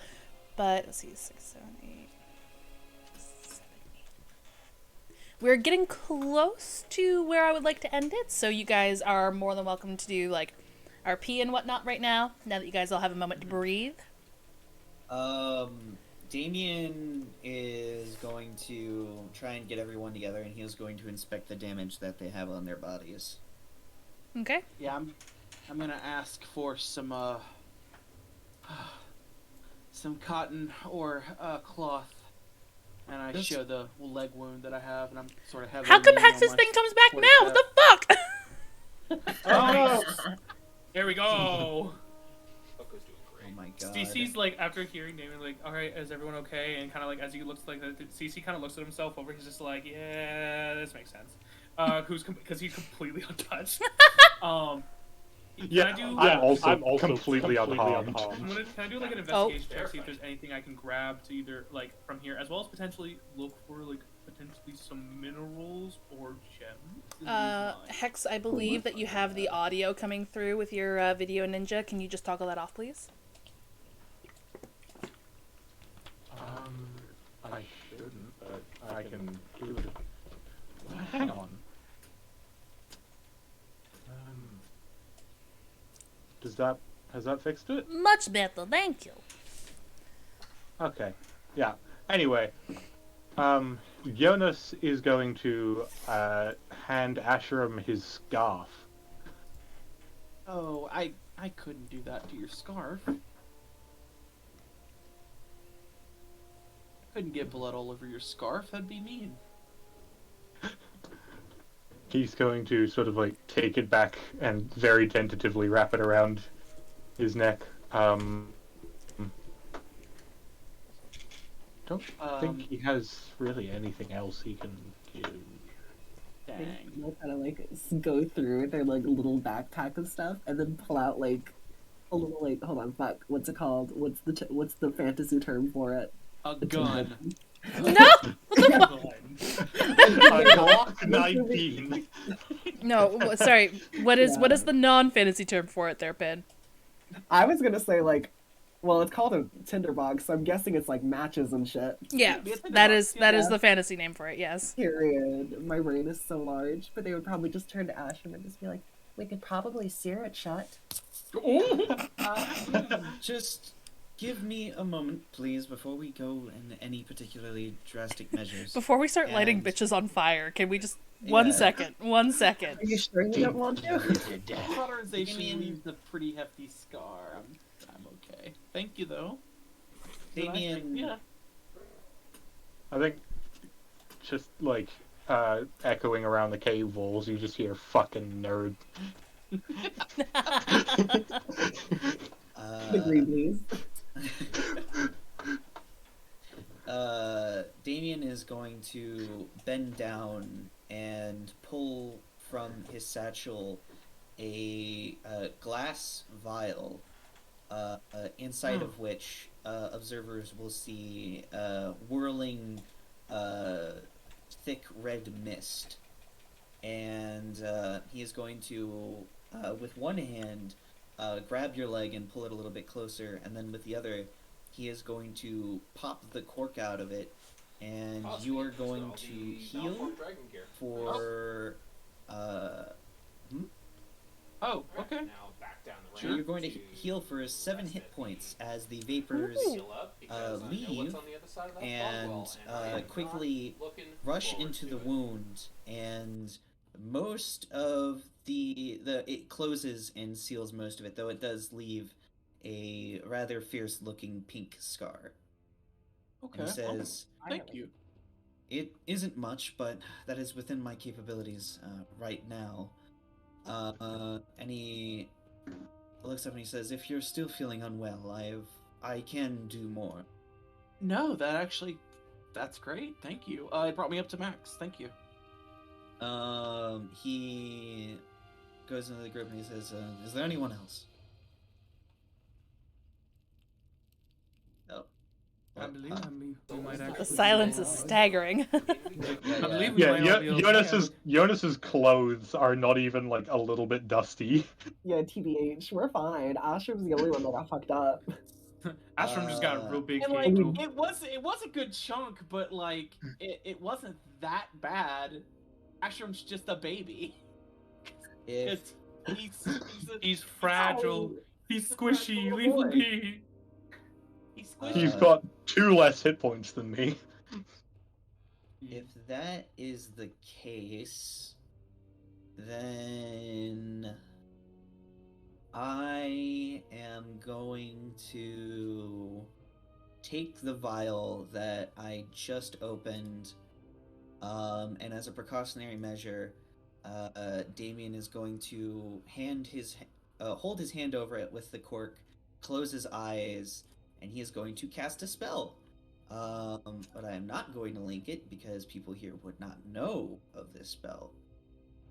S1: But let's see, 6, 7, 8, 7, 8. We're getting close to where I would like to end it, so you guys are more than welcome to do like RP and whatnot right now that you guys all have a moment to breathe.
S5: Damien is going to try and get everyone together, and he's going to inspect the damage that they have on their bodies.
S1: Okay.
S11: Yeah, I'm gonna ask for some some cotton or cloth, and I show the leg wound that I have, and I'm sort of heavily.
S1: How come
S11: leaning on
S1: Hex's
S11: my
S1: thing comes back now? What
S11: quarterstaff.
S1: the fuck?
S4: Oh, here we go.
S8: Poco's doing great.
S5: Oh my god.
S4: CC's like, after hearing Damien, like, all right, is everyone okay? And kind of like, as he looks like, CC kind of looks at himself over. He's just like, yeah, this makes sense. Because he's completely untouched.
S9: Yeah, I'm also completely unharmed.
S4: Can I do like an investigation check, see if there's anything I can grab to either like from here, as well as potentially look for like potentially some minerals or gems.
S1: Hex, I believe that you have the audio coming through with your video ninja. Can you just toggle that off, please?
S9: I shouldn't, but I can do it. Hang on. Has that fixed it?
S1: Much better, thank you.
S9: Okay. Yeah. Anyway, Jonas is going to hand Asherim his scarf.
S11: Oh, I couldn't do that to your scarf. Couldn't get blood all over your scarf. That'd be mean.
S9: He's going to sort of like take it back and very tentatively wrap it around his neck. Don't think he has really anything else he can do.
S11: Dang.
S10: They'll kind of like go through their like little backpack of stuff and then pull out like a little like, hold on, fuck, what's it called? What's the fantasy term for it?
S11: A gun.
S1: No!
S9: Glock 19.
S1: No, sorry. What is the non-fantasy term for it there, Ben?
S10: I was gonna say like, well, it's called a tinderbox, so I'm guessing it's like matches and shit.
S1: Yeah, that is the fantasy name for it. Yes.
S10: Period. My brain is so large, but they would probably just turn to Asherim and just be like, "We could probably sear it shut."
S5: Just give me a moment, please, before we go in any particularly drastic measures.
S1: Before we start lighting bitches on fire, can we just one second?
S10: Are you sure you don't want to?
S11: Cauterization leaves a pretty hefty scar. I'm okay. Thank you, though.
S5: Damien.
S11: Yeah.
S9: I think just like echoing around the cave walls, you just hear "fucking nerd."
S10: The green, please.
S5: Damien is going to bend down and pull from his satchel a glass vial, inside of which observers will see whirling thick red mist. And he is going to, with one hand, grab your leg and pull it a little bit closer, and then with the other, he is going to pop the cork out of it, and you are going to heal for.
S11: Oh, okay.
S8: Now back down the
S5: You're going to heal for 7 hit points as the vapors leave and quickly rush into the wound, and most of it closes and seals most of it, though it does leave a rather fierce looking pink scar.
S11: Okay.
S5: And he says,
S11: Thank you.
S5: "It isn't much, but that is within my capabilities right now." And he looks up and he says, "If you're still feeling unwell, I can do more."
S11: No, that's great. Thank you. It brought me up to max. Thank you.
S5: He goes into the group and he says, "Is there anyone else?" Oh.
S4: I believe we might actually.
S1: The silence is staggering.
S4: I believe we might all be okay.
S9: Jonas's clothes are not even like a little bit dusty.
S10: Yeah, TBH, we're fine. Asherim's the only one that got fucked up.
S4: Ashram just got a real big
S11: And
S4: cake.
S11: like, it was a good chunk, but like it wasn't that bad. Ashram's just a baby.
S5: If
S4: He's fragile. He's squishy. Leave him be.
S11: He's squishy.
S9: He's got 2 less hit points than me.
S5: If that is the case, then I am going to take the vial that I just opened, and as a precautionary measure, Damien is going to hold his hand over it with the cork, close his eyes, and he is going to cast a spell. But I am not going to link it because people here would not know of this spell.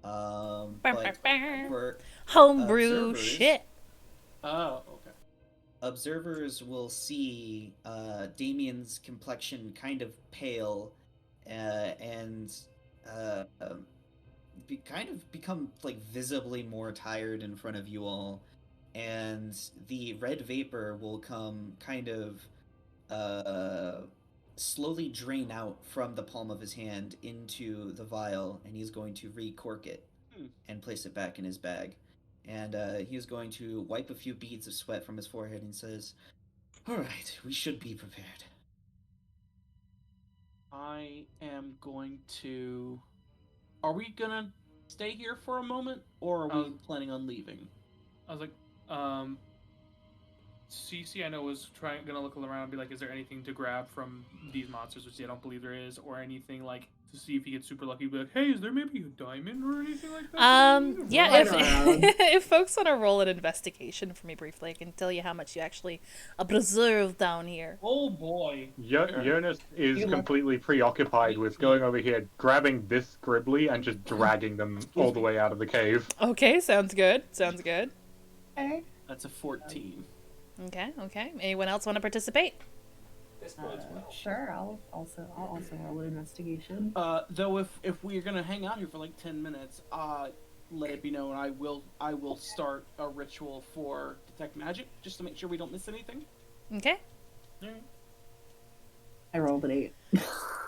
S5: But for
S1: Homebrew
S5: observers,
S1: shit.
S11: Oh, okay.
S5: observers will see Damien's complexion kind of pale, and kind of become like visibly more tired in front of you all, and the red vapor will come kind of slowly drain out from the palm of his hand into the vial, and he's going to recork it and place it back in his bag. And he is going to wipe a few beads of sweat from his forehead and says, "All right, we should be prepared."
S11: I am going to. Are we gonna stay here for a moment, or are we planning on leaving?
S4: I was like, Cece, I know, was gonna look around and be like, is there anything to grab from these monsters? Which I don't believe there is, or anything like to see if he gets super lucky. Be like, hey, is there maybe a diamond or anything like that?
S1: Yeah, if folks want to roll an investigation for me briefly, I can tell you how much you actually preserve down here.
S4: Oh boy.
S9: Jonas is completely preoccupied with going over here, grabbing this Gribbly, and just dragging them all the way out of the cave.
S1: Okay, sounds good. Sounds good.
S10: Okay.
S11: That's a 14.
S1: Okay. Anyone else want to participate?
S8: This bodes well.
S10: Sure, I'll also roll an investigation.
S11: Though if we're gonna hang out here for like 10 minutes, let it be known I will start a ritual for detect magic just to make sure we don't miss anything.
S1: Okay.
S10: I rolled an 8.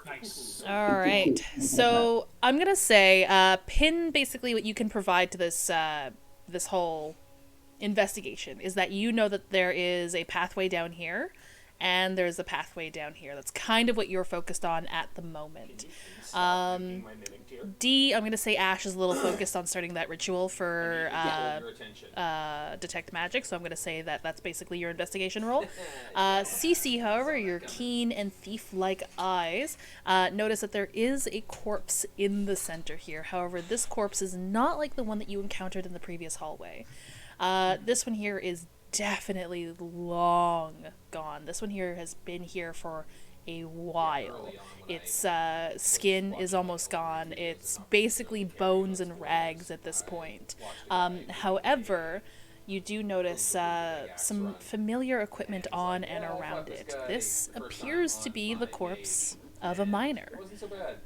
S4: Nice.
S1: All right. So I'm gonna say, pin basically what you can provide to this this whole investigation is that you know that there is a pathway down here, and there's a pathway down here. That's kind of what you're focused on at the moment. D, I'm gonna say Ash is a little focused on starting that ritual for detect magic, so I'm gonna say that that's basically your investigation roll. Cece, however, your keen and thief-like eyes notice that there is a corpse in the center here. However, this corpse is not like the one that you encountered in the previous hallway. This one here is definitely long gone. This one here has been here for a while. Its skin is almost gone. It's basically bones and rags at this point. However, you do notice some familiar equipment on and around it. This appears to be the corpse of a miner.
S8: Wasn't so bad.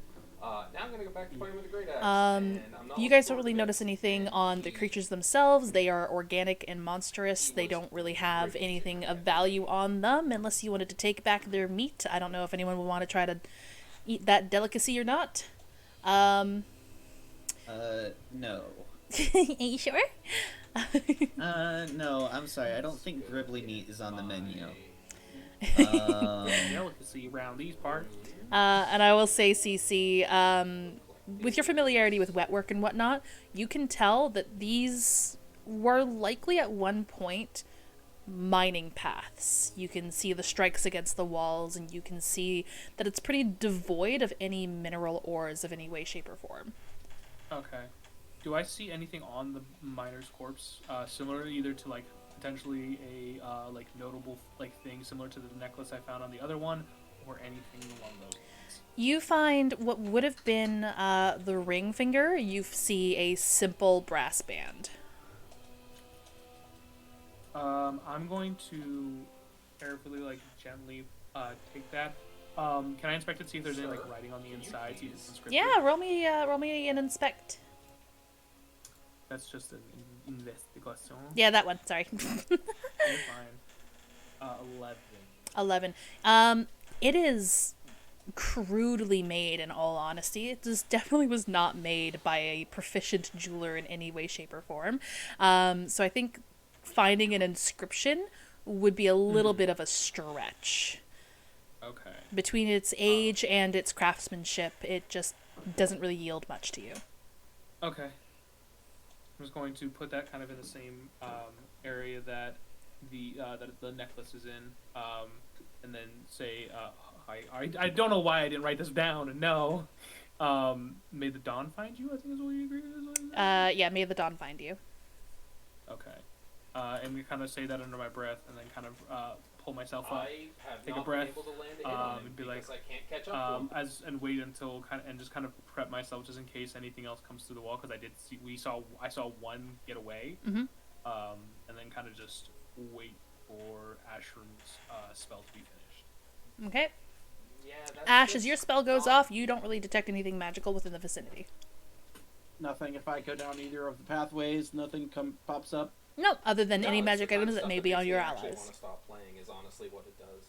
S8: Now I'm gonna go back to playing with the great axe.
S1: You guys don't really notice anything on the creatures themselves. They are organic and monstrous. They don't really have anything of value on them unless you wanted to take back their meat. I don't know if anyone would want to try to eat that delicacy or not.
S5: No.
S1: Are you sure?
S5: No, I'm sorry. I don't think Gribbly meat is on the menu.
S4: Delicacy around these parts.
S1: And I will say, Cece, with your familiarity with wetwork and whatnot, you can tell that these were likely at one point mining paths. You can see the strikes against the walls, and you can see that it's pretty devoid of any mineral ores of any way, shape, or form.
S4: Okay. Do I see anything on the miner's corpse similar either to like potentially a like notable like thing similar to the necklace I found on the other one, or anything along those lines?
S1: You find what would have been the ring finger. You see a simple brass band.
S4: I'm going to carefully, like, gently take that. Can I inspect it, see if there's any like writing on the inside? See if it's inscripted?
S1: Yeah, roll me an inspect.
S4: That's just an investigation.
S1: Yeah, that one. Sorry.
S4: You're fine. 11.
S1: 11. It is crudely made, in all honesty. It just definitely was not made by a proficient jeweler in any way, shape, or form. So I think finding an inscription would be a little bit of a stretch.
S4: Okay.
S1: Between its age and its craftsmanship, it just doesn't really yield much to you.
S4: Okay. just going to put that kind of in the same area that the necklace is in, and then say, I don't know why I didn't write this down. No, may the dawn find you. I think is what you agree with.
S1: Yeah, may the dawn find you.
S4: Okay, and we kind of say that under my breath, and then kind of pull myself up,
S8: I have
S4: take
S8: not
S4: a breath,
S8: been able to land a hit on him
S4: and be
S8: because
S4: like,
S8: I can't catch up to him.
S4: and wait until just kind of prep myself just in case anything else comes through the wall, because I saw one get away,
S1: Mhm.
S4: and then kind of just wait for Ashram's spell to be finished.
S1: Okay.
S8: Yeah,
S1: Ash, as your spell goes off, you don't really detect anything magical within the vicinity.
S11: Nothing. If I go down either of the pathways, nothing pops up.
S1: No, other than
S8: No,
S1: any
S8: it's
S1: magic
S8: the kind
S1: items
S8: of
S1: that
S8: stuff
S1: may be on
S8: makes
S1: your
S8: me actually
S1: allies.
S8: want to stop playing is honestly what it does.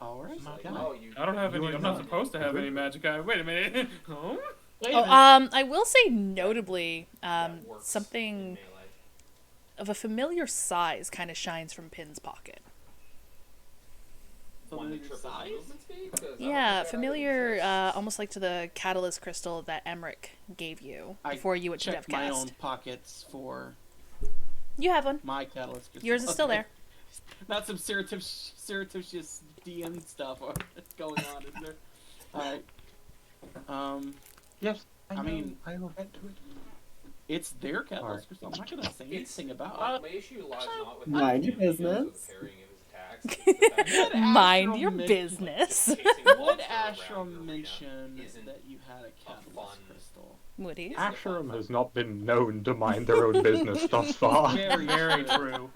S11: All right.
S8: It's like,
S11: God.
S8: oh, you,
S4: I don't have any.
S11: You are
S4: I'm not
S11: not
S4: supposed to have any magic. Wait a minute. Oh?
S11: Wait a
S1: Oh,
S11: minute.
S1: I will say notably,
S8: that works in
S1: something
S8: melee.
S1: of a familiar size kind of shines from Pin's pocket.
S8: One to
S11: Familiar
S8: triple my
S11: size?
S8: movement speed? 'Cause I don't
S1: Yeah,
S8: think that
S1: familiar,
S8: exists.
S1: almost like to the catalyst crystal that Emmerich gave you
S11: I
S1: before you went to
S11: checked my own
S1: Devcast.
S11: pockets for
S1: You have one.
S11: my catalyst. crystal.
S1: Yours is still
S11: Okay.
S1: there.
S11: Not some surreptitious DM stuff going on, is there? Alright.
S9: Yes,
S11: I mean,
S9: I will get to it.
S11: it's their catalyst
S9: Alright.
S11: crystal. I'm not gonna say
S8: It's-
S11: anything about
S8: My,
S11: it.
S8: my issue lies not with
S10: Mind your
S8: how he does
S10: business.
S8: with the parrying of his attacks. It's the fact that
S1: Mind
S11: Astral
S1: your
S11: men-
S1: business.
S8: chasing
S11: Would
S8: monster around
S11: Ashram
S8: your arena
S11: mention
S8: isn't
S11: that you had a catalyst
S8: fun-
S11: crystal?
S1: Would he?
S9: Ashram has not been known to mind their own business thus far.
S4: Very true.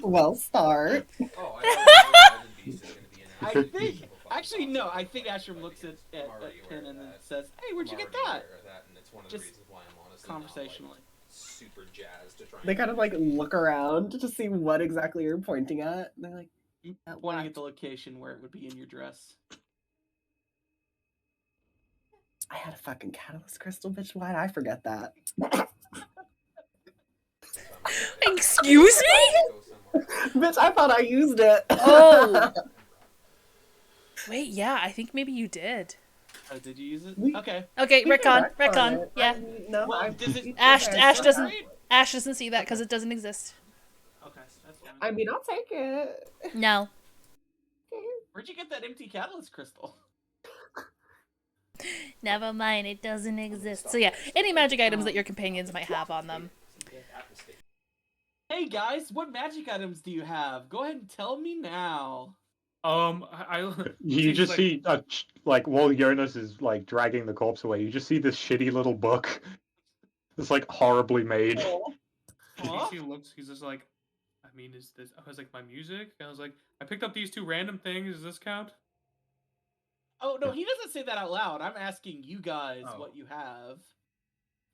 S10: Well, start.
S8: Oh, I thought Golden Beast is going to be an
S11: I
S8: actual
S11: think,
S8: piece of a
S11: actually,
S8: fucking
S11: no,
S8: boss
S11: I think
S8: fight,
S11: Ashram
S8: but
S11: looks at
S8: I'm already aware
S11: Pin
S8: of
S11: and then
S8: that.
S11: says, hey, where'd you
S8: I'm
S11: get
S8: already
S11: that?
S8: aware of that, and it's one of
S11: Just
S8: the reasons why I'm honestly not,
S11: Conversationally.
S8: like, super jazzed to try
S10: They
S8: and
S10: kind of like look around to see what exactly you're pointing at. And they're like,
S11: Pointing
S10: what?
S11: at the location where it would be in your dress.
S10: I had a fucking catalyst crystal, bitch. Why did I forget that?
S1: Excuse me?
S8: go somewhere.
S10: Bitch, I thought I used it.
S1: Oh. Wait, yeah, I think maybe you did.
S11: Oh, did you use it?
S10: We-
S11: Okay.
S1: Okay,
S10: We can
S1: retcon,
S10: retcon
S1: retcon.
S10: it.
S1: Yeah.
S10: No,
S11: Well,
S10: I,
S11: does it-
S1: Ash
S10: okay,
S1: doesn't
S11: Alright.
S1: Ash doesn't see that because it doesn't exist.
S11: Okay, that's fine.
S10: I mean, I'll take it.
S1: No.
S11: Where'd you get that empty catalyst crystal?
S1: Never mind, it doesn't exist. So yeah, any magic items that your companions might have on them.
S11: Hey guys, what magic items do you have? Go ahead and tell me now.
S9: You just
S4: like,
S9: see, like, while Jonas is, like, dragging the corpse away, you just see this shitty little book. It's, like, horribly made.
S11: Huh?
S4: He looks. He's just like, I mean, is this? I was like, my music. I was like, I picked up these two random things. Does this count?
S11: Oh no, he doesn't say that out loud. I'm asking you guys
S4: Oh.
S11: what you have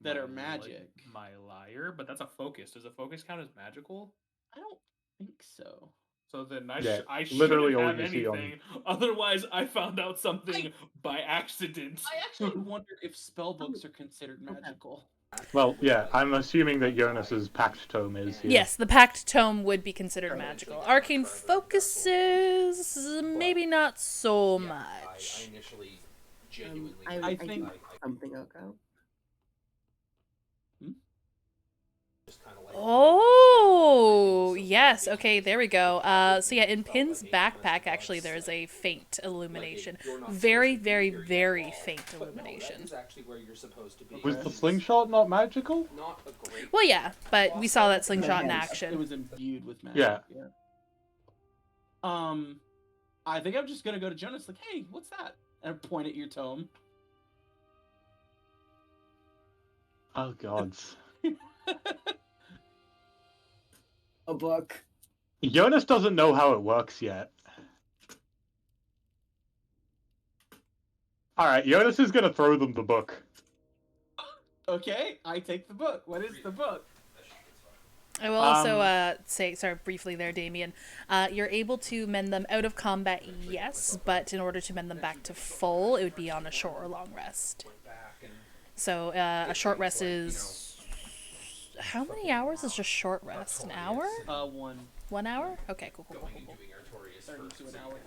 S11: that are
S4: My
S11: magic.
S4: My lyre, but that's a focus. Does a focus count as magical?
S11: I don't think so.
S4: So then I,
S9: Yeah,
S4: I
S9: literally
S4: shouldn't
S9: all
S4: have
S9: you see on-
S4: anything. Otherwise, I found out something by accident.
S11: I actually wonder if spell books are considered magical.
S9: Well, yeah, I'm assuming that Jonas's pact tome is. Yeah.
S1: Yes, the Pact Tome would be considered magical. Arcane Focuses, maybe not so
S8: I
S1: much.
S8: initially genuinely.
S10: I
S11: think-
S10: something, Oko.
S8: just kind of like.
S1: Oh, yes. Okay, there we go. So yeah, in Pin's backpack, actually, there is a faint illumination. Very, very, very faint illumination.
S8: That is actually where you're supposed to be.
S9: Was the slingshot not magical?
S8: Not a great.
S1: Well, yeah, but we saw that slingshot in
S11: It
S1: action.
S11: was imbued with magic.
S9: Yeah.
S11: I think I'm just gonna go to Jonas like, hey, what's that? And point at your tome.
S9: Oh, gods.
S10: A book.
S9: Jonas doesn't know how it works yet. Alright, Jonas is gonna throw them the book.
S11: Okay, I take the book. What is the book?
S1: I will also say, sorry, briefly there, Damien. You're able to mend them out of combat, yes, but in order to mend them back to full, it would be on a short or long rest. So a short rest is... How many hours is just short rest? An hour?
S11: 1.
S1: 1 hour? Okay, cool, cool, cool, cool, cool.
S11: Turn into an hour.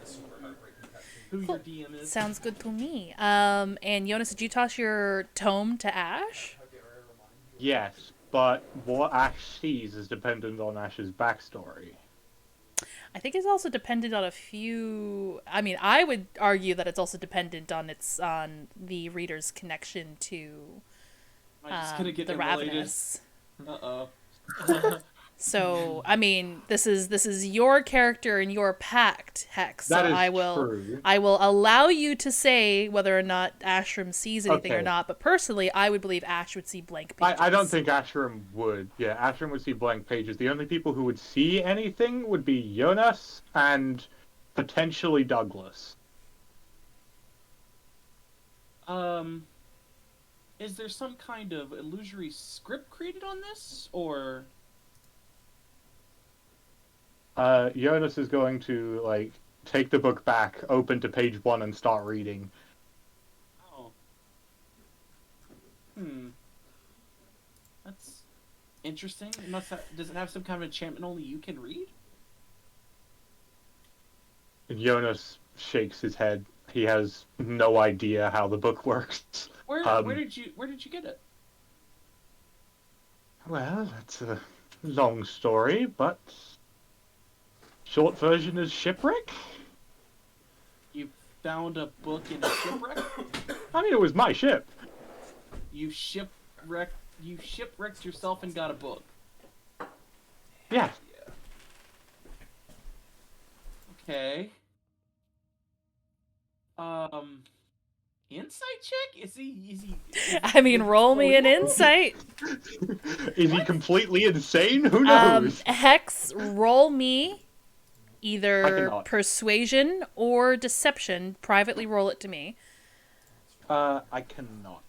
S11: Who
S1: Cool.
S11: your DM is?
S1: Sounds good to me. And Jonas, did you toss your tome to Ash?
S9: Yes, but what Ash sees is dependent on Ash's backstory.
S1: I think it's also dependent on a few. I mean, I would argue that it's also dependent on the reader's connection to
S11: I'm just gonna get
S1: the
S11: immolated.
S1: Ravenous.
S11: Uh-oh.
S1: So, I mean, this is your character and your pact, Hex. So
S9: That is
S1: I
S9: true.
S1: will allow you to say whether or not Ashram sees anything or
S9: Okay.
S1: not. But personally, I would believe Ash would see blank pages.
S9: I don't think Ashram would. Yeah, Ashram would see blank pages. The only people who would see anything would be Jonas and potentially Douglas.
S11: Is there some kind of illusory script created on this, or?
S9: Jonas is going to, like, take the book back, open to page 1, and start reading.
S11: Oh. That's interesting. Does it have some kind of enchantment only you can read?
S9: And Jonas shakes his head. He has no idea how the book works.
S11: Where did you get it?
S9: Well, that's a long story, but short version is shipwreck.
S11: You found a book in a shipwreck?
S9: I mean, it was my ship.
S11: You shipwrecked yourself and got a book.
S9: Yeah.
S11: Okay. Insight check? Is he
S1: I mean, roll me an insight.
S9: Is he completely insane? Who knows?
S1: Hex, roll me
S9: I
S1: either
S9: cannot.
S1: persuasion or deception. Privately roll it to me.
S9: I cannot.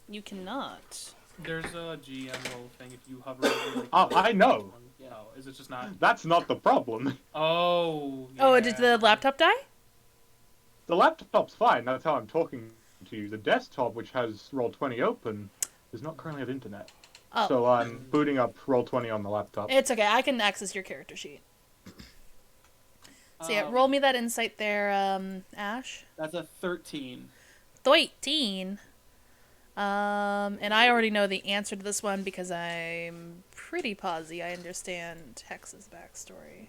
S1: You cannot.
S4: There's a GM roll thing if you hover over. Like,
S9: Oh, I know.
S4: Oh, is it just not?
S9: That's not the problem.
S4: Oh.
S1: Oh,
S4: yeah.
S1: did the laptop die?
S9: The laptop's fine. That's how I'm talking to you. The desktop, which has Roll20 open, does not currently have internet.
S1: Oh.
S9: So I'm booting up Roll20 on the laptop.
S1: It's okay. I can access your character sheet. So yeah, roll me that insight there, Ash.
S11: That's a 13.
S1: 13. And I already know the answer to this one because I'm pretty posy. I understand Hex's backstory.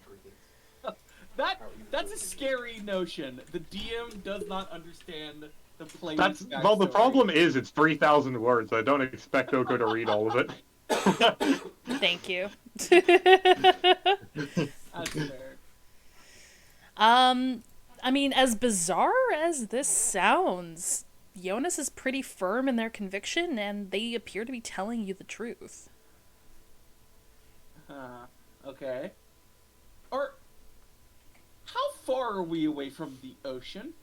S11: That's a scary notion. The DM does not understand the player's
S9: Well, the
S11: backstory.
S9: problem is it's 3,000 words. I don't expect Oko to read all of it.
S1: Thank you.
S11: That's fair.
S1: I mean, as bizarre as this sounds, Jonas is pretty firm in their conviction, and they appear to be telling you the truth.
S11: Okay. Or how far are we away from the ocean?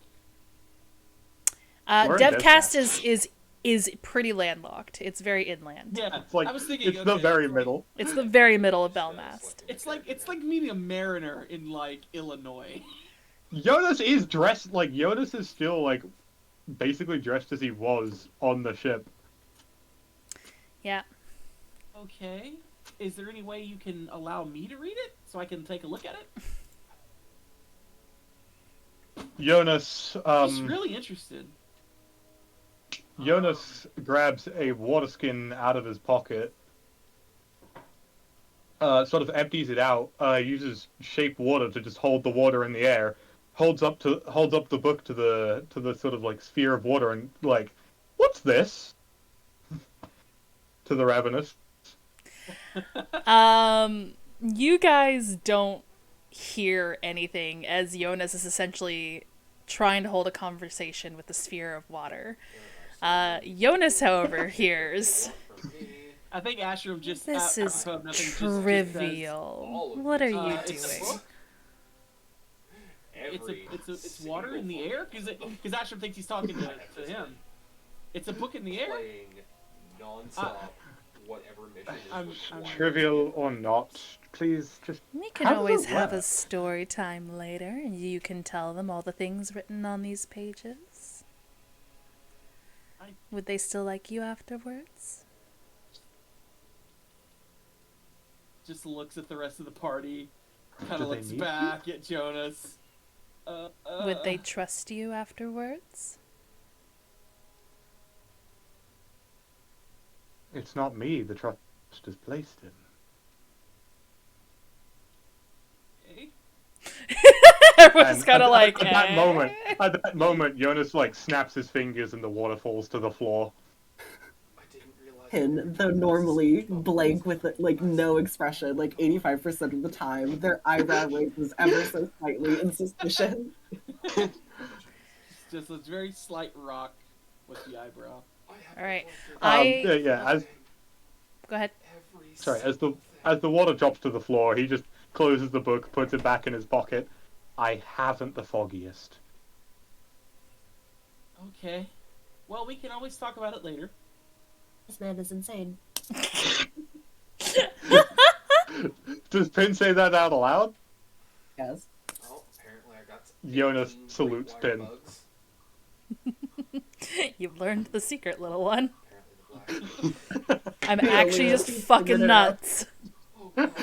S9: We're in
S1: Devcast is pretty landlocked. It's very inland.
S11: Yeah,
S9: It's like
S11: I was thinking.
S9: it's the very middle.
S1: It's the very middle of Belmast.
S11: It's like meeting a mariner in like Illinois.
S9: Jonas is dressed like Jonas is still like basically dressed as he was on the ship.
S1: Yeah.
S11: Okay. Is there any way you can allow me to read it so I can take a look at it?
S9: Jonas
S11: Just really interested.
S9: Jonas grabs a water skin out of his pocket, sort of empties it out, uses shape water to just hold the water in the air, holds up the book to the sort of like sphere of water and like, what's this? To the Ravenous.
S1: You guys don't hear anything as Jonas is essentially trying to hold a conversation with the sphere of water. Jonas, however, hears.
S11: I think Ashram just.
S1: This is
S11: nothing, just
S1: trivial. What are you
S11: it's a
S1: doing?
S11: book? It's water in the air because Ashram thinks he's talking to him. It's a book in the air.
S8: Playing non-stop, whatever mission is
S11: I'm
S9: Trivial or not, please just.
S1: We can
S9: How does
S1: always
S9: it
S1: have a
S9: work?
S1: story time later, and you can tell them all the things written on these pages. Would they still like you afterwards?
S11: just looks at the rest of the party, kind
S9: Do
S11: of
S9: they
S11: looks
S9: need
S11: back at Jonas.
S1: Would they trust you afterwards?
S9: It's not me the trust is placed in.
S1: Everyone's just kind of like,
S9: at that moment, Jonas like snaps his fingers and the water falls to the floor.
S10: Pin, though normally blank with like no expression, like 85% of the time, their eyebrow raises ever so slightly in suspicion.
S11: It's just a very slight rock with the eyebrow.
S1: All right. Go ahead.
S9: Sorry, as the water drops to the floor, he just closes the book, puts it back in his pocket. I haven't the foggiest.
S11: Okay. Well, we can always talk about it later.
S7: This man is insane.
S9: Does Pin say that out aloud?
S10: Yes.
S8: Oh, apparently I got
S9: Jonas salutes Pin.
S1: You've learned the secret, little one. I'm actually just fucking nuts.
S9: The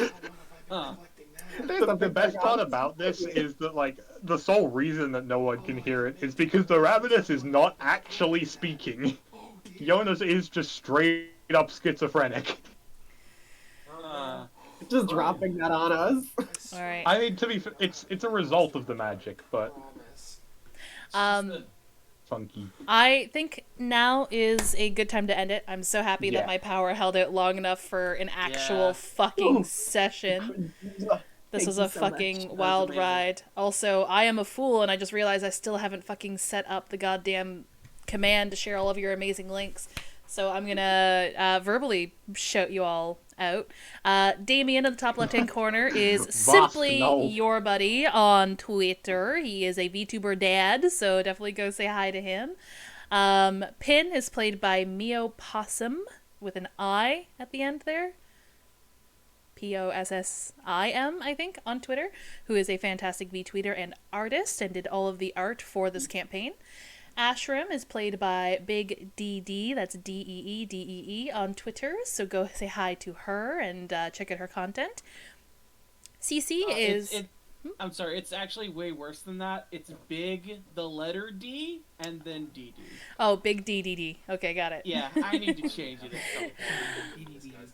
S9: best part about this is that, like, the sole reason that no one can hear it is because the Ravenous is not actually speaking. Jonas is just straight up schizophrenic.
S10: Just dropping that on us.
S1: All right.
S9: I mean, to be it's a result of the magic, but funky.
S1: I think now is a good time to end it. I'm so happy that my power held out long enough for an actual fucking session. This was a fucking wild ride. Also, I am a fool, and I just realized I still haven't fucking set up the goddamn command to share all of your amazing links. So I'm gonna verbally shout you all out. Damien in the top left-hand corner is simply your buddy on Twitter. He is a VTuber dad, so definitely go say hi to him. Pin is played by Mio Possum with an I at the end there. Possim, I think, on Twitter, who is a fantastic VTweeter and artist and did all of the art for this campaign. Ashram is played by Big DD, that's DEEDEE on Twitter, so go say hi to her and check out her content. CC is...
S11: I'm sorry, it's actually way worse than that. It's Big, the letter D, and then DD.
S1: Oh, Big DDD. Okay, got it.
S11: Yeah, I need to change it.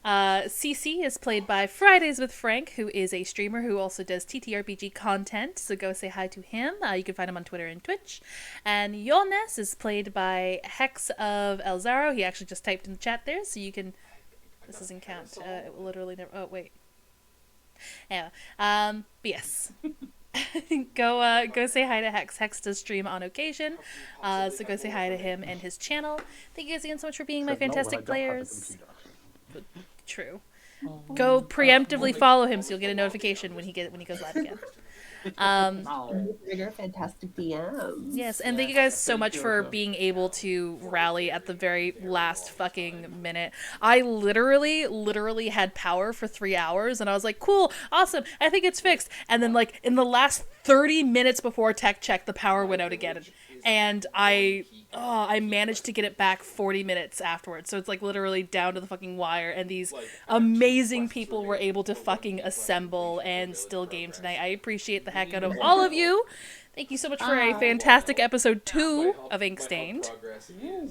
S1: CC is played by Fridays with Frank, who is a streamer who also does TTRPG content, so go say hi to him. You can find him on Twitter and Twitch. And Jonas is played by Hex of Elzaro. He actually just typed in the chat there, so you can... This doesn't count. It will literally never... Oh, wait. Yeah. But yes. Go say hi to Hex. Hex does stream on occasion. So go say hi to him and his channel. Thank you guys again so much for being my fantastic players. True. Go preemptively follow him so you'll get a notification when he goes live again.
S10: Bigger fantastic DMs.
S1: Yes, and thank you guys so much for being able to rally at the very last fucking minute. I literally had power for 3 hours, and I was like, cool, awesome, I think it's fixed. And then, like, in the last 30 minutes before tech check, the power went out again. And I managed to get it back 40 minutes afterwards. So it's like literally down to the fucking wire. And these amazing people were able to fucking assemble and still game tonight. I appreciate the heck out of all of you. Thank you so much for a fantastic episode 2 of Ink Stained.
S11: You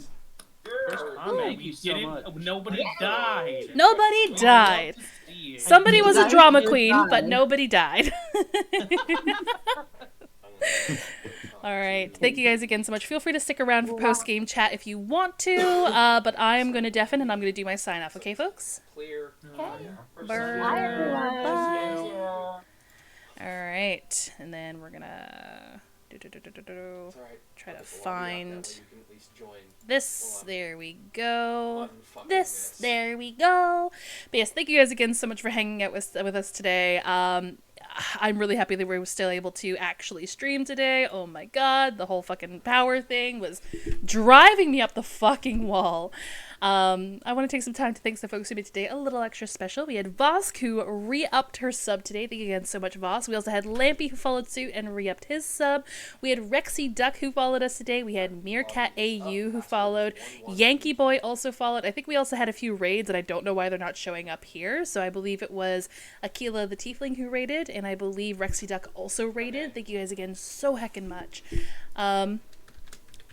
S11: so much. Nobody died.
S1: Nobody died. Somebody was a drama queen, but nobody died. All right. Thank you guys again so much. Feel free to stick around for post-game chat if you want to, but I'm going to deafen and I'm going to do my sign-off. Okay, folks?
S8: Clear.
S1: Bye. All right. And then we're going to try to find this. There we go. This. There we go. But yes, thank you guys again so much for hanging out with us today. I'm really happy that we were still able to actually stream today. Oh my god, the whole fucking power thing was driving me up the fucking wall. I want to take some time to thank the folks who made today a little extra special. We had Vosk, who re-upped her sub today. Thank you again so much, Vosk. We also had Lampy, who followed suit and re-upped his sub. We had Rexy Duck, who followed us today. We had Meerkat AU, who followed. Yankee Boy also followed. I think we also had a few raids, and I don't know why they're not showing up here. So I believe it was Aquila the Tiefling who raided, and I believe Rexy Duck also raided. Thank you guys again so heckin' much.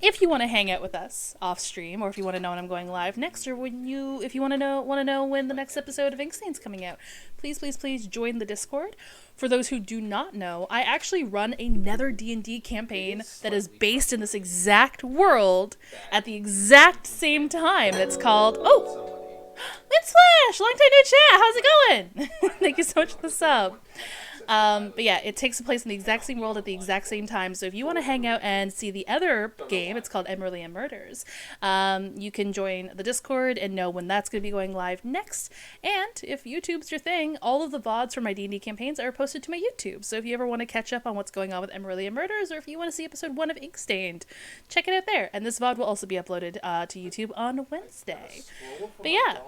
S1: if you want to hang out with us off stream, or if you want to know when I'm going live next, or if you want to know when the next episode of Inkstain's coming out, please join the Discord. For those who do not know, I actually run another D&D campaign that is based in this exact world at the exact same time. That's called It's Flash, long time no chat. How's it going? Thank you so much for the sub. But yeah, it takes place in the exact same world at the exact same time. So if you want to hang out and see the other game, it's called Emerly and Murders. You can join the Discord and know when that's going to be going live next. And if YouTube's your thing, all of the VODs for my D&D campaigns are posted to my YouTube. So if you ever want to catch up on what's going on with Emerly and Murders, or if you want to see episode 1 of Inkstained, check it out there. And this VOD will also be uploaded to YouTube on Wednesday. But yeah.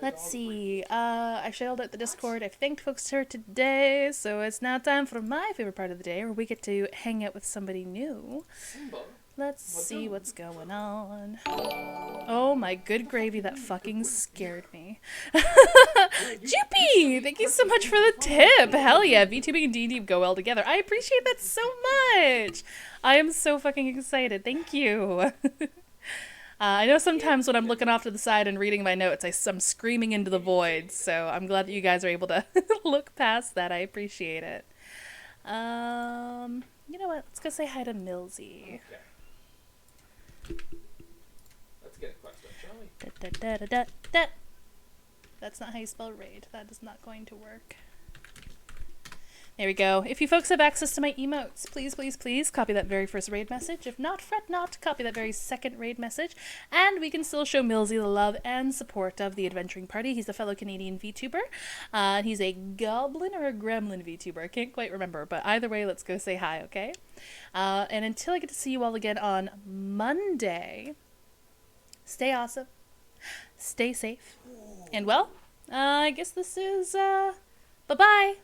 S1: Let's see. I shelled out the Discord. I've thanked folks here today, so it's now time for my favorite part of the day, where we get to hang out with somebody new. Let's see what's going on. Oh my good gravy, that fucking scared me. Jippy! Thank you so much for the tip! Hell yeah, VTubing and D&D go well together. I appreciate that so much! I am so fucking excited. Thank you. I know sometimes when I'm looking off to the side and reading my notes, I'm screaming into the void, so I'm glad that you guys are able to look past that. I appreciate it. You know what? Let's go say hi to Millsy.
S8: Okay. Let's get a quest up, shall we?
S1: That's not how you spell raid. That is not going to work. There we go. If you folks have access to my emotes, please copy that very first raid message. If not, fret not, copy that very second raid message, and we can still show Millsy the love and support of the Adventuring Party. He's a fellow Canadian VTuber. He's a goblin or a gremlin VTuber. I can't quite remember, but either way, let's go say hi, okay? And until I get to see you all again on Monday, stay awesome, stay safe, and well, I guess this is, bye-bye.